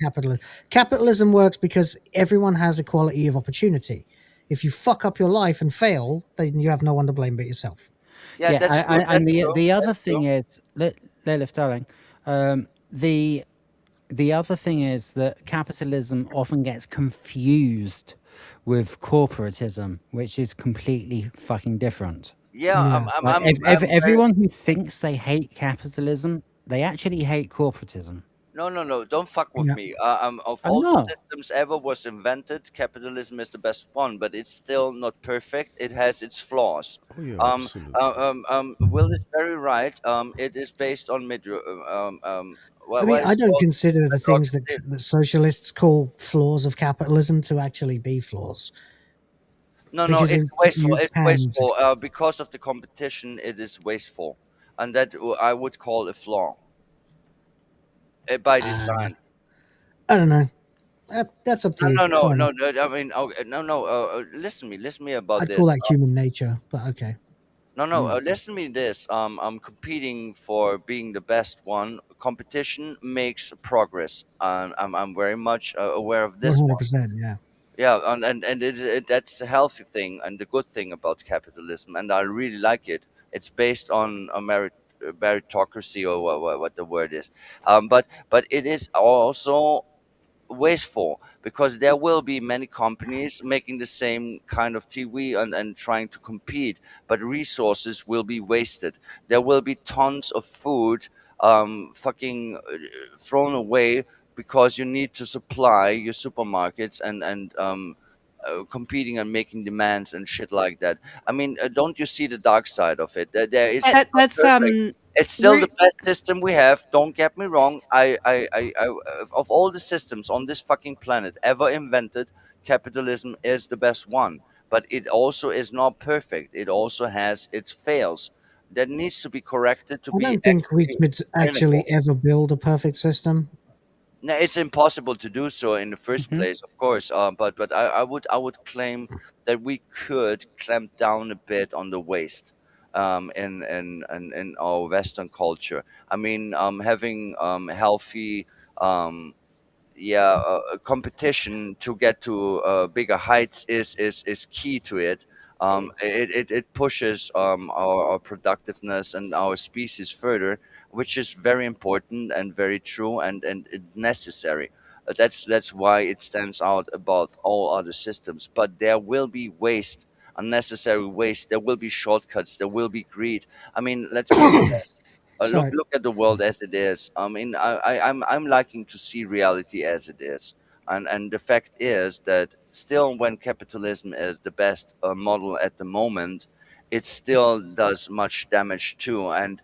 capitalism works, because everyone has equality of opportunity. If you fuck up your life and fail, then you have no one to blame but yourself. Yeah, Yeah, that's true. and That's true. the other That's true. thing is, Lilith, darling, the other thing is that capitalism often gets confused with corporatism, which is completely fucking different. Yeah, Yeah. Like, I'm very. everyone who thinks they hate capitalism, they actually hate corporatism. No. Don't fuck with Yeah. me. Of I'm all the not. systems ever was invented, capitalism is the best one, but it's still not perfect. It has its flaws. Oh yeah, Um, absolutely. Will is very right. It is based on I mean, what I is don't called consider the things meritocracy. that socialists call flaws of capitalism to actually be flaws, No, because it's wasteful. you It's can. wasteful. Because of the competition, it is wasteful, and that I would call a flaw by design. I don't know. That's up to you. Fair enough. No. I mean, okay, no. Listen me about I'd call this. that human nature, but okay. No. Listen to me. This. I'm competing for being the best one. Competition makes progress. I'm very much aware of this one. 100%. Yeah. Yeah, and that's the healthy thing and the good thing about capitalism, and I really like it. It's based on a meritocracy, or what the word is. But it is also wasteful, because there will be many companies making the same kind of TV and trying to compete, but resources will be wasted. There will be tons of food fucking thrown away, because you need to supply your supermarkets and competing and making demands and shit like that. I mean, don't you see the dark side of it? There is not That's perfect. It's still the re- best system we have. Don't get me wrong. Of all the systems on this fucking planet ever invented, capitalism is the best one. But it also is not perfect. It also has its fails that needs to be corrected to I be don't think we actually could sustainable. actually ever build a perfect system. No, it's impossible to do so in the first place, of course. But I would claim that we could clamp down a bit on the waste, in our Western culture. I mean, having healthy, um, yeah, competition to get to bigger heights is key to it. It pushes our productiveness and our species further, which is very important and very true and necessary. That's why it stands out above all other systems. But there will be waste, unnecessary waste. There will be shortcuts. There will be greed. I mean, let's be real. Look Sorry. look at the world as it is. I mean, I'm liking to see reality as it is, and the fact is that still, when capitalism is the best model at the moment, it still does much damage too. And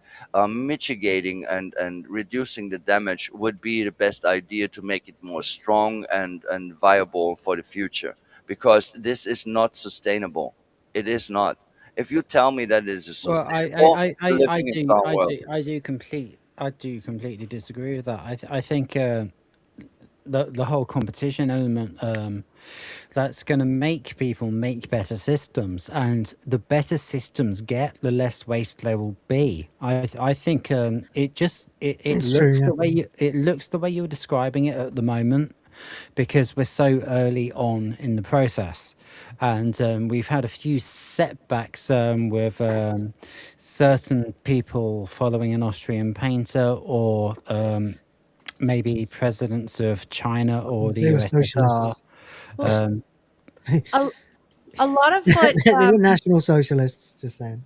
mitigating and reducing the damage would be the best idea to make it more strong and viable for the future, because this is not sustainable. It is not. If you tell me that it is Well, sustainable, we're living in some world. I do completely disagree with that. I think the whole competition element, that's going to make people make better systems, and the better systems get, the less waste there will be. I think it It's looks true, the way it looks the way you're describing it at the moment, because we're so early on in the process, and we've had a few setbacks with certain people following an Austrian painter, or maybe presidents of China or the They were USSR. socialists. Well, Um, a lot of what They were National Socialists, just saying.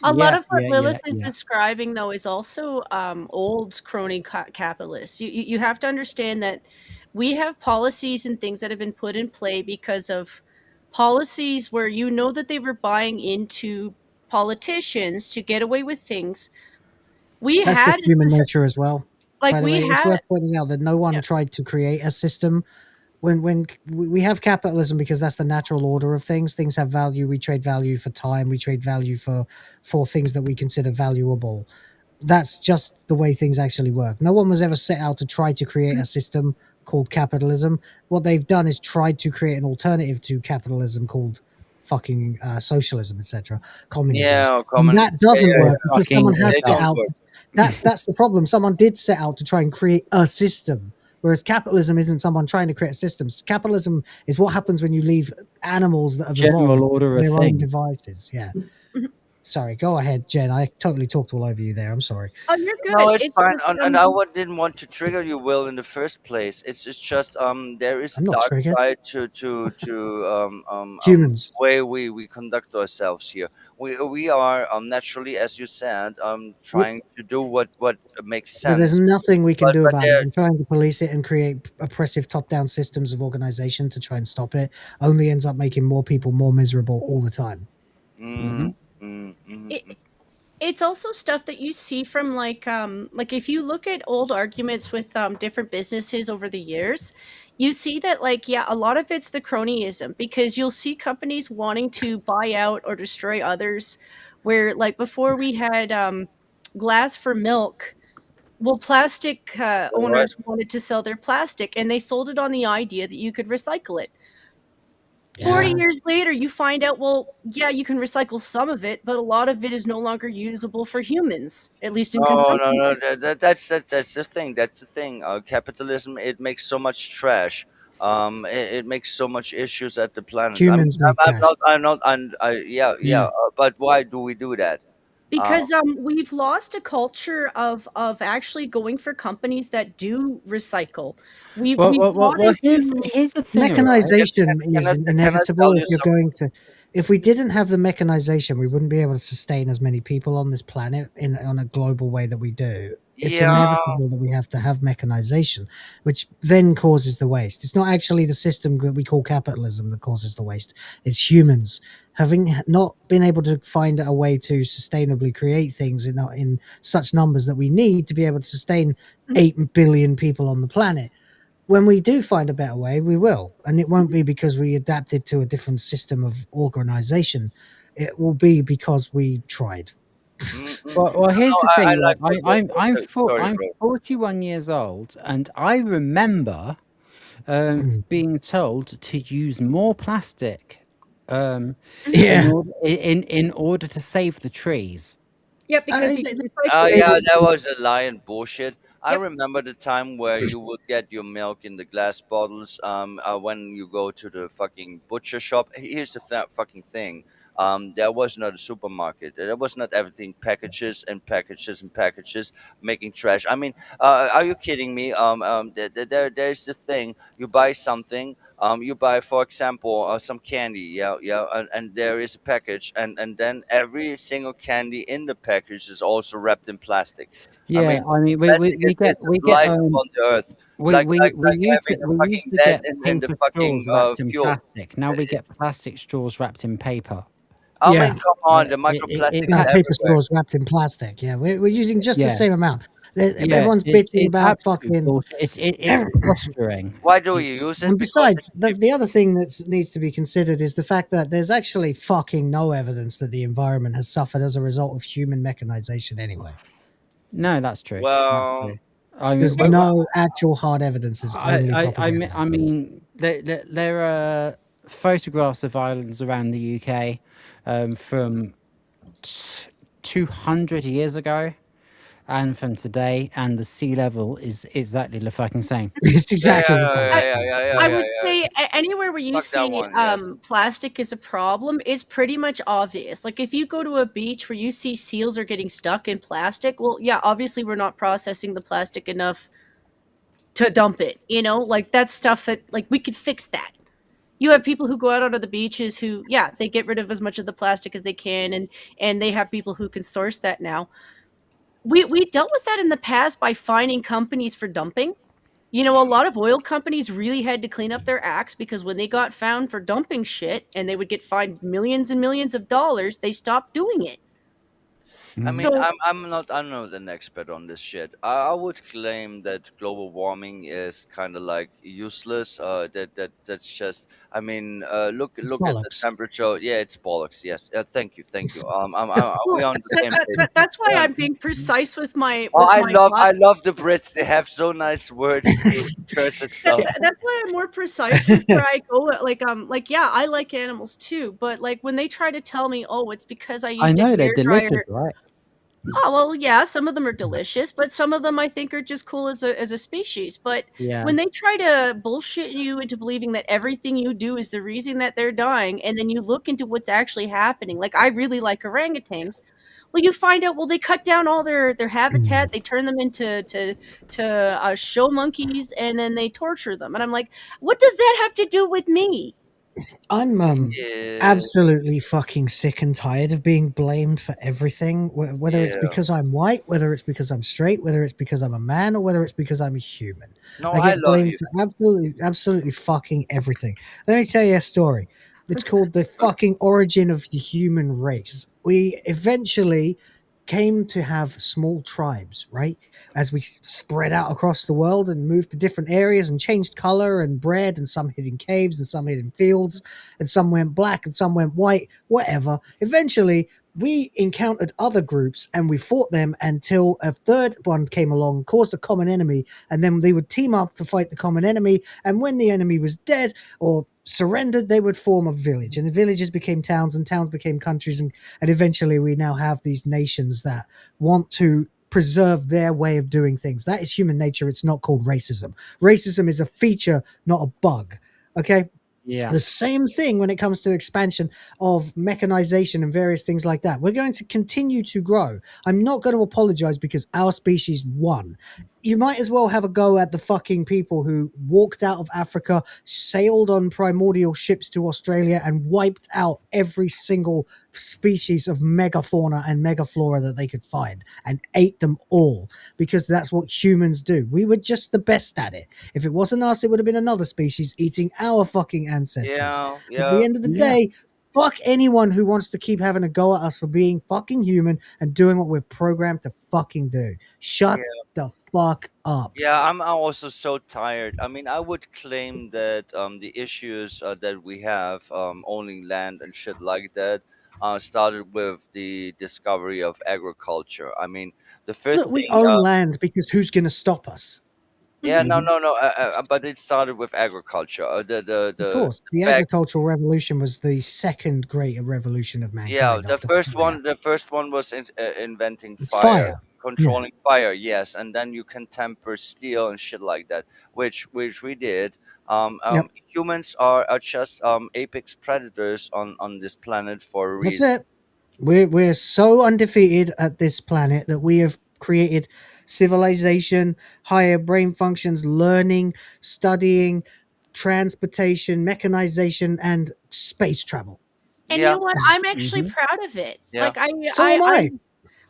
a lot yeah, of what yeah, Lilith yeah, is yeah. describing, though, is also old crony capitalists. You have to understand that we have policies and things that have been put in play because of policies where you know that they were buying into politicians to get away with things. We That's had just human nature as well. like By the we way, it's had worth pointing out that no one tried to create a system. When we have capitalism because that's the natural order of things. Things have value. We trade value for time. We trade value for things that we consider valuable. That's just the way things actually work. No one was ever set out to try to create a system called capitalism. What they've done is tried to create an alternative to capitalism called fucking socialism, etc., communism. Yeah, or And common. that Yeah, doesn't yeah, work yeah. because someone has They set don't out. work. That's the problem. Someone did set out to try and create a system, whereas capitalism isn't someone trying to create a system. Capitalism is what happens when you leave animals that have General evolved order of their own things. devices. Yeah. Sorry, go ahead, Jen. I totally talked all over you there. I'm sorry. Oh, you're No, good. it's It's fine, just and didn't want to trigger you, Will, in the first place. It's just there is a I'm not dark triggered. side to Humans. way we conduct ourselves here. We are naturally, as you said, W- trying to do what makes But there's sense. nothing we can do But about it. there, And trying to police it and create oppressive top-down systems of organization to try and stop it only ends up making more people more miserable all the time. mm, mm, mm, it, it's also stuff that you see from like if you look at old arguments with different businesses over the years, you see that like yeah, a lot of it's the cronyism because you'll see companies wanting to buy out or destroy others, where like before we had glass for milk. Well, plastic what? owners wanted to sell their plastic and they sold it on the idea that you could recycle it. 40 Yeah. years later, you find out, well, yeah, you can recycle some of it, but a lot of it is no longer usable for humans, at least in No, no, consumption. no. That's the thing. That's the thing. Capitalism, it makes so much trash. It makes so much issues at the planet. I mean, Humans make I'm trash. not. I'm not. Yeah, yeah. Yeah. But why do we do that? Uh, Because we've lost a culture of actually going for companies that do recycle. We've bought Well, into here's the thing, right? Mechanization is can I inevitable tell if you you're something? going to. If we didn't have the mechanization, we wouldn't be able to sustain as many people on this planet on a global way that we do. It's Yeah. inevitable that we have to have mechanization, which then causes the waste. It's not actually the system that we call capitalism that causes the waste. It's humans having not been able to find a way to sustainably create things in such numbers that we need to be able to sustain 8 billion people on the planet. When we do find a better way, we will. And it won't be because we adapted to a different system of organization. It will be because we tried. Well, here's the No, I thing. like Like, what sorry, I'm bro. 41 years old, and I remember being told to use more plastic Yeah. in order to save the trees. yeah, because you can Oh recycle yeah, it. that was a lie and bullshit. I Yep. remember the time where you would get your milk in the glass bottles. When you go to the fucking butcher shop. Here's the fucking thing. There was not a supermarket. There was not everything packages and packages and packages making trash. I mean, are you kidding me? There's the thing. You buy something. You buy, for example, some candy. Yeah, yeah, and there is a package, and then every single candy in the package is also wrapped in plastic. I Yeah, mean, I mean, plastic is we get life upon the earth. Like having a we used fucking to lead get in the paper straws fucking wrapped in fuel. plastic. Now we get plastic straws wrapped in paper. I mean, Yeah, come on, the microplastics Yeah, paper everywhere. straws wrapped in plastic. Yeah, we're using just the yeah, same amount. yeah. Everyone's bitching It's about absolute fucking. bullshit. It's posturing. Why do you use it? And Because besides, the other thing that needs to be considered is the fact that there's actually fucking no evidence that the environment has suffered as a result of human mechanization anyway. No, that's true. That's well, true. I mean, There's no actual hard evidence. It's only propaganda. I mean, there are photographs of islands around the UK from 200 years ago and from today, and the sea level is exactly the fucking same. It's yeah, exactly the fucking I, same. I would say anywhere where you Fuck that see one. Yes. plastic is a problem is pretty much obvious. Like if you go to a beach where you see seals are getting stuck in plastic, well, yeah, obviously we're not processing the plastic enough to dump it. You know, like that's stuff that like we could fix that. You have people who go out onto the beaches who, yeah, they get rid of as much of the plastic as they can, and they have people who can source that now. We dealt with that in the past by fining companies for dumping. You know, a lot of oil companies really had to clean up their acts because when they got found for dumping shit and they would get fined millions and millions of dollars, they stopped doing it. I mean, So I'm not an expert on this shit. I would claim that global warming is kind of like useless. That's just. I mean, It's look at the bollocks. temperature. Yeah, it's bollocks. Yes. Thank you, thank you. We well, on the same page. that's why Yeah. I'm being precise with my Oh, thoughts. I love the Brits. They have so nice words to express itself. That's why I'm more precise with where I go. Like yeah, I like animals too, but like when they try to tell me, oh, it's because I I used a know they're hair delicious, dryer. right? Oh well, yeah, some of them are delicious, but some of them I think are just cool as a species. But Yeah. when they try to bullshit you into believing that everything you do is the reason that they're dying, and then you look into what's actually happening, like I really like orangutans. Well, you find out well they cut down all their habitat, they turn them into show monkeys, and then they torture them. And I'm like, what does that have to do with me? I'm Yeah, absolutely fucking sick and tired of being blamed for everything, whether it's yeah. because I'm white, whether it's because I'm straight, whether it's because I'm a man, or whether it's because I'm a human. No, I I get love blamed you. for absolutely fucking everything. Let me tell you a story. It's called the fucking origin of the human race. We eventually came to have small tribes, right? As we spread out across the world and moved to different areas and changed color and bred, and some hid in caves and some hid in fields, and some went black and some went white, whatever. Eventually, we encountered other groups and we fought them until a third one came along, caused a common enemy, and then they would team up to fight the common enemy. And when the enemy was dead or surrendered, they would form a village, and the villages became towns, and towns became countries, and eventually we now have these nations that want to preserve their way of doing things. That is human nature. It's not called racism. Racism is a feature, not a bug. Okay. Yeah. The same thing when it comes to expansion of mechanization and various things like that. We're going to continue to grow. I'm not going to apologize because our species won. You might as well have a go at the fucking people who walked out of Africa, sailed on primordial ships to Australia, and wiped out every single species of megafauna and megaflora that they could find and ate them all, because that's what humans do. We were just the best at it. If it wasn't us, it would have been another species eating our fucking ancestors. Yeah, At yeah. the end of the day, fuck anyone who wants to keep having a go at us for being fucking human and doing what we're programmed to fucking do. Shut the fuck up. Yeah, I'm also so tired. I mean, I would claim that the issues that we have owning land and shit like that started with the discovery of agriculture. I mean, the first Look, we thing. own land because who's going to stop us? Yeah, no, Mm-hmm. no, no. But it started with agriculture. Of course, the Fact. agricultural revolution was the second great revolution of Yeah, mankind the after first fire. one. The first one was inventing It's fire, fire. Yeah. controlling fire. Yes, and then you can temper steel and shit like that, which we did. Yep. Humans are just apex predators on this planet for a That's reason. it. We're so undefeated at this planet that we have created civilization, higher brain functions, learning, studying, transportation, mechanization, and space travel. And you Yeah. know what? I'm actually Mm-hmm. proud of it. Yeah. So am I.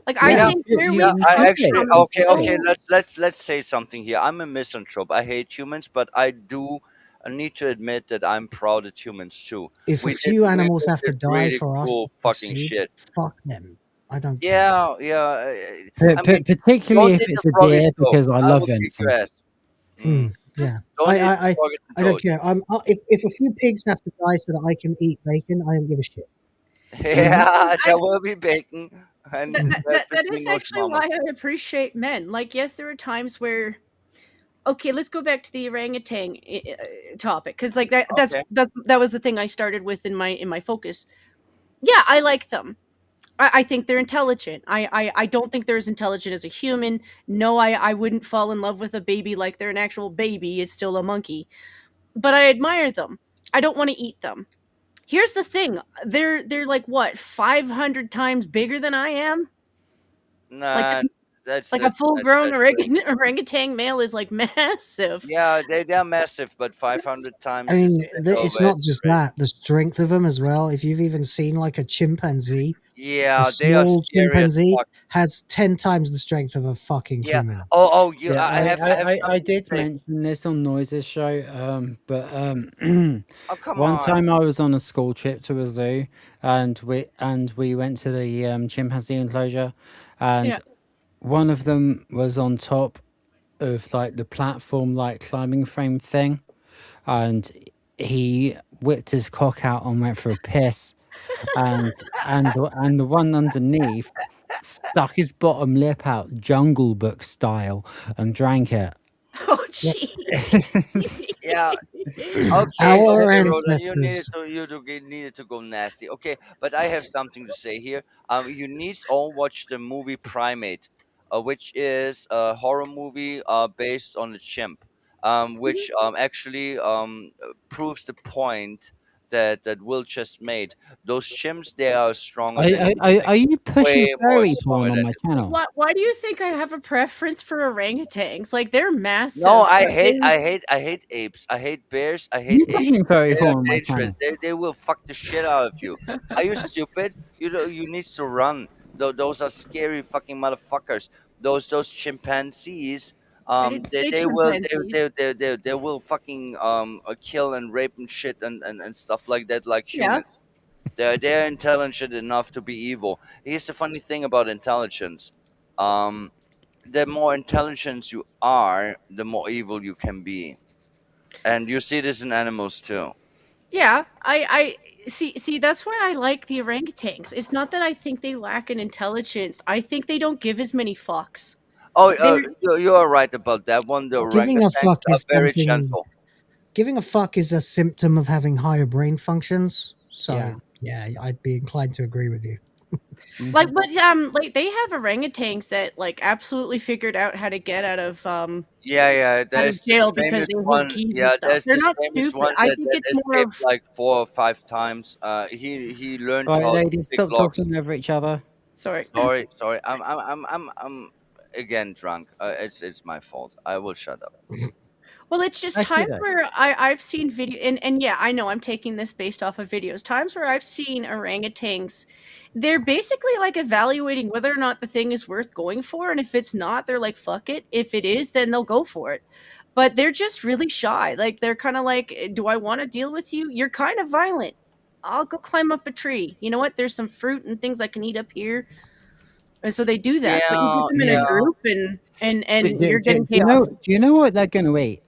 I Yeah, think where yeah. we've I come actually from is okay. so Let's say something here. I'm a misanthrope. I hate humans, but I do I need to admit that I'm proud of humans too. If a We few animals did have to this die really for us cool to fucking succeed, shit. fuck them. I don't care. Yeah, I mean, Particularly don't if eat it's the a froggy deer, stove. because I I love will kick your venison. ass. Mm. Yeah. Don't eat the I froggy I don't toad. care. If a few pigs have to die so that I can eat bacon, I don't give a shit. Yeah, there will be bacon and That between is those actually mamas. why I appreciate men. Like, yes, there are times where okay, let's go back to the orangutan topic because like Okay. that was the thing I started with in my focus. Yeah, I like them. I think they're intelligent. I don't think they're as intelligent as a human. No, I wouldn't fall in love with a baby like they're an actual baby. It's still a monkey. But I admire them. I don't want to eat them. Here's the thing. They're like what, 500 times bigger than I am? Like Nah, like a full-grown that's great. orangutan male is like massive. Yeah, they're massive, but 500 I times is mean, a bit it's not just overestimated. that, the strength of them as well. If you've even seen like a chimpanzee, a Yeah, they are small scary as chimpanzee fuck. has 10 times the strength of a fucking Yeah. human. Oh, you. Yeah, I have I something to did say. mention this on Noises show, but Oh, come one on. time I was on a school trip to a zoo, and we went to the chimpanzee enclosure, and Yeah. one of them was on top of like the platform, like climbing frame thing, and he whipped his cock out and went for a piss, and the one underneath stuck his bottom lip out Jungle Book style and drank it. Oh, jeez. Yeah. Okay, Our okay, Roland, you ancestors. needed to go nasty. Okay, but I have something to say here. You need to all watch the movie Primate, which is a horror movie based on a chimp, which actually proves the point that Will just made. Those chimps, they are stronger than you think. Are you pushing Way more furry porn stronger on than my you think. channel? Why do you think I have a preference for orangutans? Like they're No, massive, but they I hate apes. I hate bears. I hate You apes. pushing furry They are porn on my channel? dangerous. They will fuck the shit out of you. Are you stupid? You know you need to run. Those are scary fucking motherfuckers. Those chimpanzees. I didn't say They will chimpanzee. they will fucking kill and rape and shit and stuff like that like Yeah. humans. They're intelligent enough to be evil. Here's the funny thing about intelligence. Um, the more intelligent you are, the more evil you can be. And you see this in animals too. Yeah, I see that's why I like the orangutans. It's not that I think they lack in intelligence. I think they don't give as many fucks. Oh, They're you are right about that one. The Giving a orangutans fuck are is very something. gentle. Giving a fuck is a symptom of having higher brain functions. So Yeah. yeah, I'd be inclined to agree with you. like but like they have orangutans that like absolutely figured out how to get Yeah, out of there's this jail because famous they hold one. keys and Yeah, stuff. there's They're this not famous stupid. one I that, think that it's more escaped of like 4 or 5 times. He learned Right, how to ladies, pick stop locks. talking over each other. sorry. Sorry. I'm again drunk. It's my fault. I will shut up. Well, it's just Actually, times though, where I've seen video and yeah, I know I'm taking this based off of videos. Times where I've seen orangutans, they're basically like evaluating whether or not the thing is worth going for, and if it's not, they're like, fuck it. If it is, then they'll go for it. But they're just really shy. Like they're kind of like, do I want to deal with you? You're kind of violent. I'll go climb up a tree. You know what? There's some fruit and things I can eat up here. And so they do that. But you Yeah, get them in a yeah. group and you're getting you know? chaos. Do you know what they're gonna eat?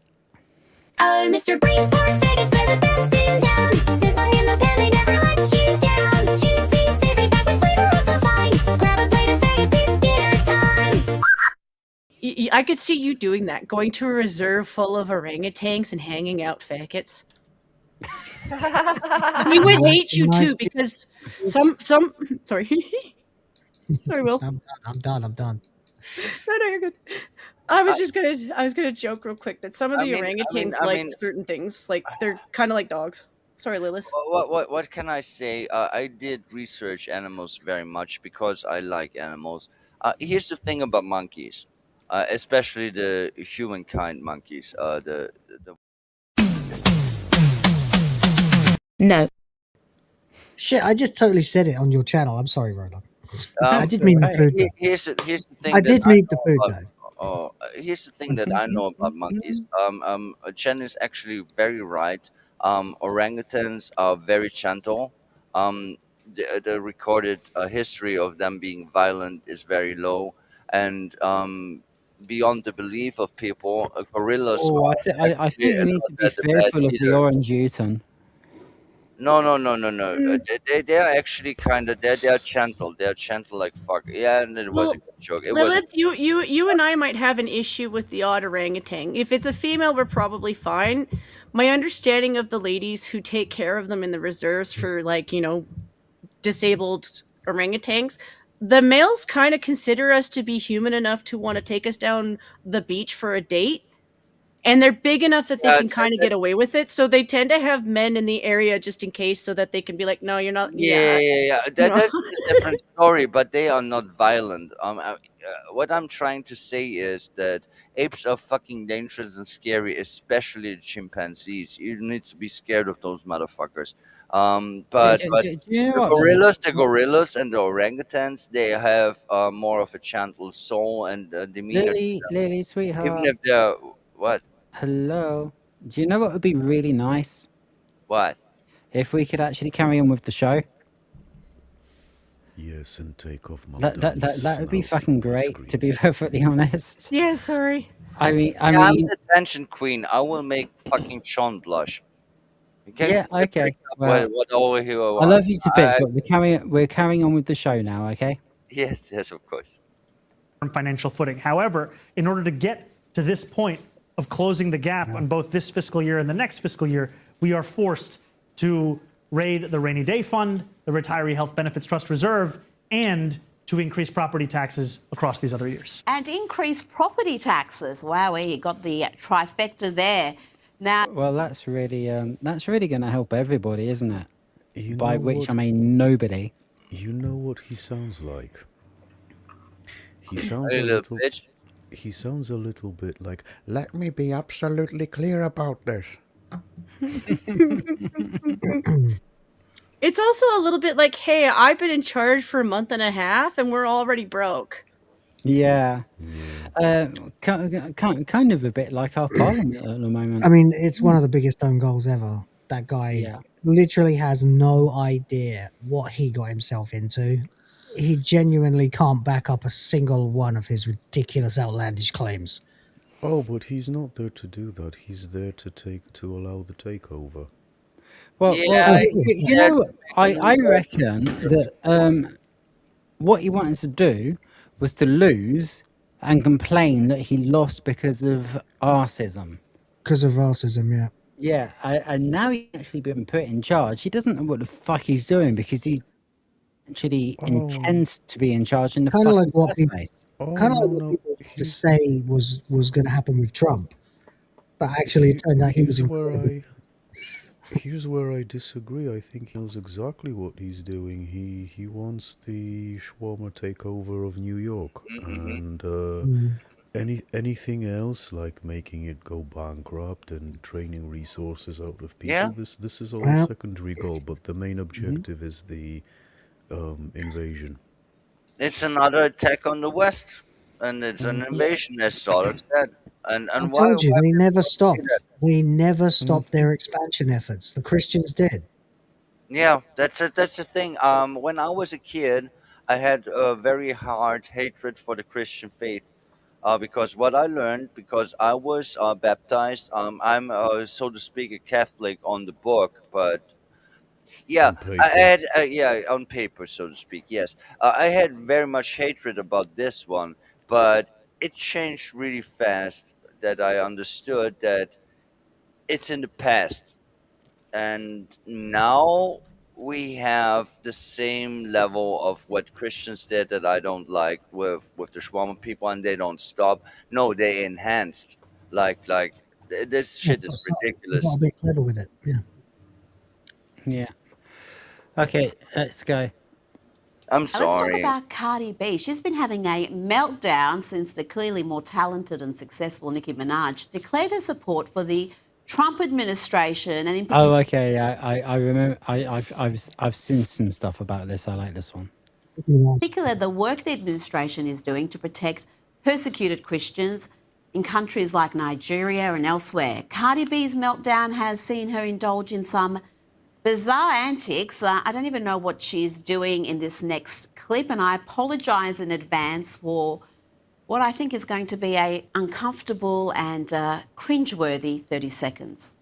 Oh, Mr. Brain's pork faggots are the best in town. Sizzling in the pan, they never let you down. Juicy, savory, packed with flavor, oh so fine. Grab a plate of faggots, it's dinner time. I could see you doing that, going to a reserve full of orangutans and hanging out faggots. He would hate you Nice. too because some sorry. Sorry, Will. I'm done. No, you're good. I was gonna joke real quick that some of the orangutans like certain things. Like they're kind of like dogs. Sorry, Lilith. What can I say? I did research animals very much because I like animals. Here's the thing about monkeys, especially the humankind monkeys. The No. Shit, I just totally said it on your channel. I'm sorry, Roland. I did mean the food. Though. Here's the thing. I that did I mean the know food about- though. here's the thing that I know about monkeys. Chen is actually very right. Orangutans are very gentle. The recorded history of them being violent is very low, and beyond the belief of people, gorillas Oh, are I actually think you need not to be that bad fearful of the either. orange Utan. No, no, no, no, no. They're actually kind of they're gentle. They're gentle like fuck. Yeah, and it was a Well, good joke. It was a Lilith, you and I might have an issue with the odd orangutan. If it's a female, we're probably fine. My understanding of the ladies who take care of them in the reserves for, like, disabled orangutans, the males kind of consider us to be human enough to want to take us down the beach for a date. And they're big enough that they yeah. can kind of get away with it. So they tend to have men in the area just in case, so that they can be like, no, you're not. Yeah. Yeah. That's a different story, but they are not violent. What I'm trying to say is that apes are fucking dangerous and scary, especially chimpanzees. You need to be scared of those motherfuckers. But Do you know what, Lily? the gorillas and the orangutans, they have more of a gentle soul and demeanor to them. Lily, Even sweetheart. if they're what? Hello. Do you know what would be really nice? What? If we could actually carry on with the show. Yes, and take off my That would be fucking great, to be perfectly honest. Yeah, sorry. I mean, I'm the attention queen. I will make fucking Sean blush. Okay? yeah, okay. Well, What all here I love you to bits, but we're carrying on with the show now, okay? Yes, of course. Financial footing. However, in order to get to this point of closing the gap on both this fiscal year and the next fiscal year, we are forced to raid the rainy day fund, the retiree health benefits trust reserve, and to increase property taxes across these other years. And increase property taxes. Wow, you got the trifecta there. Now, Well, that's really going to help everybody, isn't it? You By know which what? I mean nobody. You know what he sounds like? He Hey, sounds a little little. bitch. He sounds a little bit like. Let me be absolutely clear about this. It's also a little bit like, hey, I've been in charge for a month and a half and we're already broke. Yeah. Kind of a bit like our parliament at the moment. I mean, it's one of the biggest own goals ever. That guy Yeah. literally has no idea what he got himself into. He genuinely can't back up a single one of his ridiculous, outlandish claims. Oh, but he's not there to do that. He's there to allow the takeover. Well, Yeah, you know, I reckon that what he wanted to do was to lose and complain that he lost because of racism. Because of racism, yeah. Yeah, and now he's actually been put in charge. He doesn't know what the fuck he's doing because he actually intends to be in charge in the Kind of fucking like what first people, place. kind of like what people used to say was going to happen with Trump, but actually it turned out he was. Here's where I disagree. I think he knows exactly what he's doing. He wants the shawarma takeover of New York, and anything else like making it go bankrupt and draining resources out of people. Yeah. This is all a secondary goal, but the main objective is the invasion. It's another attack on the West, and it's an invasion, as Stoddard said. And I why? told you they never say stopped. that? They never stopped their expansion efforts. The Christians did. Yeah, that's the thing. When I was a kid, I had a very hard hatred for the Christian faith. Because what I learned, because I was baptized, I'm so to speak a Catholic on the book, but yeah, I had on paper, so to speak. Yes, I had very much hatred about this one, but it changed really fast. That I understood that it's in the past, and now we have the same level of what Christians did that I don't like with the Shawarma people, and they don't stop. No, they enhanced. This shit is They ridiculous. got a bit clever with it. Yeah. Yeah. Okay, let's go. I'm Let's talk sorry. about Cardi B. She's been having a meltdown since the clearly more talented and successful Nicki Minaj declared her support for the Trump administration and in Oh, okay. Yeah, I remember. I've seen some stuff about this. I like this one. particular the work the administration is doing to protect persecuted Christians in countries like Nigeria and elsewhere. Cardi B's meltdown has seen her indulge in some bizarre antics. I don't even know what she's doing in this next clip, and I apologise in advance for what I think is going to be a uncomfortable and cringeworthy 30 seconds.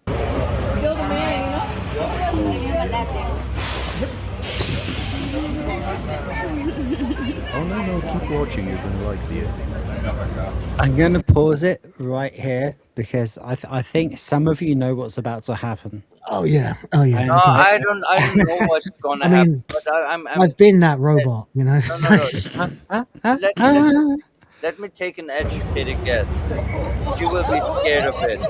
Oh no, keep watching. You're gonna like the ending. I'm going to pause it right here because I think some of you know what's about to happen. Oh yeah. Oh yeah. And No, I don't know what's gonna I happen, mean, but I'm I've been that robot, you know. no. so- Let me take an educated guess. She will be scared of it.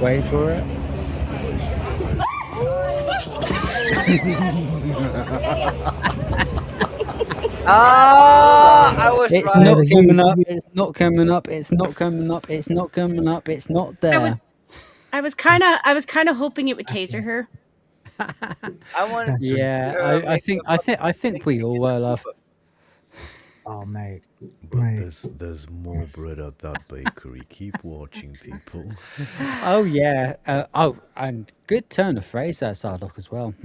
wait for it. I was It's right. not coming up. It's not coming up. It's not coming up. It's not coming up. It's not there. I was kind of hoping it would taser her. I wanted to Yeah, see her make I think we all were, love. Oh mate. But there's more bread at that bakery. Keep watching, people. Oh yeah. And good turn of phrase there, Sardock, as well.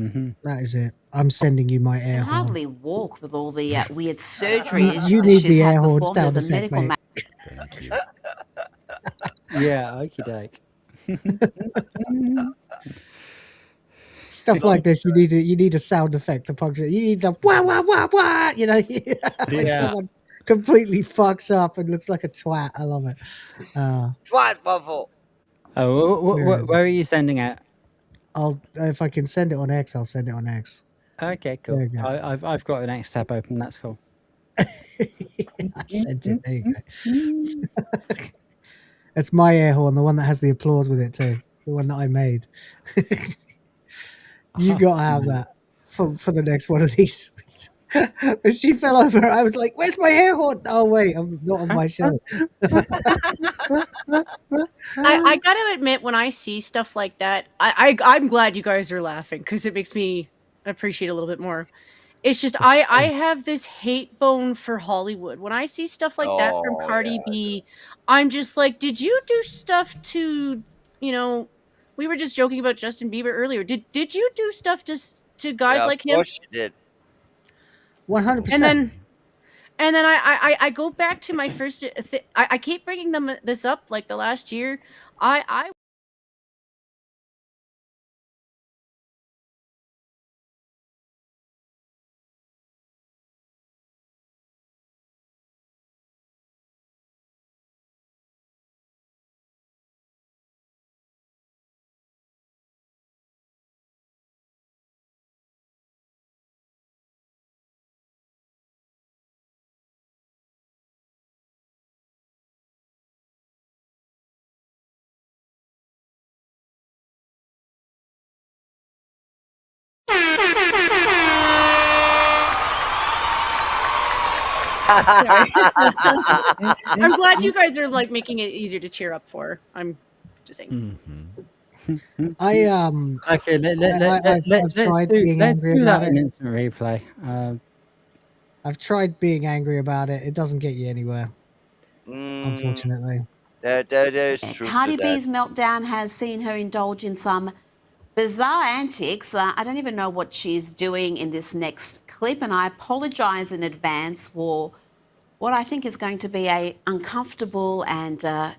That is it. I'm sending you my Can air horn. hardly walk with all the weird surgeries You need she's the had air horn performed. sound There's a effect, medical mate. Yeah, okie doke. Stuff like this, you need a sound effect to punctuate. You need the wah wah wah wah. You know, when Yeah. someone completely fucks up and looks like a twat. I love it. What, Buffalo? Oh, Where is where are you sending it? If I can send it on X, I'll send it on X. Okay, cool. There you go. I've got an X tab open. That's cool. I sent it. There you go. That's my air horn, the one that has the applause with it too, the one that I made. You gotta have that for the next one of these. When she fell over, I was like, "Where's my air horn?" Oh wait, I'm not on my show. I gotta admit, when I see stuff like that, I'm glad you guys are laughing because it makes me appreciate it a little bit more. It's just I have this hate bone for Hollywood. When I see stuff like that from Oh, Cardi yeah. B, I'm just like, did you do stuff to, you know, we were just joking about Justin Bieber earlier. Did you do stuff to guys Yeah, like of him? course she did. 100%. And then I go back to my first. I keep bringing this up like the last year. I I'm glad you guys are like making it easier to cheer up for. I'm just saying. I Okay, I've tried being let's angry do about that in it. instant replay. I've tried being angry about it. It doesn't get you anywhere, unfortunately. That is true Cardi to that. B's meltdown has seen her indulge in some bizarre antics. I don't even know what she's doing in this next clip, and I apologise in advance for what I think is going to be a uncomfortable and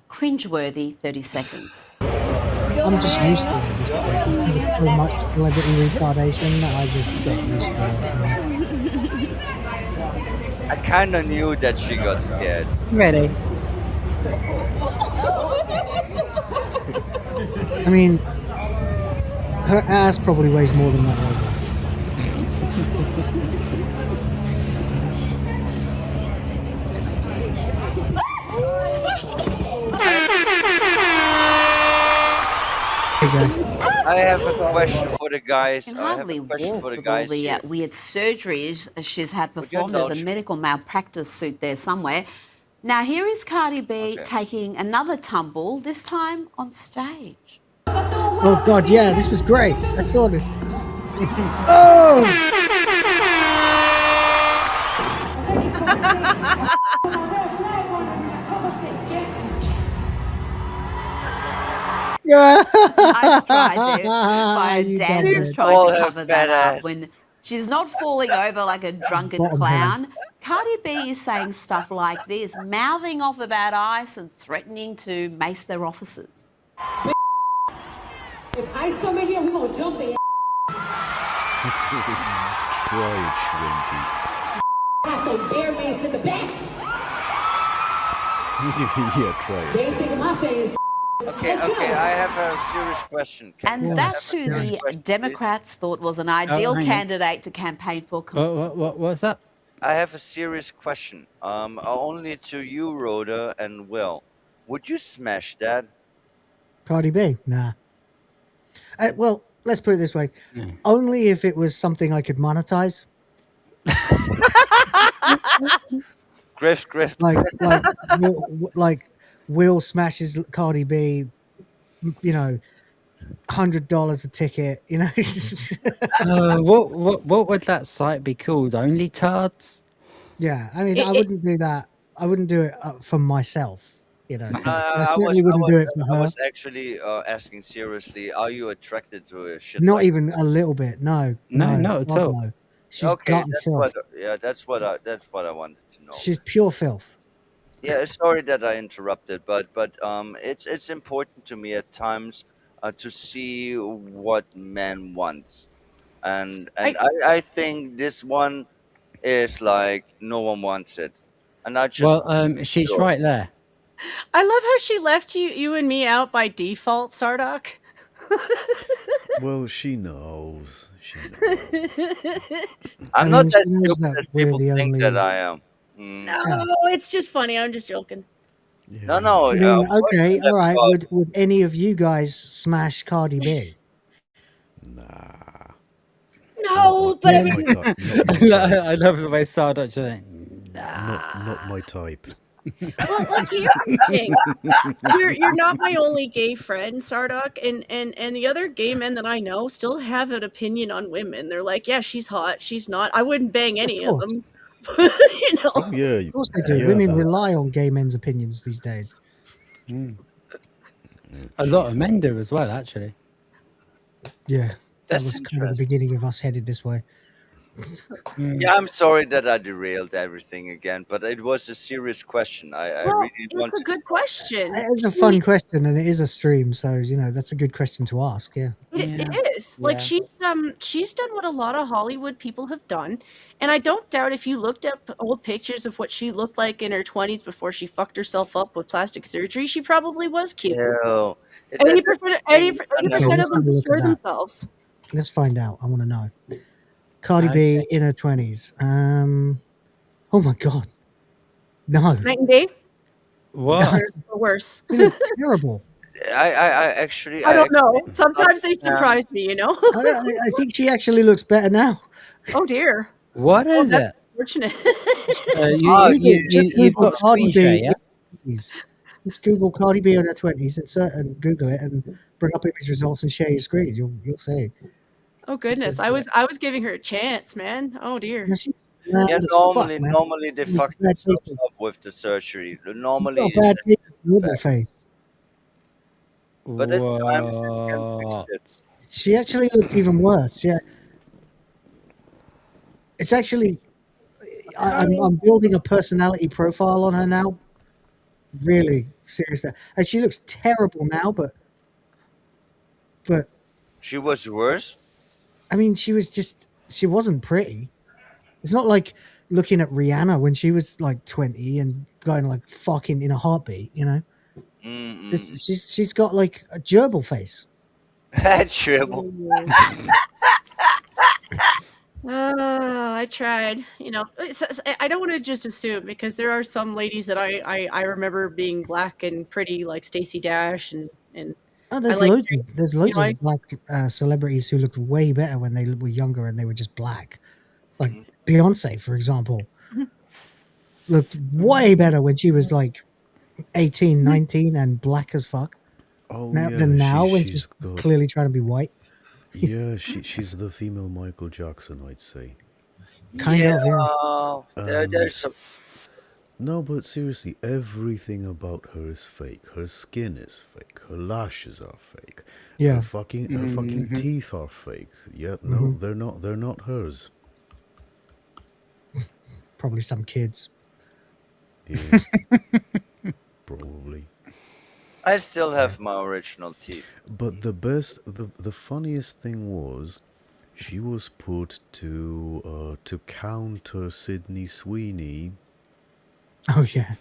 cringeworthy 30 seconds. I'm just used to it at this point. It's so much celebrity retardation that I just get used to it. I kind of knew that she got scared. Ready? I mean, her ass probably weighs more than that robot. I have a question for the guys. Can I have hardly a question walk for the with all guys the here. weird surgeries she's had Would you performed. There's a indulge? medical malpractice suit there somewhere. Now here is Cardi B taking another tumble, this time on stage. But the Oh God, yeah, this was great. I saw this. Oh. Nice try there by You dancers did. trying All to her cover fat that up ass. when she's not falling over like a drunken Bottom head. clown. Cardi B is saying stuff like this, mouthing off about ICE and threatening to mace their officers. If ICE come in here, we're gonna jump their Try it, Shrimpy. got some bear mace in the back. Yeah, try They it. ain't taking my fans. Okay, okay, I have a serious question. Can And I that's have a who serious the question, please? Democrats thought was an ideal hang on. candidate to campaign for. What's that? I have a serious question. Only to you, Rhoda and Will. Would you smash that? Cardi B? Nah. Well, let's put it this way. Only if it was something I could monetize. Griff. Like Will smashes Cardi B, you know, $100 a ticket, you know. What would that site be called? Only Tards? Yeah, I mean, I wouldn't do that. I wouldn't do it for myself, you know. I I certainly wouldn't do it for I her. was actually asking seriously. Are you attracted to a shit Not like even a little bit. No, No, not at God, all. no. She's Okay, gotten that's filth. that's what I wanted to know. She's pure filth. Yeah, sorry that I interrupted, but it's important to me at times to see what man wants, and I think this one is like no one wants it, and I just Well, she's sure. right there. I love how she left you and me out by default, Sardoc. Well, she knows. She knows. I'm I not mean, that she knows stupid that as we're people the think that only. I am. No, it's just funny. I'm just joking. No, I mean, of course okay, not, all right. but- Would any of you guys smash Cardi B? No, but I Not mean, my type. Not my type. I love the way Sardoch is like, Not my type. well, like here's the thing. You're not my only gay friend, Sardoc, and the other gay men that I know still have an opinion on women. They're like, yeah, she's hot, she's not. I wouldn't bang any of course. them. You know. Oh yeah, Of course they do. yeah, Women that- rely on gay men's opinions these days. a lot of men do as well, actually. Yeah, that That's was kind of the beginning of us headed this way. Yeah, I'm sorry that I derailed everything again, but it was a serious question. I Well, really it's wanted. a good question. It's a fun question, and it is a stream, so you know that's a good question to ask. Yeah. It is. Like she's done what a lot of Hollywood people have done. And I don't doubt if you looked up old pictures of what she looked like in her 20s before she fucked herself up with plastic surgery, she probably was cute. Ew. 80% Okay, of let's them have a look at destroy that. themselves. Let's find out. I want to know. Cardi B in her 20s. Oh my god. No. Night and day? What? Or worse. Terrible. I actually. I don't know. actually- Sometimes they surprise me, you know? I think she actually looks better now. Oh dear. What Oh, is it? that's unfortunate. You've got Cardi screen share, B. yeah? in her 20s. Let's Google Cardi B in her 20s, insert and Google it, and bring up image results and share your screen. You'll see. Oh goodness. I was giving her a chance, man. Oh dear. Yeah, as normally, fuck, man. normally they She's fuck got bad themselves faces. up with the surgery. She's Normally, got a bad face, normal face. but at times you can fix it. She actually looks even worse. Yeah. It's actually, I'm building a personality profile on her now. Really seriously, and she looks terrible now. But She was worse. I mean, she wasn't pretty. It's not like looking at Rihanna when she was like 20 and going like fucking in a heartbeat. You know, she's got like a gerbil face. Gerbil. I tried. You know, I don't want to just assume because there are some ladies that I remember being black and pretty, like Stacey Dash and. Oh, there's I like loads. drink- There's you loads know, of black celebrities who looked way better when they were younger and they were just black. Like Beyonce, for example, looked way better when she was like 18, 19 and black as fuck. Oh Now, yeah, than now when she's she's got. clearly trying to be white. Yeah, she's the female Michael Jackson, I'd say. Kind Yeah, of, yeah. And there's some. no, but seriously, everything about her is fake. Her skin is fake. Her lashes are fake. Yeah. Her fucking Mhm. teeth are fake. Yeah, no, Mhm. they're not. They're not hers. Probably some kids. Yeah, probably. I still have my original teeth. But the funniest thing was, she was put to counter Sydney Sweeney Oh yeah.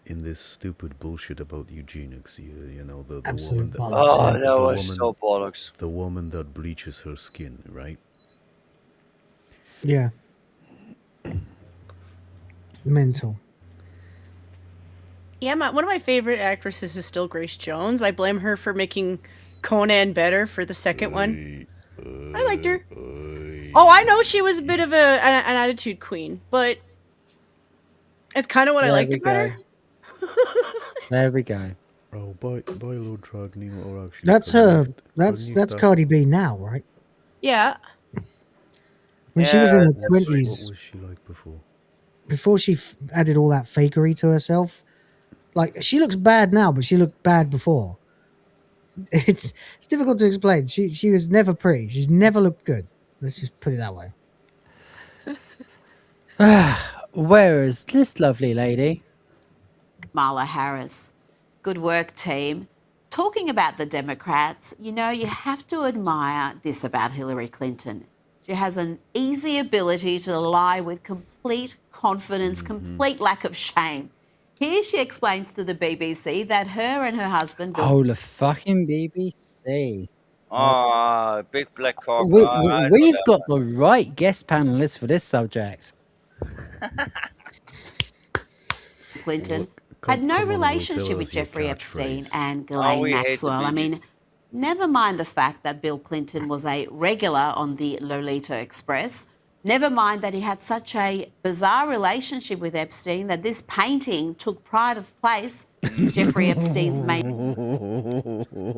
in this stupid bullshit about eugenics. You know, the woman Absolute that bollocks. Oh, Yeah. that the was woman so bollocks. the woman that bleaches her skin, right? Yeah. Mental. Yeah, one of my favorite actresses is still Grace Jones. I blame her for making Conan better for the second one. I liked her. Oh, I know she was a bit of an attitude queen, but it's kind of what I There liked we about go. her. There we go. Oh, by Lord Dragny, or actually, That's couldn't her. you- That's couldn't you that's stop- Cardi B now, right? Yeah. When she was in Yeah, her that's right. What twenties, was she like before? before she added all that fakery to herself, like she looks bad now, but she looked bad before. It's difficult to explain. She was never pretty. She's never looked good. Let's just put it that way. Where is this lovely lady? Kamala Harris. Good work, team. Talking about the Democrats, you know, you have to admire this about Hillary Clinton. She has an easy ability to lie with complete confidence, complete lack of shame. Here she explains to the BBC that her and her husband built Oh, the fucking BBC. Big black cock. I know We've that. got the right guest panelists for this subject. Clinton Come- had no come on, Will, relationship tell with us your Jeffrey Epstein catchphrase. and Oh, Ghislaine we hate the Maxwell. I mean, BBC. never mind the fact that Bill Clinton was a regular on the Lolita Express. Never mind that he had such a bizarre relationship with Epstein that this painting took pride of place in Jeffrey Epstein's main.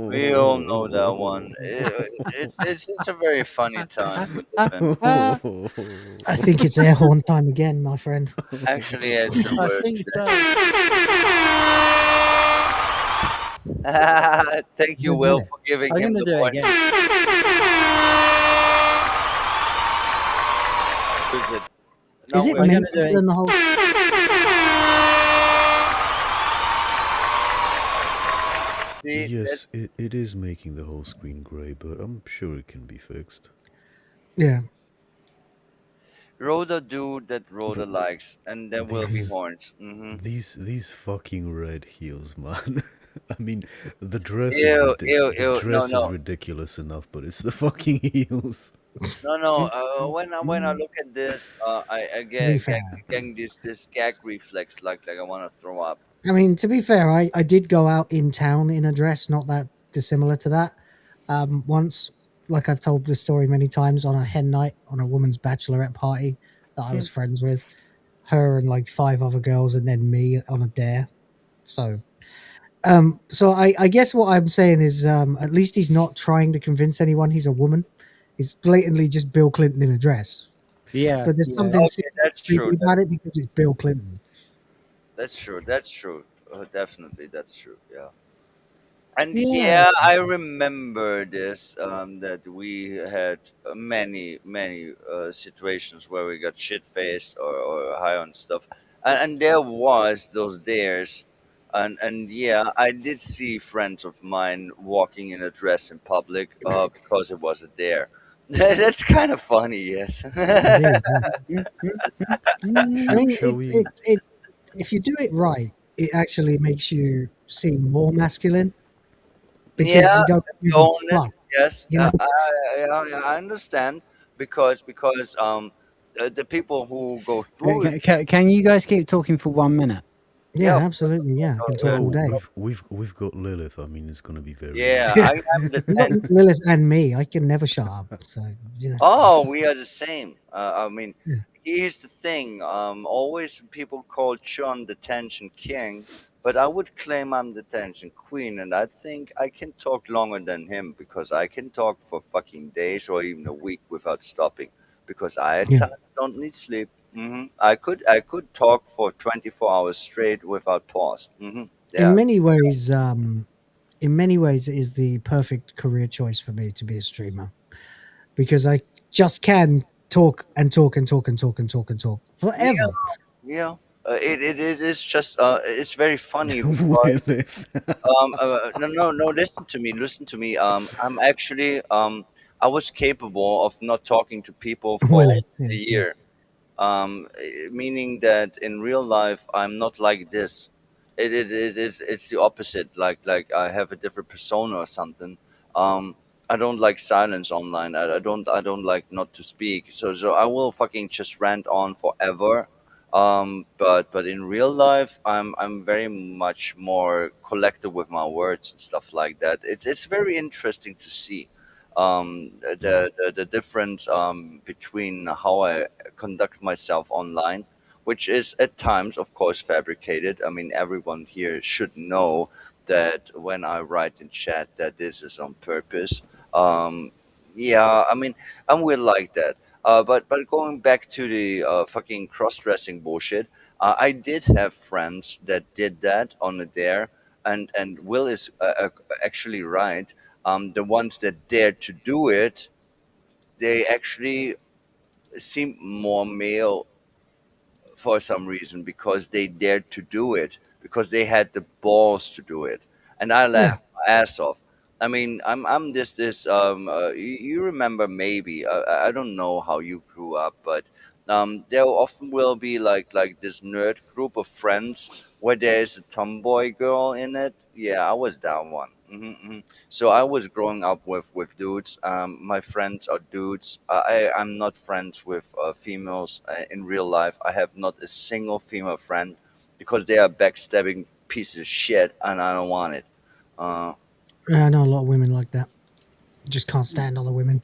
We all know that one. It's a very funny time. I think it's air horn time again, my friend. Actually, it's the I word. think so. Thank you, Good Will, minute. for giving I'm him gonna the do it point. again. Is it No, I'm meant gonna to do it. turn the whole? see, Yes, it is making the whole screen grey, but I'm sure it can be fixed. Yeah. Rhoda do that Rhoda likes, and there will be These horns. Hmm. these fucking red heels, man. I mean, the dress Ew, ew, the ew. dress is No. ridiculous enough, but it's the fucking heels. No. When I look at this, I To be get fair, getting this gag reflex, like I want to throw up. I mean, to be fair, I did go out in town in a dress, not that dissimilar to that. Once, like I've told this story many times, on a hen night on a woman's bachelorette party that I was friends with, her and like 5 other girls, and then me on a dare. So, I guess what I'm saying is, at least he's not trying to convince anyone he's a woman. He's blatantly just Bill Clinton in a dress. Yeah. But there's yeah. something Okay, that's true. creepy about it because it's Bill Clinton. That's true. That's true. Definitely, that's true. Yeah. And Yeah. yeah, I remember this. That we had many situations where we got shit faced or high on stuff, and there was those dares, and yeah, I did see friends of mine walking in a dress in public, because it was a dare. That's kind of funny, yes. Indeed, yeah. I mean, Shall we? it if you do it right, it actually makes you seem more masculine because Yeah, you don't you give a own it. fuck. Yes, You know, I understand because the people who go through it. Can you guys keep talking for 1 minute? yeah, Yeah, absolutely, yeah. I can talk all Oh, day. we've got Lilith. I mean, it's gonna be very yeah, easy. I am the Not 10th. Lilith and me. I can never shut up. So you know, Oh, we are the same. I mean, Yeah. here's the thing. Always people call Chun the Tension King, but I would claim I'm the Tension Queen, and I think I can talk longer than him because I can talk for fucking days or even a week without stopping because I at Yeah. times don't need sleep. I could talk for 24 hours straight without pause. In Yeah. many ways, it is the perfect career choice for me to be a streamer because I just can talk and talk and talk and talk and talk and talk Yeah, forever. yeah. It is just it's very funny because Willis. no, listen to me. I'm actually I was capable of not talking to people for Well, almost a yeah. year, meaning that in real life I'm not like this. It's the opposite. Like I have a different persona or something. Um, I don't like silence online. I don't like not to speak. So I will fucking just rant on forever. But in real life, I'm very much more collected with my words and stuff like that. It's very interesting to see the difference between how I conduct myself online, which is at times, of course, fabricated. I mean, everyone here should know that when I write in chat that this is on purpose. Um, yeah, I mean, I'm weird like that. But going back to the fucking cross-dressing bullshit, I did have friends that did that on the dare, and Will is actually right. The ones that dared to do it, they actually seem more male for some reason because they dared to do it because they had the balls to do it, and I Yeah. laughed my ass off. I mean, I'm this you remember maybe I don't know how you grew up, but there often will be like this nerd group of friends where there's a tomboy girl in it. Yeah, I was that one. So I was growing up with dudes. My friends are dudes. I'm not friends with females in real life. I have not a single female friend because they are backstabbing pieces of shit, and I don't want it. Uh, Yeah, I know a lot of women like that. Just can't stand other women.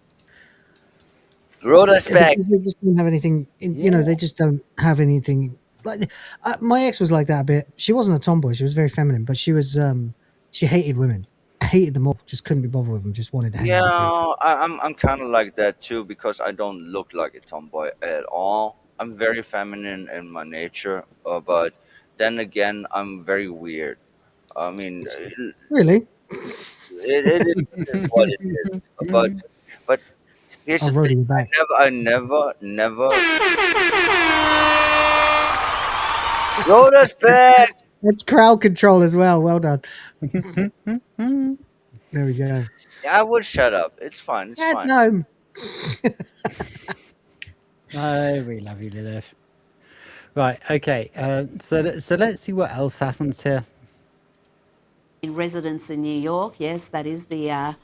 Rhoda's back. Because they just don't have anything. You know, they just don't have anything. Like my ex was like that a bit. She wasn't a tomboy. She was very feminine, but she was. She hated women. Hated them all. Just couldn't be bothered with them. Just wanted to hang Yeah, out with people. I'm kind of like that too because I don't look like a tomboy at all. I'm very feminine in my nature, but then again, I'm very weird. I mean, Really? it is what it is. But here's I'll the roll thing: you back. I never. Rhoda's back. That's crowd control as well. Well done. There we go. Yeah, I would shut up. It's fine. It's That's fine. home. Oh, we love you, Lilith. Right, okay. So let's see what else happens here. In residence in New York, yes, that is the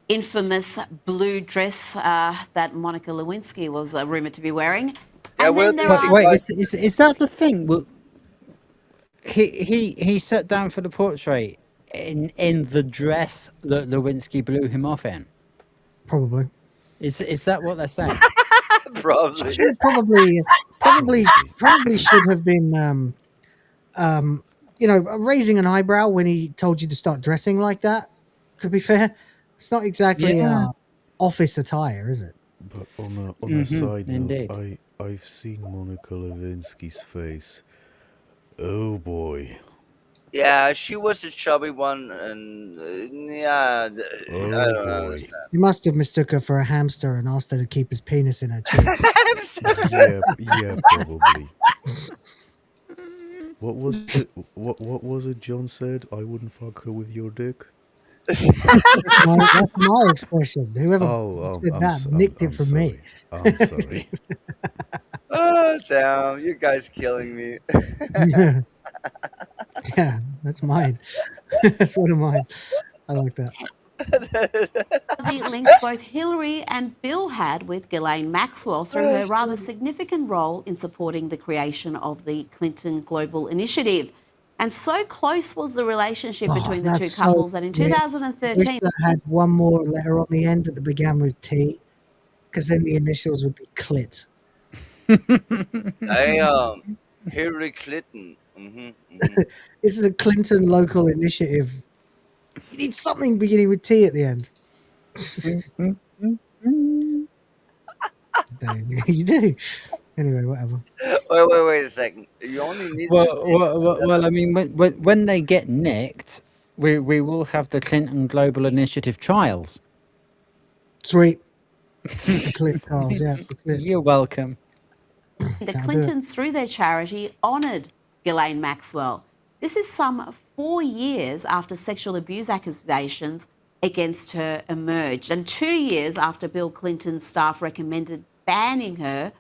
infamous blue dress that Monica Lewinsky was rumoured to be wearing. Yeah, And we'll then there be are Wait, is that the thing? Well, he sat down for the portrait in the dress that Lewinsky blew him off in. Probably. Is that what they're saying? Probably. Should probably should have been raising an eyebrow when he told you to start dressing like that. To be fair, it's not exactly Yeah. office attire, is it? But on a side note, indeed. I've seen Monica Lewinsky's face. Oh boy. Yeah, she was a chubby one, and yeah, I Oh don't boy. understand. You must have mistook her for a hamster and asked her to keep his penis in her cheeks. Yeah, probably. What was it? What was it? John said, "I wouldn't fuck her with your dick." That's my expression. Whoever said that nicked it from me. I'm sorry. Oh damn! You guys killing me. Yeah. Yeah, that's mine. That's one of mine. I like that. the links both Hillary and Bill had with Ghislaine Maxwell through her rather significant role in supporting the creation of the Clinton Global Initiative. And so close was the relationship between the two That's so couples that in weird. 2013... Wish that had one more letter on the end that began with T, because then the initials would be clit. Hillary Clinton. This is a Clinton local initiative. You need something beginning with T at the end. You do. Anyway, whatever. Wait a second. You only need to Well, I mean, when they get nicked, we will have the Clinton Global Initiative trials. Sweet. The clip, Charles. Yeah, the clips. You're welcome. The Clintons, through their charity, honoured Ghislaine Maxwell. This is some 4 years after sexual abuse accusations against her emerged, and 2 years after Bill Clinton's staff recommended banning her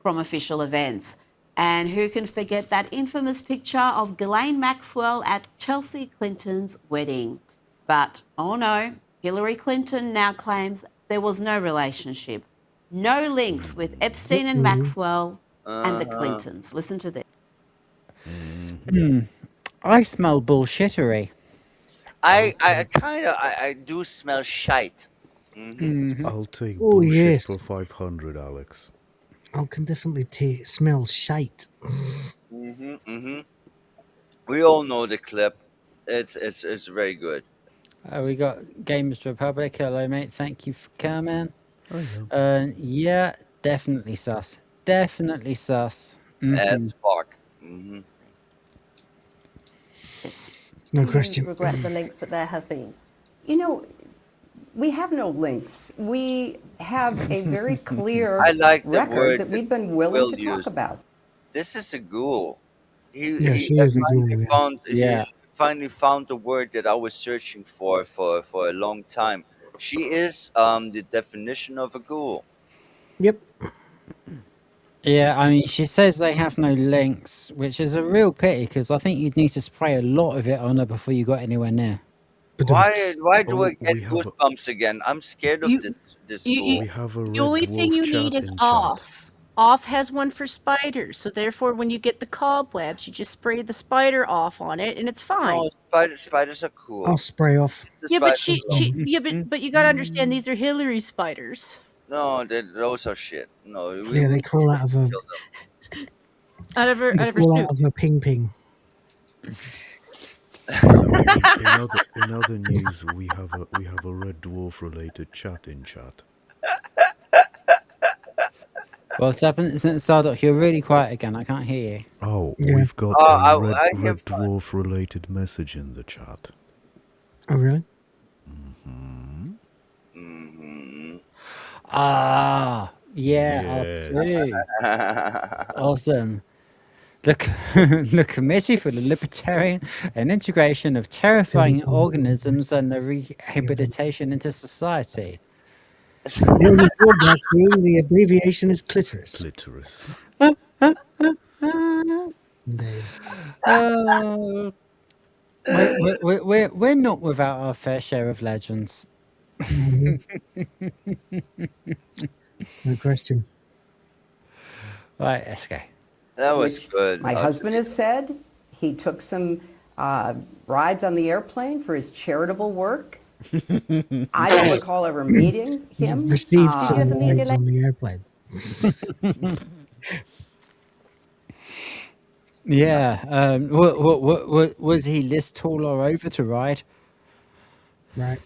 from official events. And who can forget that infamous picture of Ghislaine Maxwell at Chelsea Clinton's wedding? But, oh no, Hillary Clinton now claims there was no relationship, no links with Epstein and Maxwell and the Clintons. Listen to this. I smell bullshittery. I do smell shite. I'll take Oh, bullshit yes. for 500, Alex. I can definitely smell shite. We all know the clip. It's very good. We got Gamers Republic. Hello, mate. Thank you for coming. Oh, yeah. Yeah, definitely sus. Definitely sus. As fuck. No question. Regret the links that there have been. You know, we have no links. We have a very clear I like the record word that we've been willing Will to used. talk about. This is a ghoul. Yeah, she is a ghoul, yeah. He finally found the word that I was searching for a long time. She is the definition of a ghoul. Yep. Yeah, I mean, she says they have no links, which is a real pity because I think you'd need to spray a lot of it on her before you got anywhere near. Why do I get goosebumps again? I'm scared of this ghoul. We have a The only red thing wolf you chat need is in chat. off. Off has one for spiders, so therefore, when you get the cobwebs, you just spray the spider off on it, and it's fine. No, spiders are cool. I'll spray off. Yeah, but Spiders but you gotta understand these are Hillary spiders. No, those are shit. No, Yeah, they crawl out of a Out of her crawl out suit. of a ping ping. So, in other news, we have a red dwarf related chat in chat. What's happened? Sardoc, you're really quiet again. I can't hear you. Oh, Yeah. we've got I a hear red dwarf related message in the chat. Oh, really? Ah, yeah, Yes. awesome. The Committee for the Libertarian and Integration of Terrifying Organisms and the Rehabilitation into Society. The only drawback being the abbreviation is clitoris. Clitoris. Indeed. We're not without our fair share of legends. No question. Right, let's go. That was good. My husband has said he took some rides on the airplane for his charitable work. I don't recall ever meeting him. Received some rides on the airplane. Yeah. Was he this tall or over to ride? Right.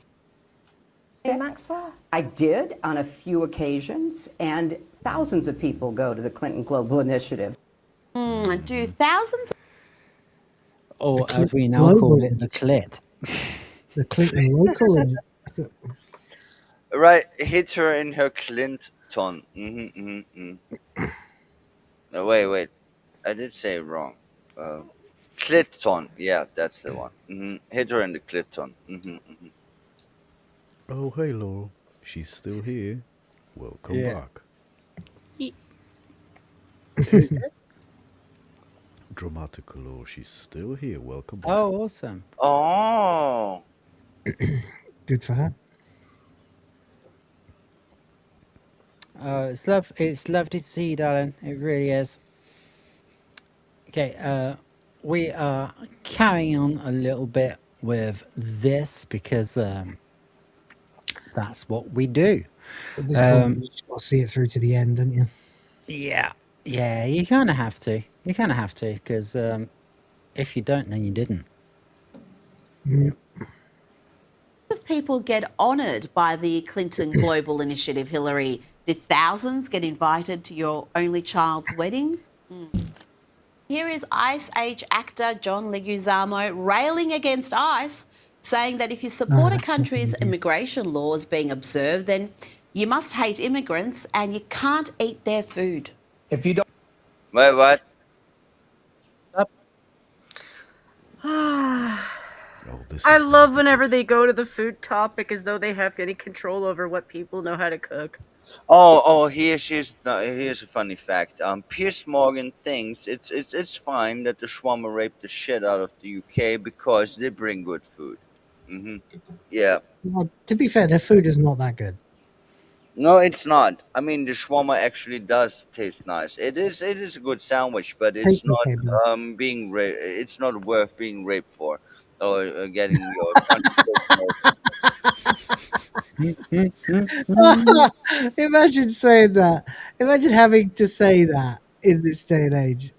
Hey, Maxwell? I did on a few occasions, and thousands of people go to the Clinton Global Initiative. Do thousands Or The as we now global- call it, the clit. The Clinton local. Right, hit her in her Clinton. No, wait. I did say it wrong. Clinton. Yeah, that's the one. Hit her in the Clinton. Oh, hey, Laurel. She's still here. Welcome Yeah. back. Dramatical Laurel. She's still here. Welcome back. Oh, awesome. Oh. Good for her. It's lovely to see you, darling. It really is. Okay, we are carrying on a little bit with this because that's what we do. At this point, you just got to see it through to the end, don't you? Yeah. Yeah, you kind of have to. You kind of have to, because if you don't, then you didn't. Of people get honoured by the Clinton Global Initiative, Hillary? Did thousands get invited to your only child's wedding? Here is Ice Age actor John Leguizamo railing against ICE, saying that if you support a country's immigration laws being observed, then you must hate immigrants and you can't eat their food. If you don't. Wait, what? I love whenever they go to the food topic as though they have any control over what people know how to cook. Here's a funny fact. Piers Morgan thinks it's fine that the Schwammer raped the shit out of the UK because they bring good food. Yeah. Well, to be fair, their food is not that good. No, it's not. I mean, the shawarma actually does taste nice. It is a good sandwich, but it's not it's not worth being raped for or getting your Imagine saying that. Imagine having to say that in this day and age.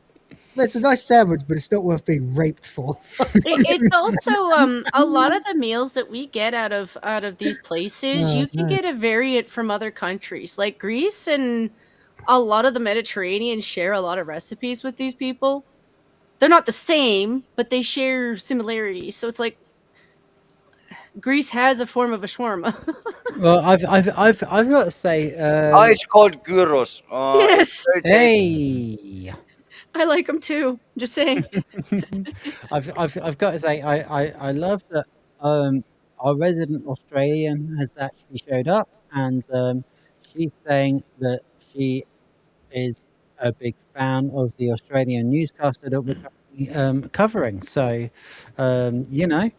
It's a nice sandwich, but it's not worth being raped for. It's also a lot of the meals that we get out of these places. Oh, You can no. get a variant from other countries, like Greece and a lot of the Mediterranean share a lot of recipes with these people. They're not the same, but they share similarities. So it's like Greece has a form of a shawarma. Well, I've got to say. it's called gyros. Yes. It's very tasty. Hey. I like them too. Just saying. I've got to say, I love that our resident Australian has actually showed up, and she's saying that she is a big fan of the Australian newscaster that we're currently covering. So, you know,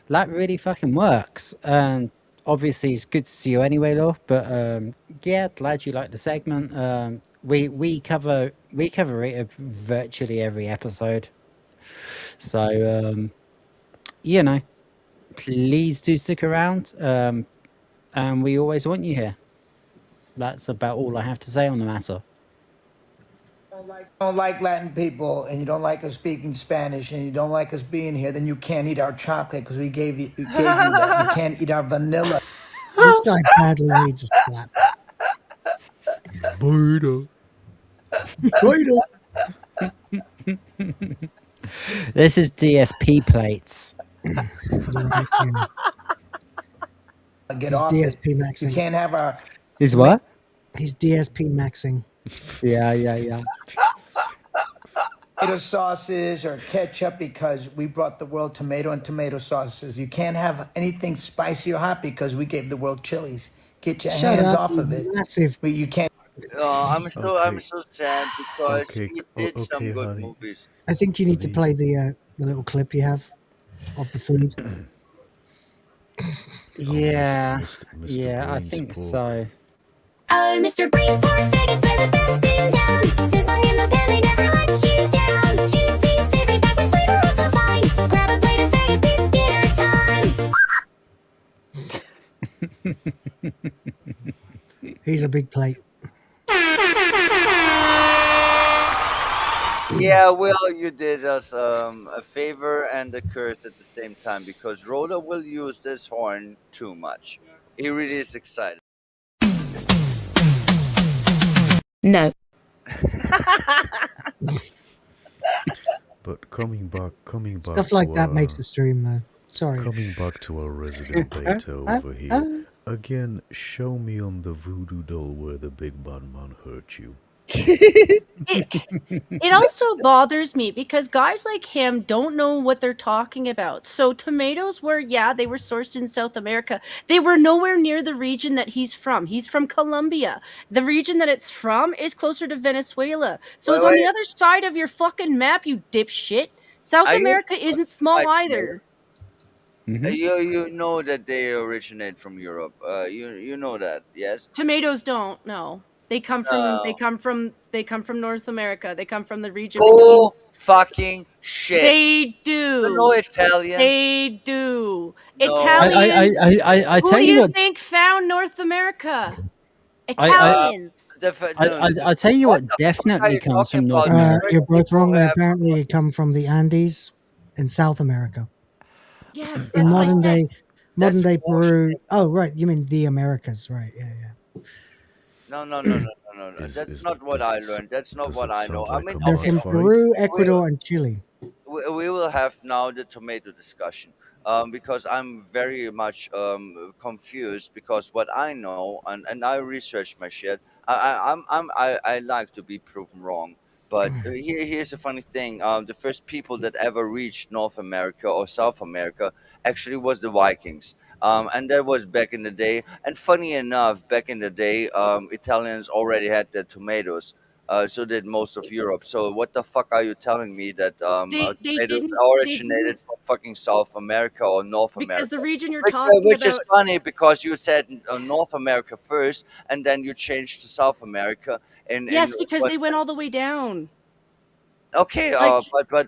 that really fucking works. And obviously, it's good to see you anyway, Law. But yeah, glad you like the segment. We cover it virtually every episode. So you know, please do stick around. And we always want you here. That's about all I have to say on the matter. Don't like Latin people, and you don't like us speaking Spanish, and you don't like us being here, then you can't eat our chocolate because we gave you that. You can't eat our vanilla. This guy badly needs a slap. Buddha. This is DSP plates. Get He's off DSP it. maxing. You can't have our. Is what? He's DSP maxing. Yeah. Tomato sauces or ketchup because we brought the world tomato and tomato sauces. You can't have anything spicy or hot because we gave the world chilies. Get your Shut hands up, off of it. massive. But you can't. I'm so sad because Okay, he did some okay, good honey. movies. I think you need to play the little clip you have of the food. Yeah. Mr. Yeah, I Brains think pork. so. Oh, Mr. Brains pork faggots are the best in town. Sizzling in the pan, they never let you down. Juicy, savory, packed with flavor, oh so fine. Grab a plate of faggots, it's dinner time. He's a big plate. Yeah, well, you did us a favor and a curse at the same time because Rhoda will use this horn too much. He really is excited. No. But coming back Stuff like to that our, makes the stream, though. Sorry. coming back to our resident beta over here. Again, show me on the voodoo doll where the big bad man hurt you. It also bothers me because guys like him don't know what they're talking about. So tomatoes were, they were sourced in South America. They were nowhere near the region that he's from. He's from Colombia. The region that it's from is closer to Venezuela. So it's on the other side of your fucking map, you dipshit. South America isn't small either. You know that they originate from Europe. You know that, yes? Tomatoes don't, no. They come from North America. They come from the region. Oh, fucking shit. They do. You know Italians. They do. No. Italians. I Who tell do you you what. think found North America? Italians. I'll tell you what the fuck are definitely you comes talking from North about? The America. first You're both people wrong. They have apparently come from the Andes in South America. Yes, In that's what I said. modern That's day bullshit. Peru. Oh, right. You mean the Americas, right? Yeah, yeah. No. That's not what I learned. That's not what I know. I mean, They're okay, from okay. Peru, We, Ecuador, and Chile. we will have now the tomato discussion, because I'm very much confused, because what I know, and I researched my shit. I like to be proven wrong. But here's the funny thing: the first people that ever reached North America or South America actually was the Vikings, and that was back in the day. And funny enough, back in the day, Italians already had their tomatoes. So did most of Europe. So what the fuck are you telling me that They tomatoes didn't they originated didn't from fucking South America or North because the America? region you're Which, talking which is about. funny because you said North America first, and then you changed to South America. In Yes, because they what's went all the way down. okay? Like,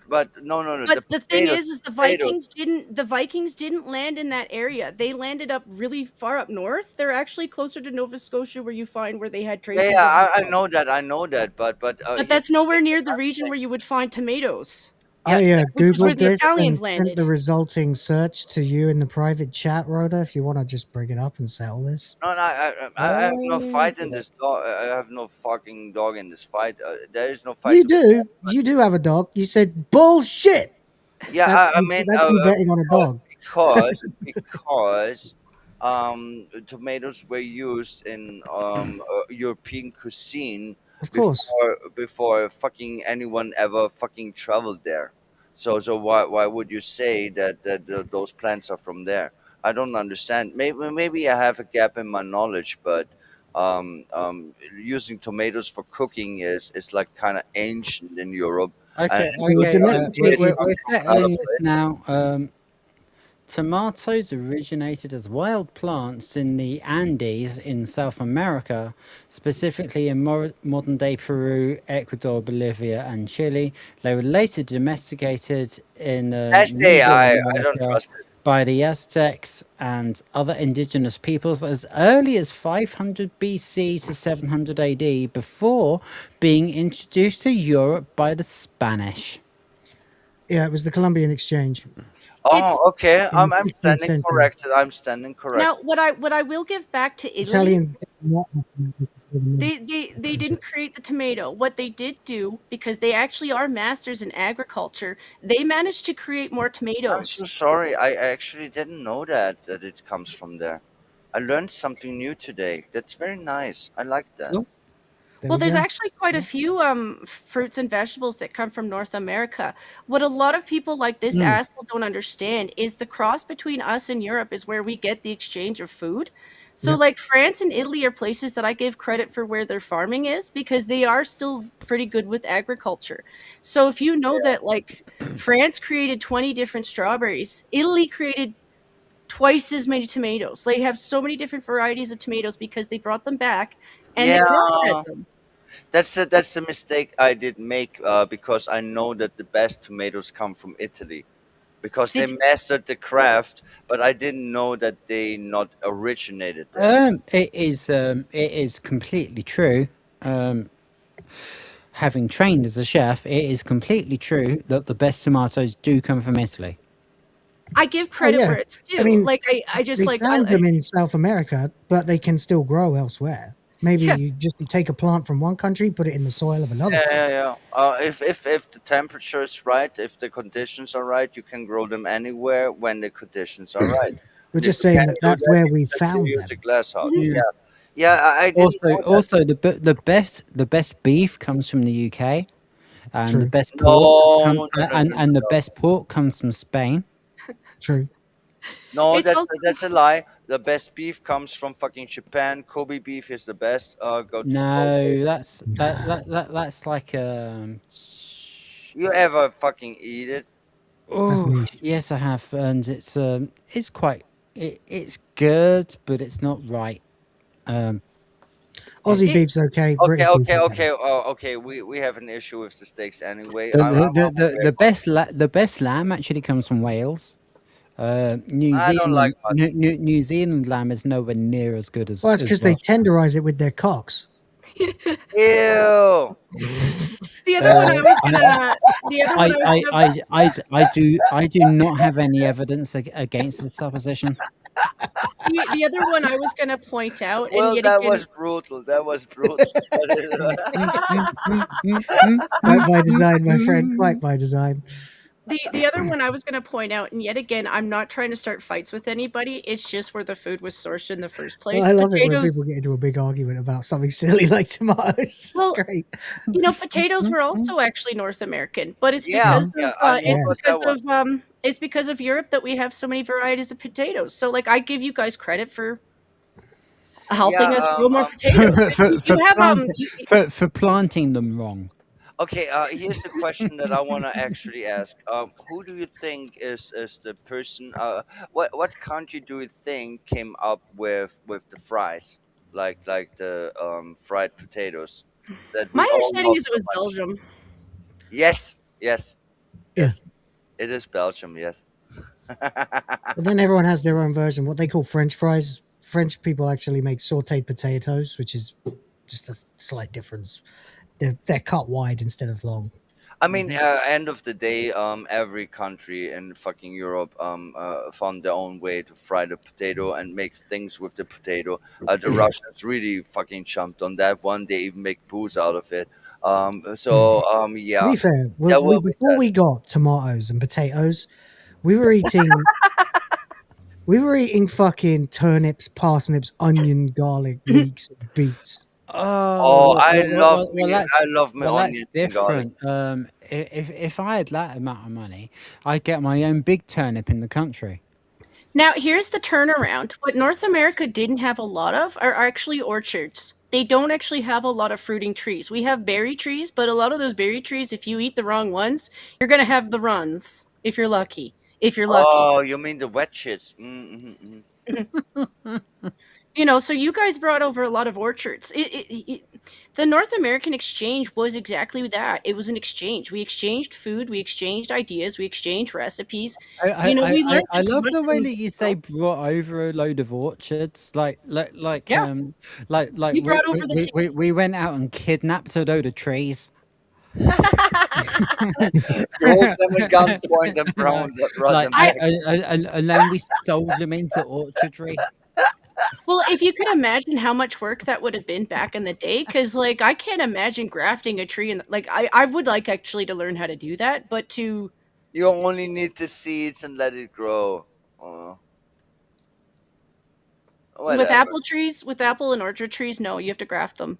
But no. but The the thing potatoes, is potatoes. the Vikings didn't land in that area. They landed up really far up north. They're actually closer to Nova Scotia, where you find where they had Yeah, traces of. I know that. I know that. But But here's that's the nowhere thing. near the region where you would find tomatoes, Yeah, I which is where googled the this and Italians sent the landed. resulting search to you in the private chat, Rhoda. If you want to just bring it up and settle this. no, I have no fight in this dog. I have no fucking dog in this fight. There is no fight You to be. do. You do have a dog. You said bullshit. Yeah, That's I mean, that's me betting on a dog. because tomatoes were used in European cuisine Of course. before fucking anyone ever fucking traveled there. So why would you say that those plants are from there? I don't understand. Maybe I have a gap in my knowledge, but using tomatoes for cooking is like kind of ancient in Europe. And Okay, They were okay, it domesticated. we're comes from settling this elsewhere. now. Tomatoes originated as wild plants in the Andes in South America, specifically in modern day Peru, Ecuador, Bolivia, and Chile. They were later domesticated in That's I don't Mesoamerica trust it. by the Aztecs and other indigenous peoples as early as 500 BC to 700 AD, before being introduced to Europe by the Spanish. Yeah, it was the Columbian Exchange It's Oh, okay. in the I'm 16th standing century. corrected. I'm standing now corrected. what I will give back to Italy. Italians did not have tomatoes before the They didn't create the tomato. What they did do, because they actually are masters in agriculture, they managed to create more I'm tomatoes. so sorry. I actually didn't know that it comes from there. I learned something new today. That's very nice. I like that. Cool. There Well, we there's go. actually quite a few fruits and vegetables that come from North America. What a lot of people like this Mm. asshole don't understand is the cross between us and Europe is where we get the exchange of food. So, Yep. like France and Italy are places that I give credit for where their farming is because they are still pretty good with agriculture. So, if you know that, like, France created 20 different strawberries, Italy created twice as many tomatoes. They have so many different varieties of tomatoes because they brought them back and they Yeah, crossbred them. that's the mistake I did make, because I know that the best tomatoes come from Italy because they Did mastered the craft, but I didn't know that they not originated there. It is completely true. Having trained as a chef, it is completely true that the best tomatoes do come from Italy. I give Oh credit yeah. where it's I due. mean, Like I just they like found them in South America, but they can still grow elsewhere. Maybe yeah. you just take a plant from one country, put it in the soil of another Yeah, country. yeah, yeah. If the temperature is right, if the conditions are right, you can grow them anywhere when the conditions are right. We're And if just you saying can't that do that's that, where you we just found use a them. glass house. Yeah. Yeah, yeah. I didn't know that. Also, the best beef comes from the UK, and the True. best pork No, no, no, no, and the no. best pork comes from Spain. True. No, It's also that's a lie. The best beef comes from fucking Japan. Kobe beef is the best. Go to Kobe. No, that's like You ever fucking eat it? That's Oh, niche. yes, I have, and it's quite it's good, but it's not right. Um, Aussie it, beef's okay. Okay, British beef okay, is better. okay. Okay. We have an issue with the steaks anyway. the I'm the the, the, aware the about best the best lamb actually comes from Wales. New I don't like Zealand, New Zealand lamb is nowhere near as good Well, that's as because they Russia. tenderize it with their cocks. Ew. The other one I was gonna. The other one I was gonna. I do not have any evidence against this supposition. The other one I was gonna point out, and Well, yet that again, was brutal. That was brutal. Quite by design, my friend. Quite by design. the other one I was gonna point out, and yet again, I'm not trying to start fights with anybody. It's just where the food was sourced in the first Well, place. I love it when Potatoes. people get into a big argument about something silly like tomatoes. It's Well, great. Potatoes were also actually North American, but it's Yeah, because yeah. of I know about that one. it's because of Europe that we have so many varieties of potatoes. So like I give you guys credit for helping Yeah. us grow more potatoes. For planting them wrong. Okay. Here's the question that I want to actually ask. Who do you think is the person? What country do you think came up with the fries, like the fried potatoes that My we all understanding love is it so was much? Belgium. Yes. Yes. Yeah. Yes. It is Belgium. Yes. But then everyone has their own version. What they call French fries. French people actually make sautéed potatoes, which is just a slight difference. They're cut wide instead of long. I mean, end of the day, every country in fucking Europe found their own way to fry the potato and make things with the potato. The Russians really fucking jumped on that one. They even make booze out of it. To Yeah, be fair, there will be before that. we got tomatoes and potatoes, we were eating fucking turnips, parsnips, onion, garlic, leeks, and beets. Oh, I love me. That's I love my that's onions and garlic. different. If I had that amount of money, I'd get my own big turnip in the country. Now, here's the turnaround. What North America didn't have a lot of are actually orchards. They don't actually have a lot of fruiting trees. We have berry trees, but a lot of those berry trees, if you eat the wrong ones, you're going to have the runs, if you're lucky. If you're lucky. Oh, you mean the wet shits? So you guys brought over a lot of orchards. The North American exchange was exactly that. It was an exchange. We exchanged food, we exchanged ideas, we exchanged recipes. We learned I this love the way mushroom that you say brought over a load of orchards. Like Yeah. We brought over the we went out and kidnapped a load of trees. You hold them at gunpoint and run them back. And then we sold them into orchardry. Well, if you could imagine how much work that would have been back in the day, because I can't imagine grafting a tree and I would like actually to learn how to do that, but to You only need the seeds and let it grow. with Whatever. with apple and orchard trees, no, you have to graft them.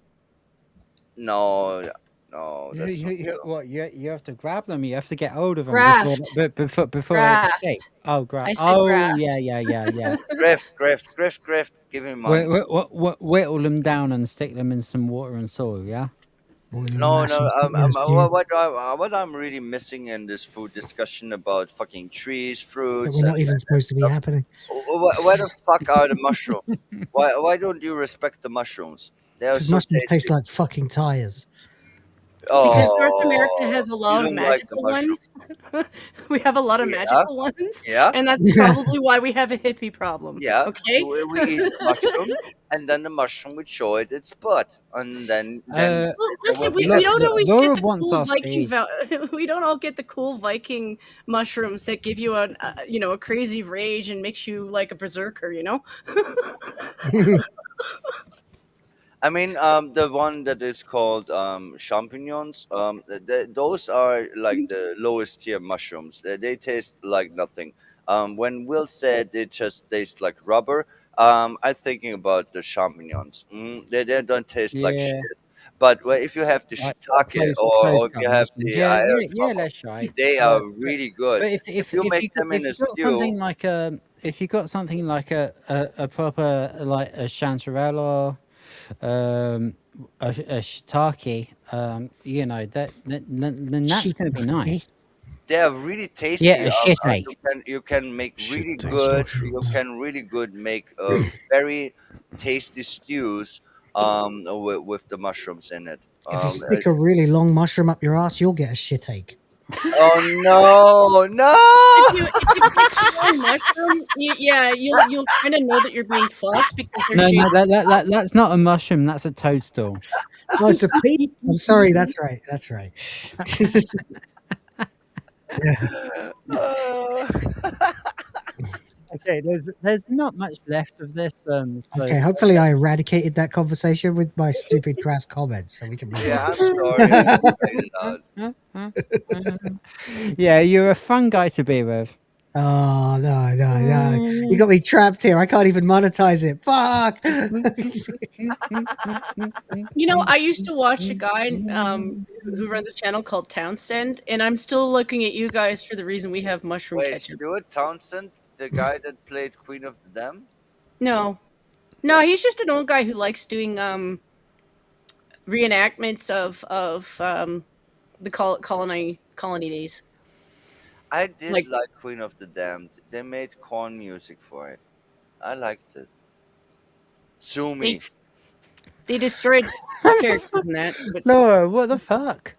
No, that's not true. You have to grab them. You have to get hold of them Graft. before they Graft. escape. Oh, I graft. said Oh, graft. yeah. Grift. Give me money. Whittle them down and stick them in some water and soil. Yeah. No. What I'm really missing in this food discussion about fucking trees, That fruits, we're and not even supposed to be happening. where the fuck are the mushrooms? Why don't you respect the mushrooms? They are Because so mushrooms tasty. taste like fucking tires. Because North America has a You lot of don't like the magical mushroom. ones. We have a lot of Yeah, magical ones, yeah, and that's probably why we have a hippie problem. yeah. Okay? We eat the mushroom, and then the mushroom would show it its butt, and then Well, there listen, will we, be we a don't always Laura get the wants cool our Viking seeds. we don't all get the cool Viking mushrooms that give you a crazy rage and makes you like a berserker, I mean, the one that is called champignons. Those are like the lowest tier mushrooms. They taste like nothing. When Will said they just taste like rubber, I'm thinking about the champignons. They don't taste like Yeah. shit. But if you have the Like shiitake close or if cut you have mushrooms. the Yeah, that's right. they are really good. But If you make them in a if you got stew, something like if you got something like a proper like a chanterelle or a shiitake, then that's going to be nice. they are really tasty. Yeah, a shiitake. You can make really Shit good. takes You mushrooms. can really good make very tasty stews with the mushrooms in it. If you stick a really long mushroom up your ass, you'll get a shit ache. Oh no, no! If you pick the wrong mushroom, you'll kind of know that you're being fucked because they're No, no, shaped. that's not a mushroom. That's a toadstool. Oh, it's a pea. I'm sorry. That's right. That's right. Yeah. Okay, there's not much left of this. So Okay. Hopefully, I eradicated that conversation with my stupid crass comments, so we can move Yeah, on. I'm sorry. I just made it out. yeah, you're a fun guy to be with. Oh no! You got me trapped here. I can't even monetize it. Fuck. You know, I used to watch a guy who runs a channel called Townsend, and I'm still looking at you guys for the reason we have mushroom Wait, ketchup. Stuart Townsend, the guy that played Queen of the Dam? No, he's just an old guy who likes doing reenactments of the colony days. I did Like- like Queen of the Damned. They made corn music for it. I liked it. Sue me. They destroyed characters in that. But Laura, what the fuck?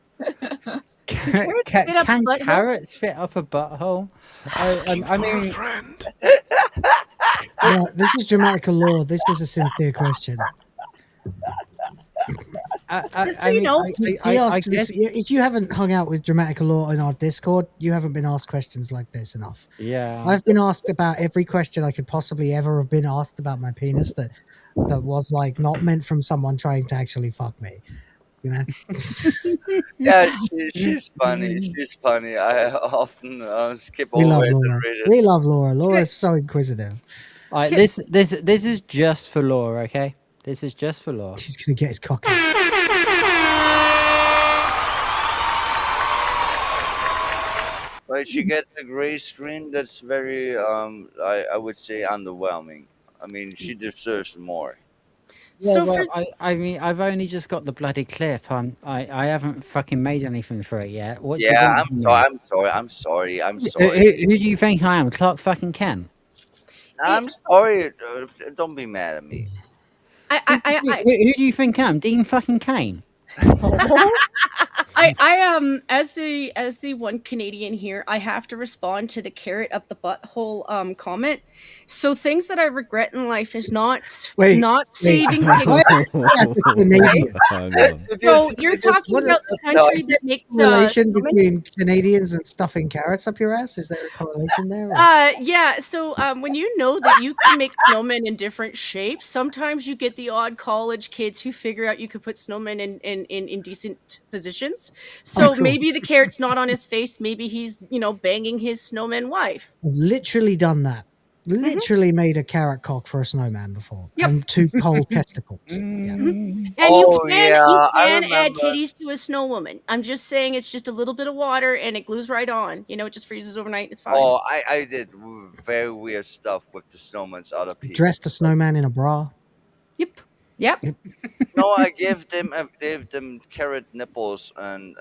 carrots fit up a Can butthole? carrots fit up a butthole? I mean, No, this is Dramatica Law. This is a sincere question. Just so you know, He asked this, if you haven't hung out with Dramatica Law in our Discord, you haven't been asked questions like this enough. Yeah. I've been asked about every question I could possibly ever have been asked about my penis that was like not meant from someone trying to actually fuck me. You know? Yeah, she's funny. She's funny. I often skip We over love it and Laura. read it. We love Laura. Laura's so inquisitive. All right, this is just for Laura, okay? This is just for Laura. He's gonna get his cock out. But she gets a gray screen that's very, I would say, underwhelming. I mean, she deserves more. Yeah, So well, for- I mean, I've only just got the bloody clip. I haven't fucking made anything for it yet. What do you Yeah, want from me? I'm sorry. Who do you think I am? Clark fucking Kent? I'm sorry. Don't be mad at me. Who do you think I am? Dean fucking Kane? I as the one Canadian here, I have to respond to the carrot up the butthole comment. So things that I regret in life is not saving piglet. That's a Canadian. So you're talking about the country that makes Relation snowmen? between Canadians and stuffing carrots up your ass? Is there a correlation there? or- Yeah. So when you know that you can make snowmen in different shapes, sometimes you get the odd college kids who figure out you could put snowmen in decent positions. So true. maybe the carrot's not on his face. Maybe he's banging his snowman wife. I've literally done that. Literally made a carrot cock for a snowman before. And 2 pole testicles. Yeah. And Oh, you yeah, I can add remember. titties to a snow woman. I'm just saying it's just a little bit of water and it glues right on. It just freezes overnight. It's fine. Oh, I did very weird stuff with the snowman's other people. Dress the snowman in a bra. Yep. No, I gave them carrot nipples and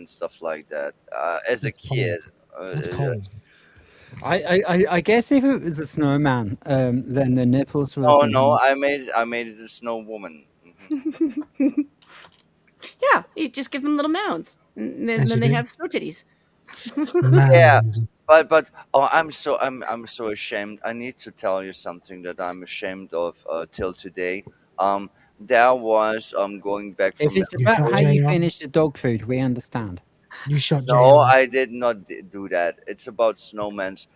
stuff like that as a That's cold. kid. That's cold. I guess if it was a snowman, then the nipples would. Oh no, I made it a snow woman. Yeah, you just give them little mounds, and As then you they do. have snow titties. Yeah, Man, but I'm so ashamed. I need to tell you something that I'm ashamed of till today. There was going back from If it's You about shot how you Jay off? finish the dog food, we understand. You shot Jay No, off. I did not do that. It's about snowmans.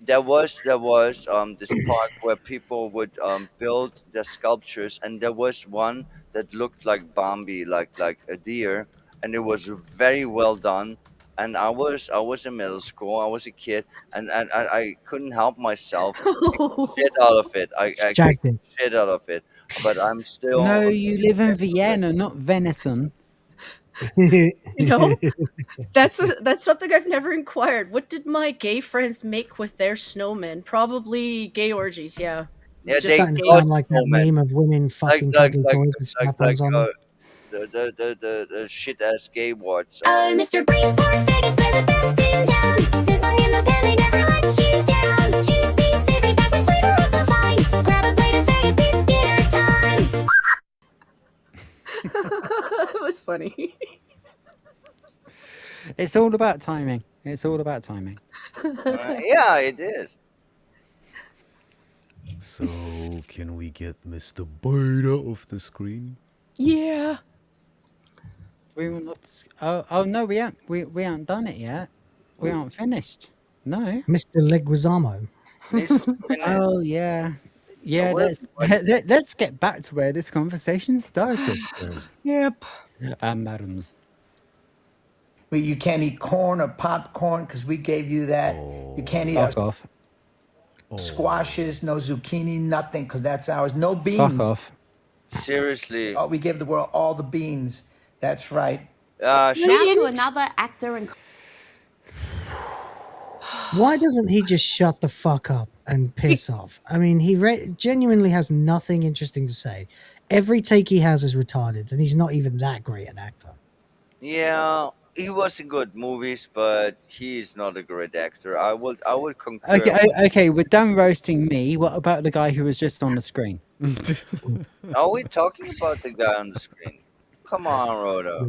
There was this park where people would build their sculptures, and there was one that looked like Bambi, like a deer, and it was very well done. And I was in middle school. I was a kid, and I couldn't help myself. Shit out of it. I kicked Jagged it. shit out of it. But I'm still. No, you live in Vienna, not venison. That's something I've never inquired. What did my gay friends make with their snowmen? Probably gay orgies. Yeah. Yeah, It's they starting to got sound like that snowmen. meme of women fucking cuddly toys with strap-ons on them. The shit ass gay warts. Mr. Brain's pork faggots are the best in town. Sizzling in the pan, they never let you down. Juicy, savory, packed with flavor, oh so fine. Grab a plate of faggots, it's dinner time. It was funny. It's all about timing. It's all about timing. Yeah, it is. So, can we get Mr. Beta off the screen? Yeah. We will not. Oh no, we haven't done it yet. We aren't finished. No. Mr. Leguizamo. Oh yeah, yeah. Let's get back to where this conversation started. Yep. Madams. You can't eat corn or popcorn because we gave you that. You can't eat Fuck off. squashes, no zucchini, nothing because that's ours. No beans. Fuck off. Seriously. Oh, we gave the world all the beans. That's right. Now to didn't. another actor and Why doesn't he just shut the fuck up and piss off? I mean, he genuinely has nothing interesting to say. Every take he has is retarded, and he's not even that great an actor. Yeah, he was in good movies, but he is not a great actor. I would concur. Okay. We're done roasting me. What about the guy who was just on the screen? Are we talking about the guy on the screen? Come on, Rhoda.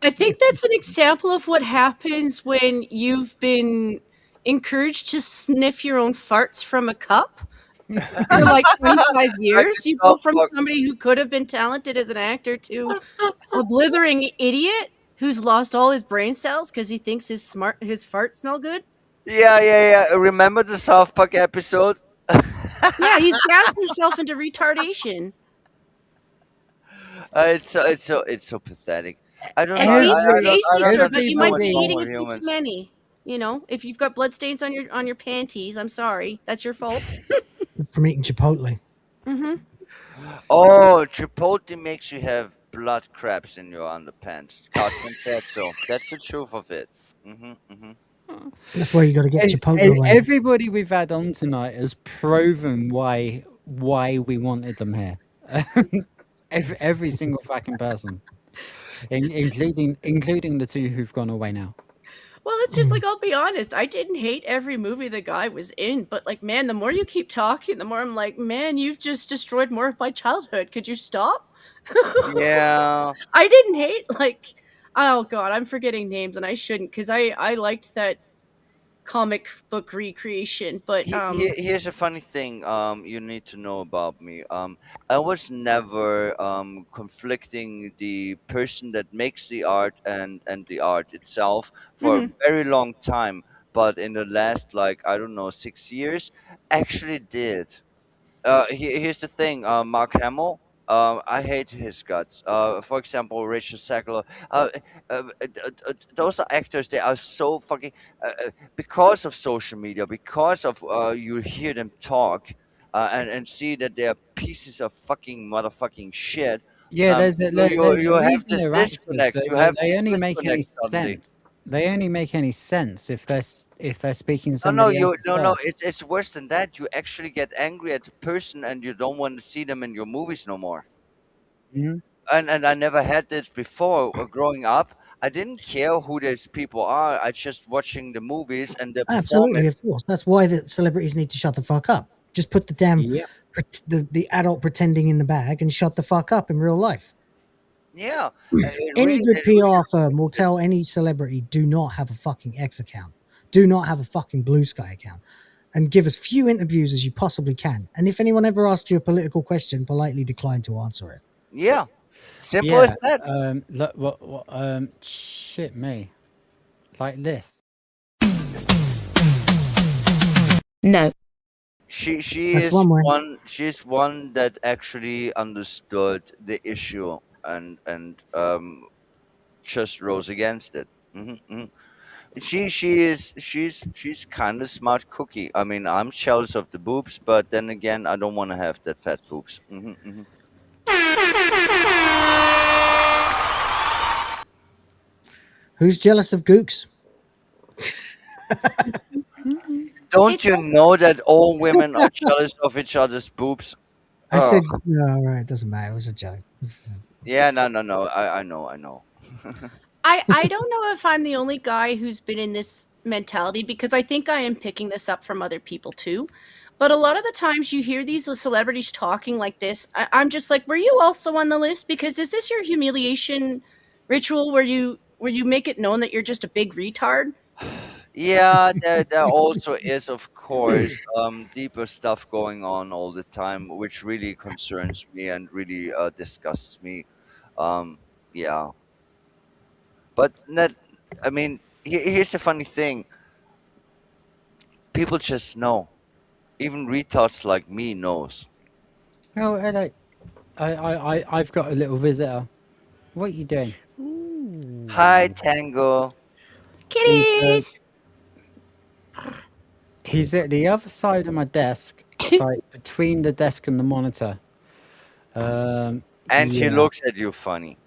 I think that's an example of what happens when you've been encouraged to sniff your own farts from a cup for like 25 years. You go from somebody who could have been talented as an actor to a blithering idiot who's lost all his brain cells because he thinks his farts smell good. Yeah. Remember the South Park episode? Yeah, he's gassed himself into retardation. It's so pathetic. I don't And know. these are I tasty, don't but you might be what's eating wrong a few with too humans. many. You know, if you've got bloodstains on your panties, I'm sorry. That's your fault. From eating Chipotle. Mm-hmm. Oh, Chipotle makes you have blood crabs in your underpants. Cartman said so. That's the truth of it. That's why you got to get Chipotle And away. everybody we've had on tonight has proven why we wanted them here. every single fucking person, including the two who've gone away now. Well, it's just like, I'll be honest, I didn't hate every movie the guy was in, but like, man, the more you keep talking, the more I'm like, man, you've just destroyed more of my childhood. Could you stop? Yeah. I didn't hate, like, oh god, I'm forgetting names and I shouldn't, because I liked that comic book recreation, but Here's a funny thing you need to know about me. I was never conflicting the person that makes the art and the art itself for a very long time, but in the last, like, I don't know, 6 years, actually did. Here's the thing, Mark Hamill. I hate his guts. For example, Rachel Zegler. Those are actors. They are so fucking because of social media, because of you hear them talk, and see that they are pieces of fucking motherfucking shit. Yeah, there's a You have reason this they're actors. disconnect. You have They this only make any disconnect suddenly. sense. They only make any sense if they're speaking No, somebody else's no. words. It's worse than that. You actually get angry at the person, and you don't want to see them in your movies no more. Mhm. And I never had this before. Growing up, I didn't care who these people are. I just watching the movies and the Absolutely, performance. of course. That's why the celebrities need to shut the fuck up. Just put the damn Yeah. the adult pretending in the bag and shut the fuck up in real life. Yeah, Any good PR firm will tell any celebrity, do not have a fucking X account. Do not have a fucking Blue Sky account. And give as few interviews as you possibly can. And if anyone ever asks you a political question, politely decline to answer it. Yeah, simple Yeah. as that. Shit me. Like this. no. She That's is one way. she's one that actually understood the issue and just rose against it. She's kind of smart cookie. I mean, I'm jealous of the boobs, but then again, I don't want to have that fat boobs. Who's jealous of Gooks? Don't you know that all women are jealous of each other's boobs? I Oh, said, no, right, it doesn't matter. It was a joke. yeah, no. I know. I don't know if I'm the only guy who's been in this mentality, because I think I am picking this up from other people too. But a lot of the times you hear these celebrities talking like this, I'm just like, were you also on the list? Because is this your humiliation ritual where where you make it known that you're just a big retard? Yeah, there also is, of course, deeper stuff going on all the time, which really concerns me and really disgusts me. Um, yeah, but that, I mean, here's the funny thing: people just know. Even retards like me knows. Oh, hello. I've got a little visitor. What are you doing? Hi, Tango. Kitties. He's at the other side of my desk, like between the desk and the monitor. And she Yeah. looks at you funny.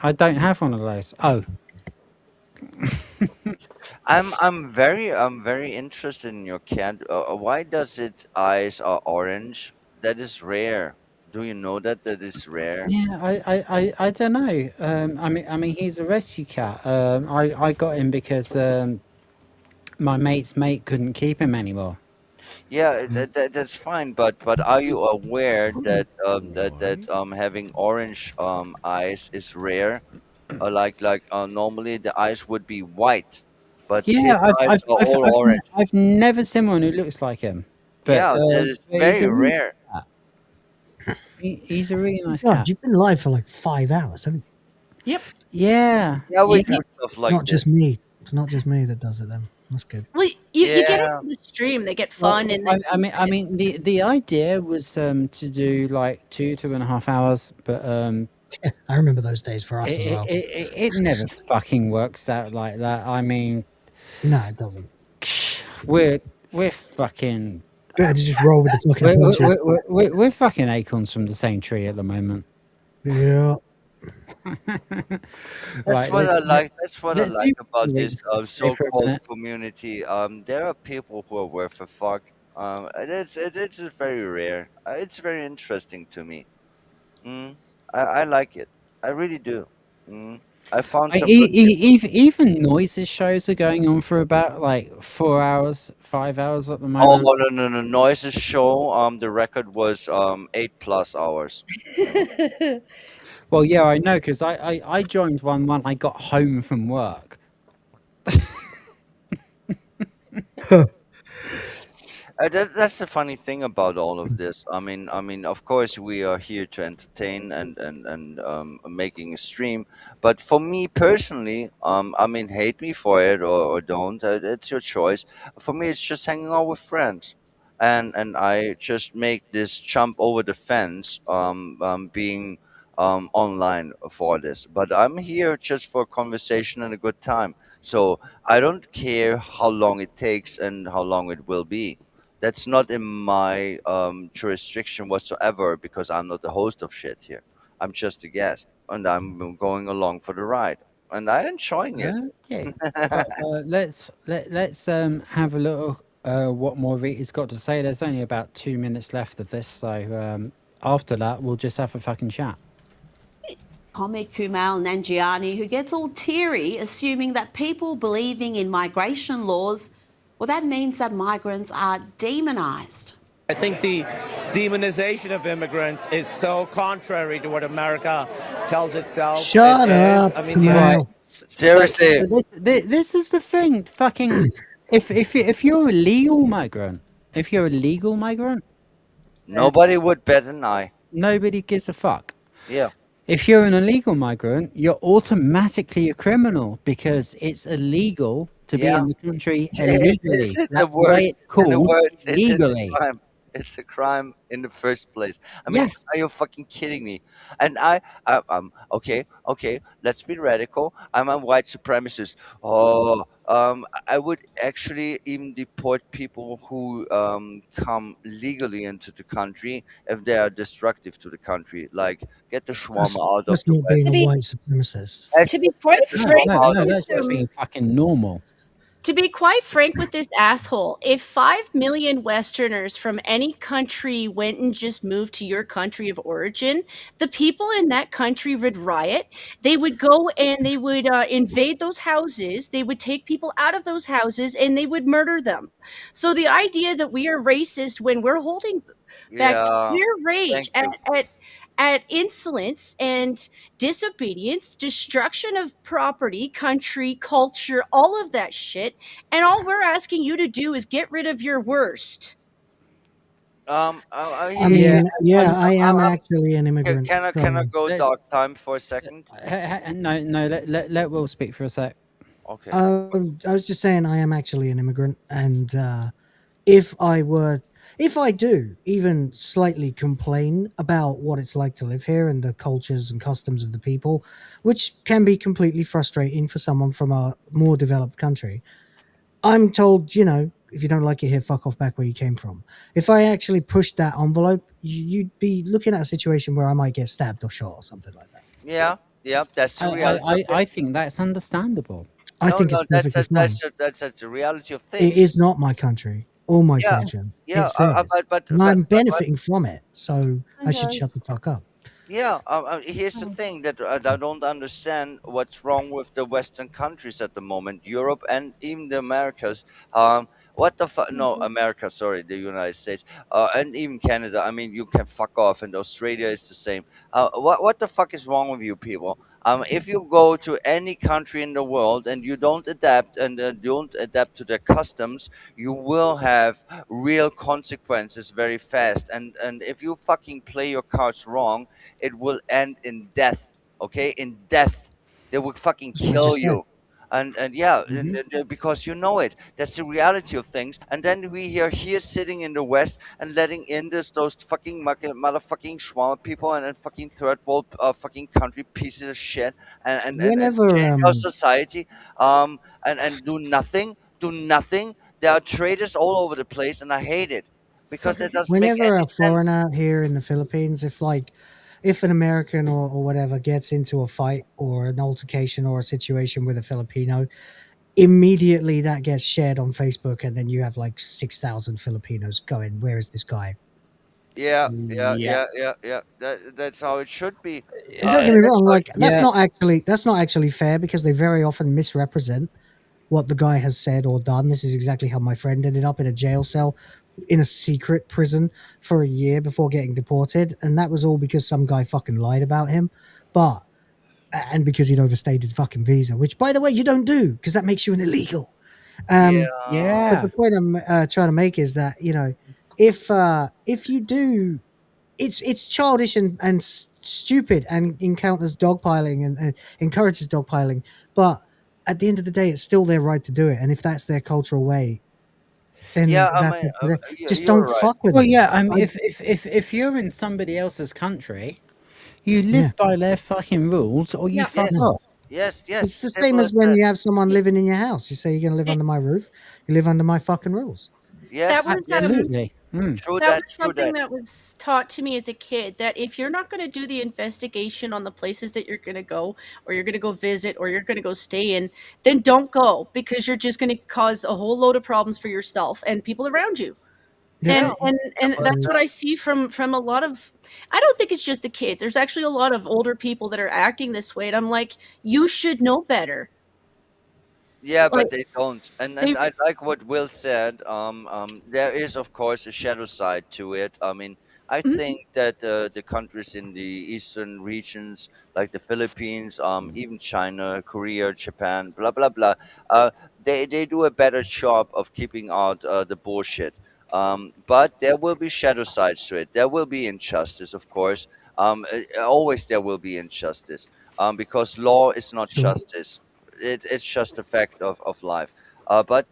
I don't have one of those. Oh, I'm very interested in your cat. Why does its eyes are orange? That is rare. Do you know that is rare? yeah. I don't know. I mean, he's a rescue cat. I got him because my mate's mate couldn't keep him anymore. Yeah, that's fine. But are you aware that having orange eyes is rare? Normally the eyes would be white, but his Yeah, I've eyes I've are I've all I've, orange. I've never seen one who looks like him. But Yeah, that is he's very a really rare. cat. He's a really nice God, cat. you've been live for like 5 hours, haven't you? Yep. Yeah. Yeah, we Yeah. do stuff Not like this. just me. It's not just me that does it then. That's good. Well, you get Yeah. into the stream, they get Well, fun, and I mean, the idea was to do like 2.5 hours, but I remember those days for us it as well. it never fucking works out like that. I mean, No, it doesn't. we're fucking Better to just roll with the fucking we're, punches. we're fucking acorns from the same tree at the moment. Yeah. That's Right, what I let's like. That's what I let's see like if about we this can stay for a so-called minute. community. There are people who are worth a fuck. And it's very rare. It's very interesting to me. Mm, I like it. I really do. Mm. I found some good people. Even noises shows are going on for about like 4 hours, 5 hours at the Oh moment. no! Noises show. The record was 8+ hours. Well, yeah, I know because I joined one when I got home from work. That's the funny thing about all of this. I mean, of course, we are here to entertain and making a stream. But for me personally, I mean, hate me for it or don't. It's your choice. For me, it's just hanging out with friends, and I just make this jump over the fence, being online for this. But I'm here just for a conversation and a good time. So I don't care how long it takes and how long it will be. That's not in my jurisdiction whatsoever because I'm not the host of shit here. I'm just a guest and I'm going along for the ride and I'm enjoying it. Okay, let's have a little what more Rita's got to say. There's only about 2 minutes left of this, so after that we'll just have a fucking chat. Comic Kumail Nanjiani, who gets all teary assuming that people believing in migration laws, well, that means that migrants are demonized. I think the demonization of immigrants is so contrary to what America tells itself. Shut it up, is. I mean, Kumail. Seriously. So this is the thing. Fucking, if you're a legal migrant, Nobody would bet an eye. nobody gives a fuck. Yeah. If you're an illegal migrant, you're automatically a criminal because it's illegal to be Yeah. in the country It illegally. is in the That's why words. it's In the called words, it is a legally. crime. It's a crime in the first place. I mean, Yes. are you fucking kidding me? And okay. Let's be radical. I'm a white supremacist. Oh, I would actually even deport people who come legally into the country if they are destructive to the country. Like, get the That's, shawarma out of that's the not way. being To a be white supremacist. to be quite Get the No, frank, shawarma no, out no, of that's the just way. being fucking normal. to be quite frank with this asshole, if 5 million Westerners from any country went and just moved to your country of origin, the people in that country would riot. They would go and they would invade those houses. They would take people out of those houses and they would murder them. So the idea that we are racist when we're holding back Yeah. pure rage Thank you. at insolence and disobedience, destruction of property, country, culture, all of that shit. And all we're asking you to do is get rid of your worst. I mean, yeah, I am actually an immigrant. Can I So, go dark time for a second? No, let Will speak for a sec. Okay. I was just saying I am actually an immigrant, and if I do even slightly complain about what it's like to live here and the cultures and customs of the people, which can be completely frustrating for someone from a more developed country, I'm told, if you don't like it here, fuck off back where you came from. If I actually pushed that envelope, you'd be looking at a situation where I might get stabbed or shot or something like that. Yeah, that's the reality of I it. think that's understandable. I think it's perfectly fine. That's the reality of It things. is not my country or my Yeah, culture. yeah. It's theirs. But And I'm benefiting from it, so I should Okay. shut the fuck up. yeah. Here's the thing that I don't understand what's wrong with the Western countries at the moment, Europe and even the Americas. What the fuck? No, America. Sorry, the United States. And even Canada. I mean, you can fuck off, and Australia is the same. What the fuck is wrong with you people? If you go to any country in the world and you don't adapt and don't adapt to their customs, you will have real consequences very fast. And if you fucking play your cards wrong, it will end in death. Okay, in death, they will fucking That's what I kill just said. you. And yeah, because you know it, that's the reality of things. And then we are here sitting in the West and letting in those fucking motherfucking schwammer people and fucking third world fucking country pieces of shit and Whenever change our society and do nothing. There are traitors all over the place, and I hate it because it doesn't make whenever any a sense. foreigner here in the Philippines, if an American or whatever gets into a fight or an altercation or a situation with a Filipino, immediately that gets shared on Facebook, and then you have like 6,000 Filipinos going, "Where is this guy?" Yeah. That's how it should be. And don't get me And that's wrong, how like that's not actually fair because they very often misrepresent what the guy has said or done. This is exactly how my friend ended up in a jail cell in a secret prison for a year before getting deported, and that was all because some guy fucking lied about him. And because he'd overstayed his fucking visa, which, by the way, you don't do because that makes you an illegal. But the point I'm trying to make is that if you do, it's childish and stupid and encounters dogpiling and encourages dogpiling. But at the end of the day, it's still their right to do it, and if that's their cultural way, then Yeah, I that's mean, up to them. Just you're don't right. fuck with Well, them. yeah. If you're in somebody else's country, you live by their fucking rules, or you Yeah. fuck Yes, off. yes. It's the same Simple as as when that. you have someone living in your house. You say you're going to live under my roof. You live under my fucking rules. That Yes, was yes. Absolutely. True that that. was True something that. that was taught to me as a kid, that if you're not going to do the investigation on the places that you're going to go or you're going to go visit or you're going to go stay in, then don't go, because you're just going to cause a whole load of problems for yourself and people around you. Yeah, And simple as that's what that. I see from a lot of, I don't think it's just the kids. There's actually a lot of older people that are acting this way, and I'm like, you should know better. Yeah, Like but they don't. they And I like what Will said. There is of course a shadow side to it. I mean, I Mhm. think that the countries in the eastern regions, like the Philippines, even China, Korea, Japan, blah blah blah, they do a better job of keeping out the bullshit. But there will be shadow sides to it. There will be injustice, of course. Always there will be injustice. Because law is not Sure. justice. It's just a fact of life. But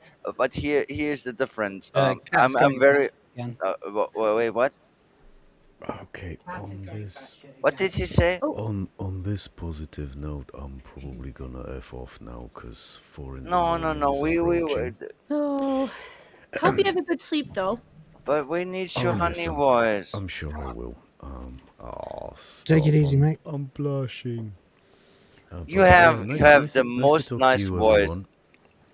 here's the difference. Cat's I'm going back very. again. Wait, what? Okay, on this What did he say? on this positive note, I'm probably gonna f off now because 4 in the No, morning is we approaching. Oh, hope you have a good sleep though. but we need Oh your yes, honey voice. I'm sure I will. Take it Stop. easy, mate. I'm blushing. You But have yeah, you have nice, the nice to most talk to nice you, voice. everyone.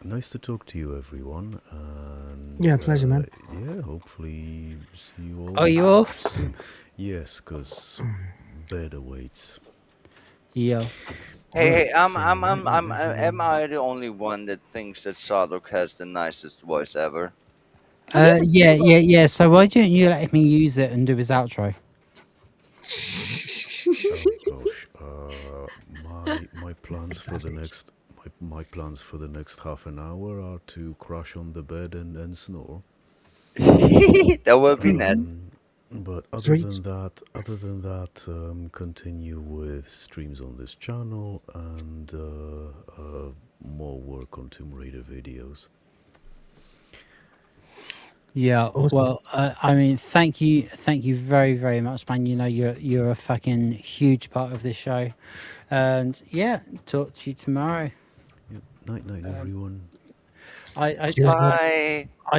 Nice to talk to you, everyone. And Yeah, pleasure, man. yeah, hopefully see you all. Are you off? soon. Yes, because bed awaits. Yeah. Hey, Right, so right now, am everyone. I the only one that thinks that Sarduk has the nicest voice ever? Yeah. So why don't you let me use it and do his outro? my plans for the next my plans for the next half an hour are to crash on the bed and snore. That would be nice. But Sweet. other than that, continue with streams on this channel and more work on Tomb Raider videos. Yeah, well, I mean, thank you very, very much, man. You know, you're a fucking huge part of this show, and yeah, talk to you tomorrow. Night, everyone. I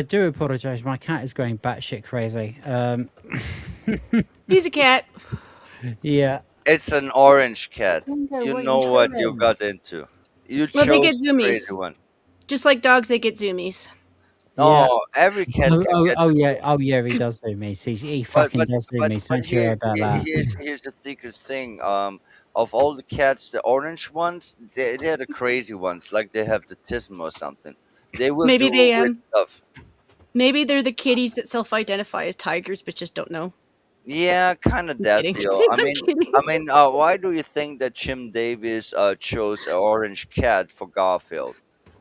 do apologize. My cat is going batshit crazy. He's a cat. Yeah. It's an orange cat. Bingo, You what know you what you doing? got into. You Well, they get chose the crazy zoomies. one. Just like dogs, they get zoomies. Yeah. No, every cat can get the zoom. Oh yeah, he does do me. He But fucking but does do but me. but Don't you worry about that. here's the secret thing. Of all the cats, the orange ones, they're the crazy ones. Like they have the tism or something. They will Maybe do they weird stuff. maybe they're the kitties that self-identify as tigers, but just don't know. Yeah, kind of I'm that kidding. deal. I'm kidding. Why do you think that Jim Davis chose an orange cat for Garfield?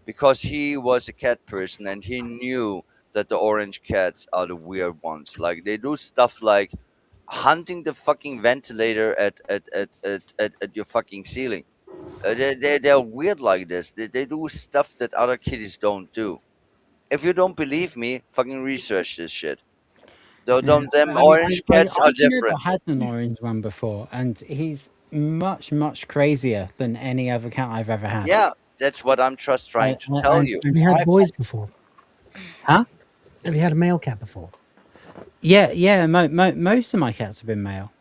Because he was a cat person and he knew that the orange cats are the weird ones. Like they do stuff like hunting the fucking ventilator at your fucking ceiling. They're weird like this. They do stuff that other kitties don't do. If you don't believe me, fucking research this shit. Though Yeah. them I mean, orange cats are I've never different. had an orange one before, and he's much crazier than any other cat I've ever had. Yeah, that's what I'm just trying to tell you. Have you had I've boys before? Huh? Have you had a male cat before? Yeah. Most of my cats have been male.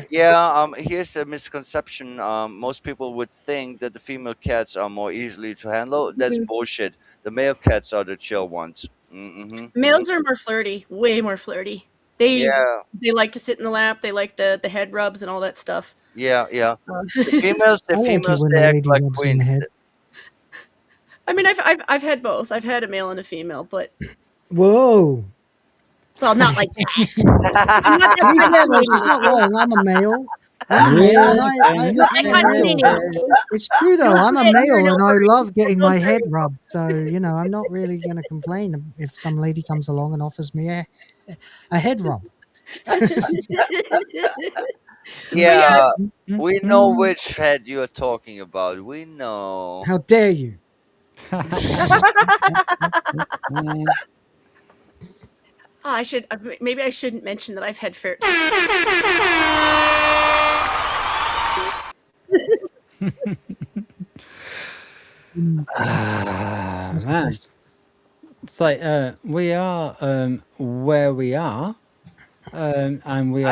Yeah, here's the misconception. Most people would think that the female cats are more easily to handle. That's bullshit. The male cats are the chill ones. Males are more flirty, way more flirty. They Yeah. they like to sit in the lap. They like the head rubs and all that stuff. Yeah. The females, I like it when they the act lady like rubs me in the queens. head. I mean, I've had both. I've had a male and a female, but Whoa. well, not like that. I'm not To be fair, though, she's that not wrong. I'm a male. I'm a male, and I'm a male. It's true, though. I'm a male, and I love getting my head rubbed. So, you know, I'm not really going to complain if some lady comes along and offers me a head rub. Yeah, we know which head you're talking about. We know. How dare you? I should maybe I shouldn't mention that I've had fair. Man. It's like we are where we are, and we are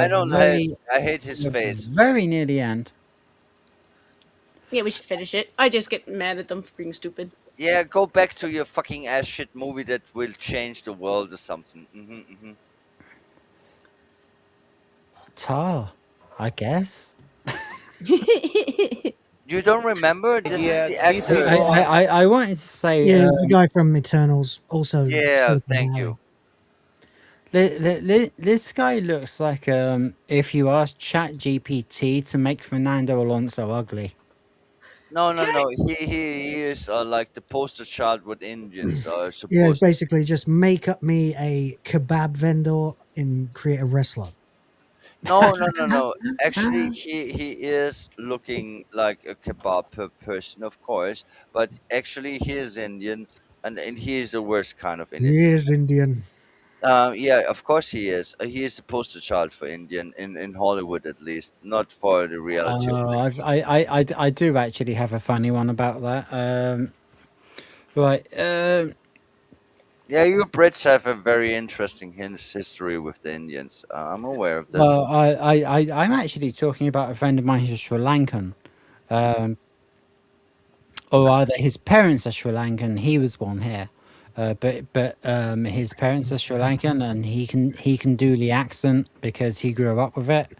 I hate his face. very near the end. Yeah, we should finish it. I just get mad at them for being stupid. Yeah, go back to your fucking ass shit movie that will change the world or something. Tar, I guess. You don't remember? This is the actor. I wanted to say. Yeah, it's the guy from Eternals. Also, Yeah, Silicon thank Valley. you. This guy looks like if you ask ChatGPT to make Fernando Alonso ugly. No. He is like the poster child with Indians. Yeah, it's Supposed. basically just make up me a kebab vendor and create a wrestler. No. Actually, he is looking like a kebab person, of course. But actually, he is Indian, and he is the worst kind of Indian. He is Indian. Yeah, of course he is. He is the poster child for Indian in Hollywood, at least, not for the reality. I do actually have a funny one about that. Yeah, you Brits have a very interesting history with the Indians. I'm aware of that. Well, I'm actually talking about a friend of mine who's Sri Lankan. Or rather, his parents are Sri Lankan. He was born here. But his parents are Sri Lankan, and he can do the accent because he grew up with it.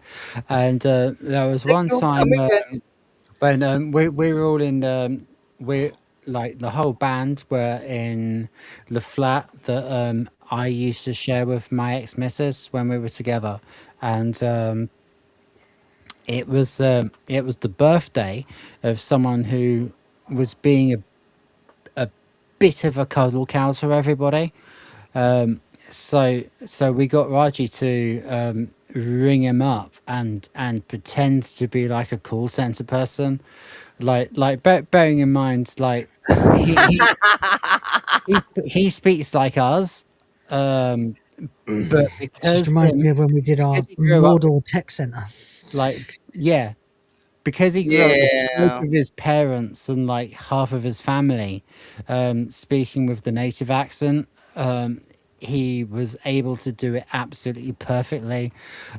And there was one time when we were all in we like the whole band were in the flat that I used to share with my ex-missus when we were together, and it was the birthday of someone who was being a bit of a cuddle cow to everybody. So we got Raji to ring him up and pretend to be like a call center person, bearing in mind he speaks like us, but It just reminds me of when we did our because he grew up Mordor Tech Center. yeah, because he grew up with both Yeah. of his parents and like half of his family speaking with the native accent, he was able to do it absolutely perfectly.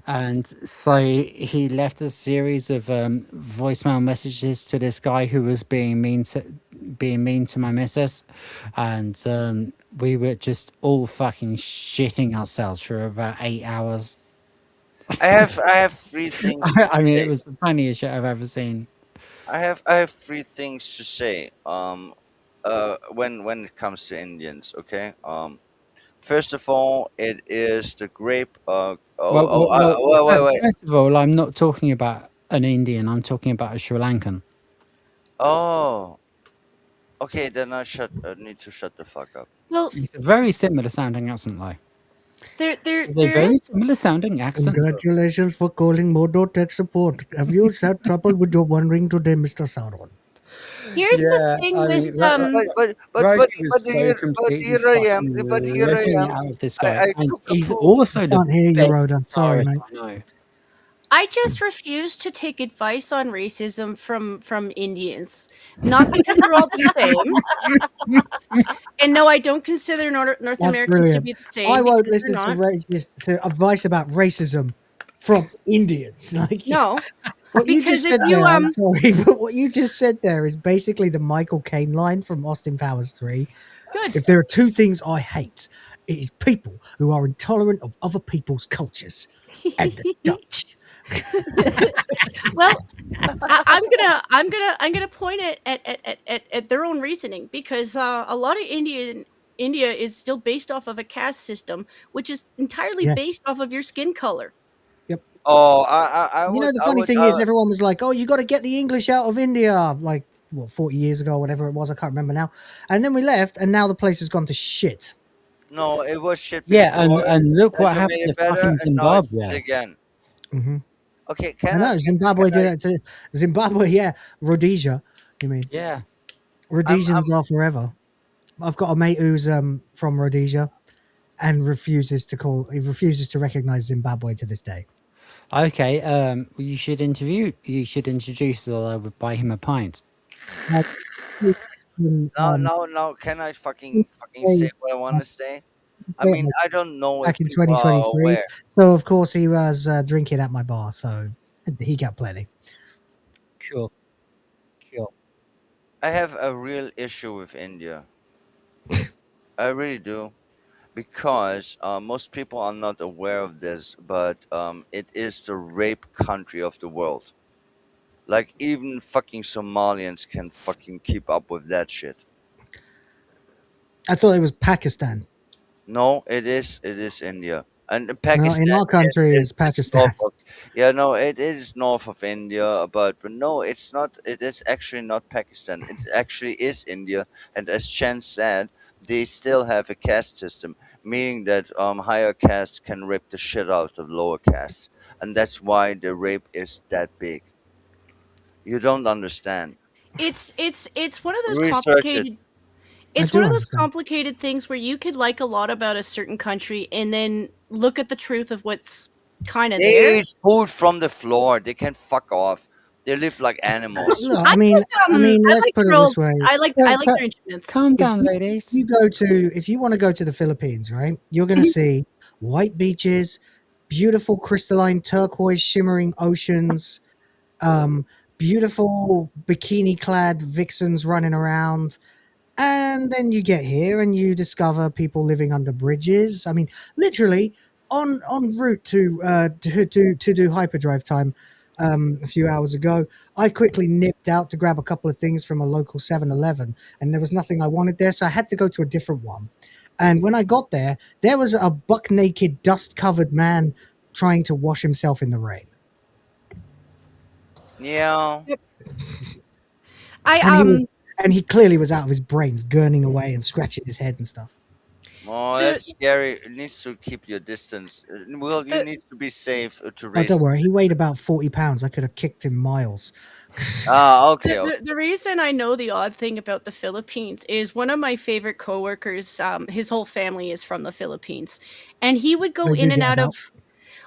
And so he left a series of voicemail messages to this guy who was being mean to my missus, and we were just all fucking shitting ourselves for about 8 hours. I have three things to I mean, it say. was the funniest shit I've ever seen. I have three things to say. When it comes to Indians, okay. First of all, it is the grape. Wait. First of all, I'm not talking about an Indian. I'm talking about a Sri Lankan. Oh, okay. Then need to shut the fuck up. Well, It's a very similar sounding accent, though. It's a there very is. similar sounding accent. Congratulations for calling Mordor Tech Support. Have you had trouble with your One Ring today, Mr. Sauron? Here's the thing with But here I am. Out of this guy, I and took a he's poop. also I the can't hear you, best Rhoda. Sorry, guitarist mate. I know. I just refuse to take advice on racism from Indians, not because they're all the same. And no, I don't consider North That's Americans to brilliant. be the same I won't because they're listen not. to advice about racism from Indians. Like, No, what you because just if said you there, I'm sorry, but what you just said there is basically the Michael Caine line from Austin Powers 3. Good. If there are two things I hate, it is people who are intolerant of other people's cultures and the Dutch. Well, I'm gonna point it at their own reasoning because a lot of India is still based off of a caste system, which is entirely Yes. based off of your skin color. Yep. Oh, You know, the funny thing is, everyone was like, "Oh, you got to get the English out of India," like 40 years ago, whatever it was. I can't remember now. And then we left, and now the place has gone to shit. No, it was shit Yeah, before. and look Then what you happened made to it better, fucking and now it's shit Zimbabwe. again. Mm-hmm. Okay, I can know I? Zimbabwe did it to Zimbabwe. Yeah, Rhodesia. You mean? Yeah. Rhodesians are forever. I've got a mate who's from Rhodesia, and refuses to recognize Zimbabwe to this day. Okay, you should introduce or I would buy him a pint. Now, can I fucking say what I want to say? I mean, I don't know if back in people are 2023. aware. So of course he was drinking at my bar, so he got plenty. Cool. I have a real issue with India. I really do. Because most people are not aware of this, but it is the rape country of the world. Like, even fucking Somalians can fucking keep up with that shit. I thought it was Pakistan. No, it is India. And No, Pakistan in our country it's Pakistan. north of, yeah, no, it is north of India, but no, it's not. It is actually not Pakistan. It actually is India. And as Chen said, they still have a caste system, meaning that higher castes can rape the shit out of lower castes, and that's why the rape is that big. You don't understand. It's one of those Research it. complicated. It's one of those complicated things where you could like a lot about a certain country and then look at the truth of what's kind of They there. eat food from the floor. They can fuck off. They live like animals. Look, I mean, let's like put it grilled. this way. I like their instruments. Calm down, If ladies. if you want to go to the Philippines, right? You're going to see white beaches, beautiful crystalline turquoise shimmering oceans, beautiful bikini-clad vixens running around. And then you get here and you discover people living under bridges. I mean, literally en route to do hyperdrive time a few hours ago, I quickly nipped out to grab a couple of things from a local 7-Eleven, and there was nothing I wanted there, so I had to go to a different one. And when I got there was a buck-naked, dust-covered man trying to wash himself in the rain. Yeah. I And he was, and he clearly was out of his brains, gurning away and scratching his head and stuff. Oh, the that's scary. It needs to keep your distance. Well, you the need to be safe to Oh, raise. don't worry. He weighed about 40 pounds. I could have kicked him miles. Ah, okay, okay. the reason I know the odd thing about the Philippines is one of my favorite coworkers. His whole family is from the Philippines, and he would go They do in and get out about. of.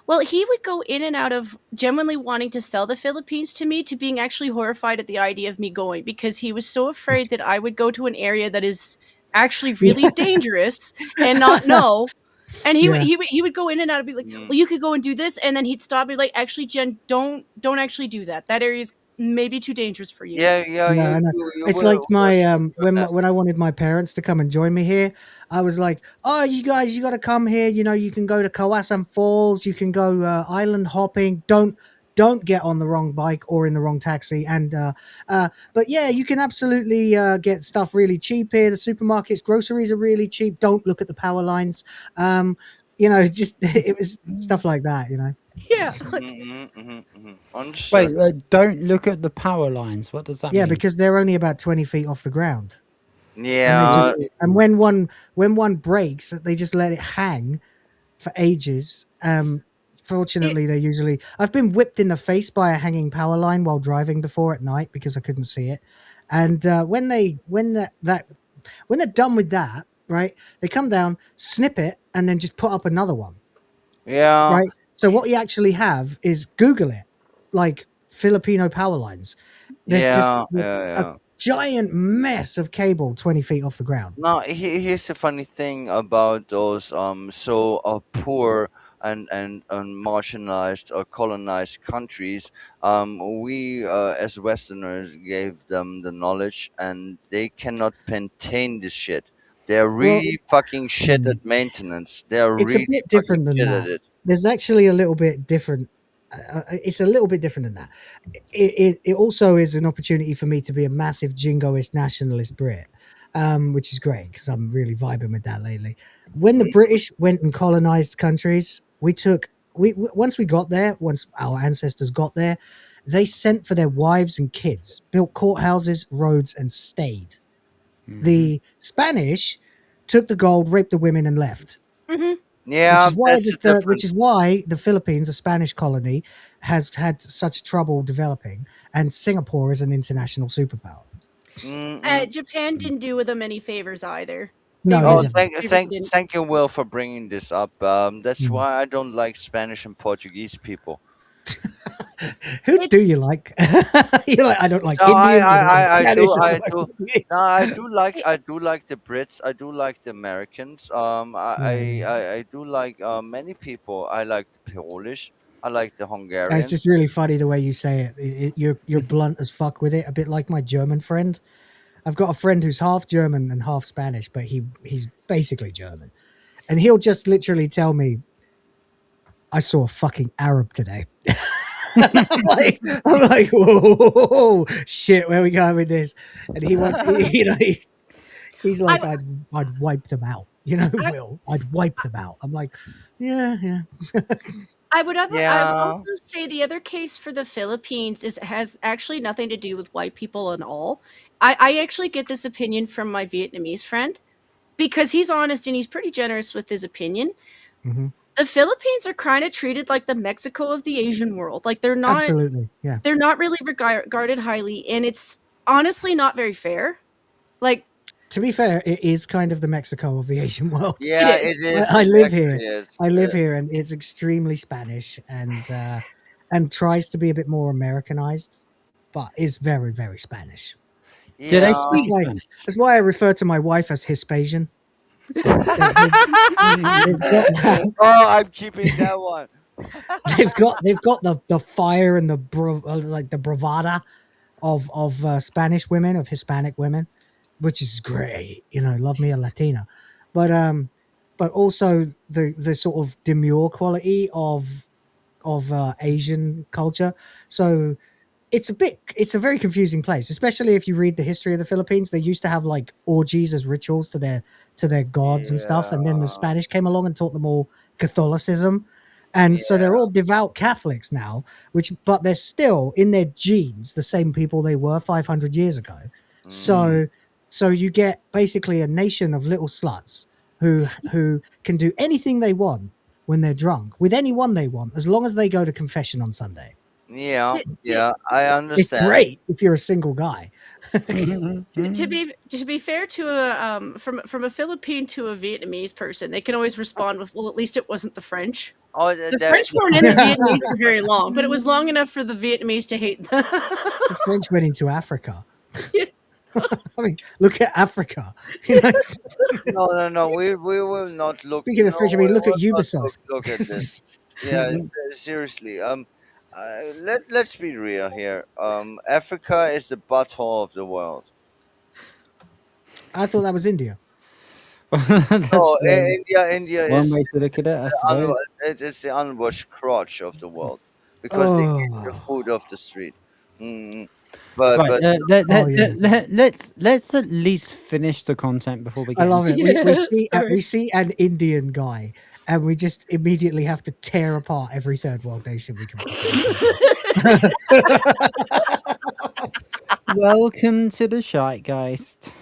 Well, he would go in and out of genuinely wanting to sell the Philippines to me to being actually horrified at the idea of me going because he was so afraid that I would go to an area that is actually really dangerous and not know. And Yeah. he would go in and out and be like, Mm. "Well, you could go and do this," and then he'd stop me like, "Actually, Jen, don't actually do that. That area is maybe too dangerous for you." Yeah, yeah, Yeah, I know. you It's like will my worst come to a nest. when I wanted my parents to come and join me here, I was like, "Oh, you guys, you got to come here. You know, you can go to Kawasan Falls, you can go island hopping. Don't get on the wrong bike or in the wrong taxi. And but yeah, you can absolutely get stuff really cheap here. The supermarkets, groceries are really cheap. Don't look at the power lines. You know, just it was stuff like that. You know." Yeah. Understood. Wait, don't look at the power lines. What does that Yeah, mean? because they're only about 20 feet off the ground. And they just Yeah. and when one breaks, they just let it hang for ages. Fortunately, they usually. I've been whipped in the face by a hanging power line while driving before at night because I couldn't see it. And when they're done with that, right? They come down, snip it, and then just put up another one, Yeah. right? So what you actually have is Google it, like Filipino power lines. There's just Yeah. Yeah. a Yeah. giant mess of cable 20 feet off the ground. Now, here's the funny thing about those so poor and marginalized or colonized countries. We as Westerners gave them the knowledge, and they cannot maintain this shit. They're Well, really fucking shit at maintenance. They're it's a really bit fucking different than shit at that. it. There's actually a little bit different. It's a little bit different than that. It also is an opportunity for me to be a massive jingoist nationalist Brit, which is great because I'm really vibing with that lately. When the British went and colonized countries, once we got there, once our ancestors got there, they sent for their wives and kids, built courthouses, roads, and stayed. The Spanish took the gold, raped the women, and left. Yeah, that's the Which difference. is why the Philippines, a Spanish colony, has had such trouble developing, and Singapore is an international superpower. Japan didn't do them any favors either. No, they Oh, didn't. They really didn't. thank you, Will, for bringing this up. That's Mm. why I don't like Spanish and Portuguese people. Who do you like? You're like, I don't like No, Indians. I don't like Spanish. I I don't like do. Portuguese. No, I do like the Brits. I do like the Americans. Yeah. I do like many people. I like the Polish. I like the It's Hungarians. just really funny the way you say it. You're blunt as fuck with it, a bit like my German friend. I've got a friend who's half German and half Spanish, but he's basically German, and he'll just literally tell me, "I saw a fucking Arab today." I'm like, whoa, shit, where are we going with this? And he went, he's like, I'd wipe them out, Will, I'd wipe them out. I'm like, yeah. I would Yeah. also say the other case for the Philippines has actually nothing to do with white people at all. I actually get this opinion from my Vietnamese friend because he's honest and he's pretty generous with his opinion. Mhm. The Philippines are kind of treated like the Mexico of the Asian world. Like they're Absolutely, yeah. not really regarded highly, and it's honestly not very fair. Like To be fair, it is kind of the Mexico of the Asian world. Yeah, is. it is. I It live here. actually is. I live here, and it's extremely Spanish and tries to be a bit more Americanized, but is very, very Spanish. Do they Yeah. speak Spanish? That's why I refer to my wife as Hispasian. Oh, I'm keeping that one. They've got the fire and the like the bravada of Spanish women, of Hispanic women, which is great. Love me a Latina, but also the sort of demure quality of Asian culture. So it's a very confusing place, especially if you read the history of the Philippines. They used to have like orgies as rituals to their gods and stuff, and then the Yeah. Spanish came along and taught them all Catholicism, And so they're all devout Catholics now, but they're still in their genes the same people they were 500 years ago. So you get basically a nation of little sluts who can do anything they want when they're drunk with anyone they want, as long as they go to confession on Sunday. Yeah, yeah, I It's understand. great if you're a single guy. To be fair to from a Philippine to a Vietnamese person, they can always respond with, "Well, at least it wasn't the French." Oh, The French weren't in the Vietnamese for very long, but it was long enough for the Vietnamese to hate them. The French went into Africa. I mean, look at Africa. You know, No. We will not look. speaking of French, I mean, we look at will not Ubisoft. look at this. Yeah, seriously. Let's be real here. Africa is the butthole of the world. I thought that was India. That's No, India one is way to look at it, I suppose. it's the unwashed crotch of the world because they eat the Oh, food off the street. Mm. But Right, Oh, yeah. let's at least finish the content before we I get love it. into We see an Indian guy, and we just immediately have to tear apart every third world nation we can. Welcome to the Shitegeist.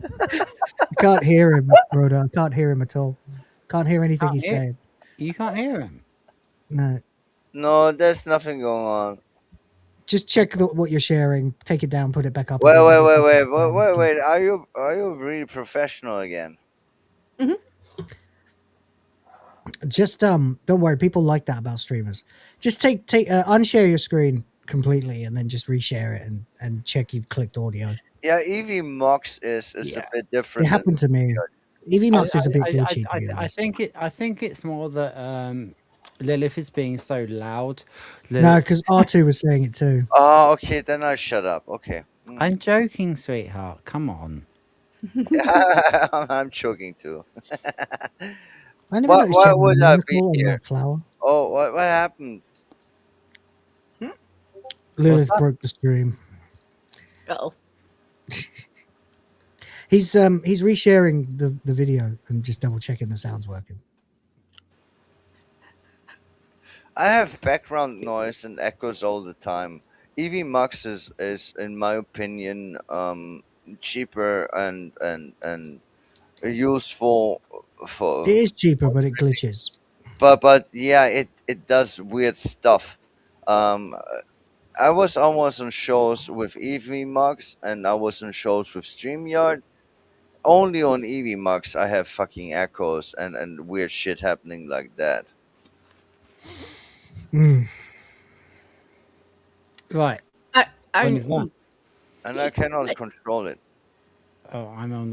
I can't hear him, Rhoda. I can't hear him at all. Can't hear anything he's saying. You can't hear him. No. no, there's nothing going on. Just check what you're sharing. Take it down. Put it back up. Wait, again. wait. Are you really professional again? Just don't worry. People like that about streamers. Just unshare your screen completely, and then just reshare it and check you've clicked audio. Yeah, EV Mox is a bit It different. happened to me. EVMux is a bit glitchy. To be I honest. think it's more that Lilith is being so loud. No, Lilith- because R2 was saying it too. Oh, okay, then I shut up. Okay. I'm joking, sweetheart. Come on. I'm choking too. I never noticed you Why had a would I be monocle on here? that flower. Oh, what happened? Lilith that? broke the stream. Oh, He's resharing the video and just double checking the sound's working. I have background noise and echoes all the time. EV Max is in my opinion cheaper and useful for It is cheaper, but it glitches. but yeah, it does weird stuff. Um, I was almost on shows with EV Max and I was on shows with StreamYard. Only on EV Max I have fucking echoes and weird shit happening like that. Right. I When you've done. And I cannot control it. Oh, I'm on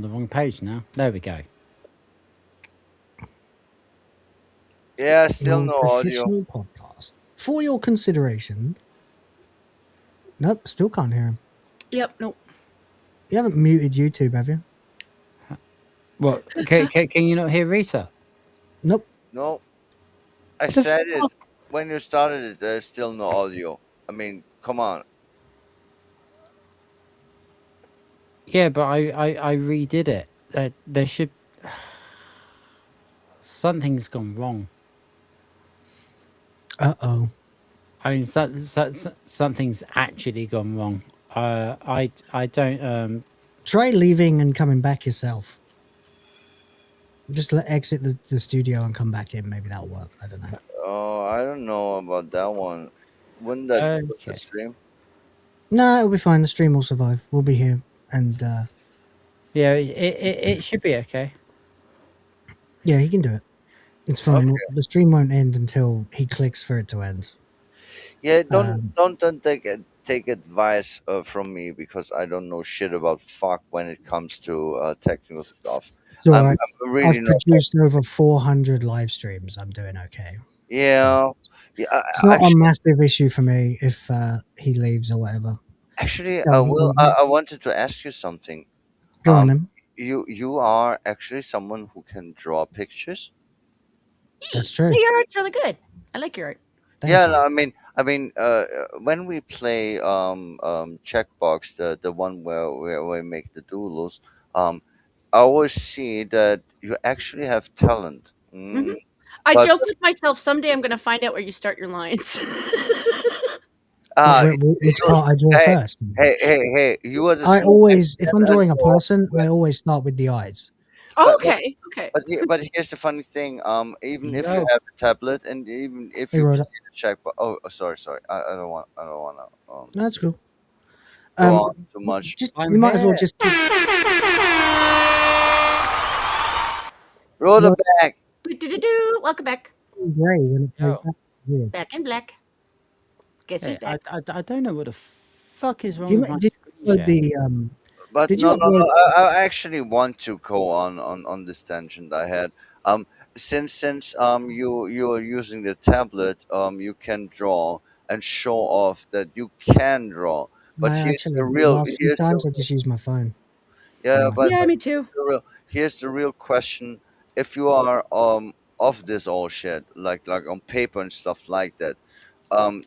the wrong page now. There we go. Yeah, still no audio. Professional podcast. For your consideration. Nope, still can't hear him. Yep, nope. You haven't muted YouTube, have you? What? Can you not hear Rita? Nope. No. I said it when you started it. There's still no audio. I mean, come on. Yeah, but I redid it. There should something's gone wrong. Uh-oh. I mean, something's actually gone wrong. I don't. Try leaving and coming back yourself. Just exit the studio and come back in. Maybe that'll work. I don't know. Oh, I don't know about that one. Wouldn't that put the stream? No, it'll be fine. The stream will survive. We'll be here. And yeah, it should be okay. yeah, he can do it. It's fine. Okay. The stream won't end until he clicks for it to end. Yeah, don't take advice from me because I don't know shit about fuck when it comes to technical stuff. It's all right. I'm really I've not. produced over 400 live streams. I'm doing okay. Yeah, yeah. It's not a massive issue for me if he leaves or whatever. Actually, Yeah, I wanted to ask you something. Go on then. You are actually someone who can draw pictures. That's true. Your art's really good. I like your art. Yeah, no, I mean, I mean, when we play checkbox, the one where we make the doodles, I always see that you actually have talent. Mhm. I But joke with myself, someday I'm gonna find out where you start your lines. uh, Which you, part I draw hey, first? hey, you are the I same always, if I'm and drawing a person, I always start with the eyes. Oh, but but okay, okay. but here's the funny thing. Even if you Yo. have a tablet and even if Hey, you play Rhoda. the checkbox, sorry. I don't want to That's cool. go on too You much. just I'm you might as well here. just give Roll the Rhoda back. Do-do-do-do. Welcome back. gray when it plays Yo. that. Weird. Back in black. Guess who's Hey, back? I don't know what the fuck is wrong You with my did screen you upload share. the But did you no. upload I actually want to go on this tangent I had. Um, since you are using the tablet, you can draw and show off that you can draw. But I actually the last few times I just used my phone on yeah, my but phone. Yeah, me too. here's the real question: if you are of this all shit, like on paper and stuff like that, um,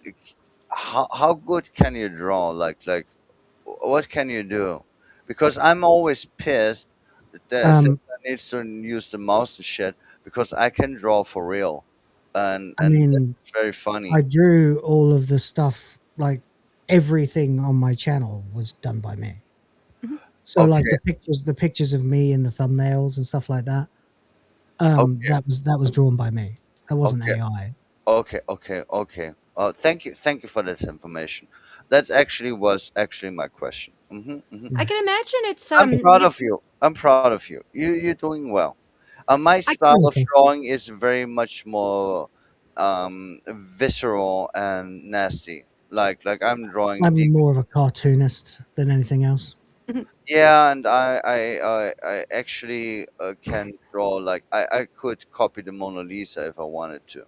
how good can you draw? What can you do? Because I'm always pissed that since Um I need to use the mouse and shit because I can draw for real, I and mean it's very I funny. drew all of the stuff like everything on my channel was done by me. So like Okay, the pictures of me in the thumbnails and stuff like that. okay, That was drawn by me. That wasn't okay, AI. okay. Thank you for that information. That actually was actually my question. I can imagine it's I'm proud of you. because I'm proud of you. You're doing well. My I style of Okay. drawing is very much more visceral and nasty. Like I'm drawing I'm more of a cartoonist than anything else. Mhm. yeah, and I actually can draw like I could copy the Mona Lisa if I wanted to.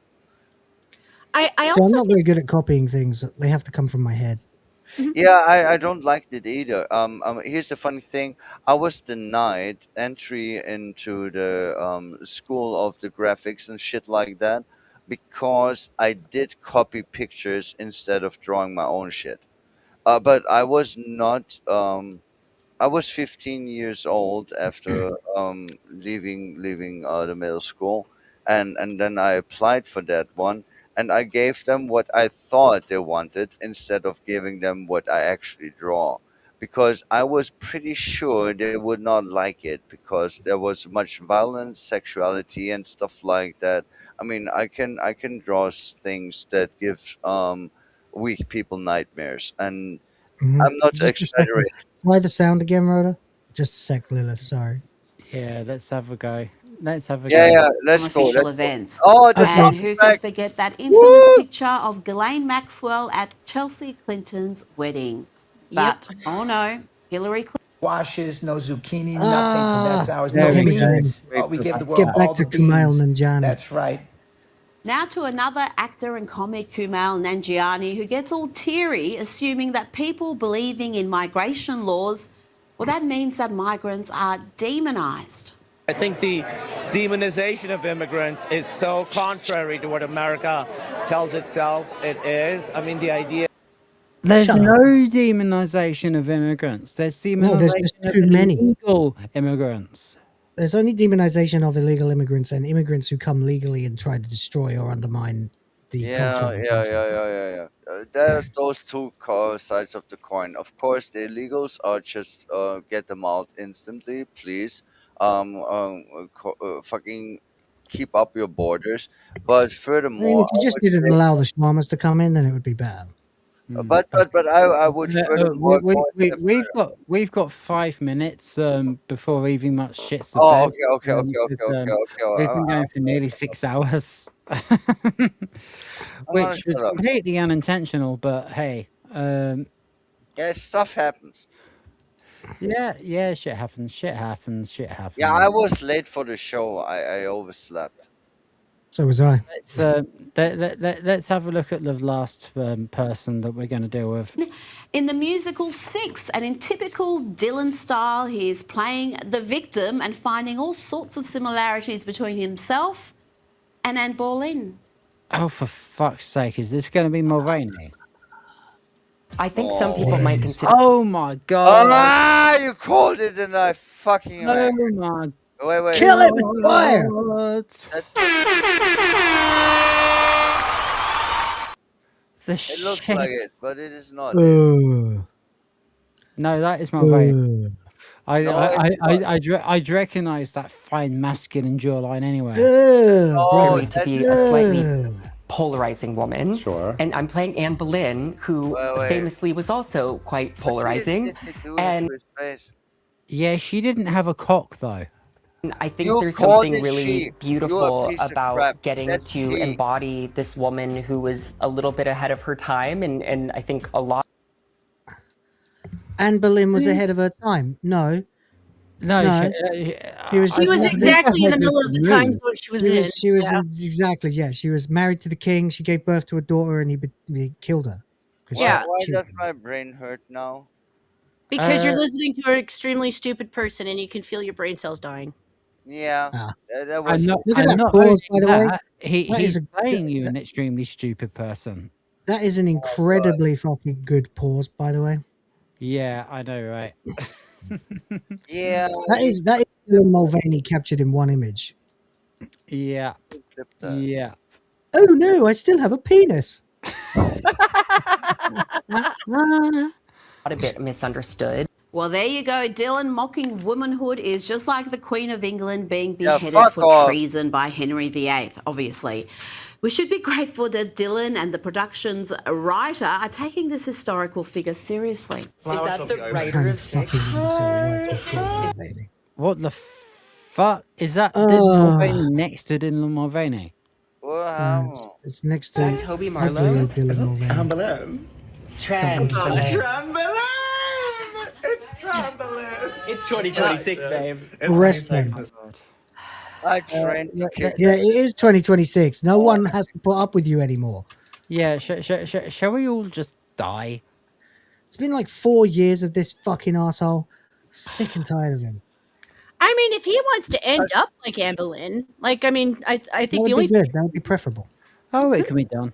I So I'm also not very think good at copying things. They have to come from my head. Mhm. Yeah, I don't like it either. Here's the funny thing. I was denied entry into the school of the graphics and shit like that because I did copy pictures instead of drawing my own shit. But I was not. I was 15 years old after leaving the middle school, and then I applied for that one, and I gave them what I thought they wanted instead of giving them what I actually draw, because I was pretty sure they would not like it because there was much violence, sexuality, and stuff like that. I mean, I can draw things that give weak people nightmares, and Mhm. I'm not Just a second. exaggerating. Try the sound again, Rhoda. Just a sec, Lilith. Sorry. Yeah, let's have a go. Let's have a Yeah, go. yeah. From Let's go. official Let's go. events. Oh, the song Okay. And is who can back. forget that infamous Woo! picture of Ghislaine Maxwell at Chelsea Clinton's wedding? Yep. But, oh no, Hillary Clinton. Squashes, no zucchini, nothing, because that's Ah, ours. not No There we him go. again. beans. We Oh, we put give the that world Get back. back all the to Kumail beans. Nanjiani. That's right. Now to another actor and comic, Kumail Nanjiani, who gets all teary, assuming that people believing in migration laws, well, that means that migrants are demonised. I think the demonization of immigrants is so contrary to what America tells itself it is. I mean, the idea. There's Shut no up. demonization of immigrants. There's No, there's just demonization of too many. illegal immigrants. There's only demonization of illegal immigrants and immigrants who come legally and try to destroy or undermine the culture Yeah, of the yeah, country. yeah, yeah, yeah, yeah. There's those two sides of the coin. Of course, the illegals are just get them out instantly, please. Fucking keep up your borders. But I mean, furthermore, if you I just would didn't say, allow the shawarmas to come in, then it would be bad. That's but I would furthermore go a step further. We've got 5 minutes before even much shits the Oh, bed. okay, okay, okay, okay, 'Cause, okay, okay. we've been going for nearly 6 hours, I'm gonna which was shut up. completely unintentional. But hey, Yeah, stuff happens. yeah, shit happens. Shit happens. Shit Yeah, I happens. was late for the show. I overslept. So was I. Let's have a look at the last person that we're going to deal with. In the musical Six, and in typical Dylan style, he is playing the victim and finding all sorts of similarities between himself and Anne Boleyn. Oh, for fuck's sake, is this going to be Mulvaney? I think some people might consider. Oh my god. Ah, you called it and I fucking am Oh angry. my Wait. Kill him with fire! god. The It looks shit. like it, but it is not. No, that is Mulvaney. No, it's not. I'd recognise that fine masculine jawline anyway. No, to be a slightly Ugh. polarizing woman. Sure. And I'm playing Anne Boleyn, who Wait. famously was also quite polarizing. What did you do And to his face? Yeah, she didn't have a cock though. I think You there's called something it really she. You a beautiful piece of about crap. getting That's to she. embody this woman who was a little bit ahead of her time. And I think a lot. Anne Boleyn was ahead of her time. No. No, No. She was exactly in the middle of the time zone she was in. She was Yeah. exactly, yeah. She was married to the king. She gave birth to a daughter, and he killed her. 'Cause she Yeah. Why cheated. does my brain hurt now? Because you're listening to an extremely stupid person and you can feel your brain cells dying. Yeah, Ah. that was. Look at and that not pause, only by the way. that, That he's is playing you an extremely stupid person. That is an incredibly fucking good pause, by the way. Yeah, I know, right? Yeah. That is Dylan Mulvaney captured in one image. Yeah. Yeah. Oh no, I still have a penis. A bit misunderstood. Well, there you go. Dylan mocking womanhood is just like the Queen of England being Yeah, beheaded fuck for off. treason by Henry VIII, obviously. We should be grateful that Dylan and the production's writer are taking this historical figure seriously. Is that the writer Kind of of fucking insane work with Dylan Mulvaney. What the fuck is that? Uh. Dylan Mulvaney next to Dylan Mulvaney? It's next to that Toby ugly Marlowe? Dylan Mulvaney. Trampoline. It's trampoline. It's 2026, babe. Wrestling. I trained to kick. Yeah, it is 2026. No one has to put up with you anymore. Yeah, shall we all just die? It's been like 4 years of this fucking asshole. Sick and tired of him. I mean, if he wants to end up like Anne Boleyn, like, I mean, I That think would the only be good. That would be preferable. Oh, it can be done.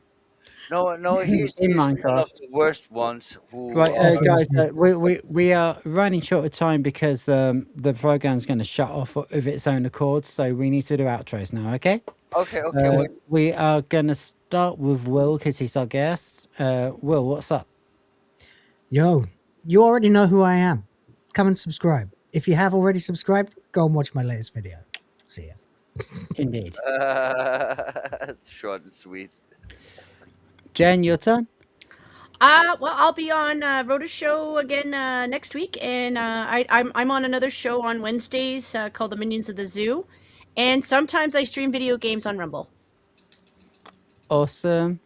No, he's In one Minecraft. of the worst ones. Who? Right, guys, we are running short of time because the program's going to shut off of its own accord, so we need to do outros now, okay? Okay. We are going to start with Will because he's our guest. Will, what's up? Yo, you already know who I am. Come and subscribe. If you have already subscribed, go and watch my latest video. See ya. Indeed. Short and sweet. Jen, your turn. Well, I'll be on Rhoda Show again next week, and I'm on another show on Wednesdays called The Minions of the Zoo, and sometimes I stream video games on Rumble. Awesome.